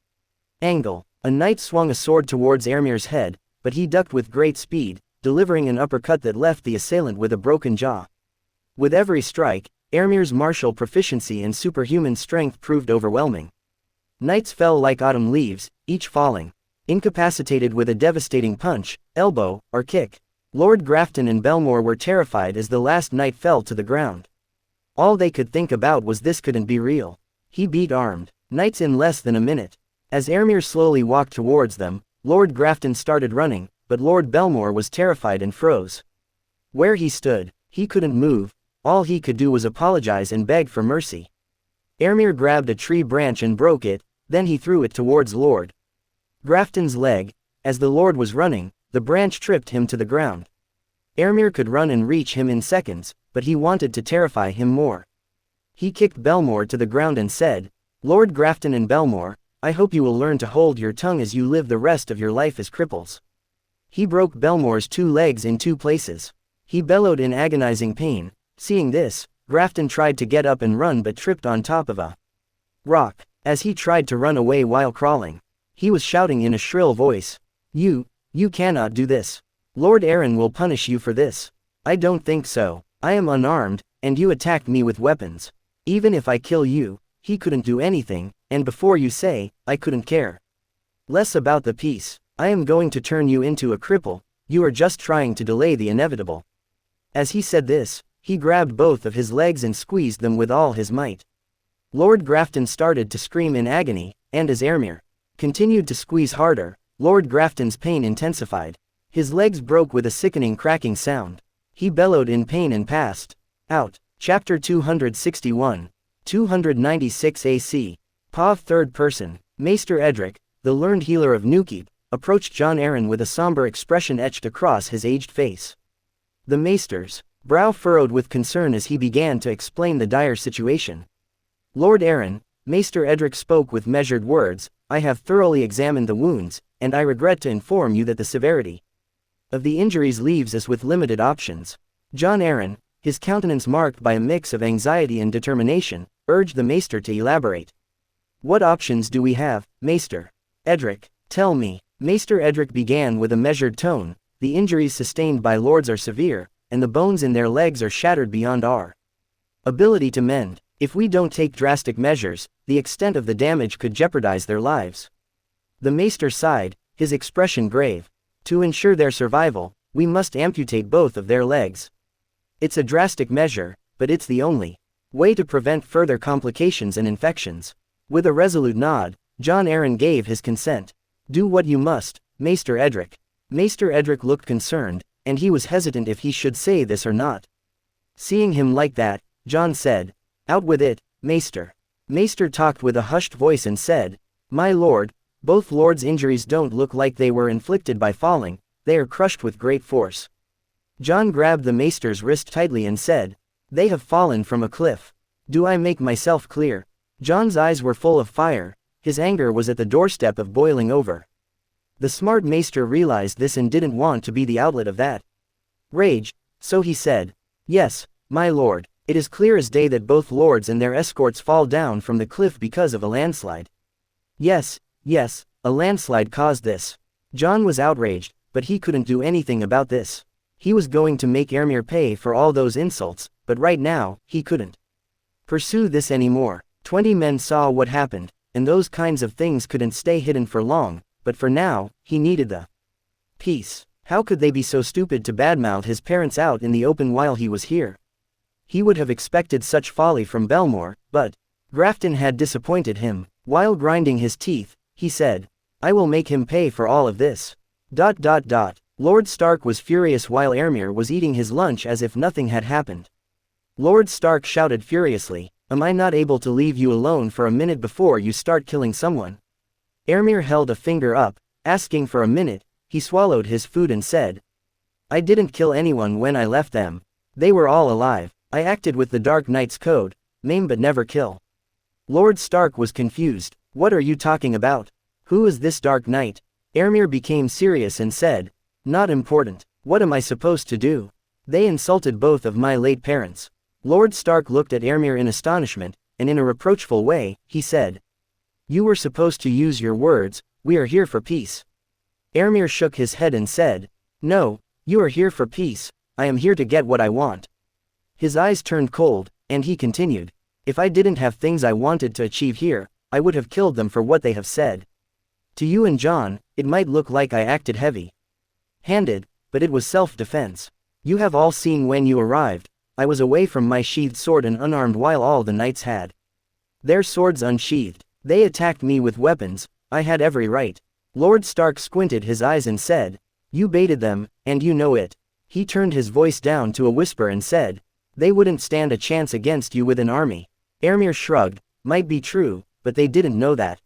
angle. A knight swung a sword towards Ermir's head, but he ducked with great speed, delivering an uppercut that left the assailant with a broken jaw. With every strike, Ermir's martial proficiency and superhuman strength proved overwhelming. Knights fell like autumn leaves, each falling incapacitated with a devastating punch, elbow, or kick. Lord Grafton and Belmore were terrified as the last knight fell to the ground. All they could think about was this couldn't be real. He beat armed knights in less than a minute. As Ermir slowly walked towards them, Lord Grafton started running, but Lord Belmore was terrified and froze. Where he stood, he couldn't move. All he could do was apologize and beg for mercy. Ermir grabbed a tree branch and broke it, then he threw it towards Lord Grafton's leg. as the Lord was running, the branch tripped him to the ground. Ermir could run and reach him in seconds, but he wanted to terrify him more. He kicked Belmore to the ground and said, "Lord Grafton and Belmore, I hope you will learn to hold your tongue as you live the rest of your life as cripples." He broke Belmore's 2 legs in 2 places. He bellowed in agonizing pain. Seeing this, Grafton tried to get up and run but tripped on top of a rock. As he tried to run away while crawling, he was shouting in a shrill voice, You cannot do this. Lord Aaron will punish you for this." "I don't think so. I am unarmed, and you attacked me with weapons. Even if I kill you, he couldn't do anything, and before you say, I couldn't care less about the peace. I am going to turn you into a cripple. You are just trying to delay the inevitable." As he said this, he grabbed both of his legs and squeezed them with all his might. Lord Grafton started to scream in agony, and as Ermir continued to squeeze harder, Lord Grafton's pain intensified. His legs broke with a sickening cracking sound. He bellowed in pain and passed out. Chapter 261. 296 AC. Pav third person. Maester Edric, the learned healer of Newkeep, approached Jon Arryn with a somber expression etched across his aged face. The Maester's brow furrowed with concern as he began to explain the dire situation. "Lord Arryn," Maester Edric spoke with measured words, "I have thoroughly examined the wounds, and I regret to inform you that the severity of the injuries leaves us with limited options." Jon Arryn, his countenance marked by a mix of anxiety and determination, urged the Maester to elaborate. "What options do we have, Maester Edric? Tell me." Maester Edric began with a measured tone, "The injuries sustained by lords are severe, and the bones in their legs are shattered beyond our ability to mend. If we don't take drastic measures, the extent of the damage could jeopardize their lives." The Maester sighed, his expression grave. "To ensure their survival, we must amputate both of their legs. It's a drastic measure, but it's the only way to prevent further complications and infections." With a resolute nod, Jon Arryn gave his consent. "Do what you must, Maester Edric." Maester Edric looked concerned, and he was hesitant if he should say this or not. Seeing him like that, Jon said, "Out with it, Maester." Maester talked with a hushed voice and said, "My lord, both lords' injuries don't look like they were inflicted by falling, they are crushed with great force." Jon grabbed the Maester's wrist tightly and said, "They have fallen from a cliff. Do I make myself clear?" Jon's eyes were full of fire, his anger was at the doorstep of boiling over. The smart Maester realized this and didn't want to be the outlet of that rage, so he said, "Yes, my lord, it is clear as day that both lords and their escorts fall down from the cliff because of a landslide." Yes, a landslide caused this." Jon was outraged, but he couldn't do anything about this. He was going to make Ermir pay for all those insults, but right now, he couldn't pursue this anymore. 20 men saw what happened, and those kinds of things couldn't stay hidden for long, but for now, he needed the peace. How could they be so stupid to badmouth his parents out in the open while he was here? He would have expected such folly from Belmore, but Grafton had disappointed him. While grinding his teeth, he said, "I will make him pay for all of this." Lord Stark was furious while Ermir was eating his lunch as if nothing had happened. Lord Stark shouted furiously, "Am I not able to leave you alone for a minute before you start killing someone?" Ermir held a finger up, asking for a minute. He swallowed his food and said, "I didn't kill anyone when I left them. They were all alive. I acted with the Dark Knight's code, maim but never kill." Lord Stark was confused. "What are you talking about? Who is this Dark Knight?" Ermir became serious and said, "Not important. What am I supposed to do? They insulted both of my late parents." Lord Stark looked at Ermir in astonishment, and in a reproachful way, he said, "You were supposed to use your words. We are here for peace." Ermir shook his head and said, "No, you are here for peace. I am here to get what I want." His eyes turned cold, and he continued, "If I didn't have things I wanted to achieve here, I would have killed them for what they have said. To you and Jon, it might look like I acted heavy-handed, but it was self-defense. You have all seen when you arrived, I was away from my sheathed sword and unarmed while all the knights had their swords unsheathed. They attacked me with weapons, I had every right." Lord Stark squinted his eyes and said, "You baited them, and you know it." He turned his voice down to a whisper and said, "They wouldn't stand a chance against you with an army." Ermir shrugged, "Might be true, but they didn't know that.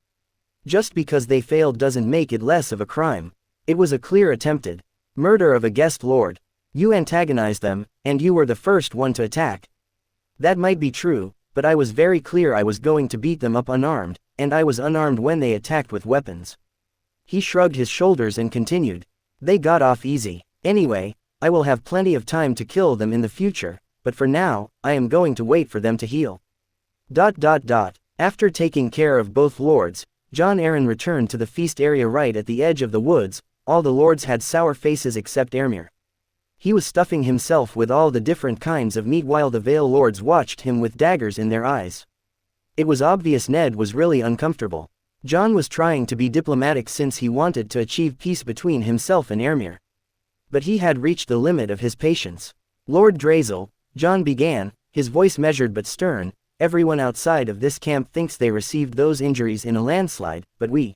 Just because they failed doesn't make it less of a crime." It was a clear attempted murder of a guest lord. You antagonized them, and you were the first one to attack. That might be true, but I was very clear I was going to beat them up unarmed, and I was unarmed when they attacked with weapons. He shrugged his shoulders and continued. They got off easy. Anyway, I will have plenty of time to kill them in the future, but for now, I am going to wait for them to heal. After taking care of both lords, Jon Arryn returned to the feast area right at the edge of the woods. All the lords had sour faces except Aemir. He was stuffing himself with all the different kinds of meat while the Vale lords watched him with daggers in their eyes. It was obvious Ned was really uncomfortable. Jon was trying to be diplomatic since he wanted to achieve peace between himself and Aemir. But he had reached the limit of his patience. Lord Drazel, Jon began, his voice measured but stern, everyone outside of this camp thinks they received those injuries in a landslide, but we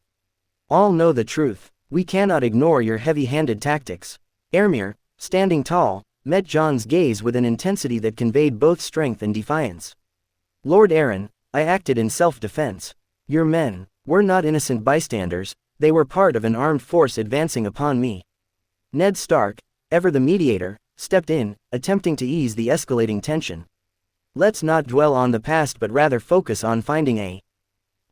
all know the truth. We cannot ignore your heavy-handed tactics. Aemir, standing tall, met Jon's gaze with an intensity that conveyed both strength and defiance. Lord Arryn, I acted in self-defense. Your men were not innocent bystanders, they were part of an armed force advancing upon me. Ned Stark, ever the mediator, stepped in, attempting to ease the escalating tension. Let's not dwell on the past but rather focus on finding a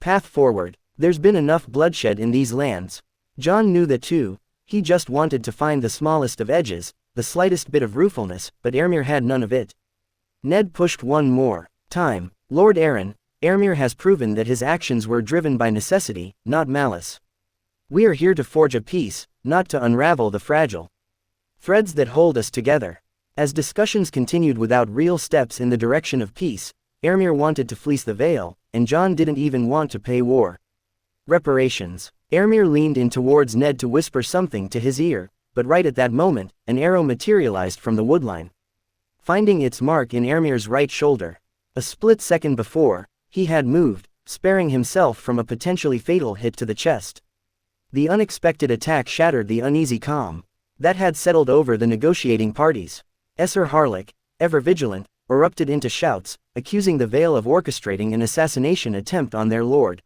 path forward. There's been enough bloodshed in these lands. Jon knew that too. He just wanted to find the smallest of edges, the slightest bit of ruefulness, but Aemir had none of it. Ned pushed one more time. Lord Arryn, Aemir has proven that his actions were driven by necessity, not malice. We are here to forge a peace, not to unravel the fragile threads that hold us together. As discussions continued without real steps in the direction of peace, Aemir wanted to fleece the Vale, and Jon didn't even want to pay war reparations. Aemir leaned in towards Ned to whisper something to his ear, but right at that moment, an arrow materialized from the woodline, finding its mark in Aemir's right shoulder. A split second before, he had moved, sparing himself from a potentially fatal hit to the chest. The unexpected attack shattered the uneasy calm that had settled over the negotiating parties. Esser Harlock, ever vigilant, erupted into shouts, accusing the Vale of orchestrating an assassination attempt on their lord.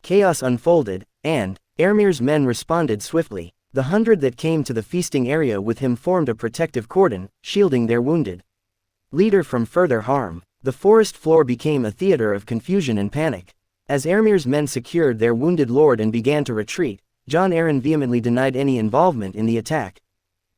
Chaos unfolded, and Aemir's men responded swiftly. The 100 that came to the feasting area with him formed a protective cordon, shielding their wounded leader from further harm. The forest floor became a theater of confusion and panic. As Aemir's men secured their wounded lord and began to retreat, Jon Arryn vehemently denied any involvement in the attack.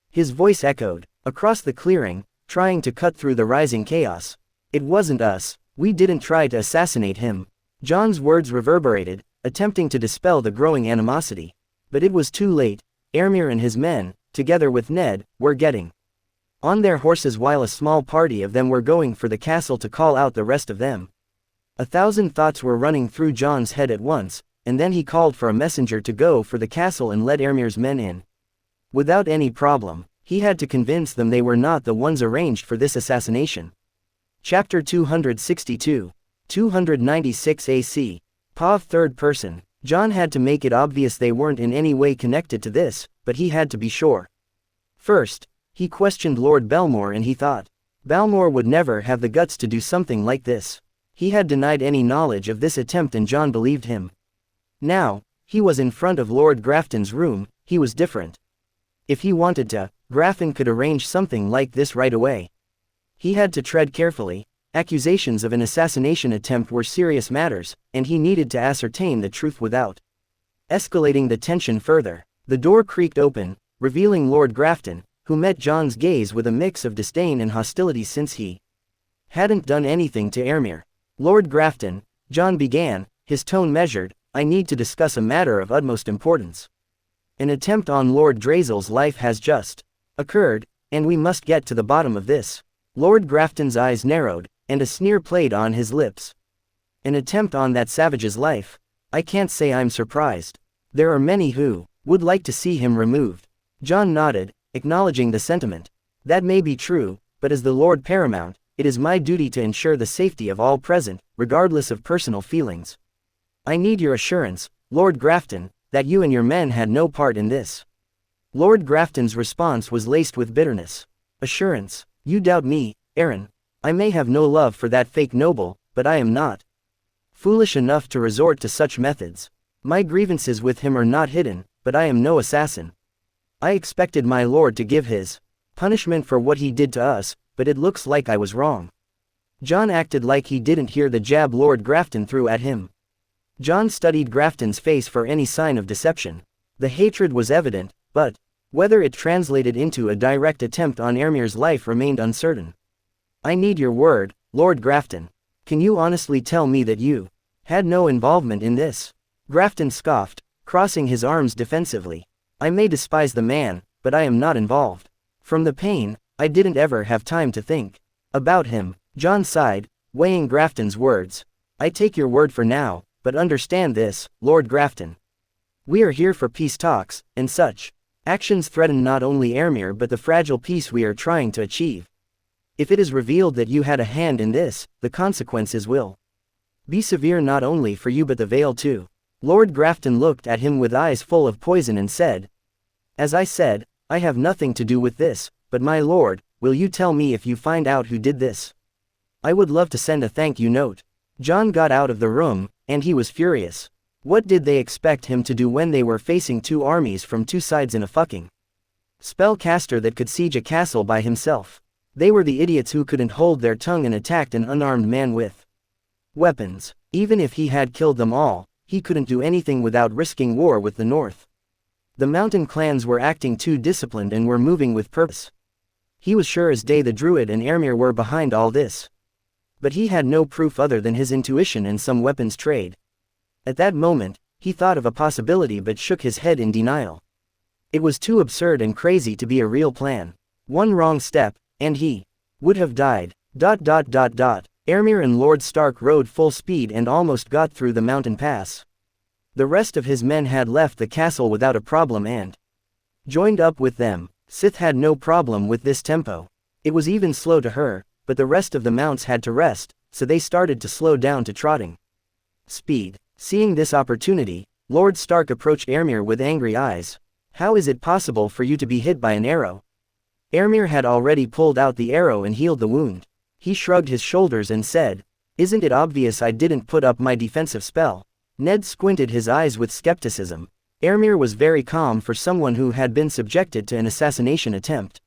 His voice echoed across the clearing, trying to cut through the rising chaos. It wasn't us. We didn't try to assassinate him. Jon's words reverberated, attempting to dispel the growing animosity. But it was too late. Aemir and his men, together with Ned, were getting on their horses while a small party of them were going for the castle to call out the rest of them. 1,000 thoughts were running through Jon's head at once, and then he called for a messenger to go for the castle and let Aemir's men in. Without any problem, he had to convince them they were not the ones arranged for this assassination. Chapter 262. 296 AC. POV third person. Jon had to make it obvious they weren't in any way connected to this, but he had to be sure. First, he questioned Lord Belmore and he thought Balmor would never have the guts to do something like this. He had denied any knowledge of this attempt and Jon believed him. Now, he was in front of Lord Grafton's room. He was different. If he wanted to, Grafton could arrange something like this right away. He had to tread carefully. Accusations of an assassination attempt were serious matters, and he needed to ascertain the truth without escalating the tension further. The door creaked open, revealing Lord Grafton, who met Jon's gaze with a mix of disdain and hostility since he hadn't done anything to Aemir. Lord Grafton, Jon began, his tone measured, I need to discuss a matter of utmost importance. An attempt on Lord Drazel's life has just occurred, and we must get to the bottom of this. Lord Grafton's eyes narrowed, and a sneer played on his lips. An attempt on that savage's life? I can't say I'm surprised. There are many who would like to see him removed. Jon nodded, acknowledging the sentiment. That may be true, but as the Lord Paramount, it is my duty to ensure the safety of all present, regardless of personal feelings. I need your assurance, Lord Grafton, that you and your men had no part in this. Lord Grafton's response was laced with bitterness. Assurance? You doubt me, Arryn. I may have no love for that fake noble, but I am not foolish enough to resort to such methods. My grievances with him are not hidden, but I am no assassin. I expected my lord to give his punishment for what he did to us, but it looks like I was wrong. Jon acted like he didn't hear the jab Lord Grafton threw at him. Jon studied Grafton's face for any sign of deception. The hatred was evident, but whether it translated into a direct attempt on Ermir's life remained uncertain. I need your word, Lord Grafton. Can you honestly tell me that you had no involvement in this? Grafton scoffed, crossing his arms defensively. I may despise the man, but I am not involved. From the pain, I didn't ever have time to think about him. Jon sighed, weighing Grafton's words. I take your word for now, but understand this, Lord Grafton. We are here for peace talks, and such actions threaten not only Ermir but the fragile peace we are trying to achieve. If it is revealed that you had a hand in this, the consequences will be severe not only for you but the Vale too. Lord Grafton looked at him with eyes full of poison and said, As I said, I have nothing to do with this, but my lord, will you tell me if you find out who did this? I would love to send a thank you note. Jon got out of the room, and he was furious. What did they expect him to do when they were facing two armies from two sides in a fucking spellcaster that could siege a castle by himself? They were the idiots who couldn't hold their tongue and attacked an unarmed man with weapons. Even if he had killed them all, he couldn't do anything without risking war with the North. The mountain clans were acting too disciplined and were moving with purpose. He was sure as day the Druid and Ermir were behind all this. But he had no proof other than his intuition and some weapons trade. At that moment, he thought of a possibility but shook his head in denial. It was too absurd and crazy to be a real plan. One wrong step, and he would have died. Ermir and Lord Stark rode full speed and almost got through the mountain pass. The rest of his men had left the castle without a problem and joined up with them. Sith had no problem with this tempo. It was even slow to her, but the rest of the mounts had to rest, so they started to slow down to trotting speed. Seeing this opportunity, Lord Stark approached Ermir with angry eyes. How is it possible for you to be hit by an arrow? Ermir had already pulled out the arrow and healed the wound. He shrugged his shoulders and said, Isn't it obvious I didn't put up my defensive spell? Ned squinted his eyes with skepticism. Ermir was very calm for someone who had been subjected to an assassination attempt.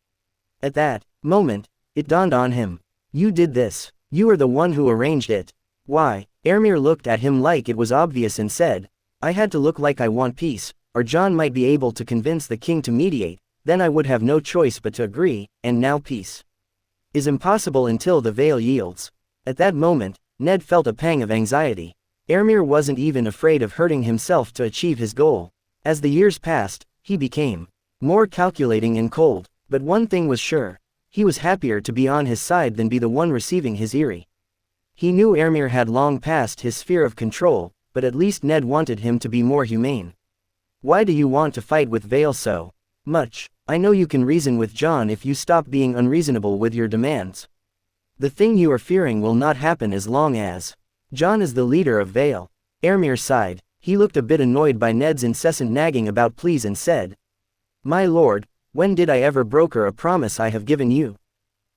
At that moment, it dawned on him. You did this. You are the one who arranged it. Why? Ermir looked at him like it was obvious and said, I had to look like I want peace, or Jon might be able to convince the king to mediate, then I would have no choice but to agree, and now peace is impossible until the Vale yields. At that moment, Ned felt a pang of anxiety. Ermir wasn't even afraid of hurting himself to achieve his goal. As the years passed, he became more calculating and cold, but one thing was sure. He was happier to be on his side than be the one receiving his eerie. He knew Ermir had long passed his sphere of control, but at least Ned wanted him to be more humane. Why do you want to fight with Vale so much? I know you can reason with Jon if you stop being unreasonable with your demands. The thing you are fearing will not happen as long as Jon is the leader of Vale. Ermir sighed. He looked a bit annoyed by Ned's incessant nagging about please and said, My lord, when did I ever broker a promise I have given you?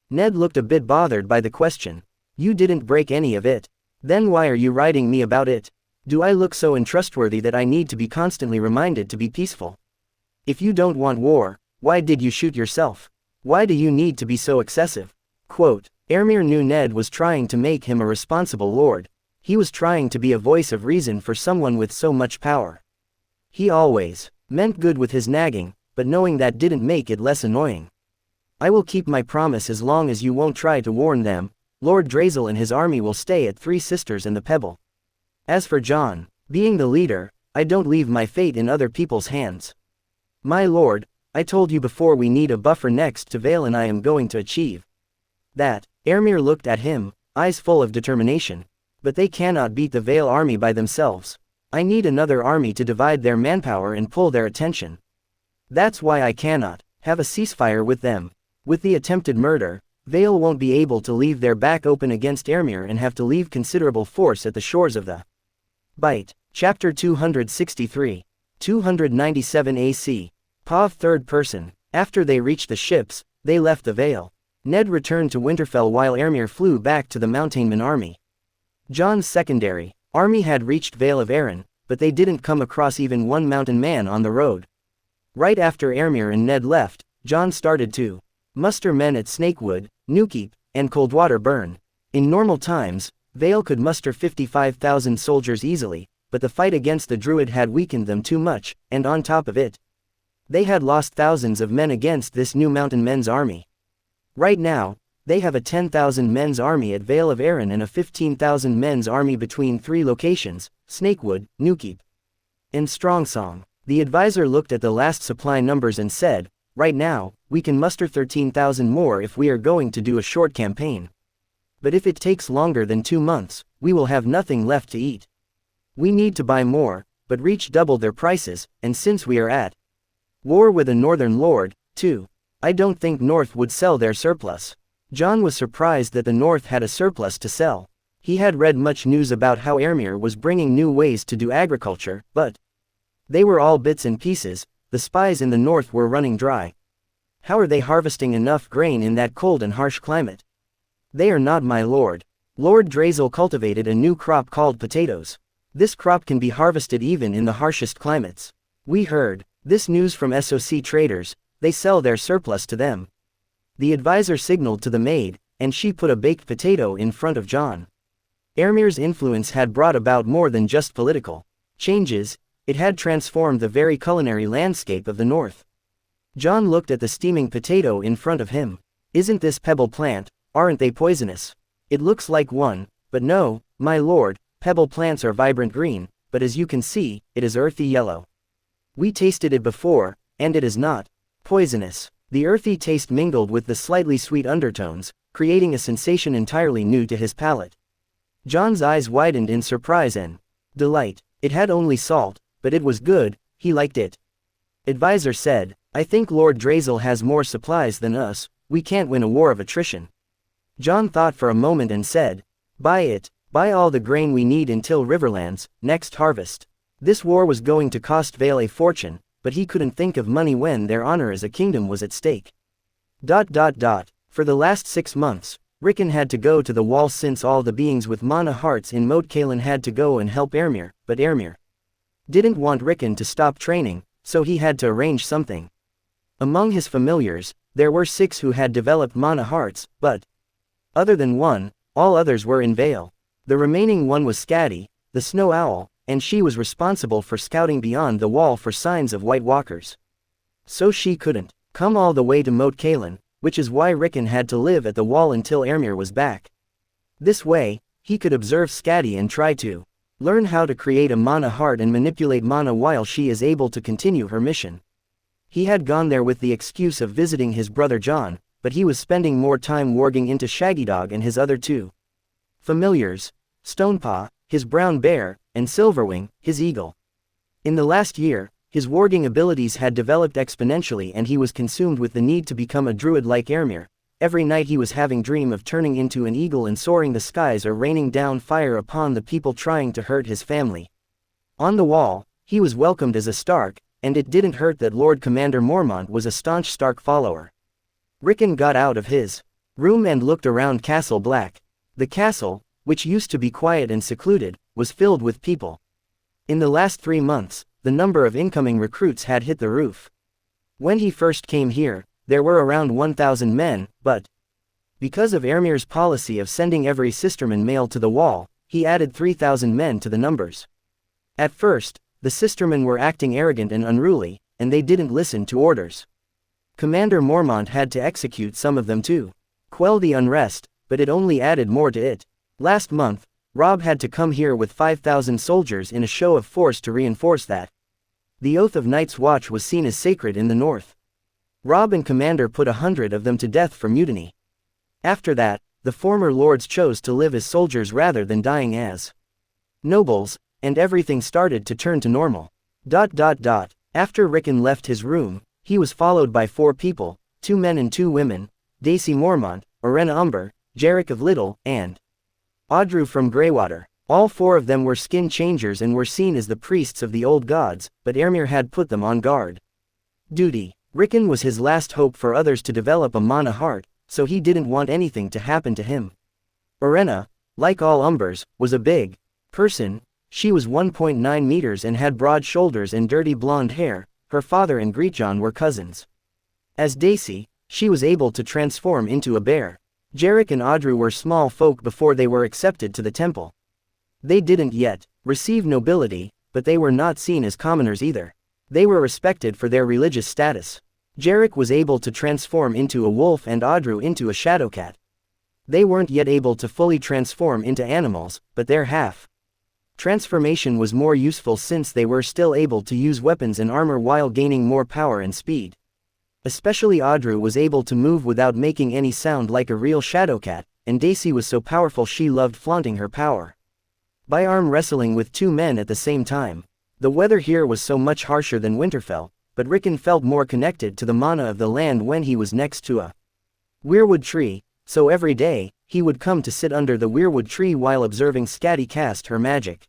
Ned looked a bit bothered by the question. You didn't break any of it. Then why are you writing me about it? Do I look so untrustworthy that I need to be constantly reminded to be peaceful? If you don't want war, why did you shoot yourself? Why do you need to be so excessive? Quote, Ermir knew Ned was trying to make him a responsible lord. He was trying to be a voice of reason for someone with so much power. He always meant good with his nagging, but knowing that didn't make it less annoying. I will keep my promise as long as you won't try to warn them. Lord Drazel and his army will stay at Three Sisters and the Pebble. As for Jon, being the leader, I don't leave my fate in other people's hands. My lord, I told you before we need a buffer next to Vale and I am going to achieve that. Ermir looked at him, eyes full of determination. But they cannot beat the Vale army by themselves. I need another army to divide their manpower and pull their attention. That's why I cannot have a ceasefire with them. With the attempted murder, Vale won't be able to leave their back open against Ermir and have to leave considerable force at the shores of the Bight. Chapter 263. 297 AC. Pav third person. After they reached the ships, they left the Vale. Ned returned to Winterfell while Ermir flew back to the Mountainman army. Jon's secondary army had reached Vale of Arryn, but they didn't come across even one mountain man on the road. Right after Ermir and Ned left, John started to muster men at Snakewood, Newkeep, and Coldwater Burn. In normal times, Vale could muster 55,000 soldiers easily, but the fight against the Druid had weakened them too much, and on top of it, they had lost thousands of men against this new mountain men's army. Right now, they have a 10,000 men's army at Vale of Arran and a 15,000 men's army between three locations, Snakewood, Newkeep, and Strongsong. The advisor looked at the last supply numbers and said, "Right now, we can muster 13,000 more if we are going to do a short campaign. But if it takes longer than 2 months, we will have nothing left to eat. We need to buy more, but reach double their prices, and since we are at war with a northern lord, too, I don't think North would sell their surplus." John was surprised that the North had a surplus to sell. He had read much news about how Ermir was bringing new ways to do agriculture, but they were all bits and pieces. The spies in the North were running dry. How are they harvesting enough grain in that cold and harsh climate? They are not, my lord. Lord Drazel cultivated a new crop called potatoes. This crop can be harvested even in the harshest climates. We heard this news from SOC traders. They sell their surplus to them. The advisor signaled to the maid, and she put a baked potato in front of John. Ermir's influence had brought about more than just political changes. It had transformed the very culinary landscape of the North. John looked at the steaming potato in front of him. "Isn't this pebble plant? Aren't they poisonous?" "It looks like one, but no, my lord, pebble plants are vibrant green, but as you can see, it is earthy yellow. We tasted it before, and it is not poisonous." The earthy taste mingled with the slightly sweet undertones, creating a sensation entirely new to his palate. John's eyes widened in surprise and delight. It had only salt, but it was good. He liked it. Advisor said, "I think Lord Drazel has more supplies than us. We can't win a war of attrition." John thought for a moment and said, "Buy it. Buy all the grain we need until Riverlands, next harvest." This war was going to cost Vale a fortune, but he couldn't think of money when their honor as a kingdom was at stake. For the last 6 months, Rickon had to go to the wall since all the beings with mana hearts in Moat Cailin had to go and help Ermir, but Ermir didn't want Rickon to stop training, so he had to arrange something. Among his familiars, there were 6 who had developed mana hearts, but other than one, all others were in Vale. The remaining one was Scatty, the snow owl, and she was responsible for scouting beyond the wall for signs of White Walkers. So she couldn't come all the way to Moat Cailin, which is why Rickon had to live at the wall until Ermir was back. This way, he could observe Scatty and try to learn how to create a mana heart and manipulate mana while she is able to continue her mission. He had gone there with the excuse of visiting his brother John, but he was spending more time warging into Shaggydog and his other 2 familiars, Stonepaw, his brown bear, and Silverwing, his eagle. In the last year, his warging abilities had developed exponentially and he was consumed with the need to become a druid like Ermir. Every night he was having dream of turning into an eagle and soaring the skies or raining down fire upon the people trying to hurt his family. On the wall, he was welcomed as a Stark, and it didn't hurt that Lord Commander Mormont was a staunch Stark follower. Rickon got out of his room and looked around Castle Black. The castle, which used to be quiet and secluded, was filled with people. In the last 3 months, the number of incoming recruits had hit the roof. When he first came here, there were around 1,000 men, but because of Ermir's policy of sending every Sisterman male to the wall, he added 3,000 men to the numbers. At first, the Sistermen were acting arrogant and unruly, and they didn't listen to orders. Commander Mormont had to execute some of them to quell the unrest, but it only added more to it. Last month, Rob had to come here with 5,000 soldiers in a show of force to reinforce that. The oath of Night's Watch was seen as sacred in the North. Rob and Commander put 100 of them to death for mutiny. After that, the former lords chose to live as soldiers rather than dying as nobles, and everything started to turn to normal. After Rickon left his room, he was followed by 4 people, 2 men and 2 women, Daisy Mormont, Orenna Umber, Jarek of Little, and Audru from Greywater. All 4 of them were skin changers and were seen as the priests of the old gods, but Ermir had put them on guard duty. Rickon was his last hope for others to develop a mana heart, so he didn't want anything to happen to him. Orenna, like all Umbers, was a big person. She was 1.9 meters and had broad shoulders and dirty blonde hair. her father and Gretjon were cousins. As Daisy, she was able to transform into a bear. Jarek and Audru were small folk before they were accepted to the temple. They didn't yet receive nobility, but they were not seen as commoners either. They were respected for their religious status. Jarek was able to transform into a wolf and Audru into a shadowcat. They weren't yet able to fully transform into animals, but their half transformation was more useful since they were still able to use weapons and armor while gaining more power and speed. Especially Audru was able to move without making any sound like a real shadowcat, and Daisy was so powerful she loved flaunting her power by arm wrestling with two men at the same time. The weather here was so much harsher than Winterfell, but Rickon felt more connected to the mana of the land when he was next to a weirwood tree, so every day, he would come to sit under the weirwood tree while observing Scatty cast her magic.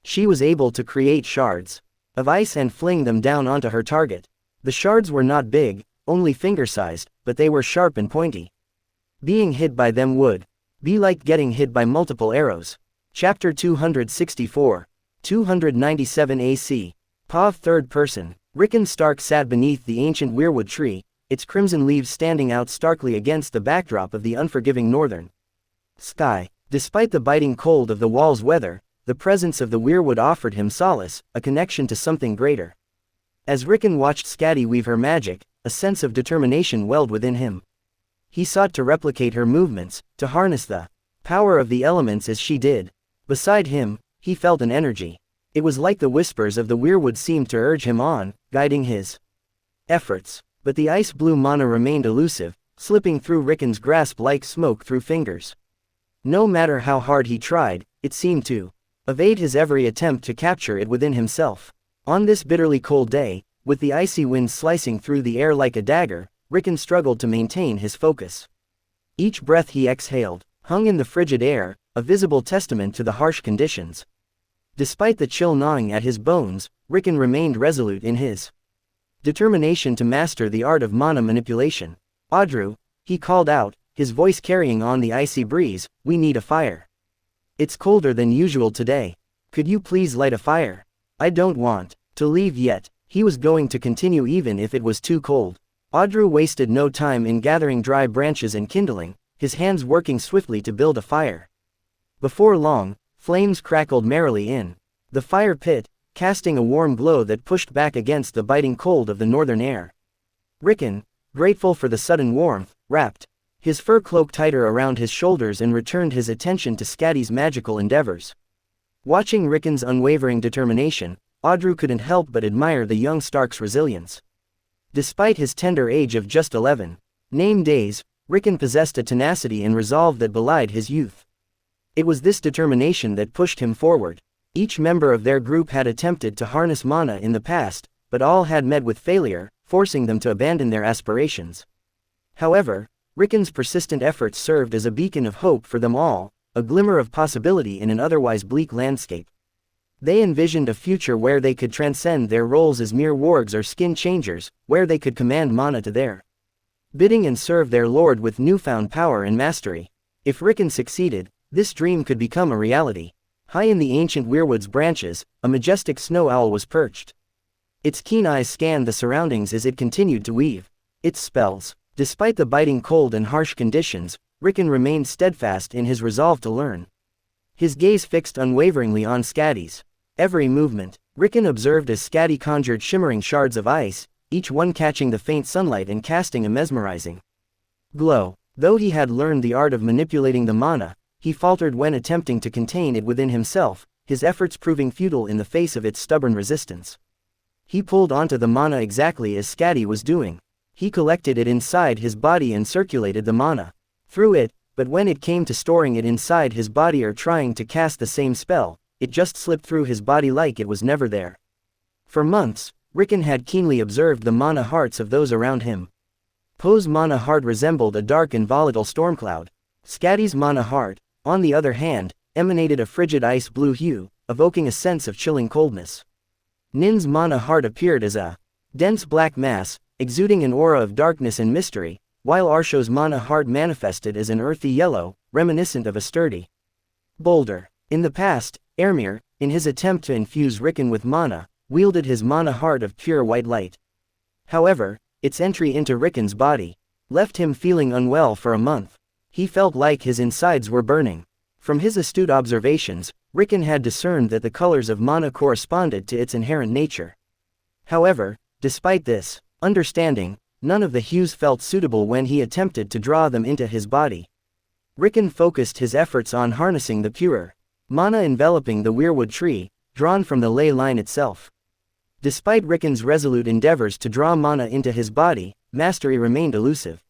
She was able to create shards of ice and fling them down onto her target. The shards were not big, only finger-sized, but they were sharp and pointy. Being hit by them would be like getting hit by multiple arrows. Chapter 264. 297 AC. Pav third person. Rickon Stark sat beneath the ancient weirwood tree, its crimson leaves standing out starkly against the backdrop of the unforgiving northern sky. Despite the biting cold of the wall's weather, the presence of the weirwood offered him solace, a connection to something greater. As Rickon watched Scatty weave her magic, a sense of determination welled within him. He sought to replicate her movements, to harness the power of the elements as she did. Beside him, he felt an energy. It was like the whispers of the weirwood seemed to urge him on, guiding his efforts. But the ice-blue mana remained elusive, slipping through Rickon's grasp like smoke through fingers. No matter how hard he tried, it seemed to evade his every attempt to capture it within himself. On this bitterly cold day, with the icy wind slicing through the air like a dagger, Rickon struggled to maintain his focus. Each breath he exhaled hung in the frigid air, a visible testament to the harsh conditions. Despite the chill gnawing at his bones, Rickon remained resolute in his determination to master the art of mana manipulation. Audru, he called out, his voice carrying on the icy breeze, we need a fire. It's colder than usual today. Could you please light a fire? I don't want to leave yet. He was going to continue even if it was too cold. Audru wasted no time in gathering dry branches and kindling, his hands working swiftly to build a fire. Before long, flames crackled merrily in the fire pit, casting a warm glow that pushed back against the biting cold of the northern air. Rickon, grateful for the sudden warmth, wrapped his fur cloak tighter around his shoulders and returned his attention to Scatty's magical endeavors. Watching Rickon's unwavering determination, Audru couldn't help but admire the young Stark's resilience. Despite his tender age of just 11 days, Rickon possessed a tenacity and resolve that belied his youth. It was this determination that pushed him forward. Each member of their group had attempted to harness mana in the past, but all had met with failure, forcing them to abandon their aspirations. However, Rickon's persistent efforts served as a beacon of hope for them all, a glimmer of possibility in an otherwise bleak landscape. They envisioned a future where they could transcend their roles as mere wargs or skin changers, where they could command mana to their bidding and serve their lord with newfound power and mastery. If Rickon succeeded, this dream could become a reality. High in the ancient weirwood's branches, a majestic snow owl was perched. Its keen eyes scanned the surroundings as it continued to weave its spells. Despite the biting cold and harsh conditions, Rickon remained steadfast in his resolve to learn. His gaze fixed unwaveringly on Scatty's every movement. Rickon observed as Scatty conjured shimmering shards of ice, each one catching the faint sunlight and casting a mesmerizing glow. Though he had learned the art of manipulating the mana, he faltered when attempting to contain it within himself, his efforts proving futile in the face of its stubborn resistance. He pulled onto the mana exactly as Scatty was doing. He collected it inside his body and circulated the mana through it, but when it came to storing it inside his body or trying to cast the same spell, it just slipped through his body like it was never there. For months, Rickon had keenly observed the mana hearts of those around him. Poe's mana heart resembled a dark and volatile storm cloud. Scatty's mana heart, on the other hand, emanated a frigid ice-blue hue, evoking a sense of chilling coldness. Nin's mana heart appeared as a dense black mass, exuding an aura of darkness and mystery, while Arsho's mana heart manifested as an earthy yellow, reminiscent of a sturdy boulder. In the past, Ermir, in his attempt to infuse Rickon with mana, wielded his mana heart of pure white light. However, its entry into Ricken's body left him feeling unwell for a month. He felt like his insides were burning. From his astute observations, Ricken had discerned that the colors of mana corresponded to its inherent nature. However, despite this understanding, none of the hues felt suitable when he attempted to draw them into his body. Ricken focused his efforts on harnessing the pure mana enveloping the weirwood tree, drawn from the ley line itself. Despite Ricken's resolute endeavors to draw mana into his body, mastery remained elusive.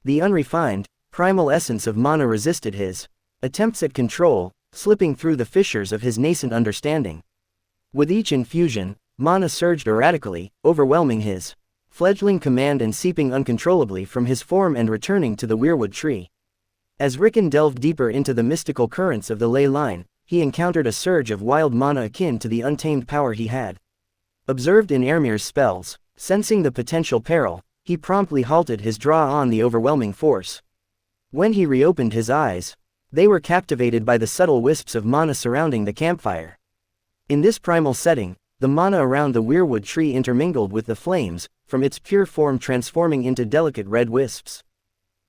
The unrefined, primal essence of mana resisted his attempts at control, slipping through the fissures of his nascent understanding. With each infusion, mana surged erratically, overwhelming his fledgling command and seeping uncontrollably from his form and returning to the weirwood tree. As Ricken delved deeper into the mystical currents of the ley line, he encountered a surge of wild mana akin to the untamed power he had observed in Ermir's spells. Sensing the potential peril, he promptly halted his draw on the overwhelming force. When he reopened his eyes, they were captivated by the subtle wisps of mana surrounding the campfire. In this primal setting, the mana around the weirwood tree intermingled with the flames, from its pure form transforming into delicate red wisps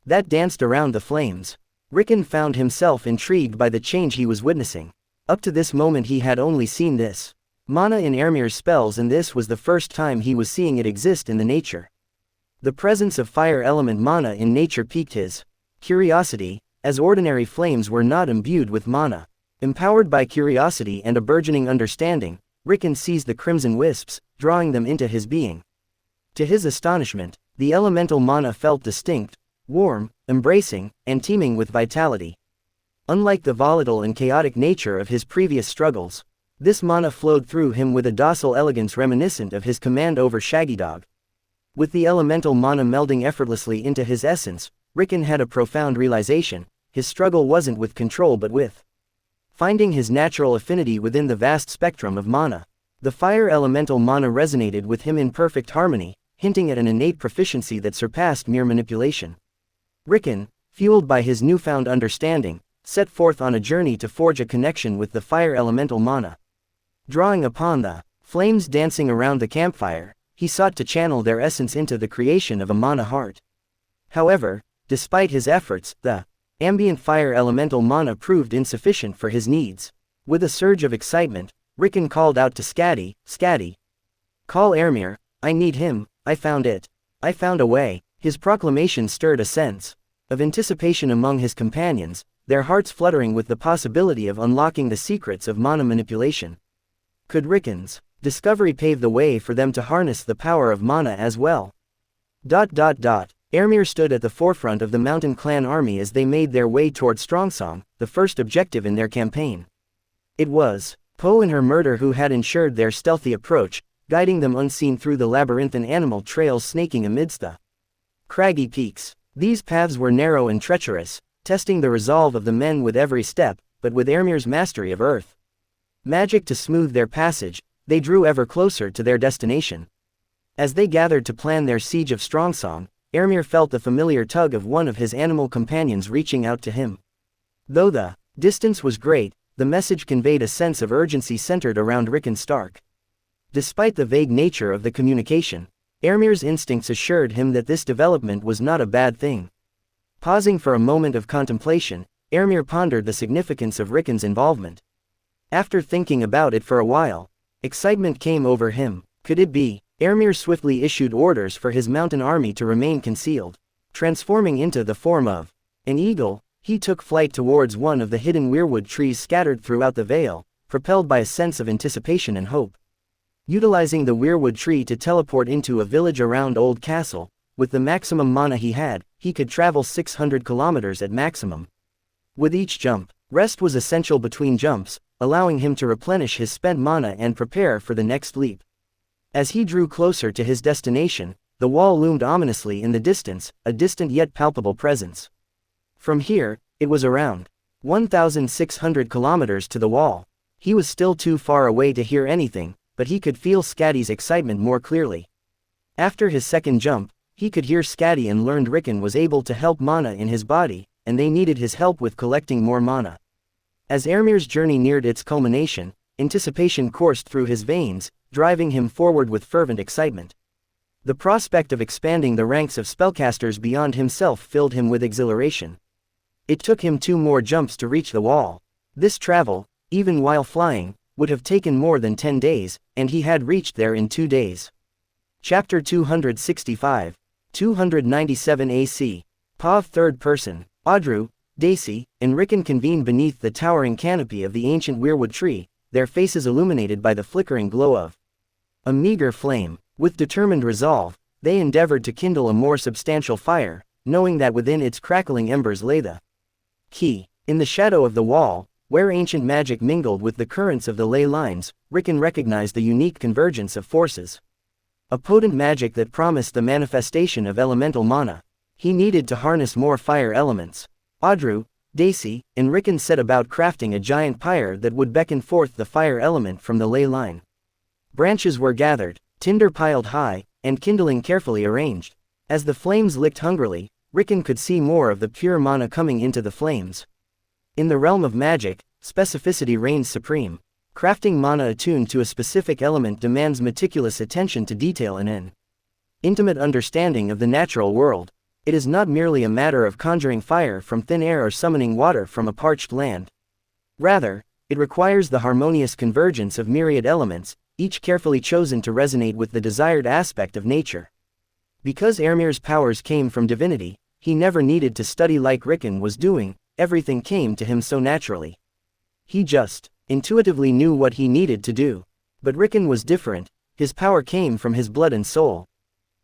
that danced around the flames. Ricken found himself intrigued by the change he was witnessing. Up to this moment he had only seen this mana in Ermir's spells, and this was the first time he was seeing it exist in the nature. The presence of fire element mana in nature piqued his curiosity, as ordinary flames were not imbued with mana. Empowered by curiosity and a burgeoning understanding, Ricken seized the crimson wisps, drawing them into his being. To his astonishment, the elemental mana felt distinct, warm, embracing, and teeming with vitality. Unlike the volatile and chaotic nature of his previous struggles, this mana flowed through him with a docile elegance reminiscent of his command over Shaggy Dog. With the elemental mana melding effortlessly into his essence, Ricken had a profound realization: his struggle wasn't with control but with finding his natural affinity within the vast spectrum of mana. The fire elemental mana resonated with him in perfect harmony, hinting at an innate proficiency that surpassed mere manipulation. Ricken, fueled by his newfound understanding, set forth on a journey to forge a connection with the fire elemental mana. Drawing upon the flames dancing around the campfire, he sought to channel their essence into the creation of a mana heart. However, despite his efforts, the ambient fire elemental mana proved insufficient for his needs. With a surge of excitement, Ricken called out to Skadi, "Skadi! Call Ermir, I need him, I found it. I found a way." His proclamation stirred a sense of anticipation among his companions, their hearts fluttering with the possibility of unlocking the secrets of mana manipulation. Could Ricken's discovery pave the way for them to harness the power of mana as well? Ermir stood at the forefront of the Mountain Clan army as they made their way toward Strongsong, the first objective in their campaign. It was Poe and her murder who had ensured their stealthy approach, guiding them unseen through the labyrinthine animal trails snaking amidst the craggy peaks. These paths were narrow and treacherous, testing the resolve of the men with every step, but with Ermir's mastery of earth magic to smooth their passage, they drew ever closer to their destination. As they gathered to plan their siege of Strongsong, Ermir felt the familiar tug of one of his animal companions reaching out to him. Though the distance was great, the message conveyed a sense of urgency centered around Ricken Stark. Despite the vague nature of the communication, Ermir's instincts assured him that this development was not a bad thing. Pausing for a moment of contemplation, Ermir pondered the significance of Ricken's involvement. After thinking about it for a while, excitement came over him. Could it be? Ermir swiftly issued orders for his mountain army to remain concealed. Transforming into the form of an eagle, he took flight towards one of the hidden weirwood trees scattered throughout the vale, propelled by a sense of anticipation and hope. Utilizing the weirwood tree to teleport into a village around Old Castle, with the maximum mana he had, he could travel 600 kilometers at maximum. With each jump, rest was essential between jumps, allowing him to replenish his spent mana and prepare for the next leap. As he drew closer to his destination, the wall loomed ominously in the distance, a distant yet palpable presence. From here, it was around 1,600 kilometers to the wall. He was still too far away to hear anything, but he could feel Skadi's excitement more clearly. After his second jump, he could hear Skadi and learned Ricken was able to help mana in his body, and they needed his help with collecting more mana. As Ermir's journey neared its culmination, anticipation coursed through his veins, driving him forward with fervent excitement. The prospect of expanding the ranks of spellcasters beyond himself filled him with exhilaration. It took him 2 more jumps to reach the wall. This travel, even while flying, would have taken more than 10 days, and he had reached there in 2 days. Chapter 265. 297 AC. Pav third person. Audru, Daisy, and Rickon convened beneath the towering canopy of the ancient weirwood tree, their faces illuminated by the flickering glow of a meager flame. With determined resolve, they endeavored to kindle a more substantial fire, knowing that within its crackling embers lay the key. In the shadow of the wall, where ancient magic mingled with the currents of the ley lines, Rickon recognized the unique convergence of forces. A potent magic that promised the manifestation of elemental mana. He needed to harness more fire elements. Audru, Daisy, and Rickon set about crafting a giant pyre that would beckon forth the fire element from the ley line. Branches were gathered, tinder piled high, and kindling carefully arranged. As the flames licked hungrily, Rickon could see more of the pure mana coming into the flames. In the realm of magic, specificity reigns supreme. Crafting mana attuned to a specific element demands meticulous attention to detail and an intimate understanding of the natural world. It is not merely a matter of conjuring fire from thin air or summoning water from a parched land. Rather, it requires the harmonious convergence of myriad elements, each carefully chosen to resonate with the desired aspect of nature. Because Ermir's powers came from divinity, he never needed to study like Rickon was doing, everything came to him so naturally. He just intuitively knew what he needed to do. But Rickon was different, his power came from his blood and soul.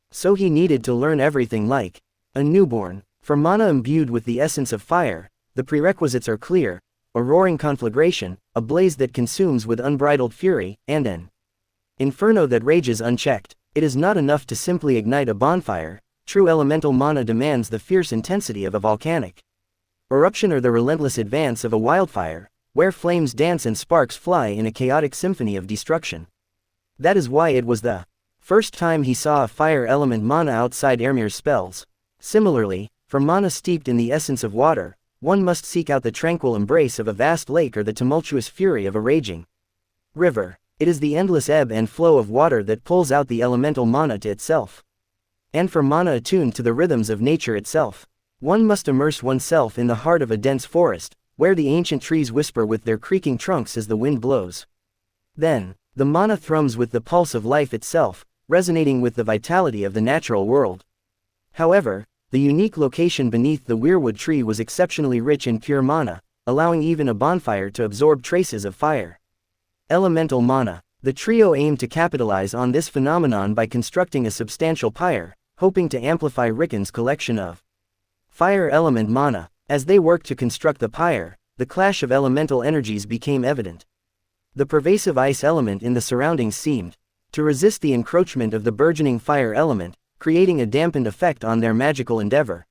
So he needed to learn everything like a newborn. For mana imbued with the essence of fire, the prerequisites are clear: a roaring conflagration, a blaze that consumes with unbridled fury, and an inferno that rages unchecked. It is not enough to simply ignite a bonfire. True elemental mana demands the fierce intensity of a volcanic eruption or the relentless advance of a wildfire, where flames dance and sparks fly in a chaotic symphony of destruction. That is why it was the first time he saw a fire element mana outside Ermir's spells. Similarly, for mana steeped in the essence of water, one must seek out the tranquil embrace of a vast lake or the tumultuous fury of a raging river. It is the endless ebb and flow of water that pulls out the elemental mana to itself. And for mana attuned to the rhythms of nature itself, one must immerse oneself in the heart of a dense forest, where the ancient trees whisper with their creaking trunks as the wind blows. Then, the mana thrums with the pulse of life itself, resonating with the vitality of the natural world. However, the unique location beneath the weirwood tree was exceptionally rich in pure mana, allowing even a bonfire to absorb traces of fire. Elemental mana. The trio aimed to capitalize on this phenomenon by constructing a substantial pyre, hoping to amplify Rickon's collection of fire element mana. As they worked to construct the pyre, the clash of elemental energies became evident. The pervasive ice element in the surroundings seemed to resist the encroachment of the burgeoning fire element, creating a dampened effect on their magical endeavor.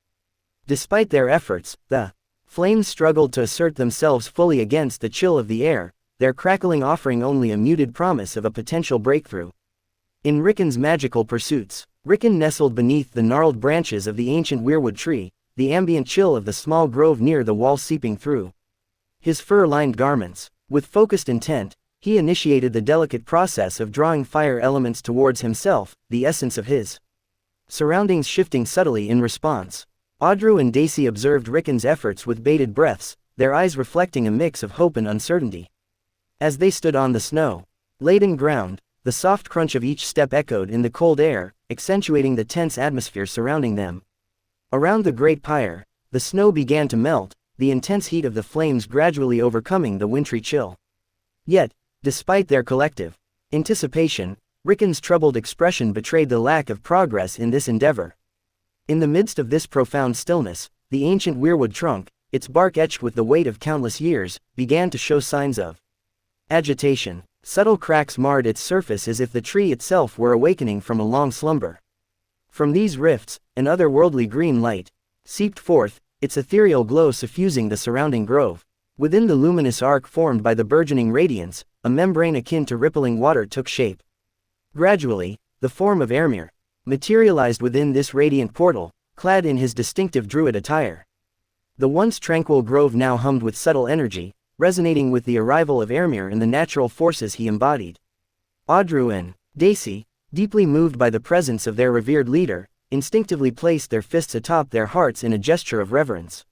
Despite their efforts, the flames struggled to assert themselves fully against the chill of the air, their crackling offering only a muted promise of a potential breakthrough. In Rickon's magical pursuits, Rickon nestled beneath the gnarled branches of the ancient weirwood tree, the ambient chill of the small grove near the wall seeping through his fur-lined garments. With focused intent, he initiated the delicate process of drawing fire elements towards himself, the essence of his surroundings shifting subtly in response. Audru and Daisy observed Rickon's efforts with bated breaths, their eyes reflecting a mix of hope and uncertainty. As they stood on the snow-laden ground, the soft crunch of each step echoed in the cold air, accentuating the tense atmosphere surrounding them. Around the great pyre, the snow began to melt, the intense heat of the flames gradually overcoming the wintry chill. Yet, despite their collective anticipation, Rickon's troubled expression betrayed the lack of progress in this endeavor. In the midst of this profound stillness, the ancient weirwood trunk, its bark etched with the weight of countless years, began to show signs of agitation. Subtle cracks marred its surface as if the tree itself were awakening from a long slumber. From these rifts, an otherworldly green light seeped forth, its ethereal glow suffusing the surrounding grove. Within the luminous arc formed by the burgeoning radiance, a membrane akin to rippling water took shape. Gradually, the form of Ermir materialized within this radiant portal, clad in his distinctive druid attire. The once tranquil grove now hummed with subtle energy, resonating with the arrival of Ermir and the natural forces he embodied. Audru and Daisy, deeply moved by the presence of their revered leader, instinctively placed their fists atop their hearts in a gesture of reverence.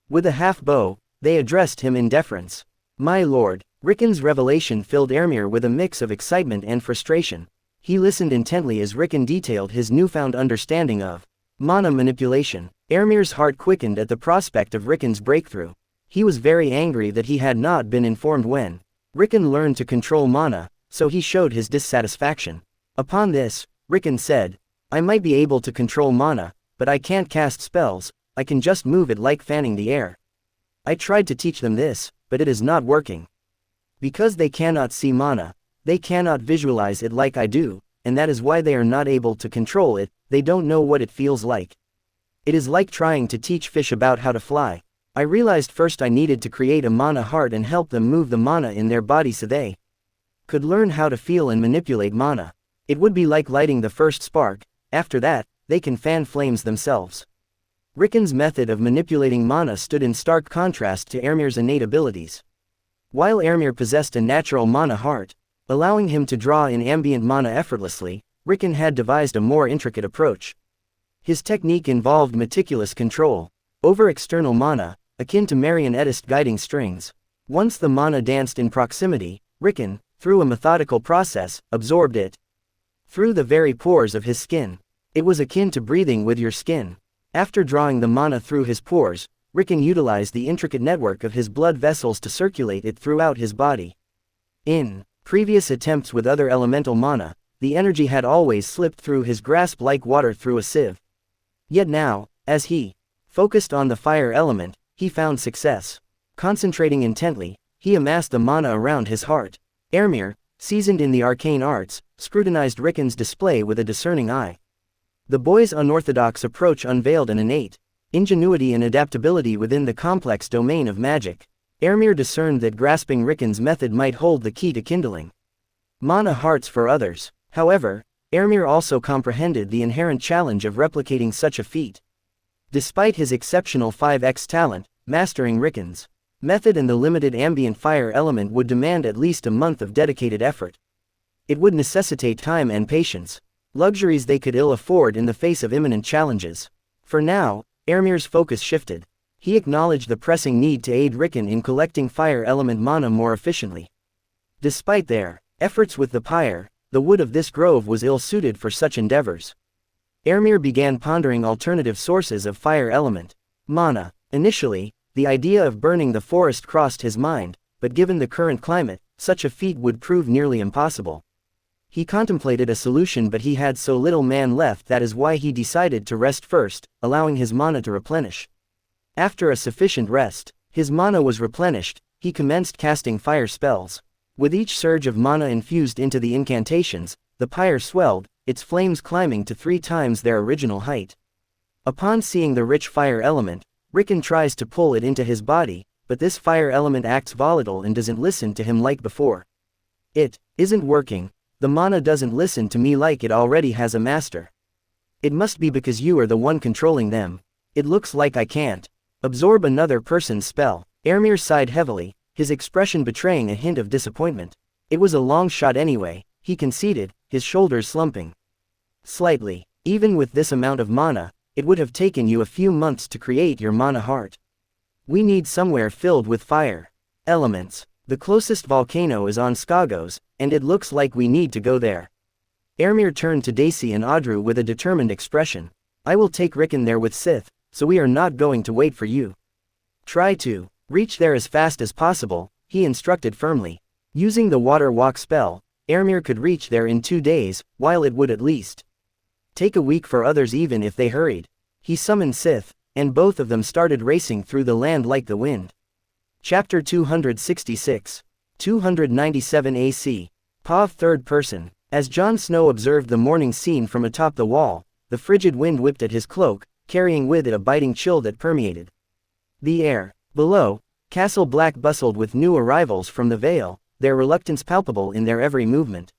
With a half-bow, they addressed him in deference. "My lord." Rickon's revelation filled Ermir with a mix of excitement and frustration. He listened intently as Rickon detailed his newfound understanding of mana manipulation. Ermir's heart quickened at the prospect of Rickon's breakthrough. He was very angry that he had not been informed when Rickon learned to control mana, so he showed his dissatisfaction. Upon this, Rickon said, "I might be able to control mana, but I can't cast spells. I can just move it like fanning the air. I tried to teach them this, but it is not working. Because they cannot see mana, they cannot visualize it like I do, and that is why they are not able to control it. They don't know what it feels like. It is like trying to teach fish about how to fly. I realized first I needed to create a mana heart and help them move the mana in their body so they could learn how to feel and manipulate mana. It would be like lighting the first spark. After that, they can fan flames themselves." Rickon's method of manipulating mana stood in stark contrast to Ermir's innate abilities. While Ermir possessed a natural mana heart, allowing him to draw in ambient mana effortlessly, Rickon had devised a more intricate approach. His technique involved meticulous control over external mana, akin to marionnettist guiding strings. Once the mana danced in proximity, Rickon, through a methodical process, absorbed it through the very pores of his skin. It was akin to breathing with your skin. After drawing the mana through his pores, Rickon utilized the intricate network of his blood vessels to circulate it throughout his body. In previous attempts with other elemental mana, the energy had always slipped through his grasp like water through a sieve. Yet now, as he focused on the fire element, he found success. Concentrating intently, he amassed the mana around his heart. Ermir, seasoned in the arcane arts, scrutinized Rickon's display with a discerning eye. The boy's unorthodox approach unveiled an innate ingenuity and adaptability within the complex domain of magic. Ermir discerned that grasping Rickon's method might hold the key to kindling mana hearts for others. However, Ermir also comprehended the inherent challenge of replicating such a feat. Despite his exceptional 5x talent, mastering Rickon's method and the limited ambient fire element would demand at least a month of dedicated effort. It would necessitate time and patience, luxuries they could ill afford in the face of imminent challenges. For now, Ermir's focus shifted. He acknowledged the pressing need to aid Rickon in collecting fire element mana more efficiently. Despite their efforts with the pyre, the wood of this grove was ill-suited for such endeavors. Ermir began pondering alternative sources of fire element mana. Initially, the idea of burning the forest crossed his mind, but given the current climate, such a feat would prove nearly impossible. He contemplated a solution, but he had so little mana left. That is why he decided to rest first, allowing his mana to replenish. After a sufficient rest, his mana was replenished. He commenced casting fire spells. With each surge of mana infused into the incantations, the pyre swelled, its flames climbing to 3 times their original height. Upon seeing the rich fire element, Rickon tries to pull it into his body, but this fire element acts volatile and doesn't listen to him like before. "It isn't working. The mana doesn't listen to me like it already has a master. It must be because you are the one controlling them. It looks like I can't absorb another person's spell." Ermir sighed heavily, his expression betraying a hint of disappointment. It was a long shot anyway, he conceded, his shoulders slumping slightly. "Even with this amount of mana, it would have taken you a few months to create your mana heart. We need somewhere filled with fire elements. The closest volcano is on Skagos, and it looks like we need to go there." Ermir turned to Daisy and Audru with a determined expression. "I will take Rickon there with Sith, so we are not going to wait for you. Try to reach there as fast as possible," he instructed firmly. Using the water walk spell, Ermir could reach there in 2 days, while it would at least take a week for others even if they hurried. He summoned Sith, and both of them started racing through the land like the wind. Chapter 266. 297 AC. Pa 3rd person. As Jon Snow observed the morning scene from atop the wall, the frigid wind whipped at his cloak, carrying with it a biting chill that permeated the air. Below, Castle Black bustled with new arrivals from the Vale, their reluctance palpable in their every movement.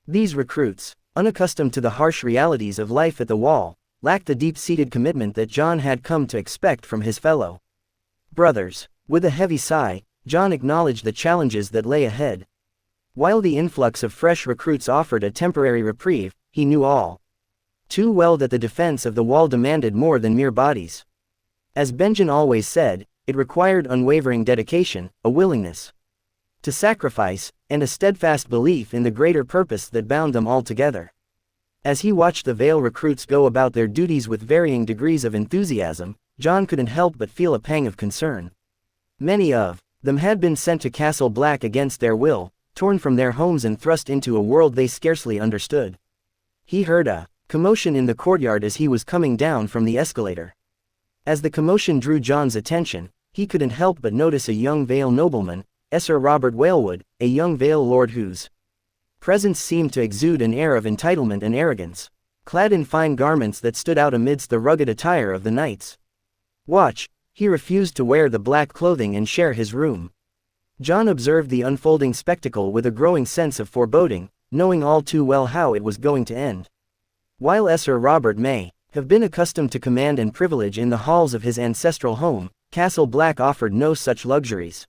These recruits, unaccustomed to the harsh realities of life at the wall, lacked the deep-seated commitment that Jon had come to expect from his fellow brothers. With a heavy sigh, Jon acknowledged the challenges that lay ahead. While the influx of fresh recruits offered a temporary reprieve, he knew all too well that the defense of the wall demanded more than mere bodies. As Benjen always said, it required unwavering dedication, a willingness to sacrifice, and a steadfast belief in the greater purpose that bound them all together. As he watched the Vale recruits go about their duties with varying degrees of enthusiasm, John couldn't help but feel a pang of concern. Many of them had been sent to Castle Black against their will, torn from their homes and thrust into a world they scarcely understood. He heard a commotion in the courtyard as he was coming down from the escalator. As the commotion drew John's attention, he couldn't help but notice a young Vale nobleman, Sir Robert Walewood, a young Vale lord whose presence seemed to exude an air of entitlement and arrogance. Clad in fine garments that stood out amidst the rugged attire of the Night's Watch, he refused to wear the black clothing and share his room. John observed the unfolding spectacle with a growing sense of foreboding, knowing all too well how it was going to end. While Sir Robert may have been accustomed to command and privilege in the halls of his ancestral home, Castle Black offered no such luxuries.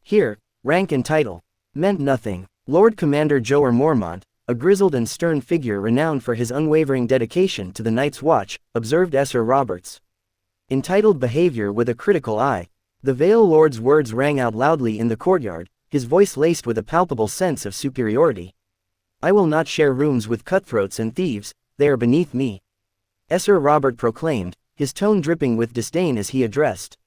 Here, rank and title meant nothing. Lord Commander Joer Mormont, a grizzled and stern figure renowned for his unwavering dedication to the Night's Watch, observed Sir Robert's entitled behavior with a critical eye. The Vale Lord's words rang out loudly in the courtyard, his voice laced with a palpable sense of superiority. "I will not share rooms with cutthroats and thieves, they are beneath me," Sir Robert proclaimed, his tone dripping with disdain as he addressed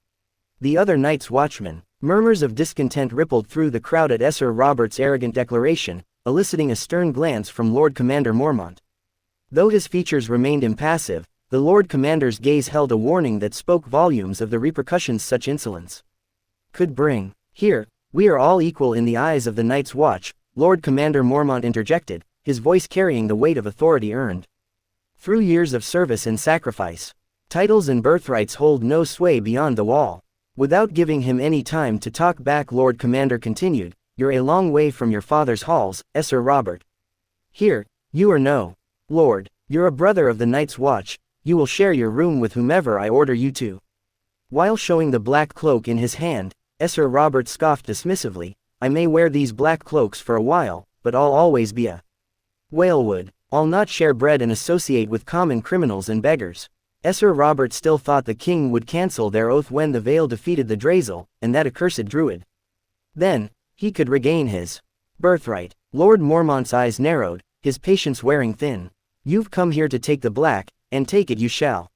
the other Night's Watchmen. Murmurs of discontent rippled through the crowd at Sir Robert's arrogant declaration, eliciting a stern glance from Lord Commander Mormont. Though his features remained impassive, the Lord Commander's gaze held a warning that spoke volumes of the repercussions such insolence could bring. "Here, we are all equal in the eyes of the Night's Watch," Lord Commander Mormont interjected, his voice carrying the weight of authority earned through years of service and sacrifice. "Titles and birthrights hold no sway beyond the wall." Without giving him any time to talk back, Lord Commander continued, "You're a long way from your father's halls, Sir Robert. Here, you are no lord, you're a brother of the Night's Watch, you will share your room with whomever I order you to." While showing the black cloak in his hand, Sir Robert scoffed dismissively, "I may wear these black cloaks for a while, but I'll always be a Walewood. I'll not share bread and associate with common criminals and beggars." Sir Robert still thought the king would cancel their oath when the Vale defeated the Drazel, and that accursed Druid. Then, he could regain his birthright. Lord Mormont's eyes narrowed, his patience wearing thin. "You've come here to take the black, and take it you shall.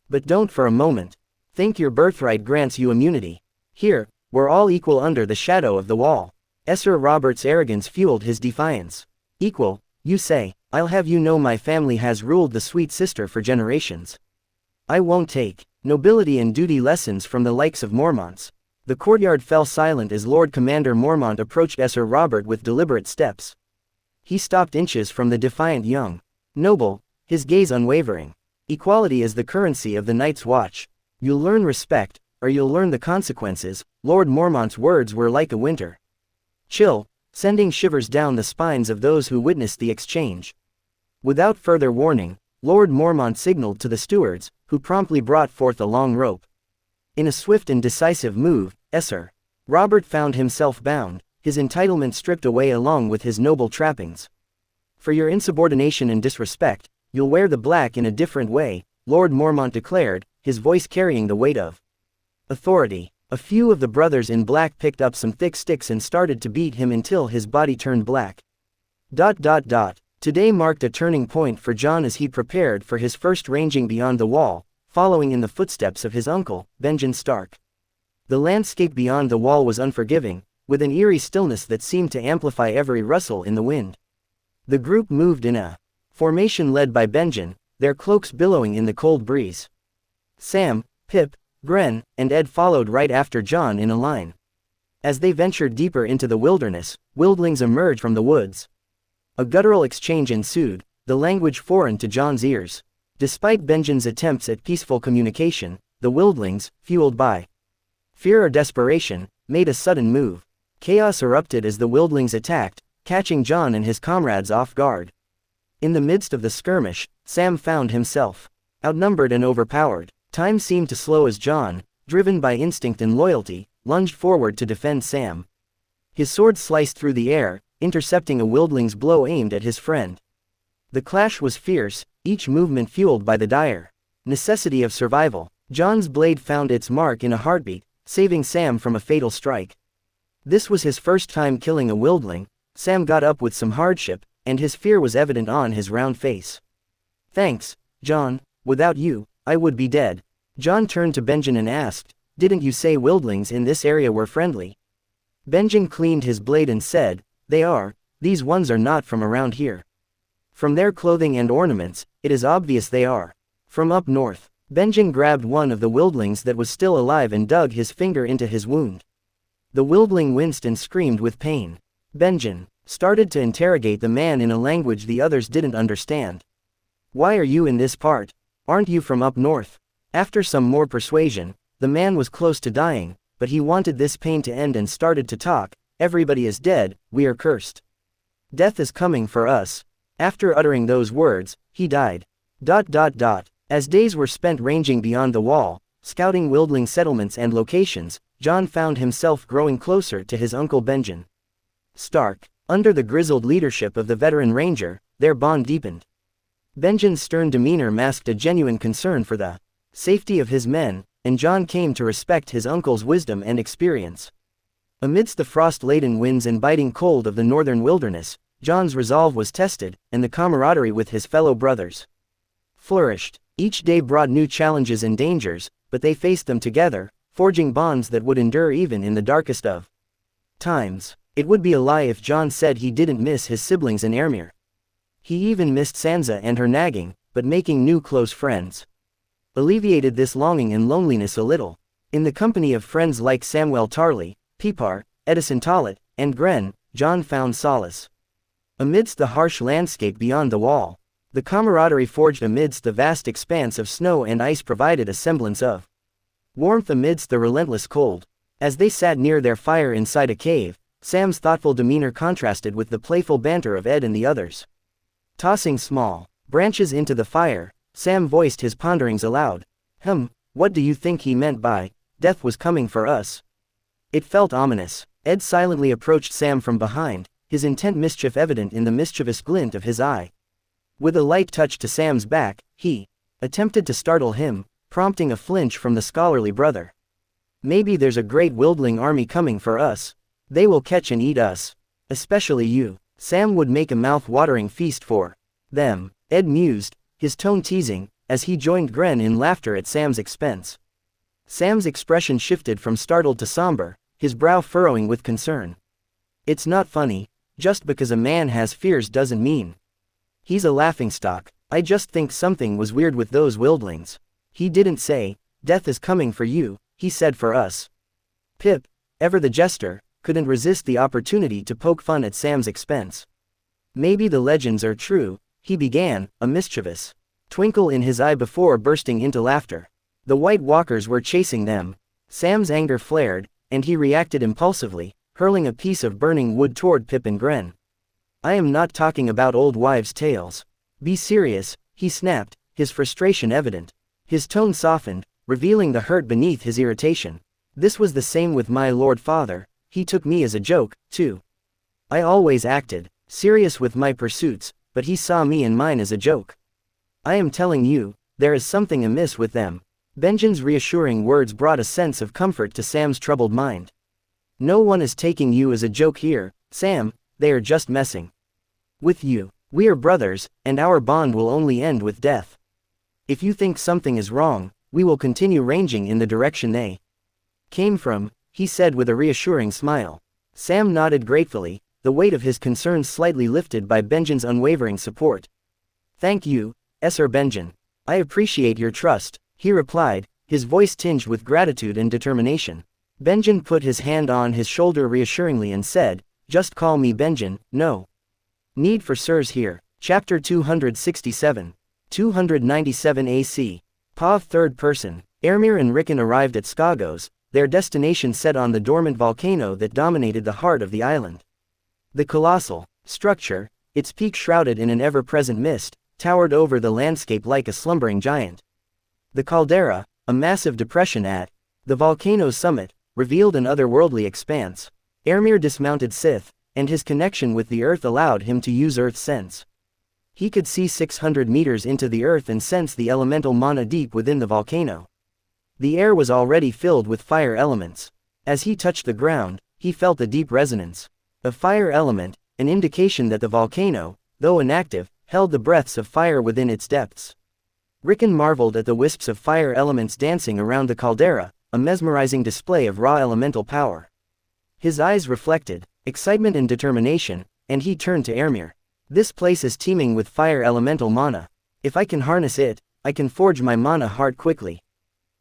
But don't for a moment think your birthright grants you immunity. Here, we're all equal under the shadow of the wall." Sir Robert's arrogance fueled his defiance. "Equal, you say? I'll have you know my family has ruled the Sweet Sister for generations. I won't take nobility and duty lessons from the likes of Mormonts." The courtyard fell silent as Lord Commander Mormont approached Sir Robert with deliberate steps. He stopped inches from the defiant young noble, his gaze unwavering. "Equality is the currency of the Night's Watch. You'll learn respect, or you'll learn the consequences." Lord Mormont's words were like a winter chill, sending shivers down the spines of those who witnessed the exchange. Without further warning, Lord Mormont signaled to the stewards, who promptly brought forth a long rope. In a swift and decisive move, Sir Robert found himself bound, his entitlement stripped away along with his noble trappings. "For your insubordination and disrespect, you'll wear the black in a different way," Lord Mormont declared, his voice carrying the weight of authority. A few of the brothers in black picked up some thick sticks and started to beat him until his body turned black. Today marked a turning point for John as he prepared for his first ranging beyond the wall, following in the footsteps of his uncle, Benjen Stark. The landscape beyond the wall was unforgiving, with an eerie stillness that seemed to amplify every rustle in the wind. The group moved in a formation led by Benjen, their cloaks billowing in the cold breeze. Sam, Pip, Gren, and Ed followed right after John in a line. As they ventured deeper into the wilderness, wildlings emerged from the woods. A guttural exchange ensued, the language foreign to John's ears. Despite Benjen's attempts at peaceful communication, the wildlings, fueled by fear or desperation, made a sudden move. Chaos erupted as the wildlings attacked, catching John and his comrades off guard. In the midst of the skirmish, Sam found himself outnumbered and overpowered. Time seemed to slow as John, driven by instinct and loyalty, lunged forward to defend Sam. His sword sliced through the air, intercepting a wildling's blow aimed at his friend. The clash was fierce, each movement fueled by the dire necessity of survival. John's blade found its mark in a heartbeat, saving Sam from a fatal strike. This was his first time killing a wildling. Sam got up with some hardship, and his fear was evident on his round face. "Thanks, John. Without you, I would be dead." John turned to Benjen and asked, "Didn't you say wildlings in this area were friendly?" Benjen cleaned his blade and said, "They are. These ones are not from around here. From their clothing and ornaments, it is obvious they are from up north." Benjen grabbed one of the wildlings that was still alive and dug his finger into his wound. The wildling winced and screamed with pain. Benjen started to interrogate the man in a language the others didn't understand. "Why are you in this part? Aren't you from up north?" After some more persuasion, the man was close to dying, but he wanted this pain to end and started to talk. "Everybody is dead, we are cursed. Death is coming for us." After uttering those words, he died. As days were spent ranging beyond the wall, scouting wildling settlements and locations, John found himself growing closer to his uncle Benjen Stark. Under the grizzled leadership of the veteran ranger, their bond deepened. Benjen's stern demeanor masked a genuine concern for the safety of his men, and John came to respect his uncle's wisdom and experience. Amidst the frost-laden winds and biting cold of the northern wilderness, John's resolve was tested, and the camaraderie with his fellow brothers flourished. Each day brought new challenges and dangers, but they faced them together, forging bonds that would endure even in the darkest of times. It would be a lie if John said he didn't miss his siblings in Ermir. He even missed Sansa and her nagging, but making new close friends alleviated this longing and loneliness a little. In the company of friends like Samuel Tarley, Pipar, Edison Tollet, and Gren, John found solace. Amidst the harsh landscape beyond the wall, the camaraderie forged amidst the vast expanse of snow and ice provided a semblance of warmth amidst the relentless cold. As they sat near their fire inside a cave, Sam's thoughtful demeanor contrasted with the playful banter of Ed and the others. Tossing small branches into the fire, Sam voiced his ponderings aloud. What do you think he meant by, death was coming for us?" It felt ominous. Ed silently approached Sam from behind, his intent mischief evident in the mischievous glint of his eye. With a light touch to Sam's back, he attempted to startle him, prompting a flinch from the scholarly brother. "Maybe there's a great wildling army coming for us. They will catch and eat us. Especially you. Sam would make a mouth-watering feast for them," Ed mused, his tone teasing, as he joined Gren in laughter at Sam's expense. Sam's expression shifted from startled to somber, his brow furrowing with concern. "It's not funny. Just because a man has fears doesn't mean he's a laughingstock. I just think something was weird with those wildlings. He didn't say, 'Death is coming for you,' he said 'for us.'" Pip, ever the jester, couldn't resist the opportunity to poke fun at Sam's expense. "Maybe the legends are true," he began, a mischievous twinkle in his eye before bursting into laughter. The White Walkers were chasing them. Sam's anger flared, and he reacted impulsively, hurling a piece of burning wood toward Pip and Gren. "I am not talking about old wives' tales. Be serious," he snapped, his frustration evident. His tone softened, revealing the hurt beneath his irritation. "This was the same with my Lord Father. He took me as a joke, too. I always acted serious with my pursuits, but he saw me and mine as a joke. I am telling you, there is something amiss with them." Benjen's reassuring words brought a sense of comfort to Sam's troubled mind. "No one is taking you as a joke here, Sam, they are just messing with you. We are brothers, and our bond will only end with death. If you think something is wrong, we will continue ranging in the direction they came from," he said with a reassuring smile. Sam nodded gratefully, the weight of his concerns slightly lifted by Benjen's unwavering support. "Thank you, Sir Benjen. I appreciate your trust," he replied, his voice tinged with gratitude and determination. Benjen put his hand on his shoulder reassuringly and said, "Just call me Benjen, no need for sirs here." Chapter 267. 297 AC. Pa 3rd person. Ermir and Rickon arrived at Skagos, their destination set on the dormant volcano that dominated the heart of the island. The colossal structure, its peak shrouded in an ever-present mist, towered over the landscape like a slumbering giant. The caldera, a massive depression at the volcano's summit, revealed an otherworldly expanse. Ermir dismounted Sith, and his connection with the earth allowed him to use earth sense. He could see 600 meters into the earth and sense the elemental mana deep within the volcano. The air was already filled with fire elements. As he touched the ground, he felt a deep resonance. A fire element, an indication that the volcano, though inactive, held the breaths of fire within its depths. Rickon marveled at the wisps of fire elements dancing around the caldera, a mesmerizing display of raw elemental power. His eyes reflected excitement and determination, and he turned to Ermir. This place is teeming with fire elemental mana. If I can harness it, I can forge my mana heart quickly.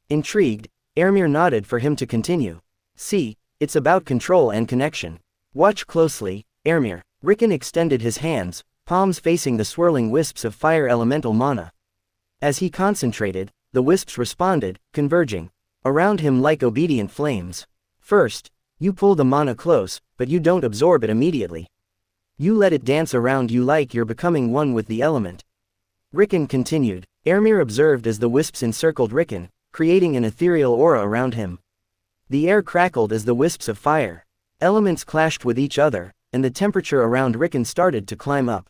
Intrigued, Ermir nodded for him to continue. See, it's about control and connection. Watch closely, Ermir. Rickon extended his hands, palms facing the swirling wisps of fire elemental mana. As he concentrated, the wisps responded, converging around him like obedient flames. First, you pull the mana close, but you don't absorb it immediately. You let it dance around you like you're becoming one with the element. Rickon continued. Ermir observed as the wisps encircled Rickon, creating an ethereal aura around him. The air crackled as the wisps of fire elements clashed with each other, and the temperature around Rickon started to climb up.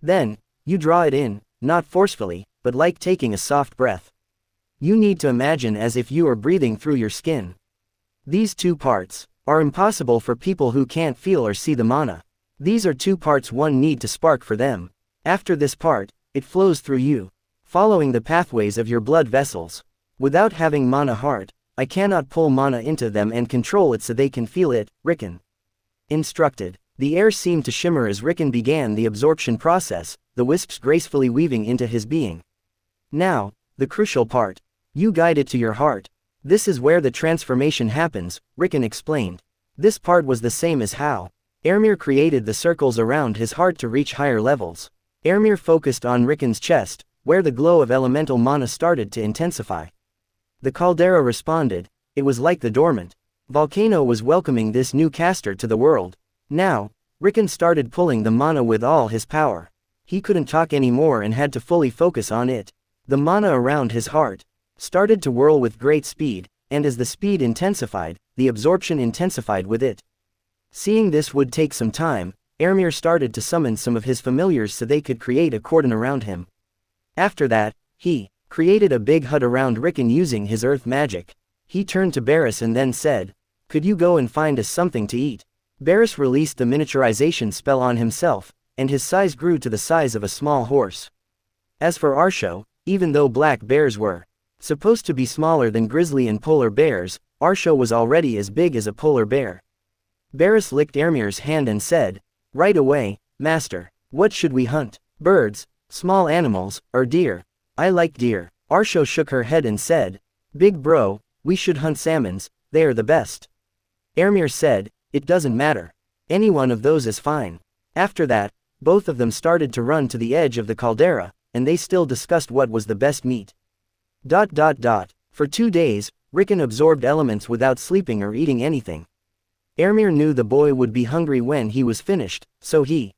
Then, you draw it in, not forcefully, but like taking a soft breath. You need to imagine as if you are breathing through your skin. These two parts are impossible for people who can't feel or see the mana. These are two parts one need to spark for them. After this part, it flows through you, following the pathways of your blood vessels. Without having mana heart, I cannot pull mana into them and control it so they can feel it, Rickon instructed. The air seemed to shimmer as Rickon began the absorption process, the wisps gracefully weaving into his being. Now, the crucial part. You guide it to your heart. This is where the transformation happens, Rickon explained. This part was the same as how Ermir created the circles around his heart to reach higher levels. Ermir focused on Rickon's chest, where the glow of elemental mana started to intensify. The caldera responded. It was like the dormant volcano was welcoming this new caster to the world. Now, Rickon started pulling the mana with all his power. He couldn't talk anymore and had to fully focus on it. The mana around his heart started to whirl with great speed, and as the speed intensified, the absorption intensified with it. Seeing this would take some time, Ermir started to summon some of his familiars so they could create a cordon around him. After that, he created a big hut around Rickon using his earth magic. He turned to Barris and then said, "Could you go and find us something to eat?" Barris released the miniaturization spell on himself, and his size grew to the size of a small horse. As for Arsho, even though black bears were supposed to be smaller than grizzly and polar bears, Arsho was already as big as a polar bear. Barris licked Ermir's hand and said, "Right away, master. What should we hunt? Birds, small animals, or deer?" "I like deer." Arsho shook her head and said, "Big bro, we should hunt salmons, they are the best." Ermir said, "It doesn't matter. Any one of those is fine." After that, both of them started to run to the edge of the caldera, and they still discussed what was the best meat. For 2 days, Rickon absorbed elements without sleeping or eating anything. Ermir knew the boy would be hungry when he was finished, so he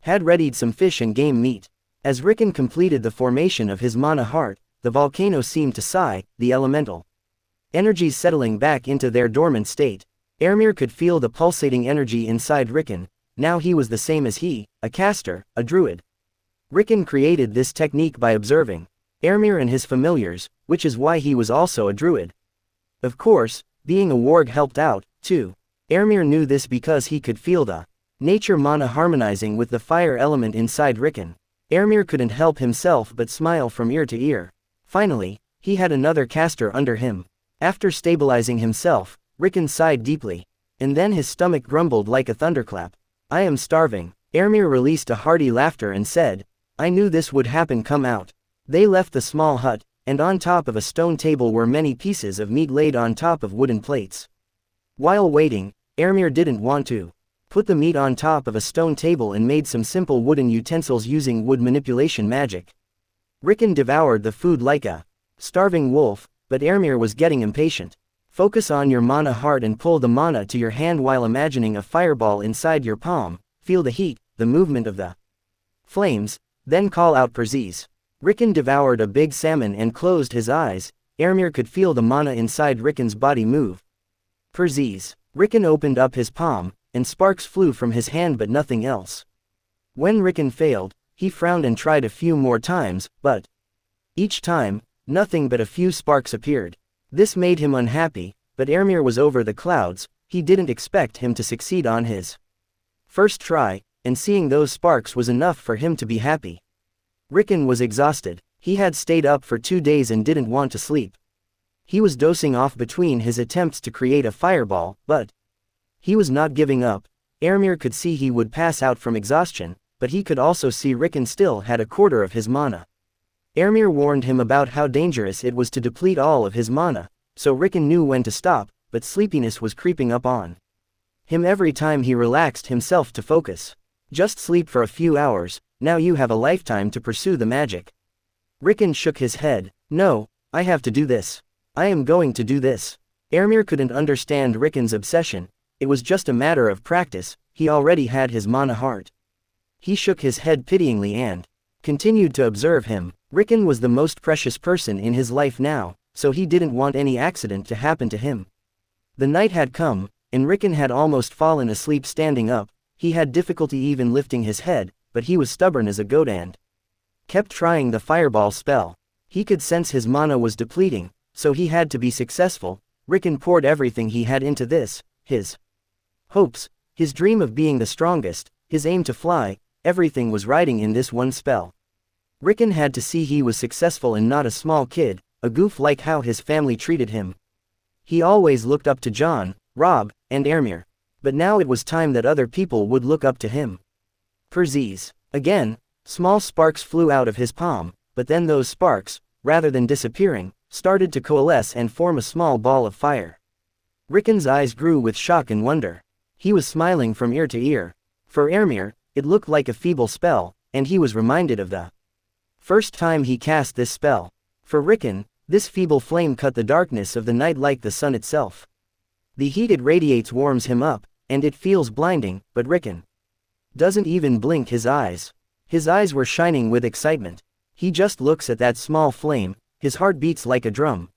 had readied some fish and game meat. As Rickon completed the formation of his mana heart, the volcano seemed to sigh, the elemental energies settling back into their dormant state. Ermir could feel the pulsating energy inside Rickon. Now he was the same as he, a caster, a druid. Rickon created this technique by observing Ermir and his familiars, which is why he was also a druid. Of course, being a warg helped out, too. Ermir knew this because he could feel the nature mana harmonizing with the fire element inside Rickon. Ermir couldn't help himself but smile from ear to ear. Finally, he had another caster under him. After stabilizing himself, Rickon sighed deeply. And then his stomach grumbled like a thunderclap. "I am starving." Ermir released a hearty laughter and said, "I knew this would happen. Come out." They left the small hut, and on top of a stone table were many pieces of meat laid on top of wooden plates. While waiting, Ermir didn't want to put the meat on top of a stone table and made some simple wooden utensils using wood manipulation magic. Rickon devoured the food like a starving wolf, but Ermir was getting impatient. Focus on your mana heart and pull the mana to your hand while imagining a fireball inside your palm. Feel the heat, the movement of the flames, then call out Perziz. Rickon devoured a big salmon and closed his eyes. Ermir could feel the mana inside Rickon's body move. Perziz. Rickon opened up his palm, and sparks flew from his hand but nothing else. When Rickon failed, he frowned and tried a few more times, but each time, nothing but a few sparks appeared. This made him unhappy, but Ermir was over the clouds. He didn't expect him to succeed on his first try, and seeing those sparks was enough for him to be happy. Rickon was exhausted. He had stayed up for 2 days and didn't want to sleep. He was dozing off between his attempts to create a fireball, but he was not giving up. Ermir could see he would pass out from exhaustion, but he could also see Rickon still had a quarter of his mana. Ermir warned him about how dangerous it was to deplete all of his mana, so Rickon knew when to stop, but sleepiness was creeping up on him every time he relaxed himself to focus. Just sleep for a few hours, now you have a lifetime to pursue the magic. Rickon shook his head. No, I have to do this. I am going to do this. Ermir couldn't understand Rickon's obsession. It was just a matter of practice. He already had his mana heart. He shook his head pityingly and continued to observe him. Rickon was the most precious person in his life now, so he didn't want any accident to happen to him. The night had come, and Rickon had almost fallen asleep standing up. He had difficulty even lifting his head, but he was stubborn as a goat and kept trying the fireball spell. He could sense his mana was depleting, so he had to be successful. Rickon poured everything he had into this, his hopes, his dream of being the strongest, his aim to fly, everything was riding in this one spell. Rickon had to see he was successful and not a small kid, a goof like how his family treated him. He always looked up to John, Rob, and Ermir. But now it was time that other people would look up to him. Perzees. Again, small sparks flew out of his palm, but then those sparks, rather than disappearing, started to coalesce and form a small ball of fire. Rickon's eyes grew with shock and wonder. He was smiling from ear to ear. For Ermir, it looked like a feeble spell, and he was reminded of the first time he cast this spell. For Rickon, this feeble flame cut the darkness of the night like the sun itself. The heat it radiates warms him up, and it feels blinding, but Rickon doesn't even blink his eyes. His eyes were shining with excitement. He just looks at that small flame, his heart beats like a drum.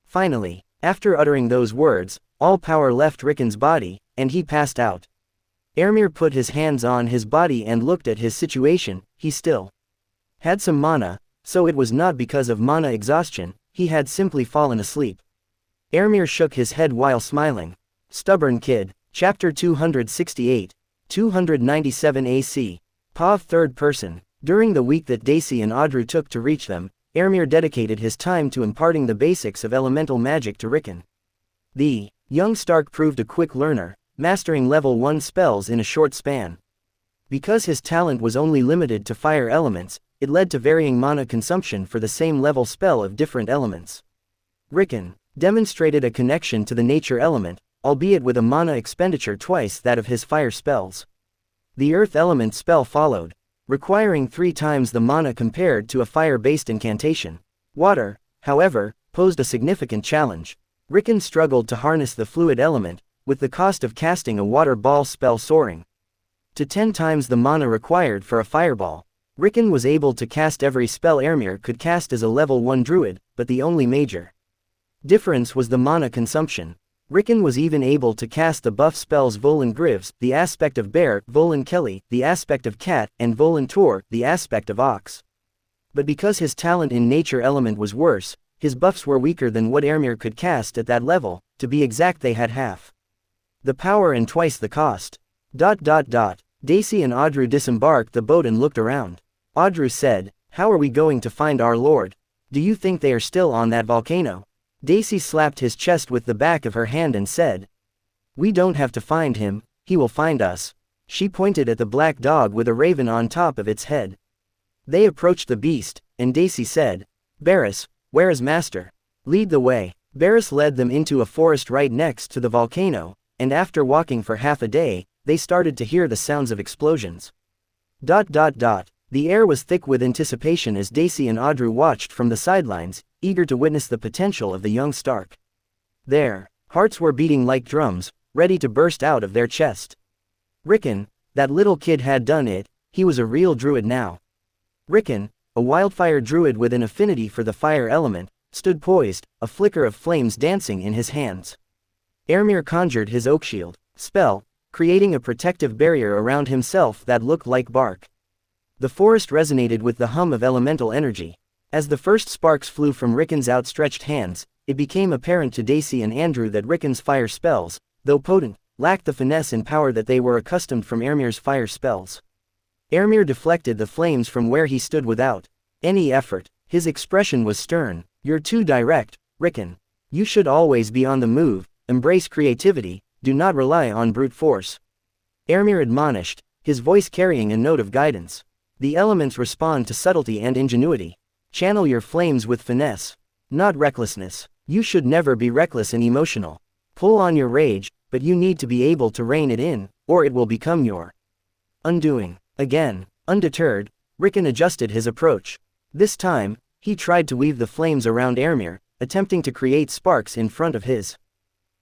Finally, after uttering those words, all power left Rickon's body, and he passed out. Ermir put his hands on his body and looked at his situation. He still had some mana, so it was not because of mana exhaustion, he had simply fallen asleep. Ermir shook his head while smiling. Stubborn kid. Chapter 268. 297 AC. POV third person. During the week that Daisy and Audru took to reach them, Ermir dedicated his time to imparting the basics of elemental magic to Rickon. The young Stark proved a quick learner, mastering level 1 spells in a short span. Because his talent was only limited to fire elements, it led to varying mana consumption for the same level spell of different elements. Rickon demonstrated a connection to the nature element, albeit with a mana expenditure twice that of his fire spells. The earth element spell followed, requiring 3 times the mana compared to a fire-based incantation. Water, however, posed a significant challenge. Rickon struggled to harness the fluid element, with the cost of casting a water ball spell soaring to 10 times the mana required for a fireball. Rickon was able to cast every spell Ermir could cast as a level 1 druid, but the only major difference was the mana consumption. Rickon was even able to cast the buff spells Volan Grives, the aspect of bear, Volan Kelly, the aspect of cat, and Volan Tor, the aspect of ox. But because his talent in nature element was worse, his buffs were weaker than what Ermir could cast at that level. To be exact, they had half the power and twice the cost. Daisy and Audru disembarked the boat and looked around. Audru said, "How are we going to find our lord? Do you think they are still on that volcano?" Daisy slapped his chest with the back of her hand and said, "We don't have to find him, he will find us." She pointed at the black dog with a raven on top of its head. They approached the beast, and Daisy said, "Barris, where is Master? Lead the way." Barris led them into a forest right next to the volcano, and after walking for half a day, they started to hear the sounds of explosions. The air was thick with anticipation as Daisy and Audru watched from the sidelines, eager to witness the potential of the young Stark. Their hearts were beating like drums, ready to burst out of their chest. Rickon, that little kid had done it. He was a real druid now. Rickon, a wildfire druid with an affinity for the fire element, stood poised, a flicker of flames dancing in his hands. Ermir conjured his oak shield spell, creating a protective barrier around himself that looked like bark. The forest resonated with the hum of elemental energy. As the first sparks flew from Rickon's outstretched hands, it became apparent to Daisy and Andrew that Rickon's fire spells, though potent, lacked the finesse and power that they were accustomed from Ermir's fire spells. Ermir deflected the flames from where he stood without any effort. His expression was stern. "You're too direct, Rickon. You should always be on the move, embrace creativity, do not rely on brute force," Ermir admonished, his voice carrying a note of guidance. "The elements respond to subtlety and ingenuity. Channel your flames with finesse, not recklessness. You should never be reckless and emotional. Pull on your rage, but you need to be able to rein it in, or it will become your undoing." Again, undeterred, Rickon adjusted his approach. This time, he tried to weave the flames around Ermir, attempting to create sparks in front of his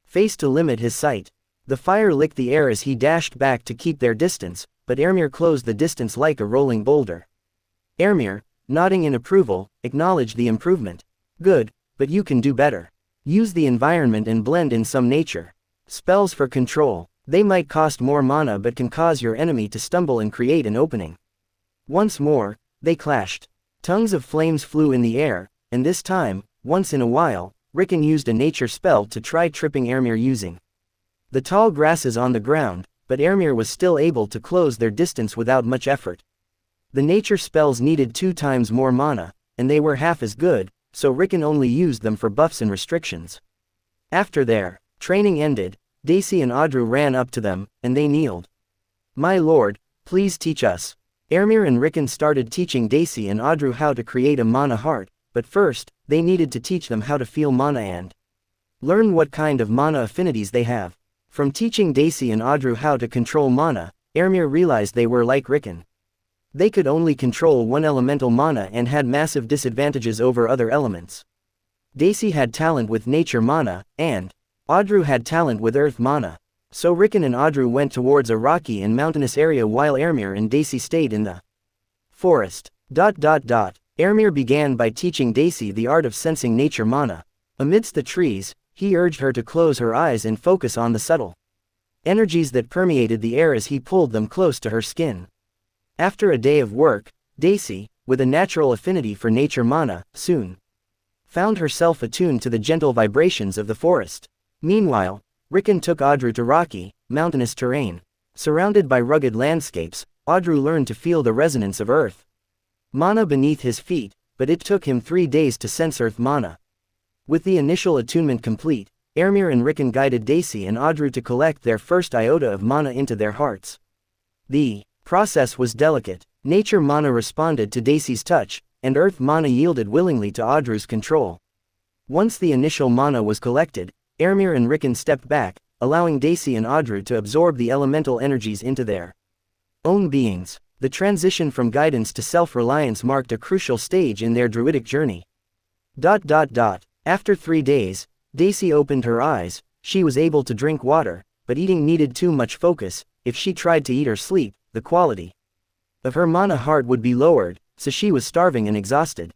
face to limit his sight. The fire licked the air as he dashed back to keep their distance, but Ermir closed the distance like a rolling boulder. Ermir, nodding in approval, acknowledged the improvement. "Good, but you can do better. Use the environment and blend in some nature spells for control. They might cost more mana but can cause your enemy to stumble and create an opening." Once more, they clashed. Tongues of flames flew in the air, and this time, once in a while, Rickon used a nature spell to try tripping Ermir using the tall grasses on the ground, but Ermir was still able to close their distance without much effort. The nature spells needed 2 times more mana, and they were half as good, so Rickon only used them for buffs and restrictions. After their training ended, Daisy and Audru ran up to them, and they kneeled. "My lord, please teach us." Ermir and Rickon started teaching Daisy and Audru how to create a mana heart, but first, they needed to teach them how to feel mana and learn what kind of mana affinities they have. From teaching Daisy and Audru how to control mana, Ermir realized they were like Rickon. They could only control one elemental mana and had massive disadvantages over other elements. Daisy had talent with nature mana, and Audru had talent with earth mana. So Rickon and Audru went towards a rocky and mountainous area while Ermir and Daisy stayed in the forest. Ermir began by teaching Daisy the art of sensing nature mana. Amidst the trees, he urged her to close her eyes and focus on the subtle energies that permeated the air as he pulled them close to her skin. After a day of work, Daisy, with a natural affinity for nature mana, soon found herself attuned to the gentle vibrations of the forest. Meanwhile, Rickon took Audru to rocky, mountainous terrain. Surrounded by rugged landscapes, Audru learned to feel the resonance of earth mana beneath his feet, but it took him 3 days to sense earth mana. With the initial attunement complete, Ermir and Rickon guided Daisy and Audru to collect their first iota of mana into their hearts. The process was delicate. Nature mana responded to Daisy's touch, and earth mana yielded willingly to Audru's control. Once the initial mana was collected, Ermir and Rickon stepped back, allowing Daisy and Audru to absorb the elemental energies into their own beings. The transition from guidance to self-reliance marked a crucial stage in their druidic journey. After 3 days, Daisy opened her eyes. She was able to drink water, but eating needed too much focus. If she tried to eat or sleep, the quality of her mana heart would be lowered, so she was starving and exhausted.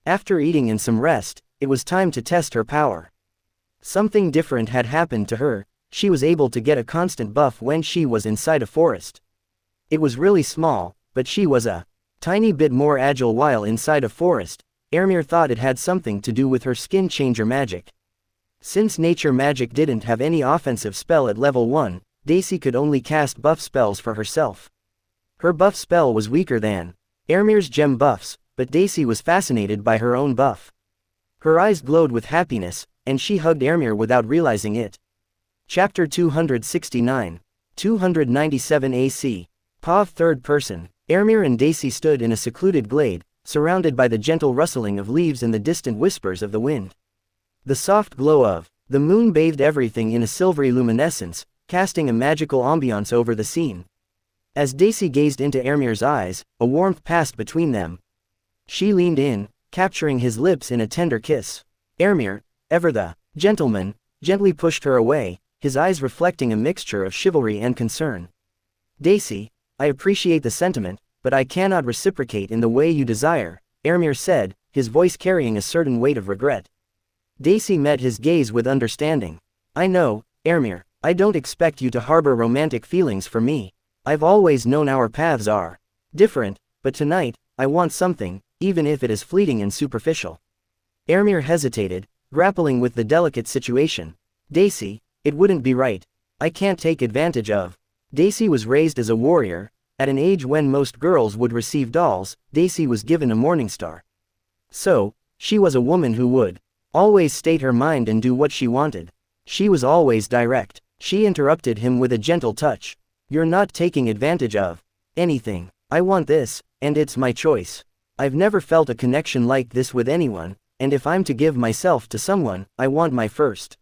After eating and some rest, it was time to test her power. Something different had happened to her. She was able to get a constant buff when she was inside a forest. It was really small, but she was a tiny bit more agile while inside a forest. Ermir thought it had something to do with her skin changer magic. Since nature magic didn't have any offensive spell at level 1, Daisy could only cast buff spells for herself. Her buff spell was weaker than Ermir's gem buffs, but Daisy was fascinated by her own buff. Her eyes glowed with happiness, and she hugged Ermir without realizing it. Chapter 269. 297 AC. POV Third Person. Ermir and Daisy stood in a secluded glade, surrounded by the gentle rustling of leaves and the distant whispers of the wind. The soft glow of the moon bathed everything in a silvery luminescence, casting a magical ambiance over the scene. As Daisy gazed into Ermir's eyes, a warmth passed between them. She leaned in, capturing his lips in a tender kiss. Ermir, ever the gentleman, gently pushed her away, his eyes reflecting a mixture of chivalry and concern. "Daisy, I appreciate the sentiment, but I cannot reciprocate in the way you desire," Ermir said, his voice carrying a certain weight of regret. Daisy met his gaze with understanding. "I know, Ermir, I don't expect you to harbor romantic feelings for me. I've always known our paths are different, but tonight, I want something, even if it is fleeting and superficial. Ermir hesitated, grappling with the delicate situation. Daisy, it wouldn't be right. I can't take advantage of. Daisy was raised as a warrior. At an age when most girls would receive dolls, Daisy was given a Morningstar. So, she was a woman who would always state her mind and do what she wanted. She was always direct. She interrupted him with a gentle touch. You're not taking advantage of anything. I want this, and it's my choice. I've never felt a connection like this with anyone, and if I'm to give myself to someone, I want my first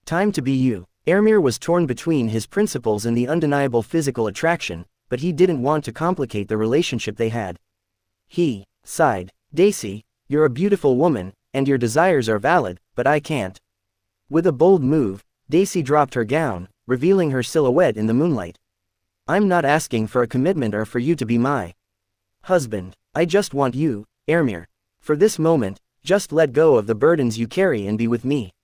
time to be you. Ermir was torn between his principles and the undeniable physical attraction, but he didn't want to complicate the relationship they had. He sighed. Daisy, you're a beautiful woman, and your desires are valid, but I can't. With a bold move, Daisy dropped her gown, revealing her silhouette in the moonlight. I'm not asking for a commitment or for you to be my husband. I just want you, Ermir. For this moment, just let go of the burdens you carry and be with me.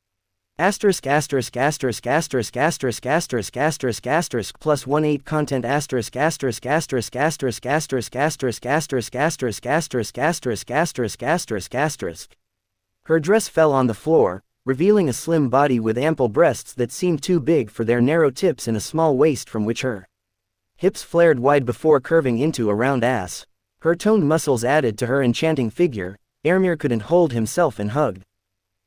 Asterisk asterisk asterisk asterisk asterisk asterisk asterisk asterisk +18 content asterisk asterisk asterisk asterisk asterisk asterisk asterisk asterisk asterisk asterisk asterisk asterisk asterisk. Her dress fell on the floor, revealing a slim body with ample breasts that seemed too big for their narrow tips and a small waist from which her hips flared wide before curving into a round ass. Her toned muscles added to her enchanting figure. Ermir couldn't hold himself and hugged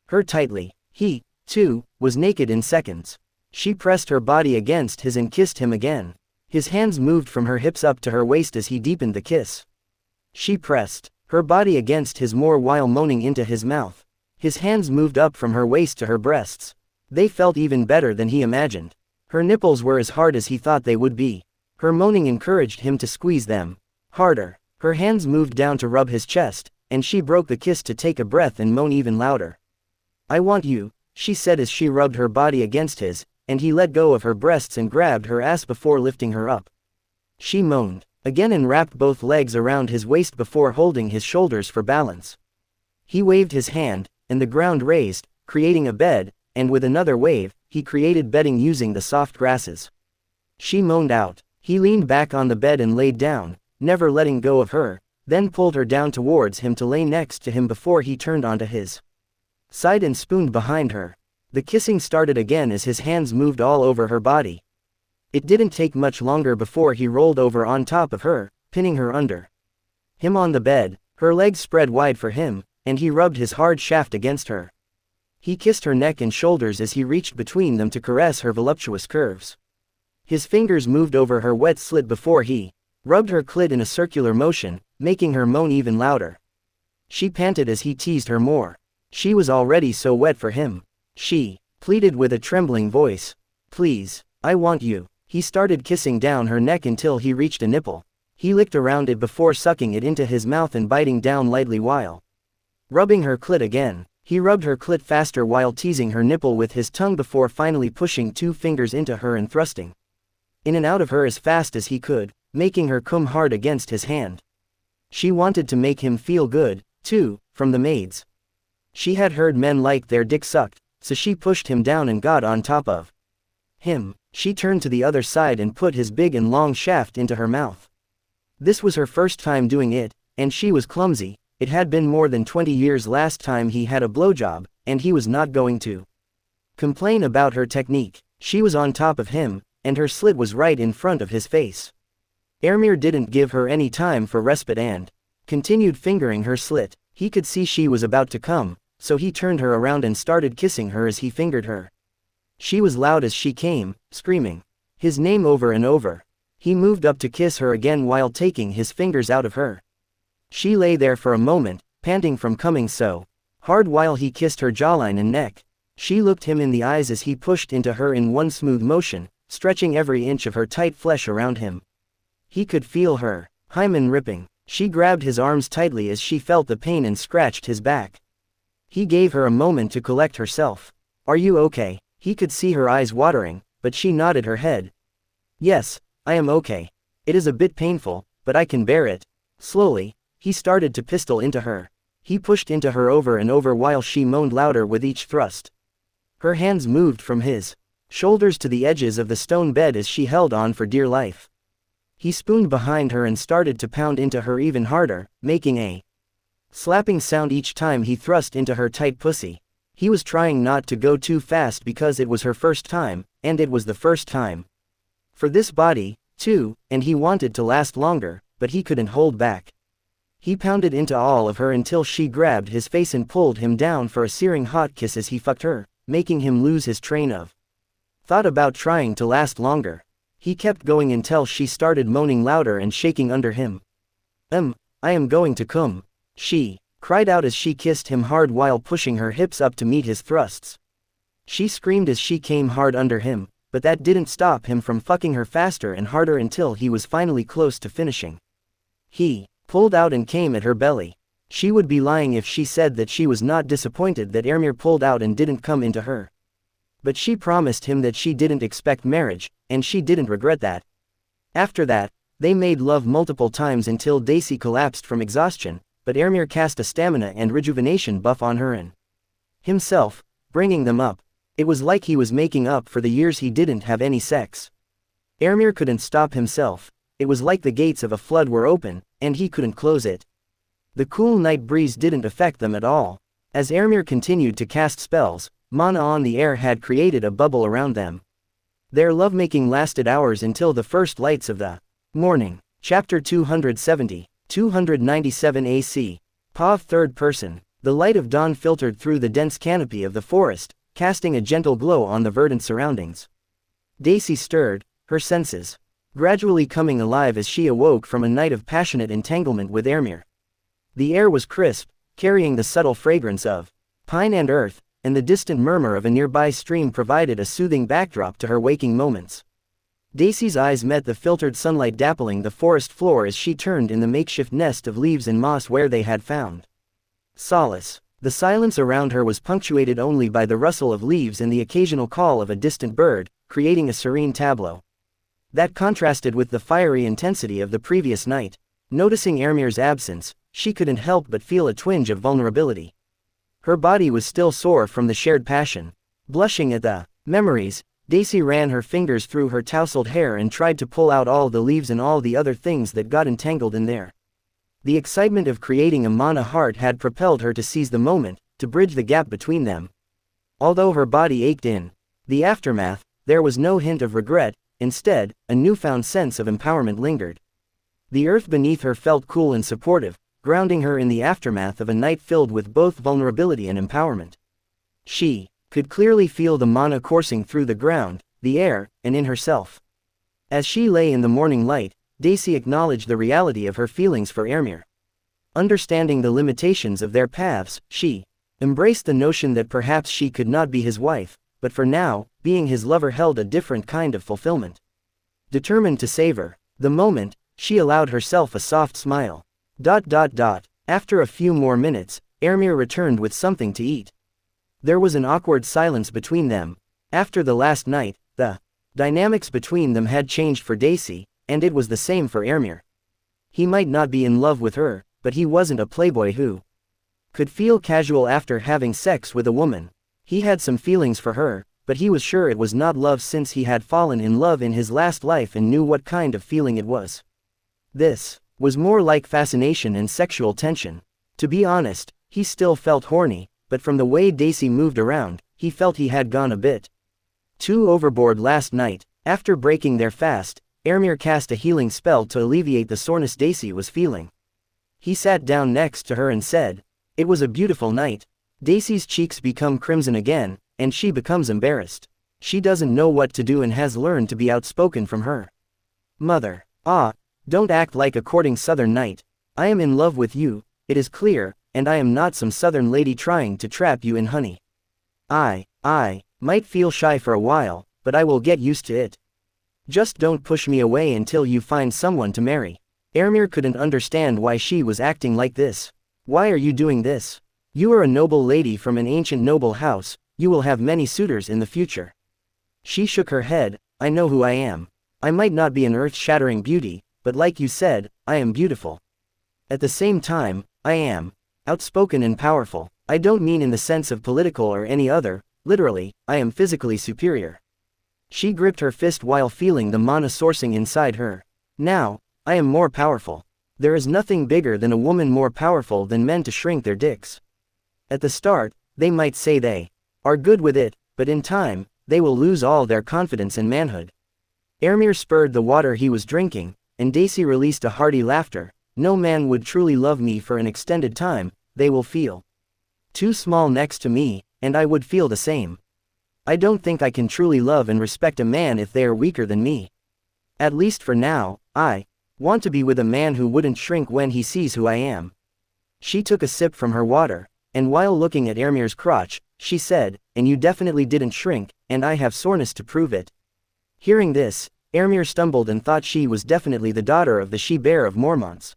her tightly. He, too, was naked in seconds. She pressed her body against his and kissed him again. His hands moved from her hips up to her waist as he deepened the kiss. She pressed her body against his more while moaning into his mouth. His hands moved up from her waist to her breasts. They felt even better than he imagined. Her nipples were as hard as he thought they would be. Her moaning encouraged him to squeeze them harder. Her hands moved down to rub his chest, and she broke the kiss to take a breath and moan even louder. I want you, she said as she rubbed her body against his, and he let go of her breasts and grabbed her ass before lifting her up. She moaned again and wrapped both legs around his waist before holding his shoulders for balance. He waved his hand, and the ground raised, creating a bed, and with another wave, he created bedding using the soft grasses. She moaned out. He leaned back on the bed and laid down, never letting go of her, then pulled her down towards him to lay next to him before he turned onto his side and spooned behind her. The kissing started again as his hands moved all over her body. It didn't take much longer before he rolled over on top of her, pinning her under him on the bed, her legs spread wide for him, and he rubbed his hard shaft against her. He kissed her neck and shoulders as he reached between them to caress her voluptuous curves. His fingers moved over her wet slit before he rubbed her clit in a circular motion, making her moan even louder. She panted as he teased her more. She was already so wet for him. She pleaded with a trembling voice. Please, I want you. He started kissing down her neck until he reached a nipple. He licked around it before sucking it into his mouth and biting down lightly while rubbing her clit again. He rubbed her clit faster while teasing her nipple with his tongue before finally pushing 2 fingers into her and thrusting in and out of her as fast as he could, making her come hard against his hand. She wanted to make him feel good, too, from the maids. She had heard men like their dick sucked, so she pushed him down and got on top of him. She turned to the other side and put his big and long shaft into her mouth. This was her first time doing it, and she was clumsy. It had been more than 20 years last time he had a blowjob, and he was not going to complain about her technique. She was on top of him, and her slit was right in front of his face. Ermir didn't give her any time for respite and continued fingering her slit. He could see she was about to come, so he turned her around and started kissing her as he fingered her. She was loud as she came, screaming his name over and over. He moved up to kiss her again while taking his fingers out of her. She lay there for a moment, panting from coming so hard while he kissed her jawline and neck. She looked him in the eyes as he pushed into her in one smooth motion, stretching every inch of her tight flesh around him. He could feel her hymen ripping. She grabbed his arms tightly as she felt the pain and scratched his back. He gave her a moment to collect herself. Are you okay? He could see her eyes watering, but she nodded her head. Yes, I am okay. It is a bit painful, but I can bear it. Slowly, he started to pistol into her. He pushed into her over and over while she moaned louder with each thrust. Her hands moved from his shoulders to the edges of the stone bed as she held on for dear life. He spooned behind her and started to pound into her even harder, making a slapping sound each time he thrust into her tight pussy. He was trying not to go too fast because it was her first time, and it was the first time for this body, too, and he wanted to last longer, but he couldn't hold back. He pounded into all of her until she grabbed his face and pulled him down for a searing hot kiss as he fucked her, making him lose his train of thought about trying to last longer. He kept going until she started moaning louder and shaking under him. I am going to come," she cried out as she kissed him hard while pushing her hips up to meet his thrusts. She screamed as she came hard under him, but that didn't stop him from fucking her faster and harder until he was finally close to finishing. He pulled out and came at her belly. She would be lying if she said that she was not disappointed that Ermir pulled out and didn't come into her. But she promised him that she didn't expect marriage, and she didn't regret that. After that, they made love multiple times until Daisy collapsed from exhaustion, but Ermir cast a stamina and rejuvenation buff on her and himself, bringing them up. It was like he was making up for the years he didn't have any sex. Ermir couldn't stop himself. It was like the gates of a flood were open, and he couldn't close it. The cool night breeze didn't affect them at all. As Ermir continued to cast spells, mana on the air had created a bubble around them. Their lovemaking lasted hours until the first lights of the morning. Chapter 270, 297 AC. Pav third person. The light of dawn filtered through the dense canopy of the forest, casting a gentle glow on the verdant surroundings. Daisy stirred, her senses gradually coming alive as she awoke from a night of passionate entanglement with Ermir. The air was crisp, carrying the subtle fragrance of pine and earth, and the distant murmur of a nearby stream provided a soothing backdrop to her waking moments. Daisy's eyes met the filtered sunlight dappling the forest floor as she turned in the makeshift nest of leaves and moss where they had found solace. The silence around her was punctuated only by the rustle of leaves and the occasional call of a distant bird, creating a serene tableau that contrasted with the fiery intensity of the previous night. Noticing Ermir's absence, she couldn't help but feel a twinge of vulnerability. Her body was still sore from the shared passion. Blushing at the memories, Daisy ran her fingers through her tousled hair and tried to pull out all the leaves and all the other things that got entangled in there. The excitement of creating a mana heart had propelled her to seize the moment, to bridge the gap between them. Although her body ached in the aftermath, there was no hint of regret. Instead, a newfound sense of empowerment lingered. The earth beneath her felt cool and supportive, grounding her in the aftermath of a night filled with both vulnerability and empowerment. She could clearly feel the mana coursing through the ground, the air, and in herself. As she lay in the morning light, Daisy acknowledged the reality of her feelings for Ermir. Understanding the limitations of their paths, she embraced the notion that perhaps she could not be his wife, but for now, being his lover held a different kind of fulfillment. Determined to savor the moment, she allowed herself a soft smile. After a few more minutes, Ermir returned with something to eat. There was an awkward silence between them. After the last night, the dynamics between them had changed for Daisy, and it was the same for Ermir. He might not be in love with her, but he wasn't a playboy who could feel casual after having sex with a woman. He had some feelings for her, but he was sure it was not love since he had fallen in love in his last life and knew what kind of feeling it was. This was more like fascination and sexual tension. To be honest, he still felt horny, but from the way Daisy moved around, he felt he had gone a bit too overboard last night. After breaking their fast, Ermir cast a healing spell to alleviate the soreness Daisy was feeling. He sat down next to her and said, "It was a beautiful night." Daisy's cheeks become crimson again, and she becomes embarrassed. She doesn't know what to do and has learned to be outspoken from her mother. Don't act like a courting southern knight. I am in love with you, it is clear, and I am not some southern lady trying to trap you in honey. I might feel shy for a while, but I will get used to it. Just don't push me away until you find someone to marry. Ermir couldn't understand why she was acting like this. Why are you doing this? You are a noble lady from an ancient noble house, you will have many suitors in the future. She shook her head. I know who I am. I might not be an earth-shattering beauty, but like you said, I am beautiful. At the same time, I am outspoken and powerful. I don't mean in the sense of political or any other, literally, I am physically superior. She gripped her fist while feeling the mana sourcing inside her. Now, I am more powerful. There is nothing bigger than a woman more powerful than men to shrink their dicks. At the start, they might say they are good with it, but in time, they will lose all their confidence and manhood. Ermir spurred the water he was drinking, and Daisy released a hearty laughter. No man would truly love me for an extended time, they will feel too small next to me, and I would feel the same. I don't think I can truly love and respect a man if they are weaker than me. At least for now, I want to be with a man who wouldn't shrink when he sees who I am. She took a sip from her water, and while looking at Ermir's crotch, she said, and you definitely didn't shrink, and I have soreness to prove it. Hearing this, Ermir stumbled and thought she was definitely the daughter of the she-bear of Mormonts.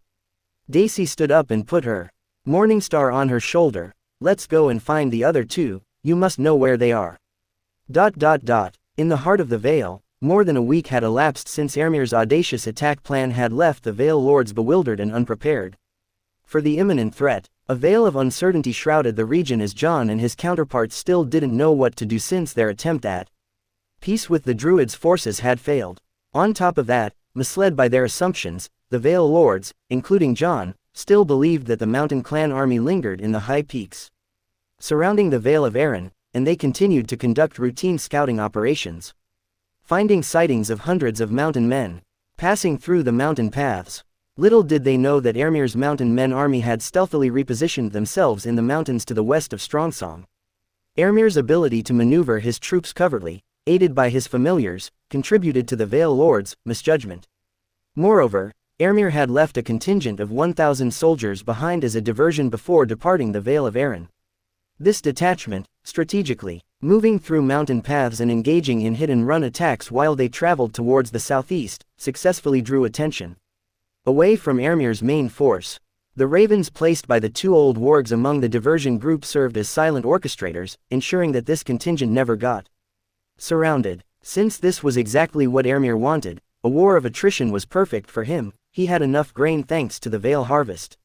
Daisy stood up and put her Morningstar on her shoulder. Let's go and find the other two, you must know where they are. In the heart of the Vale, more than a week had elapsed since Ermir's audacious attack plan had left the Vale Lords bewildered and unprepared. For the imminent threat, a veil of uncertainty shrouded the region as John and his counterparts still didn't know what to do since their attempt at peace with the Druids' forces had failed. On top of that, misled by their assumptions, the Vale Lords, including John, still believed that the Mountain Clan army lingered in the high peaks surrounding the Vale of Arryn, and they continued to conduct routine scouting operations. Finding sightings of hundreds of mountain men passing through the mountain paths. Little did they know that Ermir's mountain men army had stealthily repositioned themselves in the mountains to the west of Strongsong. Ermir's ability to maneuver his troops covertly, aided by his familiars, contributed to the Vale Lords' misjudgment. Moreover, Ermir had left a contingent of 1,000 soldiers behind as a diversion before departing the Vale of Arryn. This detachment, strategically moving through mountain paths and engaging in hit-and-run attacks while they traveled towards the southeast, successfully drew attention away from Ermir's main force. The ravens placed by the two old wargs among the diversion group served as silent orchestrators, ensuring that this contingent never got surrounded. Since this was exactly what Ermir wanted, a war of attrition was perfect for him. He had enough grain thanks to the Vale harvest,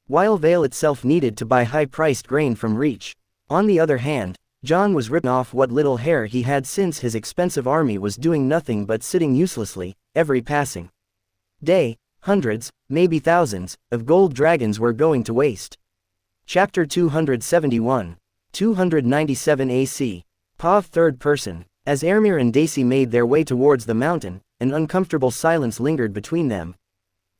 while Vale itself needed to buy high-priced grain from Reach. On the other hand, John was ripping off what little hair he had since his expensive army was doing nothing but sitting uselessly. Every passing day, hundreds, maybe thousands, of gold dragons were going to waste. Chapter 271. 297 AC. POV third person. As Ermir and Daisy made their way towards the mountain, an uncomfortable silence lingered between them.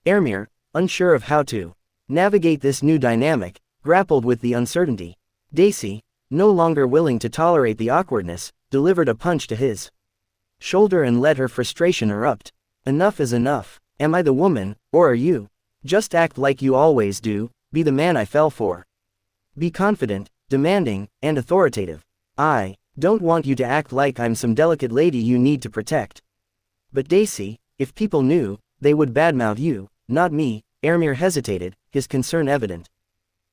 Ermir, unsure of how to navigate this new dynamic, grappled with the uncertainty. Daisy, no longer willing to tolerate the awkwardness, delivered a punch to his shoulder and let her frustration erupt. Enough is enough. Am I the woman, or are you? Just act like you always do, be the man I fell for. Be confident, demanding, and authoritative. I don't want you to act like I'm some delicate lady you need to protect. But Daisy, if people knew, they would badmouth you, not me. Ermir hesitated, his concern evident.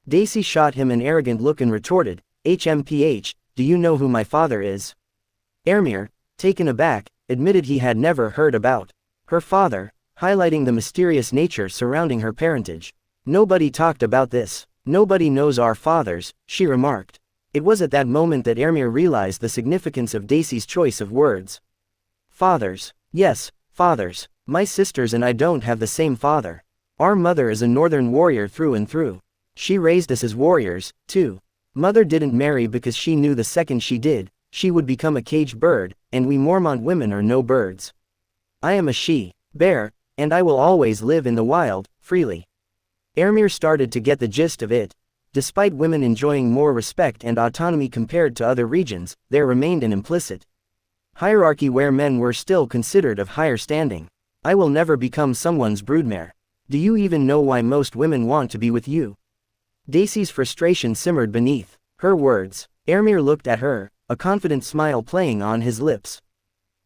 Daisy shot him an arrogant look and retorted, HMPH, do you know who my father is? Ermir, taken aback, admitted he had never heard about her father, highlighting the mysterious nature surrounding her parentage. Nobody talked about this. Nobody knows our fathers, she remarked. It was at that moment that Ermir realized the significance of Daisy's choice of words. Fathers. Yes, fathers. My sisters and I don't have the same father. Our mother is a northern warrior through and through. She raised us as warriors, too. Mother didn't marry because she knew the second she did, she would become a caged bird, and we Mormont women are no birds. I am a she-bear, and I will always live in the wild, freely. Ermir started to get the gist of it. Despite women enjoying more respect and autonomy compared to other regions, there remained an implicit hierarchy where men were still considered of higher standing. I will never become someone's broodmare. Do you even know why most women want to be with you? Daisy's frustration simmered beneath her words. Ermir looked at her, a confident smile playing on his lips.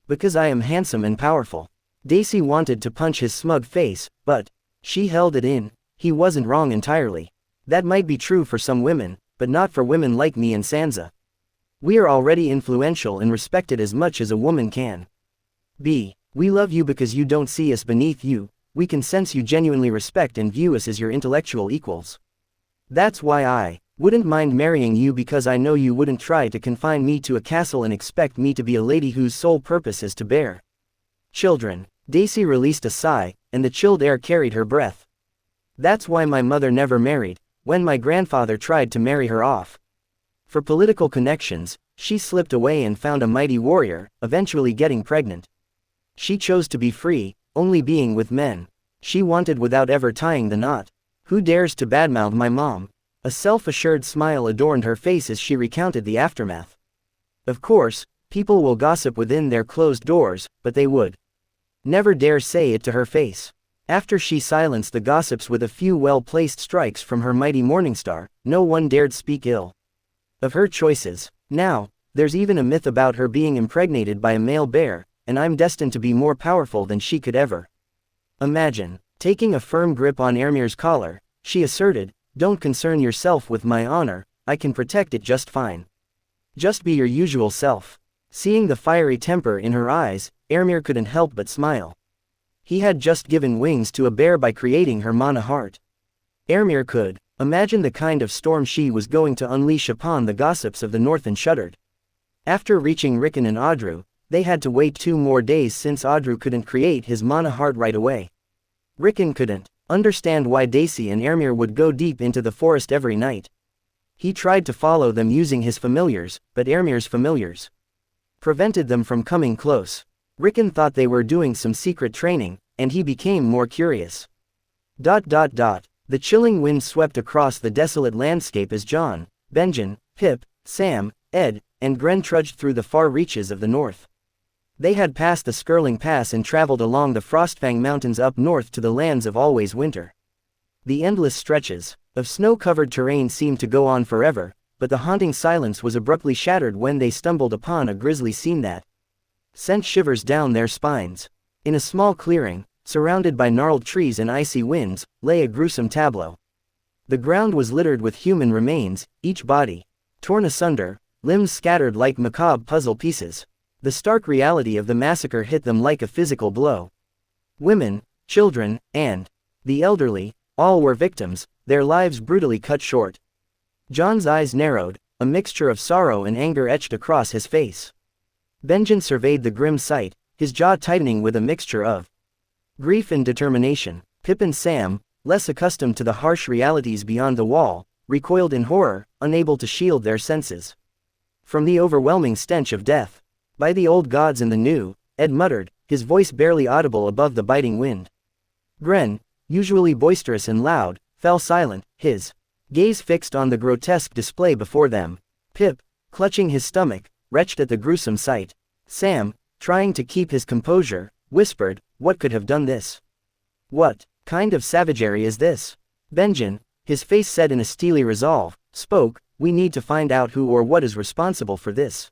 Because I am handsome and powerful. Daisy wanted to punch his smug face, but she held it in. He wasn't wrong entirely. That might be true for some women, but not for women like me and Sansa. We are already influential and respected as much as a woman can be. We love you because you don't see us beneath you. We can sense you genuinely respect and view us as your intellectual equals. That's why I Wouldn't mind marrying you because I know you wouldn't try to confine me to a castle and expect me to be a lady whose sole purpose is to bear children. Daisy released a sigh, and the chilled air carried her breath. That's why my mother never married, when my grandfather tried to marry her off. For political connections, she slipped away and found a mighty warrior, eventually getting pregnant. She chose to be free, only being with men she wanted without ever tying the knot. Who dares to badmouth my mom? A self-assured smile adorned her face as she recounted the aftermath. Of course, people will gossip within their closed doors, but they would never dare say it to her face. After she silenced the gossips with a few well-placed strikes from her mighty Morningstar, no one dared speak ill of her choices. Now, there's even a myth about her being impregnated by a male bear, and I'm destined to be more powerful than she could ever imagine. Taking a firm grip on Ermir's collar, she asserted, "Don't concern yourself with my honor, I can protect it just fine. Just be your usual self." Seeing the fiery temper in her eyes, Ermir couldn't help but smile. He had just given wings to a bear by creating her mana heart. Ermir could imagine the kind of storm she was going to unleash upon the gossips of the north and shuddered. After reaching Rickon and Audru, they had to wait 2 more days since Audru couldn't create his mana heart right away. Rickon couldn't understand why Daisy and Ermir would go deep into the forest every night. He tried to follow them using his familiars, but Ermir's familiars prevented them from coming close. Rickon thought they were doing some secret training, and he became more curious. The chilling wind swept across the desolate landscape as John, Benjen, Pip, Sam, Ed, and Gren trudged through the far reaches of the north. They had passed the Skirling Pass and traveled along the Frostfang Mountains up north to the lands of always winter. The endless stretches of snow-covered terrain seemed to go on forever, but the haunting silence was abruptly shattered when they stumbled upon a grisly scene that sent shivers down their spines. In a small clearing, surrounded by gnarled trees and icy winds, lay a gruesome tableau. The ground was littered with human remains, each body torn asunder, limbs scattered like macabre puzzle pieces. The stark reality of the massacre hit them like a physical blow. Women, children, and the elderly, all were victims, their lives brutally cut short. John's eyes narrowed, a mixture of sorrow and anger etched across his face. Benjen surveyed the grim sight, his jaw tightening with a mixture of grief and determination. Pip and Sam, less accustomed to the harsh realities beyond the wall, recoiled in horror, unable to shield their senses from the overwhelming stench of death. "By the old gods and the new," Ed muttered, his voice barely audible above the biting wind. Gren, usually boisterous and loud, fell silent, his gaze fixed on the grotesque display before them. Pip, clutching his stomach, retched at the gruesome sight. Sam, trying to keep his composure, whispered, "What could have done this? What kind of savagery is this?" Benjen, his face set in a steely resolve, spoke, "We need to find out who or what is responsible for this.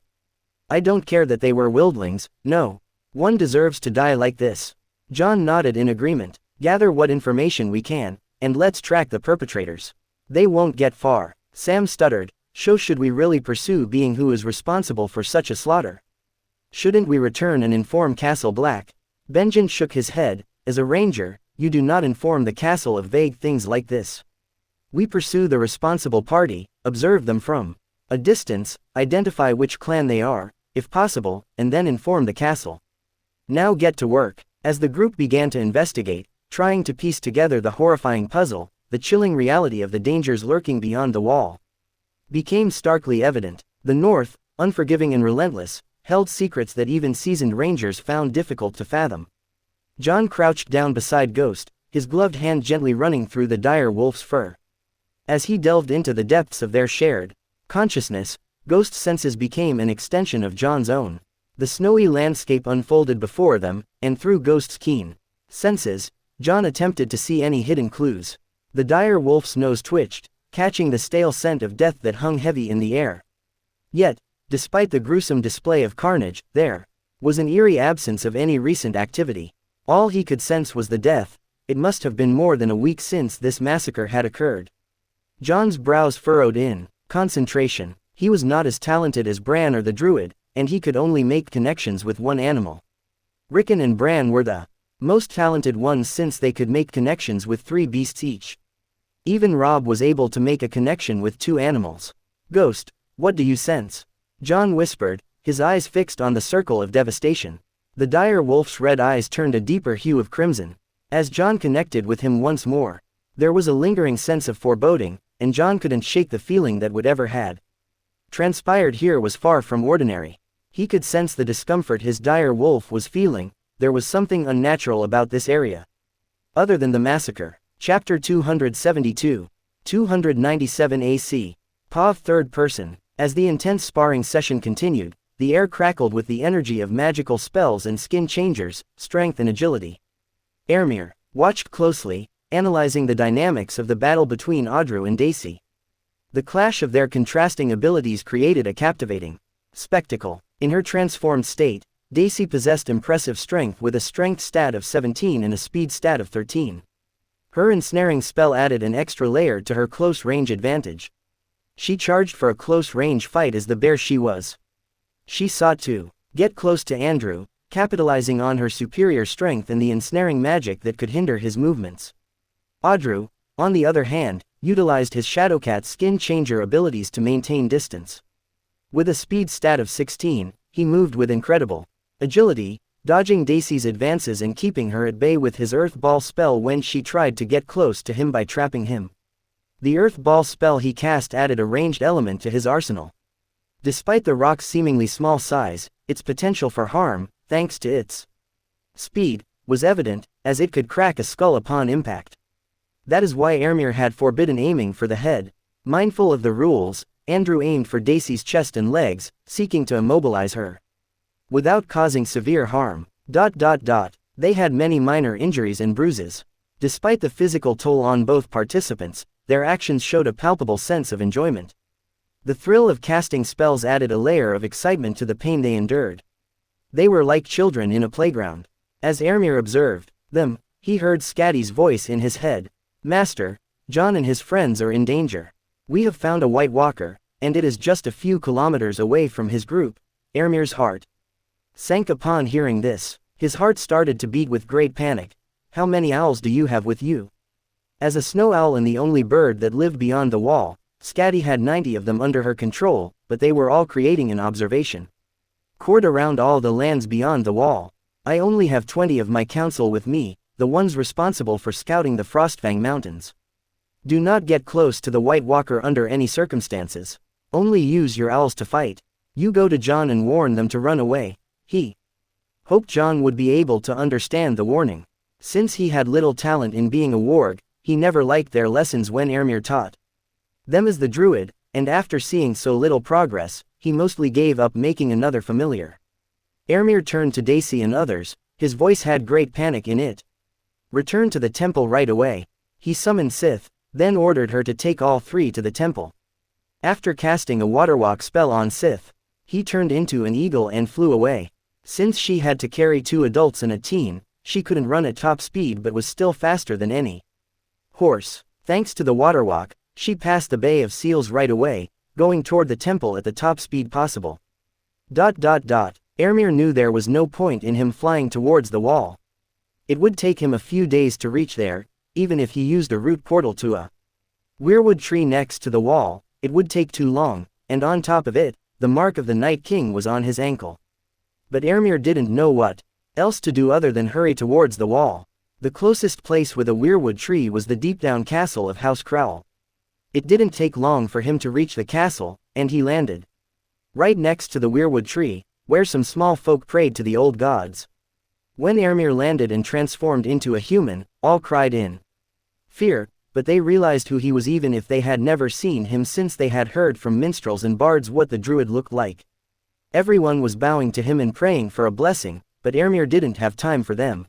I don't care that they were wildlings, no. One deserves to die like this." John nodded in agreement. "Gather what information we can, and let's track the perpetrators. They won't get far." Sam stuttered, Should we really pursue being who is responsible for such a slaughter? Shouldn't we return and inform Castle Black?" Benjen shook his head. "As a ranger, you do not inform the castle of vague things like this. We pursue the responsible party, observe them from a distance, identify which clan they are, if possible, and then inform the castle. Now get to work." As the group began to investigate, trying to piece together the horrifying puzzle, the chilling reality of the dangers lurking beyond the wall became starkly evident. The North, unforgiving and relentless, held secrets that even seasoned rangers found difficult to fathom. John crouched down beside Ghost, his gloved hand gently running through the dire wolf's fur. As he delved into the depths of their shared consciousness, Ghost's senses became an extension of John's own. The snowy landscape unfolded before them, and through Ghost's keen senses, John attempted to see any hidden clues. The dire wolf's nose twitched, catching the stale scent of death that hung heavy in the air. Yet, despite the gruesome display of carnage, there was an eerie absence of any recent activity. All he could sense was the death. It must have been more than a week since this massacre had occurred. John's brows furrowed in concentration. He was not as talented as Bran or the Druid, and he could only make connections with one animal. Rickon and Bran were the most talented ones since they could make connections with 3 beasts each. Even Rob was able to make a connection with two animals. "Ghost, what do you sense?" John whispered, his eyes fixed on the circle of devastation. The dire wolf's red eyes turned a deeper hue of crimson. As John connected with him once more, there was a lingering sense of foreboding, and John couldn't shake the feeling that whatever had transpired here was far from ordinary. He could sense the discomfort his dire wolf was feeling. There was something unnatural about this area. Other than the massacre. Chapter 272. 297 AC. POV third person. As the intense sparring session continued, the air crackled with the energy of magical spells and skin changers, strength and agility. Ermir watched closely, analyzing the dynamics of the battle between Audru and Daisy. The clash of their contrasting abilities created a captivating spectacle. In her transformed state, Daisy possessed impressive strength with a strength stat of 17 and a speed stat of 13. Her ensnaring spell added an extra layer to her close-range advantage. She charged for a close-range fight as the bear she was. She sought to get close to Andrew, capitalizing on her superior strength and the ensnaring magic that could hinder his movements. Audru, on the other hand, utilized his Shadowcat skin changer abilities to maintain distance. With a speed stat of 16, he moved with incredible agility, dodging Daisy's advances and keeping her at bay with his Earth Ball spell when she tried to get close to him by trapping him. The Earth Ball spell he cast added a ranged element to his arsenal. Despite the rock's seemingly small size, its potential for harm, thanks to its speed, was evident, as it could crack a skull upon impact. That is why Ermir had forbidden aiming for the head. Mindful of the rules, Andrew aimed for Daisy's chest and legs, seeking to immobilize her without causing severe harm. They had many minor injuries and bruises. Despite the physical toll on both participants, their actions showed a palpable sense of enjoyment. The thrill of casting spells added a layer of excitement to the pain they endured. They were like children in a playground. As Ermir observed them, he heard Scatty's voice in his head. "Master, John and his friends are in danger. We have found a White Walker, and it is just a few kilometers away from his group." Ermir's heart sank upon hearing this. His heart started to beat with great panic. "How many owls do you have with you?" As a snow owl and the only bird that lived beyond the wall, Scatty had 90 of them under her control, but they were all creating an observation cord around all the lands beyond the wall. "I only have 20 of my council with me, the ones responsible for scouting the Frostfang Mountains. Do not get close to the White Walker under any circumstances. Only use your owls to fight. You go to John and warn them to run away." He hoped John would be able to understand the warning. Since he had little talent in being a warg, he never liked their lessons when Ermir taught them as the Druid, and after seeing so little progress, he mostly gave up making another familiar. Ermir turned to Daisy and others, his voice had great panic in it. "Return to the temple right away." He summoned Sith, then ordered her to take all three to the temple. After casting a waterwalk spell on Sith, he turned into an eagle and flew away. Since she had to carry 2 adults and a teen, she couldn't run at top speed but was still faster than any horse. Thanks to the waterwalk, she passed the Bay of Seals right away, going toward the temple at the top speed possible. Ermir knew there was no point in him flying towards the wall. It would take him a few days to reach there, even if he used a root portal to a weirwood tree next to the wall. It would take too long, and on top of it, the mark of the Night King was on his ankle. But Ermir didn't know what else to do other than hurry towards the wall. The closest place with a weirwood tree was the deep-down castle of House Crowl. It didn't take long for him to reach the castle, and he landed right next to the weirwood tree, where some small folk prayed to the old gods. When Ermir landed and transformed into a human, all cried in fear, but they realized who he was even if they had never seen him, since they had heard from minstrels and bards what the Druid looked like. Everyone was bowing to him and praying for a blessing, but Ermir didn't have time for them.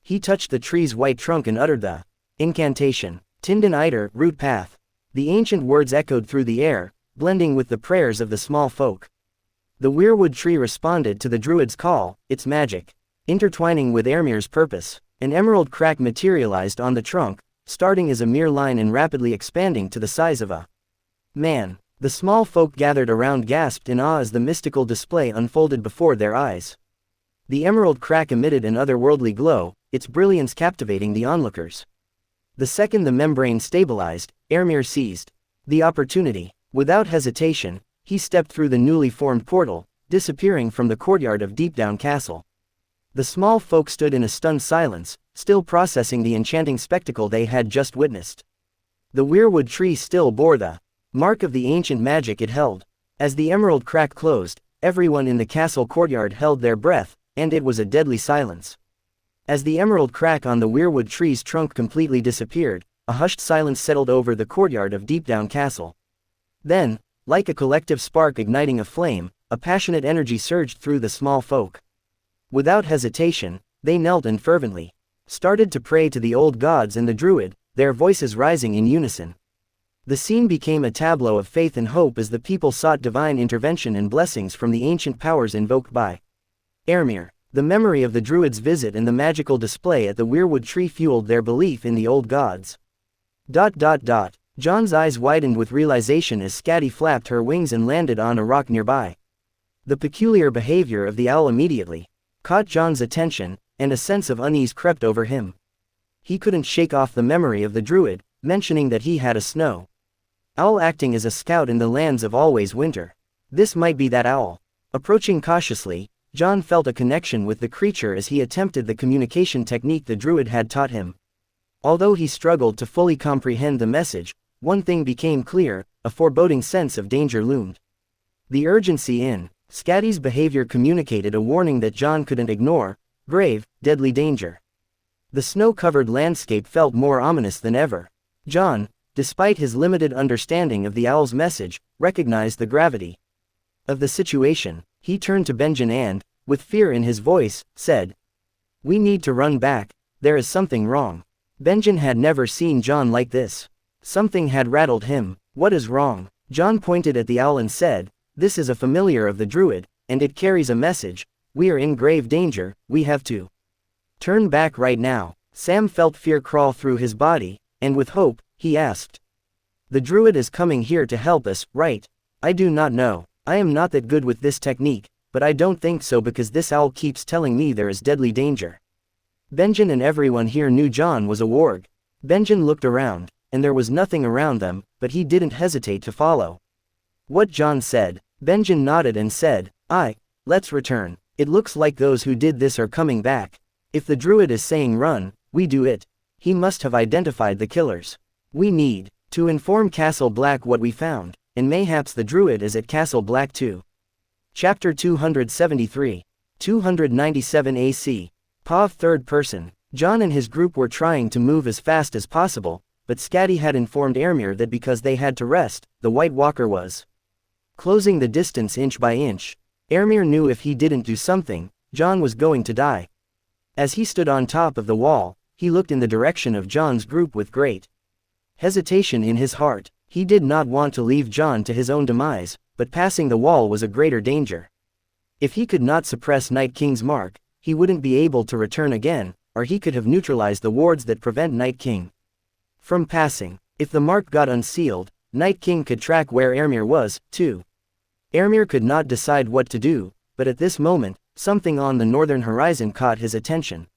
He touched the tree's white trunk and uttered the incantation, Tindin Iter, root path. The ancient words echoed through the air, blending with the prayers of the small folk. The weirwood tree responded to the Druid's call, its magic intertwining with Ermir's purpose. An emerald crack materialized on the trunk, starting as a mere line and rapidly expanding to the size of a man. The small folk gathered around gasped in awe as the mystical display unfolded before their eyes. The emerald crack emitted an otherworldly glow, its brilliance captivating the onlookers. The second the membrane stabilized, Ermir seized the opportunity. Without hesitation, he stepped through the newly formed portal, disappearing from the courtyard of Deepdown Castle. The small folk stood in a stunned silence, still processing the enchanting spectacle they had just witnessed. The weirwood tree still bore the mark of the ancient magic it held. As the emerald crack closed, everyone in the castle courtyard held their breath, and it was a deadly silence. As the emerald crack on the weirwood tree's trunk completely disappeared, a hushed silence settled over the courtyard of Deepdown Castle. Then, like a collective spark igniting a flame, a passionate energy surged through the small folk. Without hesitation, they knelt and fervently started to pray to the old gods and the Druid, their voices rising in unison. The scene became a tableau of faith and hope as the people sought divine intervention and blessings from the ancient powers invoked by Ermir. The memory of the Druid's visit and the magical display at the weirwood tree fueled their belief in the old gods. John's eyes widened with realization as Scatty flapped her wings and landed on a rock nearby. The peculiar behavior of the owl immediately caught John's attention, and a sense of unease crept over him. He couldn't shake off the memory of the Druid, mentioning that he had a snow owl acting as a scout in the lands of Always Winter. This might be that owl. Approaching cautiously, John felt a connection with the creature as he attempted the communication technique the Druid had taught him. Although he struggled to fully comprehend the message, one thing became clear: a foreboding sense of danger loomed. The urgency in Scatty's behavior communicated a warning that John couldn't ignore: grave, deadly danger. The snow-covered landscape felt more ominous than ever. John, despite his limited understanding of the owl's message, recognized the gravity of the situation. He turned to Benjen and, with fear in his voice, said, "We need to run back, there is something wrong." Benjen had never seen John like this. Something had rattled him. "What is wrong?" John pointed at the owl and said, "This is a familiar of the Druid, and it carries a message. We are in grave danger, we have to turn back right now." Sam felt fear crawl through his body, and with hope, he asked, "The Druid is coming here to help us, right?" "I do not know. I am not that good with this technique, but I don't think so because this owl keeps telling me there is deadly danger." Benjen and everyone here knew John was a warg. Benjen looked around, and there was nothing around them, but he didn't hesitate to follow what John said. Benjen nodded and said, Let's return. It looks like those who did this are coming back. If the Druid is saying run, we do it. He must have identified the killers. We need to inform Castle Black what we found, and mayhaps the Druid is at Castle Black too." Chapter 273. 297 AC. POV Third Person. John and his group were trying to move as fast as possible, but Scatty had informed Ermir that because they had to rest, the White Walker was closing the distance inch by inch. Ermir knew if he didn't do something, John was going to die. As he stood on top of the wall, he looked in the direction of John's group with great hesitation in his heart. He did not want to leave John to his own demise, but passing the wall was a greater danger. If he could not suppress Night King's mark, he wouldn't be able to return again, or he could have neutralized the wards that prevent Night King from passing. If the mark got unsealed, Night King could track where Ermir was, too. Ermir could not decide what to do, but at this moment, something on the northern horizon caught his attention.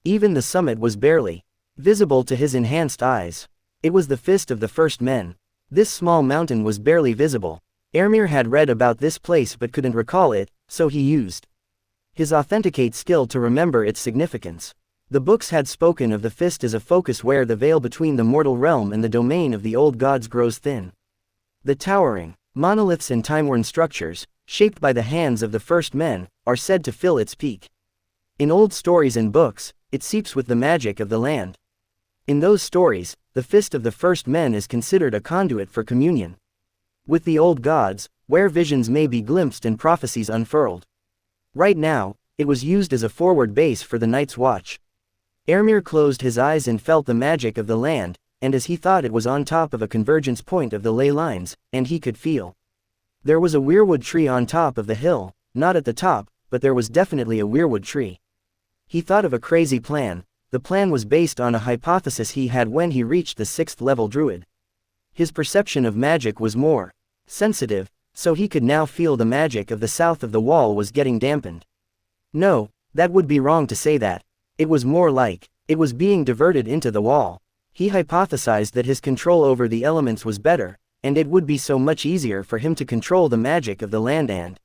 Even the summit was barely visible to his enhanced eyes. It was the Fist of the First Men. This small mountain was barely visible. Ermir had read about this place but couldn't recall it, so he used his authenticate skill to remember its significance. The books had spoken of the Fist as a focus where the veil between the mortal realm and the domain of the old gods grows thin. The towering monoliths and time-worn structures, shaped by the hands of the first men, are said to fill its peak. In old stories and books, it seeps with the magic of the land. In those stories, the Fist of the First Men is considered a conduit for communion with the old gods, where visions may be glimpsed and prophecies unfurled. Right now, it was used as a forward base for the Night's Watch. Ermir closed his eyes and felt the magic of the land, and as he thought it was on top of a convergence point of the ley lines, and he could feel there was a weirwood tree on top of the hill, not at the top, but there was definitely a weirwood tree. He thought of a crazy plan. The plan was based on a hypothesis he had when he reached the 6th level Druid. His perception of magic was more sensitive, so he could now feel the magic of the south of the wall was getting dampened. No, that would be wrong to say that. It was more like it was being diverted into the wall. He hypothesized that his control over the elements was better, and it would be so much easier for him to control the magic of the land and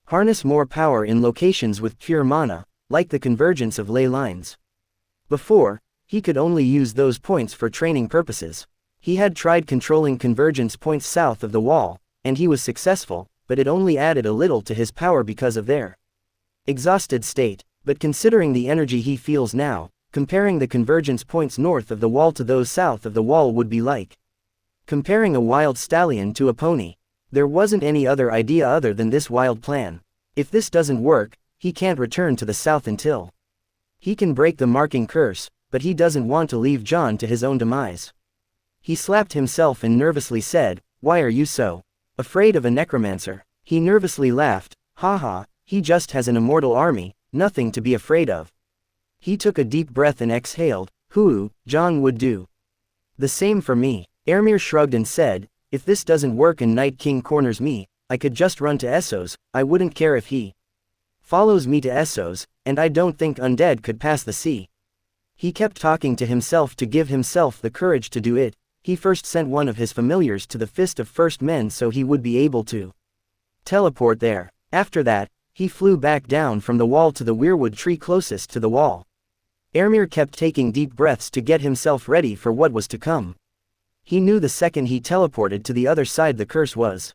harness more power in locations with pure mana, like the convergence of ley lines. Before, he could only use those points for training purposes. He had tried controlling convergence points south of the wall, and he was successful, but it only added a little to his power because of their exhausted state. But considering the energy he feels now, comparing the convergence points north of the wall to those south of the wall would be like comparing a wild stallion to a pony. There wasn't any other idea other than this wild plan. If this doesn't work, he can't return to the south until he can break the marking curse, but he doesn't want to leave John to his own demise. He slapped himself and nervously said, "Why are you so afraid of a necromancer?" He nervously laughed, "Haha, he just has an immortal army, nothing to be afraid of." He took a deep breath and exhaled, "Hoo, John would do the same for me." Ermir shrugged and said, "If this doesn't work and Night King corners me, I could just run to Essos. I wouldn't care if he follows me to Essos, and I don't think undead could pass the sea." He kept talking to himself to give himself the courage to do it. He first sent one of his familiars to the Fist of First Men so he would be able to teleport there. After that, he flew back down from the wall to the weirwood tree closest to the wall. Ermir kept taking deep breaths to get himself ready for what was to come. He knew the second he teleported to the other side the curse was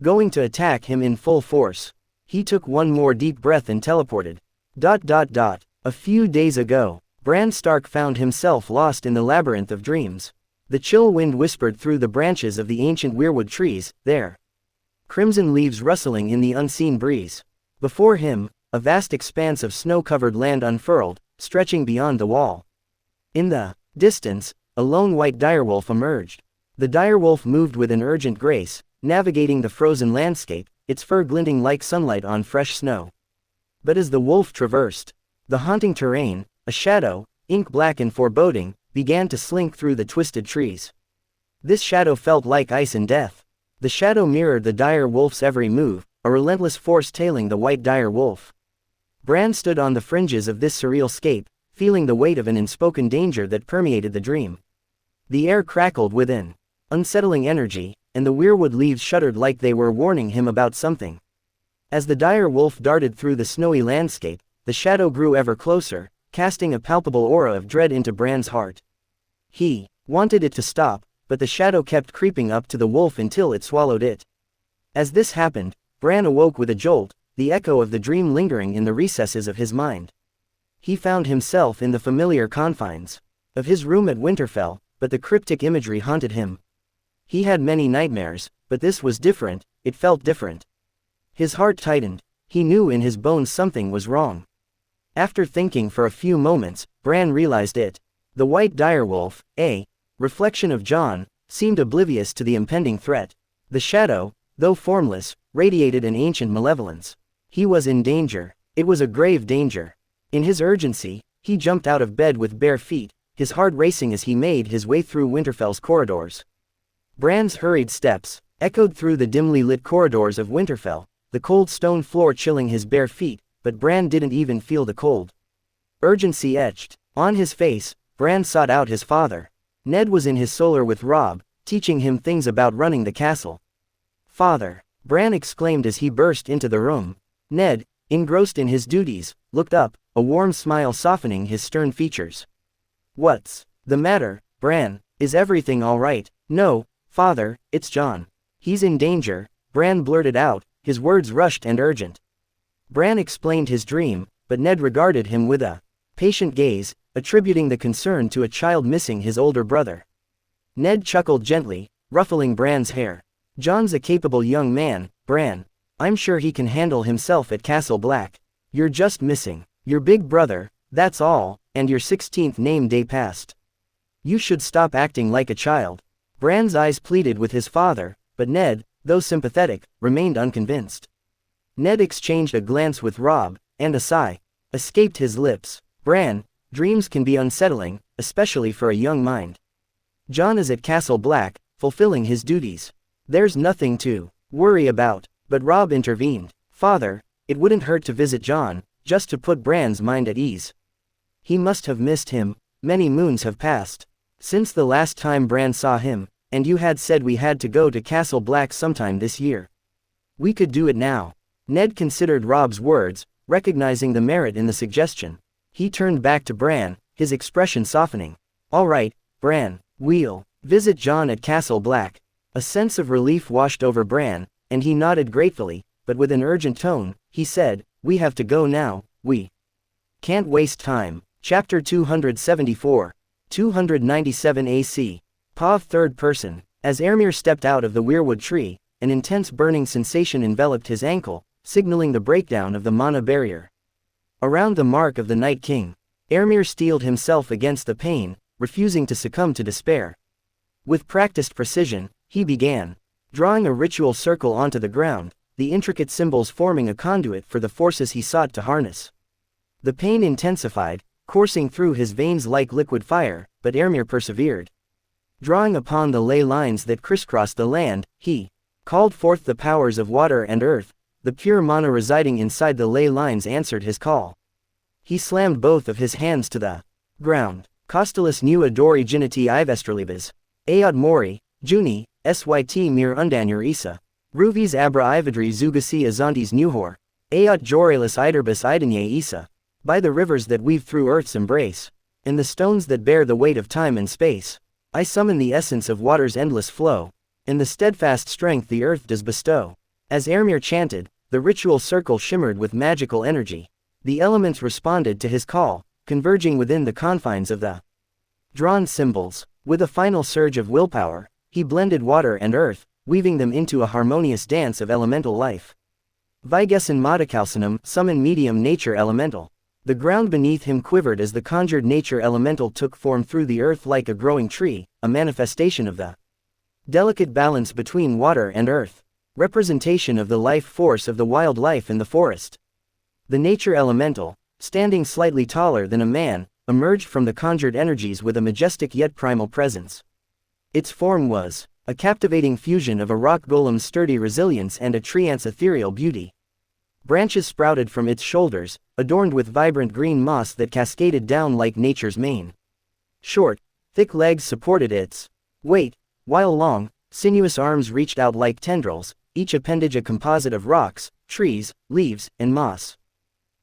going to attack him in full force. He took one more deep breath and teleported. A few days ago, Bran Stark found himself lost in the labyrinth of dreams. The chill wind whispered through the branches of the ancient weirwood trees, there. Crimson leaves rustling in the unseen breeze. Before him, a vast expanse of snow-covered land unfurled, stretching beyond the wall. In the distance, a lone white direwolf emerged. The direwolf moved with an urgent grace, navigating the frozen landscape, its fur glinting like sunlight on fresh snow. But as the wolf traversed the haunting terrain, a shadow, ink-black and foreboding, began to slink through the twisted trees. This shadow felt like ice and death. The shadow mirrored the dire wolf's every move, a relentless force tailing the white dire wolf. Bran stood on the fringes of this surreal scape, feeling the weight of an unspoken danger that permeated the dream. The air crackled with an unsettling energy, and the weirwood leaves shuddered like they were warning him about something. As the dire wolf darted through the snowy landscape, the shadow grew ever closer, casting a palpable aura of dread into Bran's heart. He wanted it to stop, but the shadow kept creeping up to the wolf until it swallowed it. As this happened, Bran awoke with a jolt, the echo of the dream lingering in the recesses of his mind. He found himself in the familiar confines of his room at Winterfell, but the cryptic imagery haunted him. He had many nightmares, but this was different, it felt different. His heart tightened, he knew in his bones something was wrong. After thinking for a few moments, Bran realized it. The white direwolf, a reflection of Jon, seemed oblivious to the impending threat. The shadow, though formless, radiated an ancient malevolence. He was in danger. It was a grave danger. In his urgency, he jumped out of bed with bare feet, his heart racing as he made his way through Winterfell's corridors. Bran's hurried steps echoed through the dimly lit corridors of Winterfell, the cold stone floor chilling his bare feet, but Bran didn't even feel the cold. Urgency etched on his face. Bran sought out his father. Ned was in his solar with Robb, teaching him things about running the castle. "Father!" Bran exclaimed as he burst into the room. Ned, engrossed in his duties, looked up, a warm smile softening his stern features. "What's the matter, Bran? Is everything all right?" "No, father, it's Jon. He's in danger," Bran blurted out, his words rushed and urgent. Bran explained his dream, but Ned regarded him with a patient gaze, attributing the concern to a child missing his older brother. Ned chuckled gently, ruffling Bran's hair. "Jon's a capable young man, Bran. I'm sure he can handle himself at Castle Black. You're just missing your big brother, that's all, and your 16th name day passed. You should stop acting like a child." Bran's eyes pleaded with his father, but Ned, though sympathetic, remained unconvinced. Ned exchanged a glance with Robb, and a sigh escaped his lips. "Bran, dreams can be unsettling, especially for a young mind. Jon is at Castle Black, fulfilling his duties. There's nothing to worry about." But Robb intervened. "Father, it wouldn't hurt to visit Jon, just to put Bran's mind at ease. He must have missed him, many moons have passed." Since the last time Bran saw him, and you had said we had to go to Castle Black sometime this year. We could do it now. Ned considered Robb's words, recognizing the merit in the suggestion. He turned back to Bran, his expression softening. All right, Bran, we'll visit Jon at Castle Black. A sense of relief washed over Bran, and he nodded gratefully, but with an urgent tone, he said, we have to go now, we can't waste time. Chapter 274. 297 AC. Pav third person. As Ermir stepped out of the weirwood tree, an intense burning sensation enveloped his ankle, signaling the breakdown of the mana barrier. Around the mark of the Night King, Ermir steeled himself against the pain, refusing to succumb to despair. With practiced precision, he began drawing a ritual circle onto the ground, the intricate symbols forming a conduit for the forces he sought to harness. The pain intensified, coursing through his veins like liquid fire, but Ermir persevered. Drawing upon the ley lines that crisscrossed the land, he called forth the powers of water and earth. The pure mana residing inside the ley lines answered his call. He slammed both of his hands to the ground. Costalis nu adori giniti ivestralibas. Aod mori, juni, syt mir undanur isa. Ruvis abra ividri zugasi azantes nuhor. Aot joralis iderbus idanye isa. By the rivers that weave through earth's embrace, and the stones that bear the weight of time and space, I summon the essence of water's endless flow, and the steadfast strength the earth does bestow. As Ermir chanted, the ritual circle shimmered with magical energy. The elements responded to his call, converging within the confines of the drawn symbols. With a final surge of willpower, he blended water and earth, weaving them into a harmonious dance of elemental life. Vigessen Modicalcinum, summon medium nature elemental. The ground beneath him quivered as the conjured nature elemental took form through the earth like a growing tree, a manifestation of the delicate balance between water and earth, representation of the life force of the wildlife in the forest. The nature elemental, standing slightly taller than a man, emerged from the conjured energies with a majestic yet primal presence. Its form was a captivating fusion of a rock golem's sturdy resilience and a treant's ethereal beauty. Branches sprouted from its shoulders, adorned with vibrant green moss that cascaded down like nature's mane. Short, thick legs supported its weight, while long, sinuous arms reached out like tendrils, each appendage a composite of rocks, trees, leaves, and moss.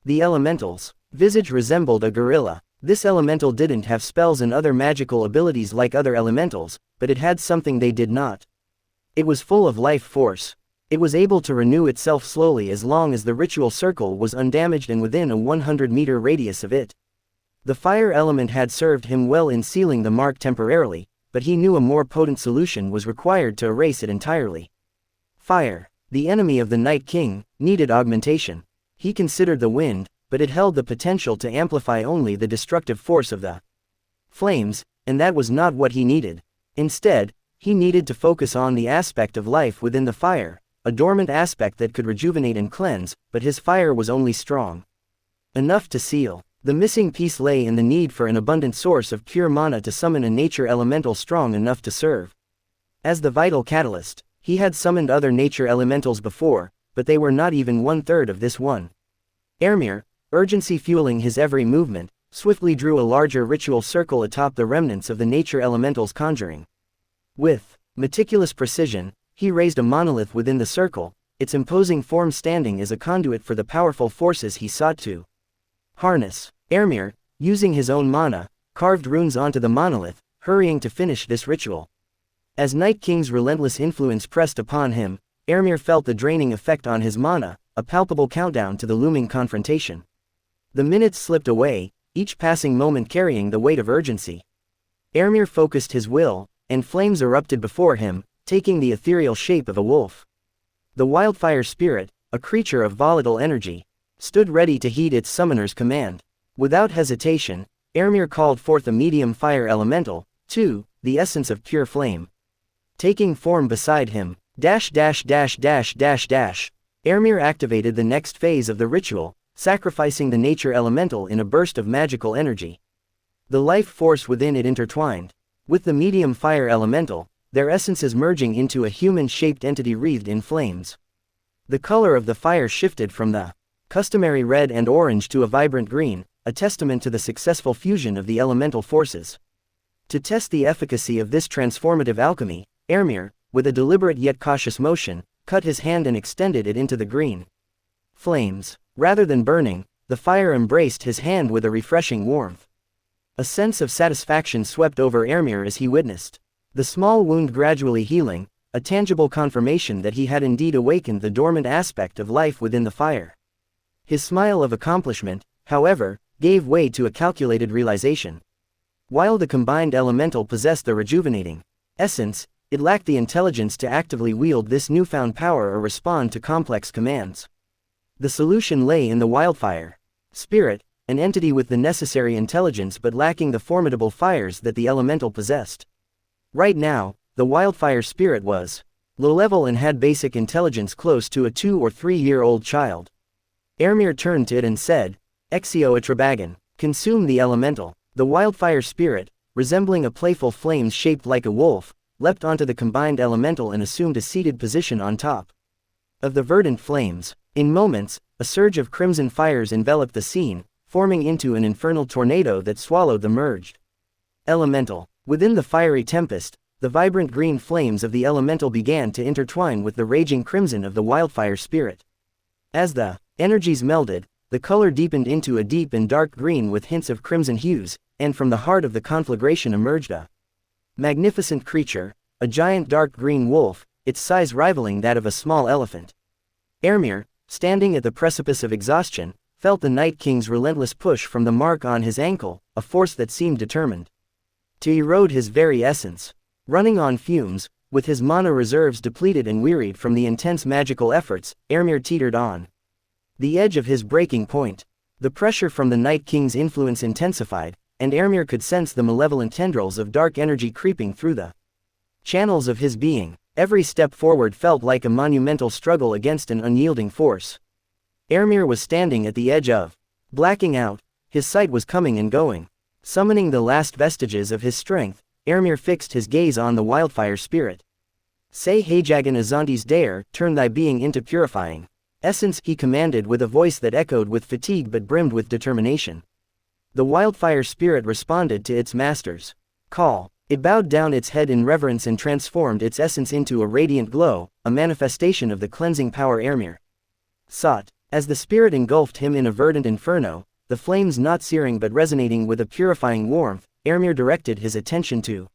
The elemental's visage resembled a gorilla. This elemental didn't have spells and other magical abilities like other elementals, but it had something they did not. It was full of life force. It was able to renew itself slowly as long as the ritual circle was undamaged and within a 100-meter radius of it. The fire element had served him well in sealing the mark temporarily, but he knew a more potent solution was required to erase it entirely. Fire, the enemy of the Night King, needed augmentation. He considered the wind, but it held the potential to amplify only the destructive force of the flames, and that was not what he needed. Instead, he needed to focus on the aspect of life within the fire, a dormant aspect that could rejuvenate and cleanse, but his fire was only strong enough to seal. The missing piece lay in the need for an abundant source of pure mana to summon a nature elemental strong enough to serve as the vital catalyst. He had summoned other nature elementals before, but they were not even 1/3 of this one. Ermir, urgency fueling his every movement, swiftly drew a larger ritual circle atop the remnants of the nature elemental's conjuring. With meticulous precision, he raised a monolith within the circle, its imposing form standing as a conduit for the powerful forces he sought to harness. Ermir, using his own mana, carved runes onto the monolith, hurrying to finish this ritual. As Night King's relentless influence pressed upon him, Ermir felt the draining effect on his mana, a palpable countdown to the looming confrontation. The minutes slipped away, each passing moment carrying the weight of urgency. Ermir focused his will, and flames erupted before him, taking the ethereal shape of a wolf. The wildfire spirit, a creature of volatile energy, stood ready to heed its summoner's command. Without hesitation, Ermir called forth a medium fire elemental, too, the essence of pure flame. Taking form beside him, Ermir activated the next phase of the ritual, sacrificing the nature elemental in a burst of magical energy. The life force within it intertwined with the medium fire elemental, their essences merging into a human-shaped entity wreathed in flames. The color of the fire shifted from the customary red and orange to a vibrant green, a testament to the successful fusion of the elemental forces. To test the efficacy of this transformative alchemy, Ermir, with a deliberate yet cautious motion, cut his hand and extended it into the green flames. Rather than burning, the fire embraced his hand with a refreshing warmth. A sense of satisfaction swept over Ermir as he witnessed the small wound gradually healing, a tangible confirmation that he had indeed awakened the dormant aspect of life within the fire. His smile of accomplishment, however, gave way to a calculated realization. While the combined elemental possessed the rejuvenating essence, it lacked the intelligence to actively wield this newfound power or respond to complex commands. The solution lay in the wildfire spirit, an entity with the necessary intelligence but lacking the formidable fires that the elemental possessed. Right now, the wildfire spirit was low-level and had basic intelligence close to a 2 or 3-year-old child. Ermir turned to it and said, Exio Atrabagan, consume the elemental. The wildfire spirit, resembling a playful flame shaped like a wolf, leapt onto the combined elemental and assumed a seated position on top of the verdant flames. In moments, a surge of crimson fires enveloped the scene, forming into an infernal tornado that swallowed the merged elemental. Within the fiery tempest, the vibrant green flames of the elemental began to intertwine with the raging crimson of the wildfire spirit. As the energies melded, the color deepened into a deep and dark green with hints of crimson hues, and from the heart of the conflagration emerged a magnificent creature, a giant dark green wolf, its size rivaling that of a small elephant. Ermir, standing at the precipice of exhaustion, felt the Night King's relentless push from the mark on his ankle, a force that seemed determined to erode his very essence. Running on fumes, with his mana reserves depleted and wearied from the intense magical efforts, Ermir teetered on the edge of his breaking point. The pressure from the Night King's influence intensified, and Ermir could sense the malevolent tendrils of dark energy creeping through the channels of his being. Every step forward felt like a monumental struggle against an unyielding force. Ermir was standing at the edge of blacking out. His sight was coming and going. Summoning the last vestiges of his strength, Ermir fixed his gaze on the wildfire spirit. Say Hajagan Azantes Dare, turn thy being into purifying essence, he commanded with a voice that echoed with fatigue but brimmed with determination. The wildfire spirit responded to its master's call. It bowed down its head in reverence and transformed its essence into a radiant glow, a manifestation of the cleansing power Ermir sought. As the spirit engulfed him in a verdant inferno, the flames not searing but resonating with a purifying warmth, Ermir directed his attention to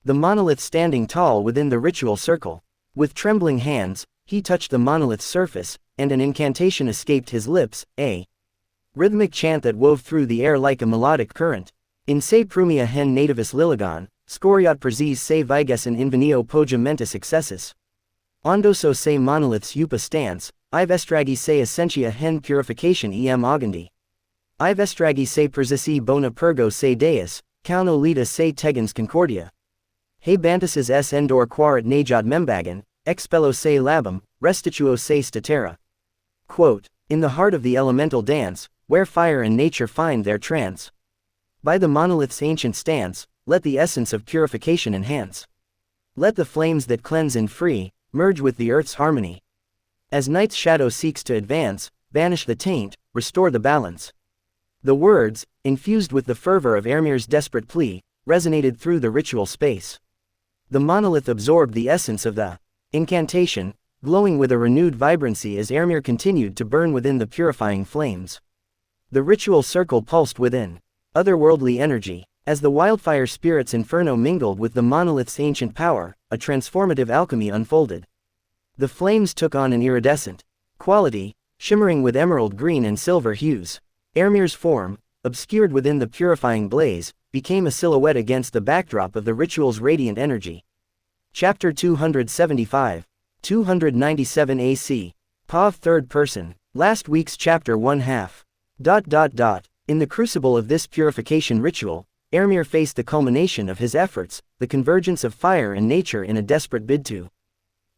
the monolith standing tall within the ritual circle. With trembling hands, he touched the monolith's surface, and an incantation escaped his lips, a rhythmic chant that wove through the air like a melodic current. In se prumia hen nativus liligan, scoriat preses se vigessen invenio poja mentis excessus. Ondoso se monoliths upa stance, ivestragi se essentia hen purification em augandi. Ivestragi se persisi bona purgo se deus, cauno lita se tegans concordia. He bantises s endor quarat najad membagan, expello se labum, restituo se statera. Quote, in the heart of the elemental dance, where fire and nature find their trance. By the monolith's ancient stance, let the essence of purification enhance. Let the flames that cleanse and free, merge with the earth's harmony. As night's shadow seeks to advance, banish the taint, restore the balance. The words, infused with the fervor of Ermir's desperate plea, resonated through the ritual space. The monolith absorbed the essence of the incantation, glowing with a renewed vibrancy as Ermir continued to burn within the purifying flames. The ritual circle pulsed within otherworldly energy. As the wildfire spirit's inferno mingled with the monolith's ancient power, a transformative alchemy unfolded. The flames took on an iridescent quality, shimmering with emerald green and silver hues. Ermir's form, obscured within the purifying blaze, became a silhouette against the backdrop of the ritual's radiant energy. Chapter 275. 297 AC. POV 3rd person. Last week's chapter 1/2. In the crucible of this purification ritual, Ermir faced the culmination of his efforts, the convergence of fire and nature in a desperate bid to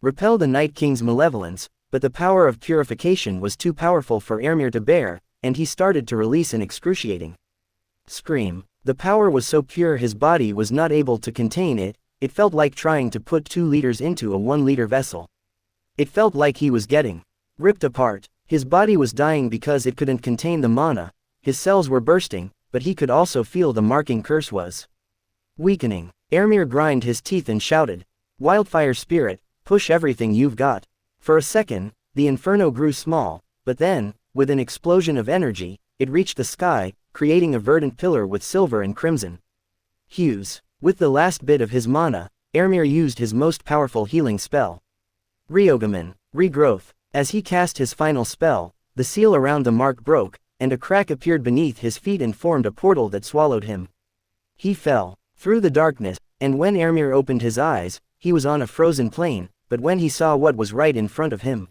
repel the Night King's malevolence, but the power of purification was too powerful for Ermir to bear, and he started to release an excruciating scream. The power was so pure his body was not able to contain it. It felt like trying to put 2 liters into a 1-liter vessel. It felt like he was getting ripped apart. His body was dying because it couldn't contain the mana, his cells were bursting, but he could also feel the marking curse was Weakening. Ermir grind his teeth and shouted. Wildfire spirit, push everything you've got. For a second, the inferno grew small, but then, with an explosion of energy, it reached the sky, creating a verdant pillar with silver and crimson hues. With the last bit of his mana, Ermir used his most powerful healing spell. Ryogaman, Regrowth. As he cast his final spell, the seal around the mark broke, and a crack appeared beneath his feet and formed a portal that swallowed him. He fell through the darkness, and when Ermir opened his eyes, he was on a frozen plain, but when he saw what was right in front of him,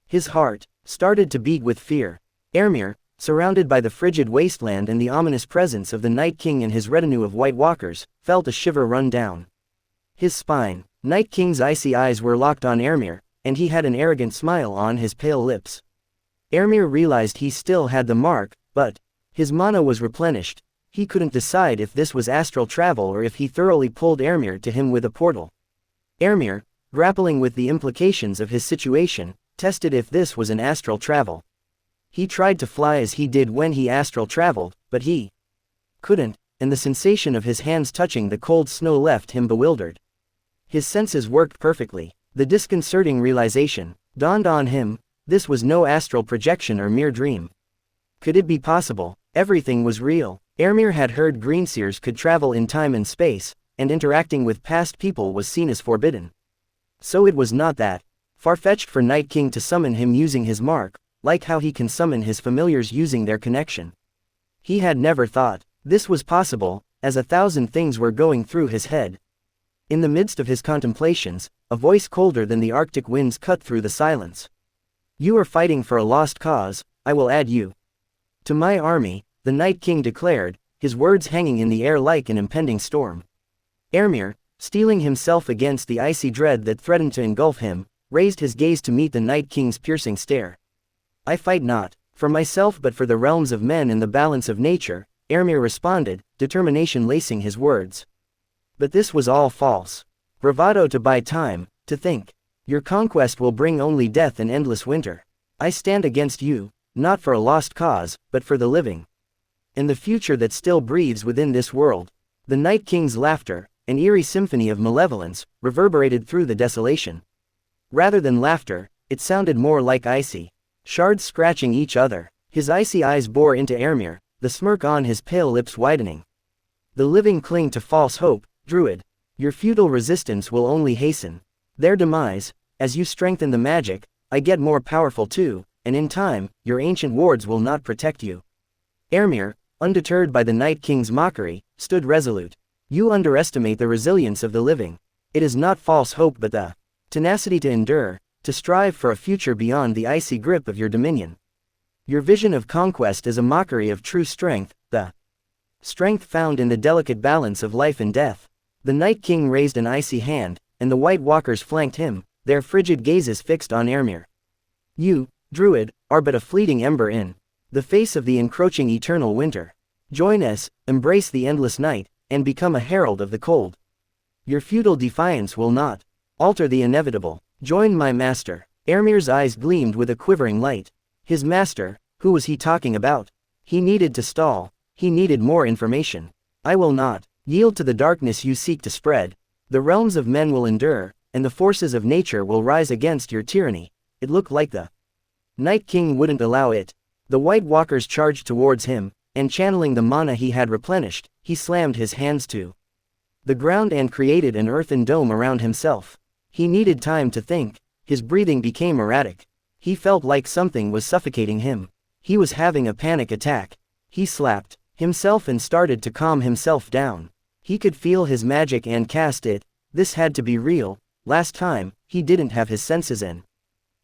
his heart started to beat with fear. Ermir, surrounded by the frigid wasteland and the ominous presence of the Night King and his retinue of White Walkers, felt a shiver run down his spine. Night King's icy eyes were locked on Ermir, and he had an arrogant smile on his pale lips. Ermir realized he still had the mark, but his mana was replenished. He couldn't decide if this was astral travel or if he thoroughly pulled Ermir to him with a portal. Ermir, grappling with the implications of his situation, tested if this was an astral travel. He tried to fly as he did when he astral traveled, but he couldn't, and the sensation of his hands touching the cold snow left him bewildered. His senses worked perfectly. The disconcerting realization dawned on him: this was no astral projection or mere dream. Could it be possible? Everything was real. Ermir had heard greenseers could travel in time and space, and interacting with past people was seen as forbidden. So it was not that far-fetched for Night King to summon him using his mark, like how he can summon his familiars using their connection. He had never thought this was possible, as 1,000 things were going through his head. In the midst of his contemplations, a voice colder than the Arctic winds cut through the silence. You are fighting for a lost cause, I will add you to my army, the Night King declared, his words hanging in the air like an impending storm. Ermir, steeling himself against the icy dread that threatened to engulf him, raised his gaze to meet the Night King's piercing stare. I fight not for myself but for the realms of men and the balance of nature, Ermir responded, determination lacing his words. But this was all false. Bravado to buy time, to think. Your conquest will bring only death and endless winter. I stand against you, not for a lost cause, but for the living. And the future that still breathes within this world. The Night King's laughter, an eerie symphony of malevolence, reverberated through the desolation. Rather than laughter, it sounded more like icy shards scratching each other. His icy eyes bore into Ermir, the smirk on his pale lips widening. The living cling to false hope, Druid. Your futile resistance will only hasten their demise. As you strengthen the magic, I get more powerful too, and in time, your ancient wards will not protect you. Ermir, undeterred by the Night King's mockery, stood resolute. You underestimate the resilience of the living. It is not false hope but the tenacity to endure, to strive for a future beyond the icy grip of your dominion. Your vision of conquest is a mockery of true strength, the strength found in the delicate balance of life and death. The Night King raised an icy hand, and the White Walkers flanked him, their frigid gazes fixed on Ermir. You, Druid, are but a fleeting ember in the face of the encroaching eternal winter. Join us, embrace the endless night, and become a herald of the cold. Your futile defiance will not alter the inevitable. Join my master. Ermir's eyes gleamed with a quivering light. His master, who was he talking about? He needed to stall. He needed more information. I will not yield to the darkness you seek to spread. The realms of men will endure, and the forces of nature will rise against your tyranny. It looked like the Night King wouldn't allow it. The White Walkers charged towards him, and channeling the mana he had replenished, he slammed his hands to the ground and created an earthen dome around himself. He needed time to think. His breathing became erratic. He felt like something was suffocating him. He was having a panic attack. He slapped himself and started to calm himself down. He could feel his magic and cast it. This had to be real. Last time, he didn't have his senses in.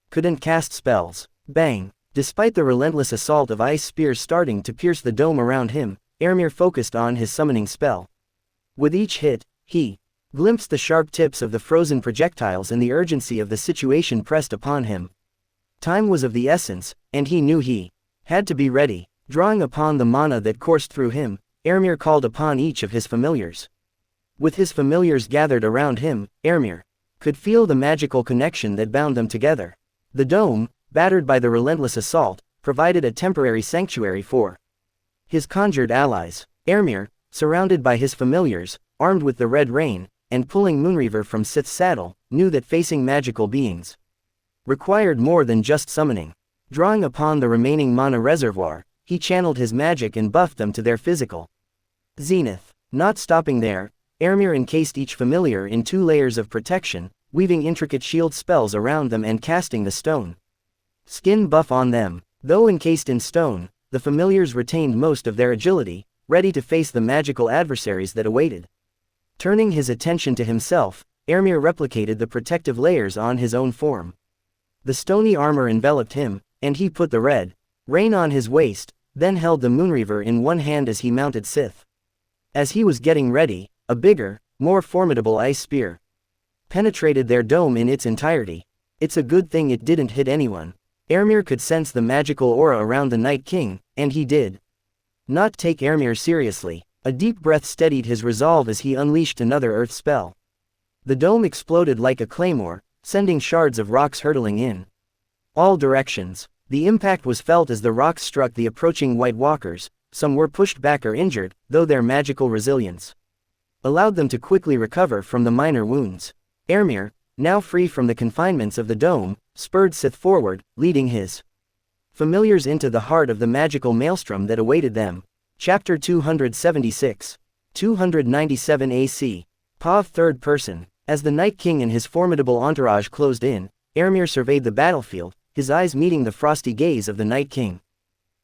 Couldn't cast spells. Bang! Despite the relentless assault of ice spears starting to pierce the dome around him, Ermir focused on his summoning spell. With each hit, he glimpsed the sharp tips of the frozen projectiles and the urgency of the situation pressed upon him. Time was of the essence, and he knew he had to be ready. Drawing upon the mana that coursed through him, Ermir called upon each of his familiars. With his familiars gathered around him, Ermir could feel the magical connection that bound them together. The dome, battered by the relentless assault, provided a temporary sanctuary for his conjured allies. Ermir, surrounded by his familiars, armed with the red rain, and pulling Moonreaver from Sith's saddle, knew that facing magical beings required more than just summoning. Drawing upon the remaining mana reservoir, he channeled his magic and buffed them to their physical zenith. Not stopping there, Ermir encased each familiar in 2 layers of protection, weaving intricate shield spells around them and casting the stone skin buff on them. Though encased in stone, the familiars retained most of their agility, ready to face the magical adversaries that awaited. Turning his attention to himself, Ermir replicated the protective layers on his own form. The stony armor enveloped him, and he put the red rain on his waist, then held the Moonreaver in one hand as he mounted Sith. As he was getting ready, a bigger, more formidable ice spear penetrated their dome in its entirety. It's a good thing it didn't hit anyone. Ermir could sense the magical aura around the Night King, and he did not take Ermir seriously. A deep breath steadied his resolve as he unleashed another earth spell. The dome exploded like a claymore, sending shards of rocks hurtling in all directions. The impact was felt as the rocks struck the approaching White Walkers. Some were pushed back or injured, though their magical resilience allowed them to quickly recover from the minor wounds. Ermir, now free from the confinements of the dome, spurred Sith forward, leading his familiars into the heart of the magical maelstrom that awaited them. Chapter 276. 297 AC. Pav third person. As the Night King and his formidable entourage closed in, Ermir surveyed the battlefield, his eyes meeting the frosty gaze of the Night King.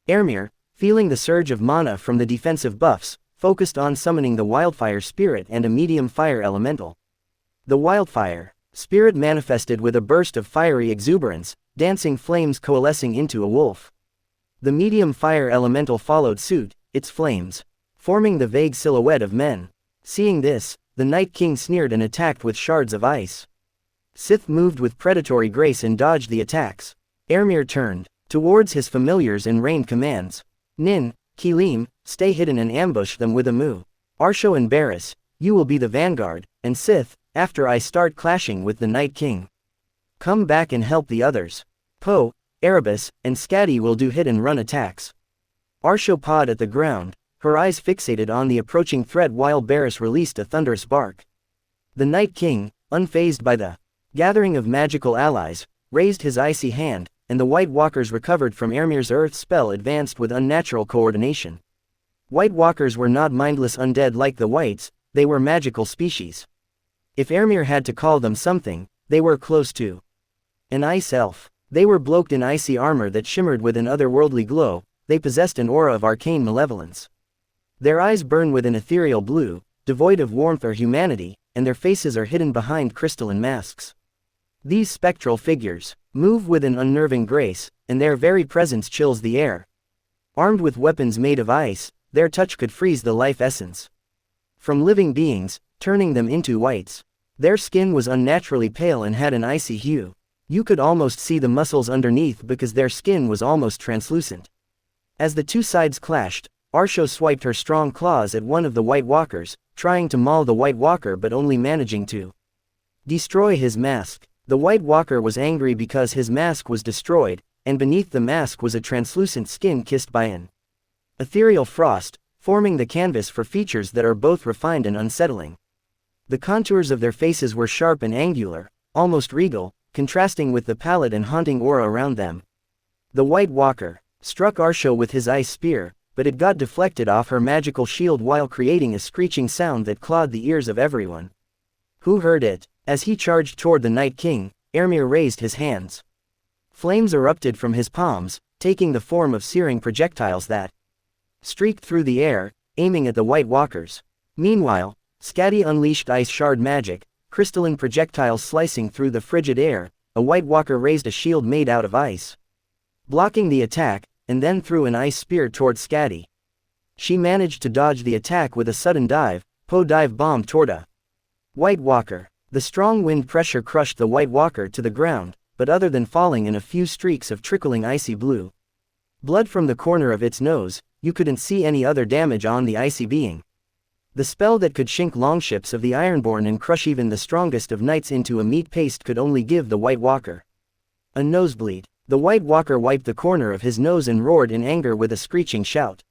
Ermir, feeling the surge of mana from the defensive buffs, focused on summoning the Wildfire Spirit and a medium fire elemental. The Wildfire Spirit manifested with a burst of fiery exuberance, dancing flames coalescing into a wolf. The medium fire elemental followed suit, its flames forming the vague silhouette of men. Seeing this, the Night King sneered and attacked with shards of ice. Sith moved with predatory grace and dodged the attacks. Ermir turned towards his familiars and rained commands. Nin, Kilim, stay hidden and ambush them with a moo. Arsho and Barris, you will be the vanguard, and Sith, after I start clashing with the Night King, come back and help the others. Poe, Erebus, and Skadi will do hit-and-run attacks. Arsho pawed at the ground, her eyes fixated on the approaching threat while Barris released a thunderous bark. The Night King, unfazed by the gathering of magical allies, raised his icy hand, and the White Walkers recovered from Ermir's earth spell advanced with unnatural coordination. White Walkers were not mindless undead like the Whites, they were magical species. If Ermir had to call them something, they were close to an ice elf. They were cloaked in icy armor that shimmered with an otherworldly glow. They possessed an aura of arcane malevolence. Their eyes burn with an ethereal blue, devoid of warmth or humanity, and their faces are hidden behind crystalline masks. These spectral figures move with an unnerving grace, and their very presence chills the air. Armed with weapons made of ice, their touch could freeze the life essence from living beings, turning them into whites. Their skin was unnaturally pale and had an icy hue. You could almost see the muscles underneath because their skin was almost translucent. As the two sides clashed, Arsho swiped her strong claws at one of the White Walkers, trying to maul the White Walker but only managing to destroy his mask. The White Walker was angry because his mask was destroyed, and beneath the mask was a translucent skin kissed by an ethereal frost, forming the canvas for features that are both refined and unsettling. The contours of their faces were sharp and angular, almost regal, contrasting with the pallid and haunting aura around them. The White Walker struck Arsho with his ice spear, but it got deflected off her magical shield while creating a screeching sound that clawed the ears of everyone who heard it. As he charged toward the Night King, Ermir raised his hands. Flames erupted from his palms, taking the form of searing projectiles that streaked through the air, aiming at the White Walkers. Meanwhile, Skadi unleashed ice shard magic, crystalline projectiles slicing through the frigid air. A White Walker raised a shield made out of ice, blocking the attack, and then threw an ice spear toward Skadi. She managed to dodge the attack with a sudden dive. Poe dive bombed toward a White Walker. The strong wind pressure crushed the White Walker to the ground, but other than falling in a few streaks of trickling icy blue blood from the corner of its nose, you couldn't see any other damage on the icy being. The spell that could shrink longships of the Ironborn and crush even the strongest of knights into a meat paste could only give the White Walker a nosebleed. The White Walker wiped the corner of his nose and roared in anger with a screeching shout.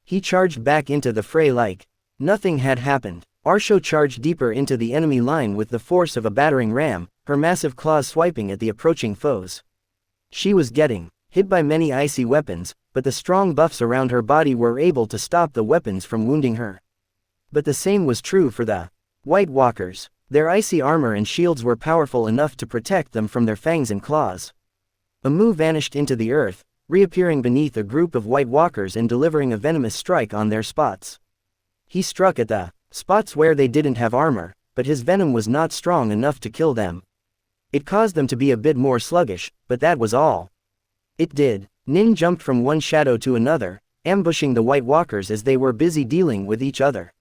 He charged back into the fray like nothing had happened. Arsho charged deeper into the enemy line with the force of a battering ram, her massive claws swiping at the approaching foes. She was getting hit by many icy weapons, but the strong buffs around her body were able to stop the weapons from wounding her. But the same was true for the White Walkers. Their icy armor and shields were powerful enough to protect them from their fangs and claws. Amu vanished into the earth, reappearing beneath a group of White Walkers and delivering a venomous strike on their spots. He struck at the spots where they didn't have armor, but his venom was not strong enough to kill them. It caused them to be a bit more sluggish, but that was all. It did. Nin jumped from one shadow to another, ambushing the White Walkers as they were busy dealing with each other.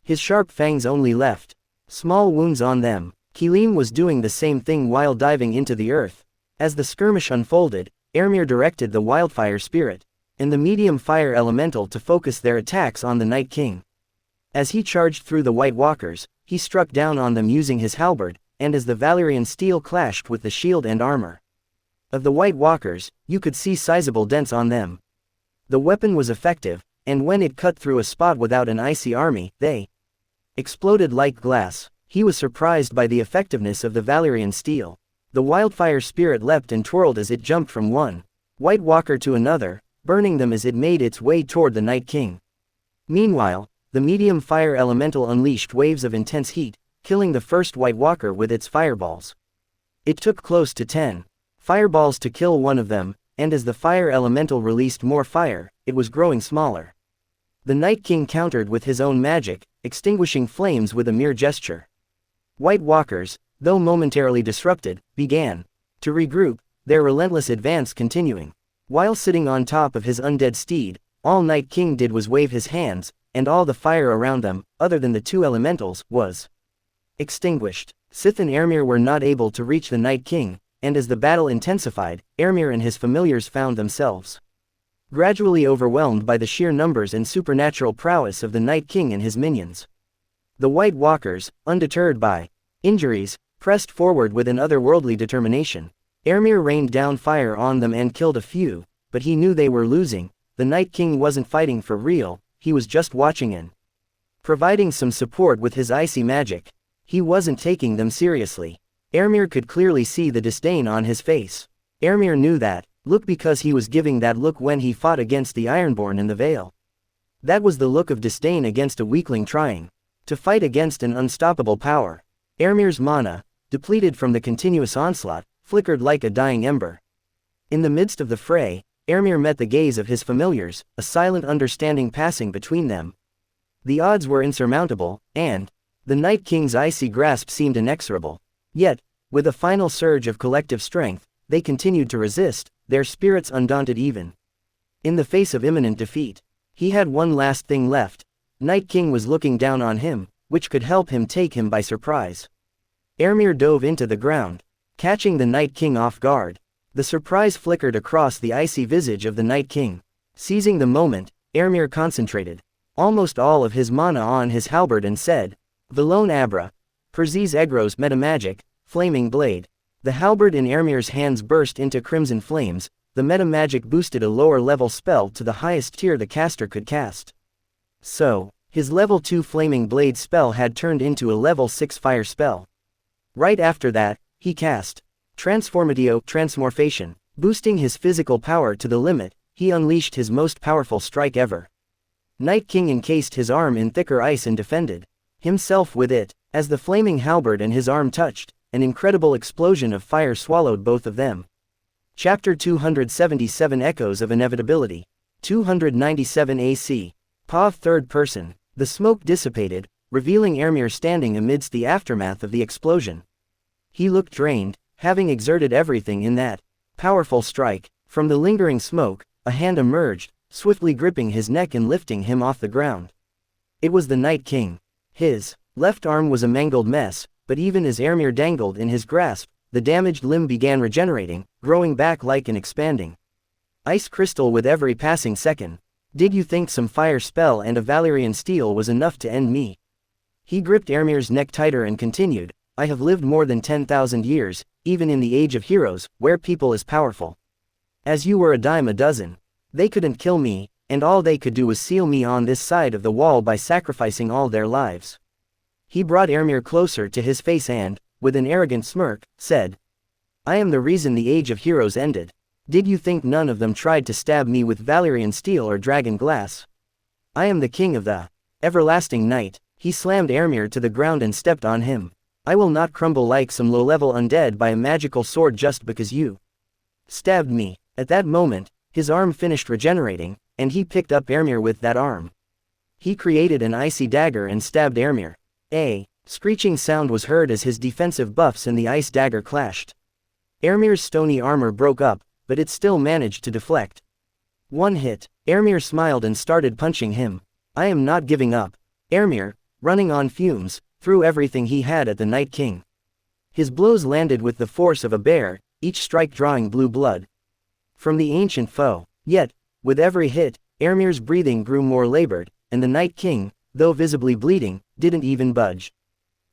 His sharp fangs only left small wounds on them. Kilim was doing the same thing while diving into the earth. As the skirmish unfolded, Ermir directed the Wildfire Spirit and the Medium Fire Elemental to focus their attacks on the Night King. As he charged through the White Walkers, he struck down on them using his halberd, and as the Valyrian steel clashed with the shield and armor of the White Walkers, you could see sizable dents on them. The weapon was effective, and when it cut through a spot without an icy army, they exploded like glass. He was surprised by the effectiveness of the Valyrian steel. The Wildfire Spirit leapt and twirled as it jumped from one White Walker to another, burning them as it made its way toward the Night King. Meanwhile, the Medium Fire Elemental unleashed waves of intense heat, killing the first White Walker with its fireballs. It took close to 10 fireballs to kill one of them, and as the Fire Elemental released more fire, it was growing smaller. The Night King countered with his own magic, extinguishing flames with a mere gesture. White Walkers, though momentarily disrupted, began to regroup, their relentless advance continuing. While sitting on top of his undead steed, all Night King did was wave his hands, and all the fire around them, other than the two elementals, was extinguished. Sith and Ermir were not able to reach the Night King, and as the battle intensified, Ermir and his familiars found themselves gradually overwhelmed by the sheer numbers and supernatural prowess of the Night King and his minions. The White Walkers, undeterred by injuries, pressed forward with an otherworldly determination. Ermir rained down fire on them and killed a few, but he knew they were losing. The Night King wasn't fighting for real, he was just watching and providing some support with his icy magic. He wasn't taking them seriously. Ermir could clearly see the disdain on his face. Ermir knew that look because he was giving that look when he fought against the Ironborn in the Vale. That was the look of disdain against a weakling trying to fight against an unstoppable power. Ermir's mana, depleted from the continuous onslaught, flickered like a dying ember. In the midst of the fray, Ermir met the gaze of his familiars, a silent understanding passing between them. The odds were insurmountable, and the Night King's icy grasp seemed inexorable. Yet, with a final surge of collective strength, they continued to resist, their spirits undaunted even in the face of imminent defeat. He had one last thing left. Night King was looking down on him, which could help him take him by surprise. Ermir dove into the ground, catching the Night King off guard. The surprise flickered across the icy visage of the Night King. Seizing the moment, Ermir concentrated almost all of his mana on his halberd and said, Velone Abra, Perziz Egros Metamagic, Flaming Blade. The halberd in Ermir's hands burst into crimson flames. The metamagic boosted a lower-level spell to the highest tier the caster could cast. So, his level 2 Flaming Blade spell had turned into a level 6 fire spell. Right after that, he cast Transformatio Transmorphation. Boosting his physical power to the limit, he unleashed his most powerful strike ever. Night King encased his arm in thicker ice and defended himself with it. As the flaming halberd and his arm touched, an incredible explosion of fire swallowed both of them. Chapter 277 Echoes of Inevitability. 297 AC. Pav third person. The smoke dissipated, revealing Ermir standing amidst the aftermath of the explosion. He looked drained, having exerted everything in that powerful strike. From the lingering smoke, a hand emerged, swiftly gripping his neck and lifting him off the ground. It was the Night King. His left arm was a mangled mess, but even as Ermir dangled in his grasp, the damaged limb began regenerating, growing back like an expanding ice crystal with every passing second. Did you think some fire spell and a Valyrian steel was enough to end me? He gripped Ermir's neck tighter and continued, I have lived more than 10,000 years, even in the age of heroes, where people is powerful. As you were a dime a dozen. They couldn't kill me, and all they could do was seal me on this side of the wall by sacrificing all their lives. He brought Ermir closer to his face and, with an arrogant smirk, said, "I am the reason the Age of Heroes ended. Did you think none of them tried to stab me with Valyrian steel or dragon glass? I am the king of the everlasting night." He slammed Ermir to the ground and stepped on him. "I will not crumble like some low-level undead by a magical sword just because you stabbed me." At that moment, his arm finished regenerating, and he picked up Ermir with that arm. He created an icy dagger and stabbed Ermir. A screeching sound was heard as his defensive buffs and the ice dagger clashed. Ermir's stony armor broke up, but it still managed to deflect. One hit. Ermir smiled and started punching him. "I am not giving up." Ermir, running on fumes, threw everything he had at the Night King. His blows landed with the force of a bear, each strike drawing blue blood from the ancient foe. Yet, with every hit, Ermir's breathing grew more labored, and the Night King, though visibly bleeding, didn't even budge.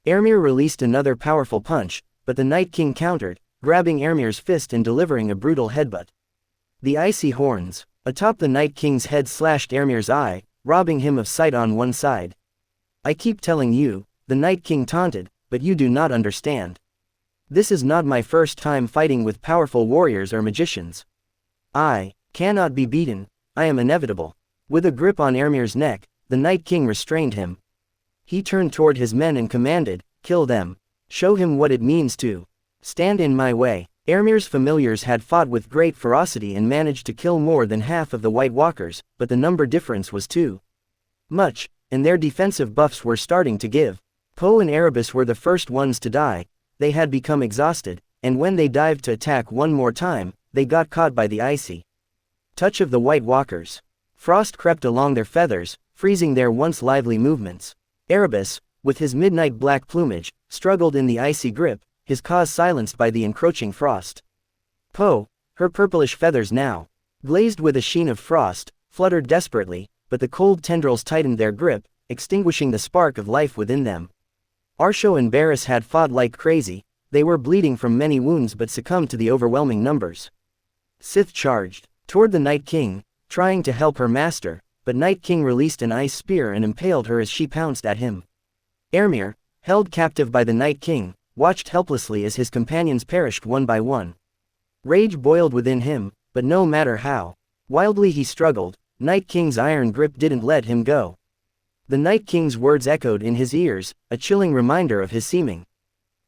Ermir released another powerful punch, but the Night King countered, grabbing Ermir's fist and delivering a brutal headbutt. The icy horns atop the Night King's head slashed Ermir's eye, robbing him of sight on one side. "I keep telling you," the Night King taunted, "but you do not understand. This is not my first time fighting with powerful warriors or magicians. I cannot be beaten. I am inevitable." With a grip on Ermir's neck, the Night King restrained him. He turned toward his men and commanded, "Kill them. Show him what it means to stand in my way." Ermir's familiars had fought with great ferocity and managed to kill more than half of the White Walkers, but the number difference was too much, and their defensive buffs were starting to give. Poe and Erebus were the first ones to die. They had become exhausted, and when they dived to attack one more time, they got caught by the icy touch of the White Walkers. Frost crept along their feathers, freezing their once lively movements. Erebus, with his midnight black plumage, struggled in the icy grip, his cause silenced by the encroaching frost. Poe, her purplish feathers now glazed with a sheen of frost, fluttered desperately, but the cold tendrils tightened their grip, extinguishing the spark of life within them. Arsho and Barris had fought like crazy. They were bleeding from many wounds but succumbed to the overwhelming numbers. Sith charged toward the Night King, trying to help her master, but Night King released an ice spear and impaled her as she pounced at him. Ermir, held captive by the Night King, watched helplessly as his companions perished one by one. Rage boiled within him, but no matter how wildly he struggled, Night King's iron grip didn't let him go. The Night King's words echoed in his ears, a chilling reminder of his seeming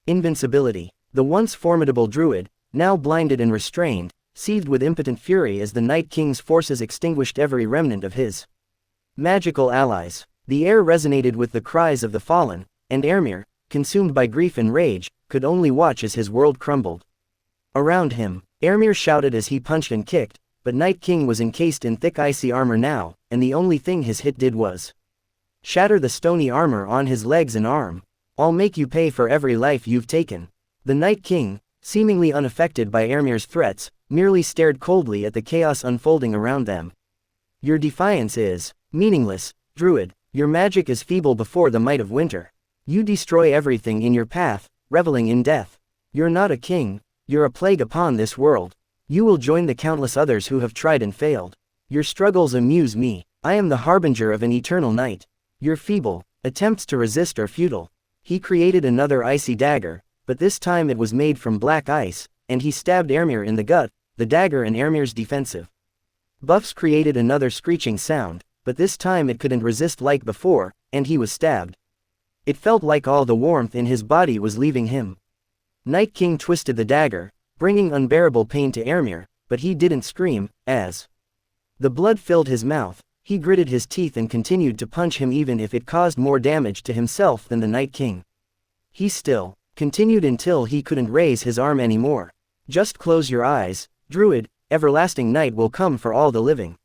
invincibility. The once formidable Druid, now blinded and restrained, seethed with impotent fury as the Night King's forces extinguished every remnant of his magical allies. The air resonated with the cries of the fallen, and Ermir, consumed by grief and rage, could only watch as his world crumbled around him. Ermir shouted as he punched and kicked, but Night King was encased in thick icy armor now, and the only thing his hit did was shatter the stony armor on his legs and arm. "I'll make you pay for every life you've taken." The Night King, seemingly unaffected by Ermir's threats, merely stared coldly at the chaos unfolding around them. "Your defiance is meaningless, Druid. Your magic is feeble before the might of winter. You destroy everything in your path, reveling in death. You're not a king, you're a plague upon this world. You will join the countless others who have tried and failed. Your struggles amuse me. I am the harbinger of an eternal night. You're feeble, attempts to resist are futile." He created another icy dagger, but this time it was made from black ice, and he stabbed Ermir in the gut. The dagger and Ermir's defensive buffs created another screeching sound, but this time it couldn't resist like before, and he was stabbed. It felt like all the warmth in his body was leaving him. Night King twisted the dagger, bringing unbearable pain to Ermir, but he didn't scream, as the blood filled his mouth. He gritted his teeth and continued to punch him even if it caused more damage to himself than the Night King. He still continued until he couldn't raise his arm anymore. "Just close your eyes, Druid, everlasting night will come for all the living.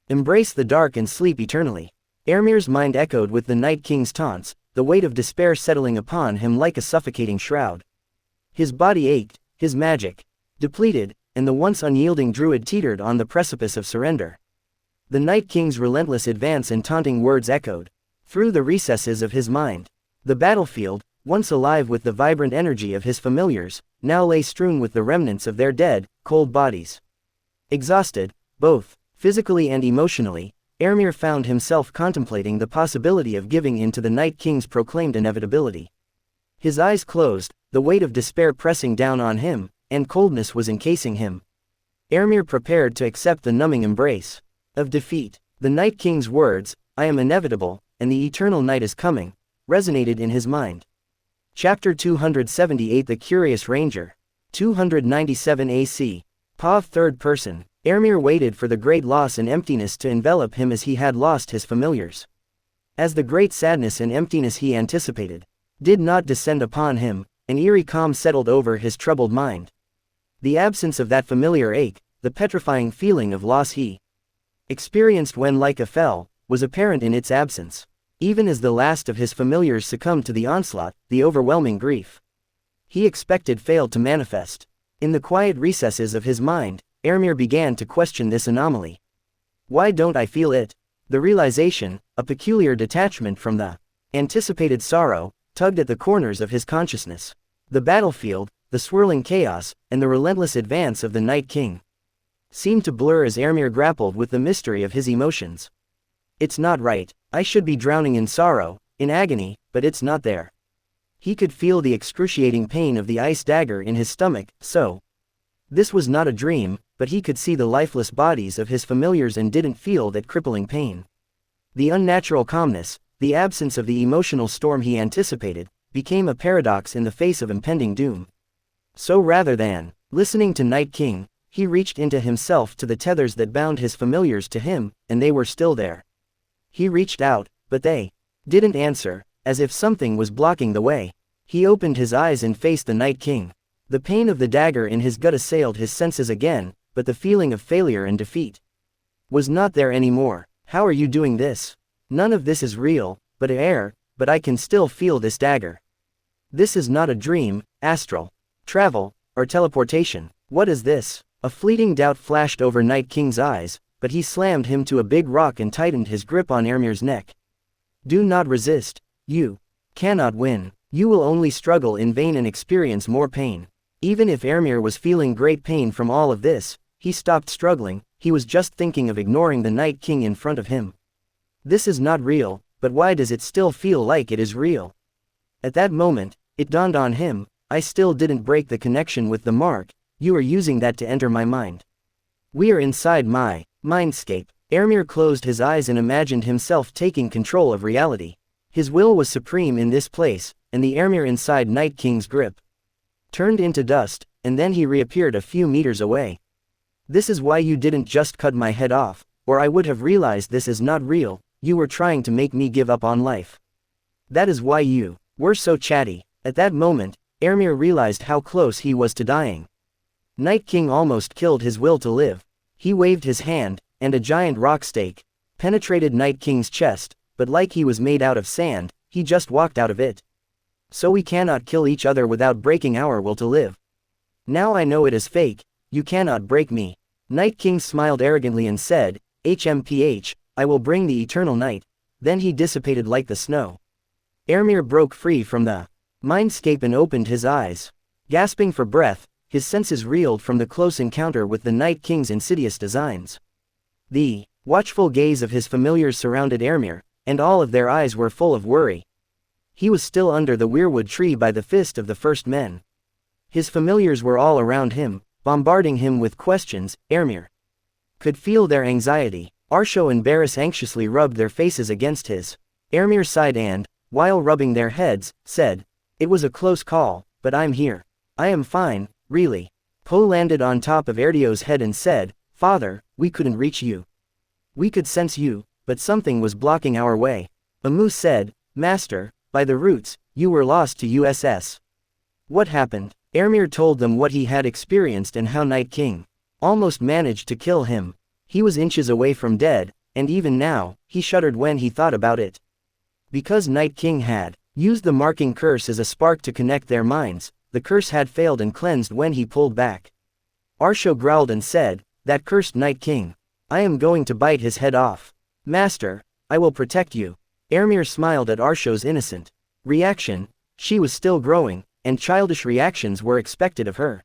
Embrace the dark and sleep eternally." Ermir's mind echoed with the Night King's taunts, the weight of despair settling upon him like a suffocating shroud. His body ached, his magic depleted, and the once unyielding Druid teetered on the precipice of surrender. The Night King's relentless advance and taunting words echoed through the recesses of his mind. The battlefield, once alive with the vibrant energy of his familiars, now lay strewn with the remnants of their dead, cold bodies. Exhausted, both physically and emotionally, Ermir found himself contemplating the possibility of giving in to the Night King's proclaimed inevitability. His eyes closed, the weight of despair pressing down on him, and coldness was encasing him. Ermir prepared to accept the numbing embrace of defeat. The Night King's words, "I am inevitable, and the eternal night is coming," resonated in his mind. Chapter 278 The Curious Ranger. 297 AC. Pav third person. Ermir waited for the great loss and emptiness to envelop him as he had lost his familiars. As the great sadness and emptiness he anticipated did not descend upon him, an eerie calm settled over his troubled mind. The absence of that familiar ache, the petrifying feeling of loss he experienced when like a fell, was apparent in its absence. Even as the last of his familiars succumbed to the onslaught, the overwhelming grief he expected failed to manifest. In the quiet recesses of his mind, Ermir began to question this anomaly. Why don't I feel it? The realization, a peculiar detachment from the anticipated sorrow, tugged at the corners of his consciousness. The battlefield, the swirling chaos, and the relentless advance of the Night King seemed to blur as Ermir grappled with the mystery of his emotions. It's not right, I should be drowning in sorrow, in agony, but it's not there. He could feel the excruciating pain of the ice dagger in his stomach, so this was not a dream, but he could see the lifeless bodies of his familiars and didn't feel that crippling pain. The unnatural calmness, the absence of the emotional storm he anticipated, became a paradox in the face of impending doom. So rather than listening to Night King, he reached into himself to the tethers that bound his familiars to him, and they were still there. He reached out, but they didn't answer, as if something was blocking the way. He opened his eyes and faced the Night King. The pain of the dagger in his gut assailed his senses again, but the feeling of failure and defeat was not there anymore. How are you doing this? None of this is real, but air, but I can still feel this dagger. This is not a dream, astral travel, or teleportation. What is this? A fleeting doubt flashed over Night King's eyes, but he slammed him to a big rock and tightened his grip on Ermir's neck. Do not resist. You cannot win. You will only struggle in vain and experience more pain. Even if Ermir was feeling great pain from all of this, he stopped struggling. He was just thinking of ignoring the Night King in front of him. This is not real, but why does it still feel like it is real? At that moment, it dawned on him, I still didn't break the connection with the mark. You are using that to enter my mind. We are inside my mindscape. Ermir closed his eyes and imagined himself taking control of reality. His will was supreme in this place, and the Ermir inside Night King's grip turned into dust, and then he reappeared a few meters away. This is why you didn't just cut my head off, or I would have realized this is not real. You were trying to make me give up on life. That is why you were so chatty. At that moment, Ermir realized how close he was to dying. Night King almost killed his will to live. He waved his hand, and a giant rock stake penetrated Night King's chest, but like he was made out of sand, he just walked out of it. So we cannot kill each other without breaking our will to live. Now I know it is fake, you cannot break me. Night King smiled arrogantly and said, HMPH, I will bring the eternal night. Then he dissipated like the snow. Ermir broke free from the mindscape and opened his eyes. Gasping for breath, his senses reeled from the close encounter with the Night King's insidious designs. The watchful gaze of his familiars surrounded Ermir, and all of their eyes were full of worry. He was still under the weirwood tree by the fist of the first men. His familiars were all around him, bombarding him with questions. Ermir could feel their anxiety. Arsho and Barris anxiously rubbed their faces against his. Ermir sighed and, while rubbing their heads, said, It was a close call, but I'm here. I am fine, really. Poe landed on top of Erdio's head and said, Father, we couldn't reach you. We could sense you, but something was blocking our way. Amu said, Master, by the roots, you were lost to USS. What happened? Ermir told them what he had experienced and how Night King almost managed to kill him. He was inches away from dead, and even now, he shuddered when he thought about it. Because Night King had used the marking curse as a spark to connect their minds, the curse had failed and cleansed when he pulled back. Arsho growled and said, That cursed Night King. I am going to bite his head off. Master, I will protect you. Ermir smiled at Arsho's innocent reaction. She was still growing, and childish reactions were expected of her.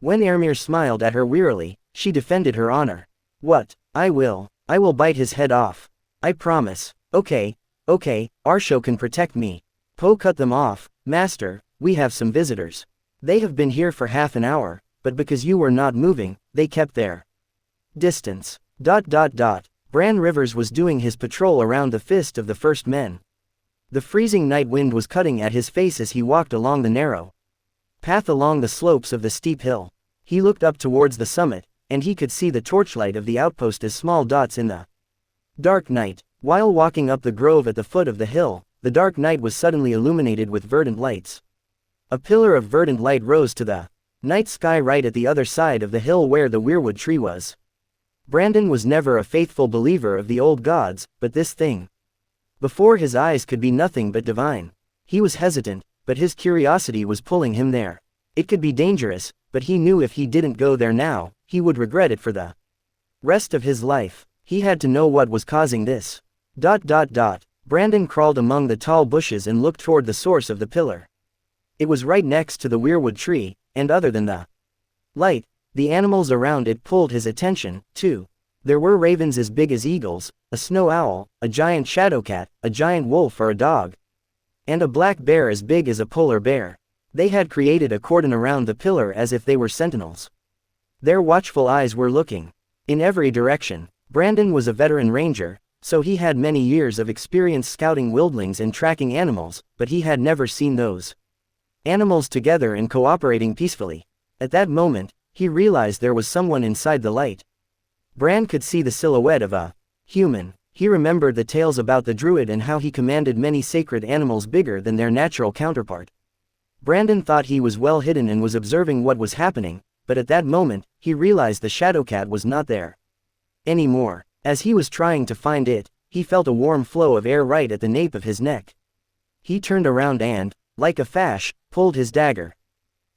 When Ermir smiled at her wearily, she defended her honor. What? I will. I will bite his head off. I promise. Okay, Arsho can protect me. Po cut them off. Master, we have some visitors. They have been here for half an hour, but because you were not moving, they kept their distance. Bran Rivers was doing his patrol around the fist of the first men. The freezing night wind was cutting at his face as he walked along the narrow path along the slopes of the steep hill. He looked up towards the summit, and he could see the torchlight of the outpost as small dots in the dark night. While walking up the grove at the foot of the hill, the dark night was suddenly illuminated with verdant lights. A pillar of verdant light rose to the night sky right at the other side of the hill where the weirwood tree was. Brandon was never a faithful believer of the old gods, but this thing before his eyes could be nothing but divine. He was hesitant, but his curiosity was pulling him there. It could be dangerous, but he knew if he didn't go there now, he would regret it for the rest of his life. He had to know what was causing this. Brandon crawled among the tall bushes and looked toward the source of the pillar. It was right next to the weirwood tree, and other than the light, the animals around it pulled his attention, too. There were ravens as big as eagles, a snow owl, a giant shadowcat, a giant wolf or a dog, and a black bear as big as a polar bear. They had created a cordon around the pillar as if they were sentinels. Their watchful eyes were looking in every direction. Brandon was a veteran ranger, so he had many years of experience scouting wildlings and tracking animals, but he had never seen those animals together and cooperating peacefully. At that moment, he realized there was someone inside the light. Bran could see the silhouette of a human. He remembered the tales about the Druid and how he commanded many sacred animals bigger than their natural counterpart. Brandon thought he was well hidden and was observing what was happening, but at that moment, he realized the Shadowcat was not there anymore. As he was trying to find it, he felt a warm flow of air right at the nape of his neck. He turned around and, like a flash, pulled his dagger.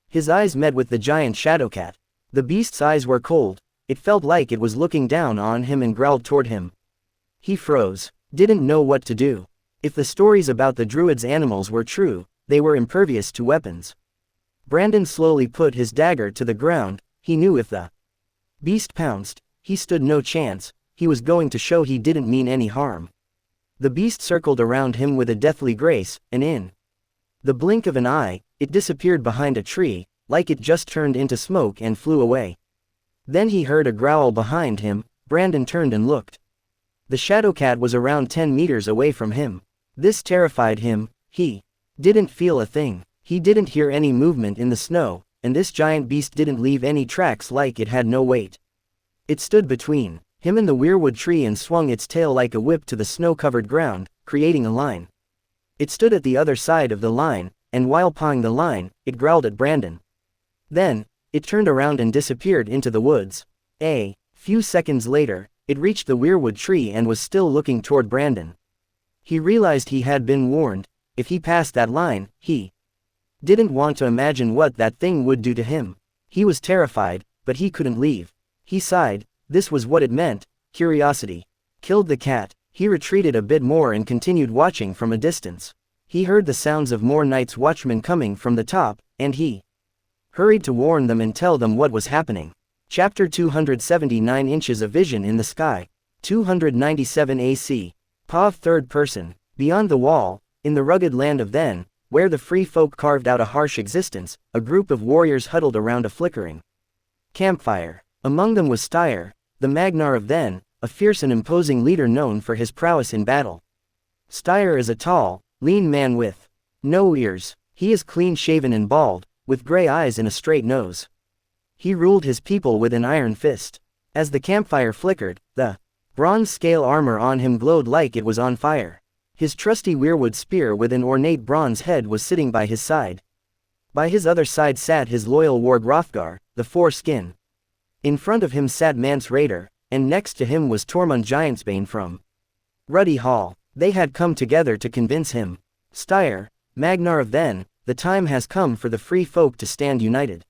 His eyes met with the giant Shadowcat. The beast's eyes were cold. It felt like it was looking down on him and growled toward him. He froze, didn't know what to do. If the stories about the Druid's animals were true, they were impervious to weapons. Brandon slowly put his dagger to the ground. He knew if the beast pounced, he stood no chance. He was going to show he didn't mean any harm. The beast circled around him with a deathly grace, and in the blink of an eye, it disappeared behind a tree, like it just turned into smoke and flew away. Then he heard a growl behind him. Brandon turned and looked. The Shadowcat was around 10 meters away from him. This terrified him. He didn't feel a thing. He didn't hear any movement in the snow, and this giant beast didn't leave any tracks, like it had no weight. It stood between him and the weirwood tree and swung its tail like a whip to the snow-covered ground, creating a line. It stood at the other side of the line, and while pawing the line, it growled at Brandon. Then, it turned around and disappeared into the woods. A few seconds later, it reached the weirwood tree and was still looking toward Brandon. He realized he had been warned. If he passed that line, he didn't want to imagine what that thing would do to him. He was terrified, but he couldn't leave. He sighed. This was what it meant. Curiosity killed the cat. He retreated a bit more and continued watching from a distance. He heard the sounds of more Night's Watchmen coming from the top, and he hurried to warn them and tell them what was happening. Chapter 279 Inches of Vision in the Sky. 297 AC. Pav third person. Beyond the wall, in the rugged land of Then, where the free folk carved out a harsh existence, a group of warriors huddled around a flickering campfire. Among them was Styr, the Magnar of Then, a fierce and imposing leader known for his prowess in battle. Styr is a tall, lean man with no ears. He is clean-shaven and bald, with gray eyes and a straight nose. He ruled his people with an iron fist. As the campfire flickered, the bronze scale armor on him glowed like it was on fire. His trusty weirwood spear with an ornate bronze head was sitting by his side. By his other side sat his loyal warg Hrothgar, the foreskin. In front of him sat Mance Rayder, and next to him was Tormund Giantsbane from Ruddy Hall. They had come together to convince him. Styr, Magnar of Then, the time has come for the free folk to stand united.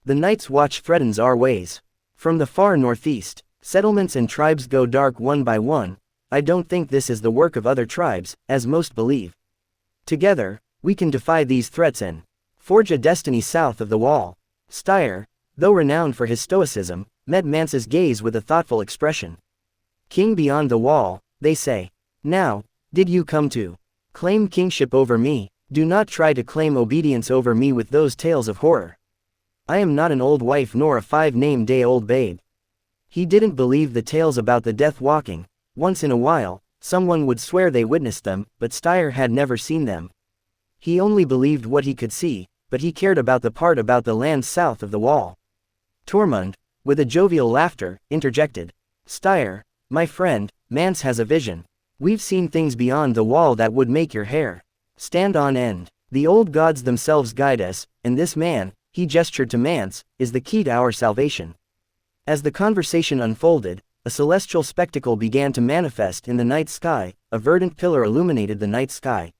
The Night's Watch threatens our ways. From the far northeast, settlements and tribes go dark one by one. I don't think this is the work of other tribes, as most believe. Together, we can defy these threats and forge a destiny south of the wall. Styr, though renowned for his stoicism, met Mance's gaze with a thoughtful expression. King beyond the wall, they say. Now, did you come to claim kingship over me? Do not try to claim obedience over me with those tales of horror. I am not an old wife nor a 5-name-day-old babe. He didn't believe the tales about the death walking. Once in a while, someone would swear they witnessed them, but Styr had never seen them. He only believed what he could see, but he cared about the part about the land south of the wall. Tormund, with a jovial laughter, interjected. Styr, my friend, Mance has a vision. We've seen things beyond the wall that would make your hair stand on end. The old gods themselves guide us, and this man, he gestured to Mance, is the key to our salvation. As the conversation unfolded, a celestial spectacle began to manifest in the night sky. A verdant pillar illuminated the night sky,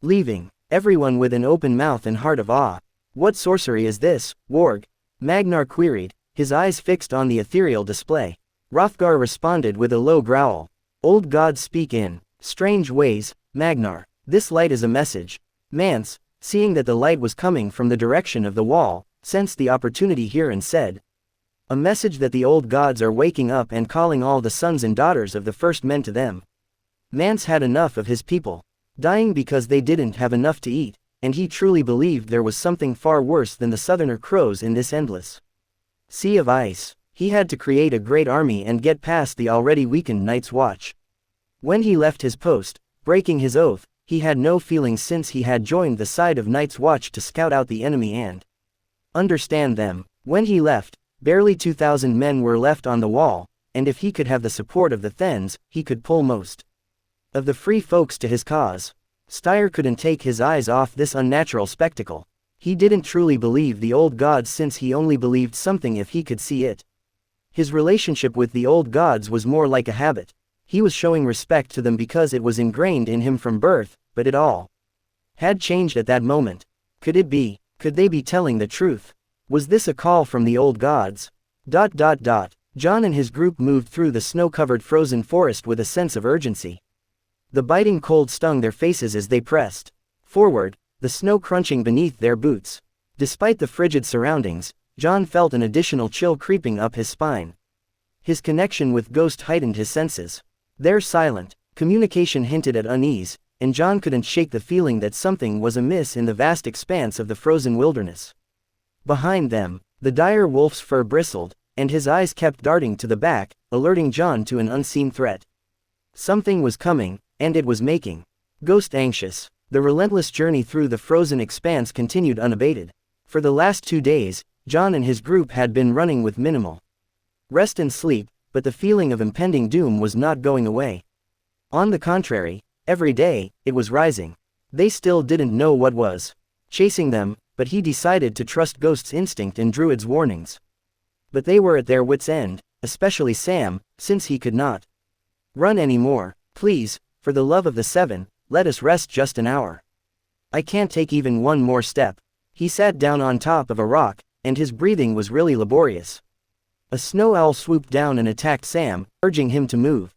leaving everyone with an open mouth and heart of awe. What sorcery is this, Warg? Magnar queried, his eyes fixed on the ethereal display. Hrothgar responded with a low growl. Old gods speak in strange ways, Magnar. This light is a message. Mance, seeing that the light was coming from the direction of the wall, sensed the opportunity here and said, a message that the old gods are waking up and calling all the sons and daughters of the first men to them. Mance had enough of his people dying because they didn't have enough to eat, and he truly believed there was something far worse than the southerner crows in this endless sea of ice. He had to create a great army and get past the already weakened Night's Watch. When he left his post, breaking his oath, he had no feelings since he had joined the side of Night's Watch to scout out the enemy and understand them. When he left, barely 2,000 men were left on the wall, and if he could have the support of the Thens, he could pull most of the free folks to his cause. Styr couldn't take his eyes off this unnatural spectacle. He didn't truly believe the old gods since he only believed something if he could see it. His relationship with the old gods was more like a habit. He was showing respect to them because it was ingrained in him from birth, but it all had changed at that moment. Could it be? Could they be telling the truth? Was this a call from the old gods? Jon and his group moved through the snow-covered frozen forest with a sense of urgency. The biting cold stung their faces as they pressed forward, the snow crunching beneath their boots. Despite the frigid surroundings, Jon felt an additional chill creeping up his spine. His connection with Ghost heightened his senses. Their silent communication hinted at unease, and Jon couldn't shake the feeling that something was amiss in the vast expanse of the frozen wilderness. Behind them, the dire wolf's fur bristled, and his eyes kept darting to the back, alerting Jon to an unseen threat. Something was coming, and it was making Ghost anxious. The relentless journey through the frozen expanse continued unabated. For the last 2 days, Jon and his group had been running with minimal rest and sleep, but the feeling of impending doom was not going away. On the contrary, every day, it was rising. They still didn't know what was chasing them, but he decided to trust Ghost's instinct and Druid's warnings. But they were at their wits' end, especially Sam, since he could not run anymore. Please, for the love of the seven, let us rest just an hour. I can't take even one more step. He sat down on top of a rock, and his breathing was really laborious. A snow owl swooped down and attacked Sam, urging him to move.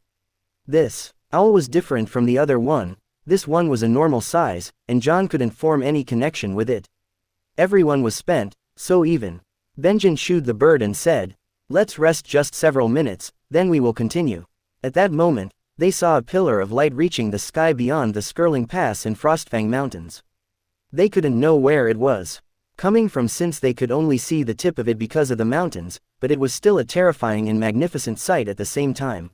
This owl was different from the other one. This one was a normal size, and Jon couldn't form any connection with it. Everyone was spent, so even Benjen shooed the bird and said, let's rest just several minutes, then we will continue. At that moment, they saw a pillar of light reaching the sky beyond the Skirling Pass and Frostfang Mountains. They couldn't know where it was coming from since they could only see the tip of it because of the mountains, but it was still a terrifying and magnificent sight at the same time.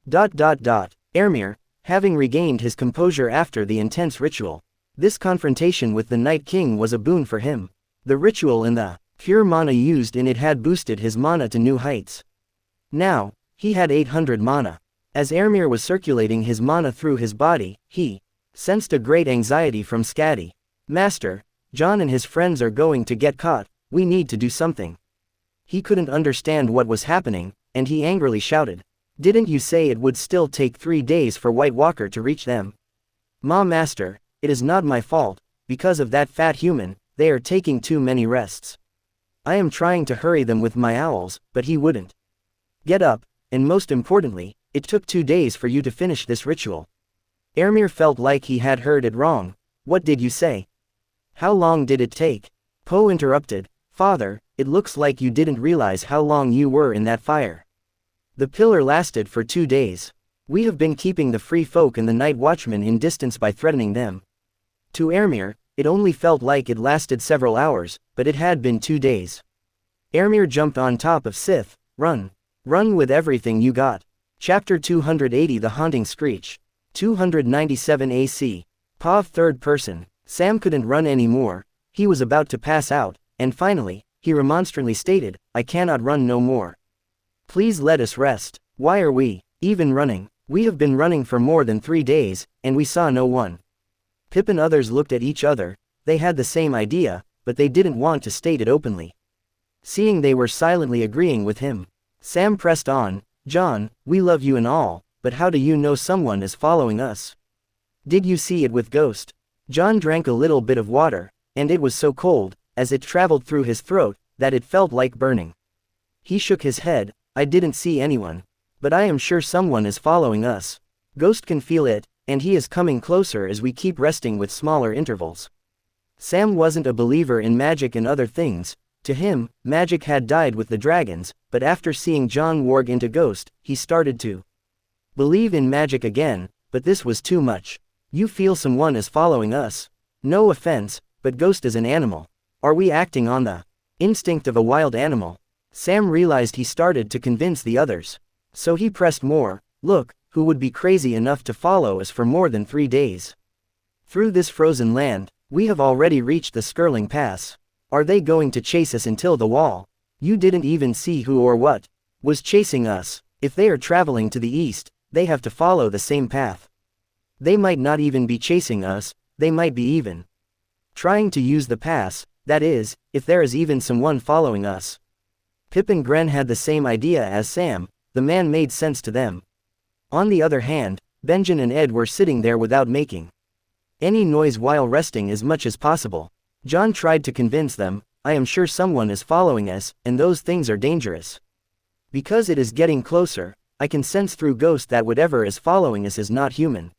Ermir, having regained his composure after the intense ritual. This confrontation with the Night King was a boon for him. The ritual and the pure mana used in it had boosted his mana to new heights. Now, he had 800 mana. As Ermir was circulating his mana through his body, he sensed a great anxiety from Skadi. Master, Jon and his friends are going to get caught, we need to do something. He couldn't understand what was happening, and he angrily shouted. Didn't you say it would still take 3 days for White Walker to reach them? Master, it is not my fault, because of that fat human, they are taking too many rests. I am trying to hurry them with my owls, but he wouldn't get up, and most importantly, it took 2 days for you to finish this ritual. Ermir felt like he had heard it wrong. What did you say? How long did it take? Poe interrupted. Father, it looks like you didn't realize how long you were in that fire. The pillar lasted for 2 days. We have been keeping the free folk and the night watchmen in distance by threatening them. To Ermir, it only felt like it lasted several hours, but it had been 2 days. Ermir jumped on top of Sith. Run. Run with everything you got. Chapter 280 The Haunting Screech. 297 AC. POV third person. Sam couldn't run anymore. He was about to pass out, and finally, he remonstrantly stated, I cannot run no more. Please let us rest. Why are we even running? We have been running for more than 3 days, and we saw no one. Pip and others looked at each other. They had the same idea, but they didn't want to state it openly. Seeing they were silently agreeing with him, Sam pressed on, John, we love you and all, but how do you know someone is following us? Did you see it with Ghost? John drank a little bit of water, and it was so cold, as it traveled through his throat, that it felt like burning. He shook his head, I didn't see anyone. But I am sure someone is following us. Ghost can feel it, and he is coming closer as we keep resting with smaller intervals. Sam wasn't a believer in magic and other things. To him, magic had died with the dragons, but after seeing John warg into Ghost, he started to believe in magic again, but this was too much. You feel someone is following us. No offense, but Ghost is an animal. Are we acting on the instinct of a wild animal? Sam realized he started to convince the others. So he pressed more, look, who would be crazy enough to follow us for more than 3 days? Through this frozen land, we have already reached the Skirling Pass. Are they going to chase us until the wall? You didn't even see who or what was chasing us. If they are traveling to the east, they have to follow the same path. They might not even be chasing us, they might be even trying to use the pass, that is, if there is even someone following us. Pip and Gren had the same idea as Sam. The man made sense to them. On the other hand, Benjen and Ed were sitting there without making any noise while resting as much as possible. John tried to convince them, I am sure someone is following us, and those things are dangerous. Because it is getting closer, I can sense through Ghost that whatever is following us is not human.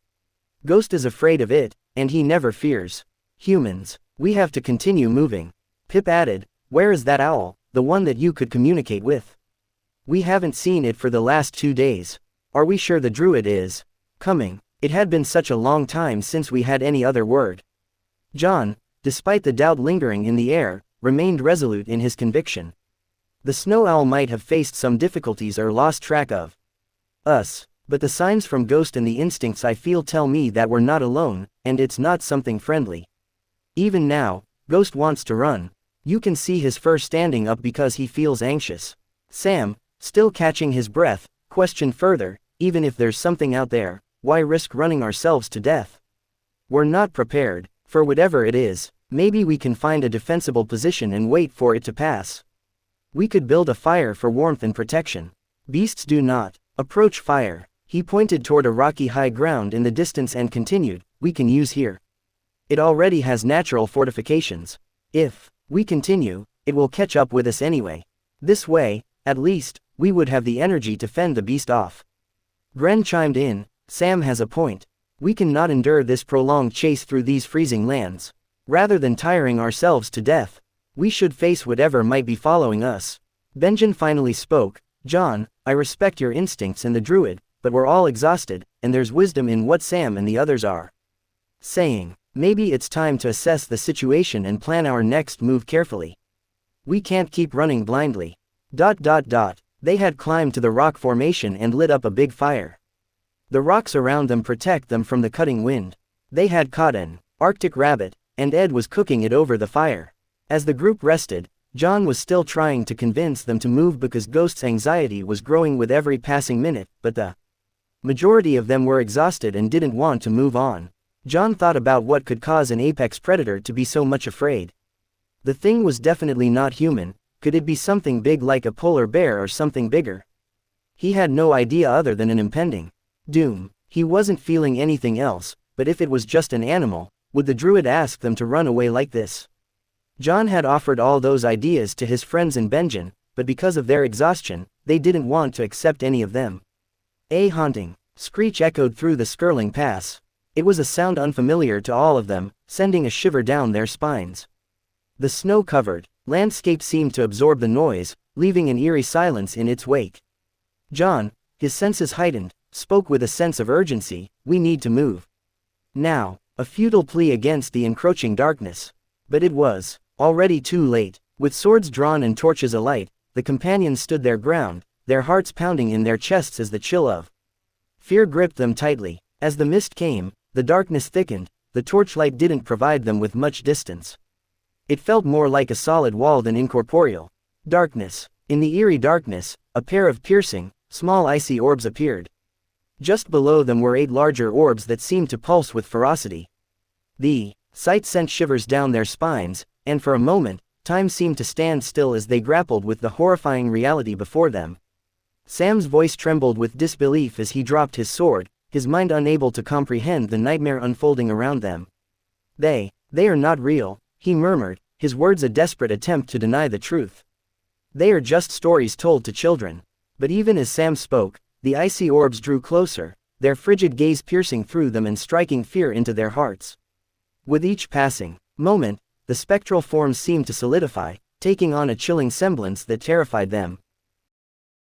Ghost is afraid of it, and he never fears humans. We have to continue moving. Pip added, where is that owl, the one that you could communicate with? We haven't seen it for the last 2 days. Are we sure the Druid is coming? It had been such a long time since we had any other word. John, despite the doubt lingering in the air, remained resolute in his conviction. The snow owl might have faced some difficulties or lost track of us, but the signs from Ghost and the instincts I feel tell me that we're not alone, and it's not something friendly. Even now, Ghost wants to run. You can see his fur standing up because he feels anxious. Sam, still catching his breath, questioned further, even if there's something out there, why risk running ourselves to death? We're not prepared for whatever it is. Maybe we can find a defensible position and wait for it to pass. We could build a fire for warmth and protection. Beasts do not approach fire. He pointed toward a rocky high ground in the distance and continued, we can use here. It already has natural fortifications. If we continue, it will catch up with us anyway. This way, at least, we would have the energy to fend the beast off. Gren chimed in, Sam has a point. We cannot endure this prolonged chase through these freezing lands. Rather than tiring ourselves to death, we should face whatever might be following us. Benjen finally spoke, John, I respect your instincts and the Druid, but we're all exhausted, and there's wisdom in what Sam and the others are saying. Maybe it's time to assess the situation and plan our next move carefully. We can't keep running blindly. They had climbed to the rock formation and lit up a big fire. The rocks around them protect them from the cutting wind. They had caught an Arctic rabbit, and Ed was cooking it over the fire. As the group rested, John was still trying to convince them to move because Ghost's anxiety was growing with every passing minute, but the majority of them were exhausted and didn't want to move on. John thought about what could cause an apex predator to be so much afraid. The thing was definitely not human. Could it be something big like a polar bear or something bigger? He had no idea other than an impending doom. He wasn't feeling anything else, but if it was just an animal, would the Druid ask them to run away like this? John had offered all those ideas to his friends in Benjen, but because of their exhaustion, they didn't want to accept any of them. A haunting screech echoed through the Skirling Pass. It was a sound unfamiliar to all of them, sending a shiver down their spines. The snow-covered landscape seemed to absorb the noise, leaving an eerie silence in its wake. John, his senses heightened, spoke with a sense of urgency, "We need to move. Now," a futile plea against the encroaching darkness. But it was already too late. With swords drawn and torches alight, the companions stood their ground, their hearts pounding in their chests as the chill of fear gripped them tightly. As the mist came, the darkness thickened, the torchlight didn't provide them with much distance. It felt more like a solid wall than incorporeal. Darkness. In the eerie darkness, a pair of piercing, small icy orbs appeared. Just below them were 8 larger orbs that seemed to pulse with ferocity. The sight sent shivers down their spines, and for a moment, time seemed to stand still as they grappled with the horrifying reality before them. Sam's voice trembled with disbelief as he dropped his sword, his mind unable to comprehend the nightmare unfolding around them. They are not real," he murmured, his words a desperate attempt to deny the truth. "They are just stories told to children." But even as Sam spoke, the icy orbs drew closer, their frigid gaze piercing through them and striking fear into their hearts. With each passing moment, the spectral forms seemed to solidify, taking on a chilling semblance that terrified them.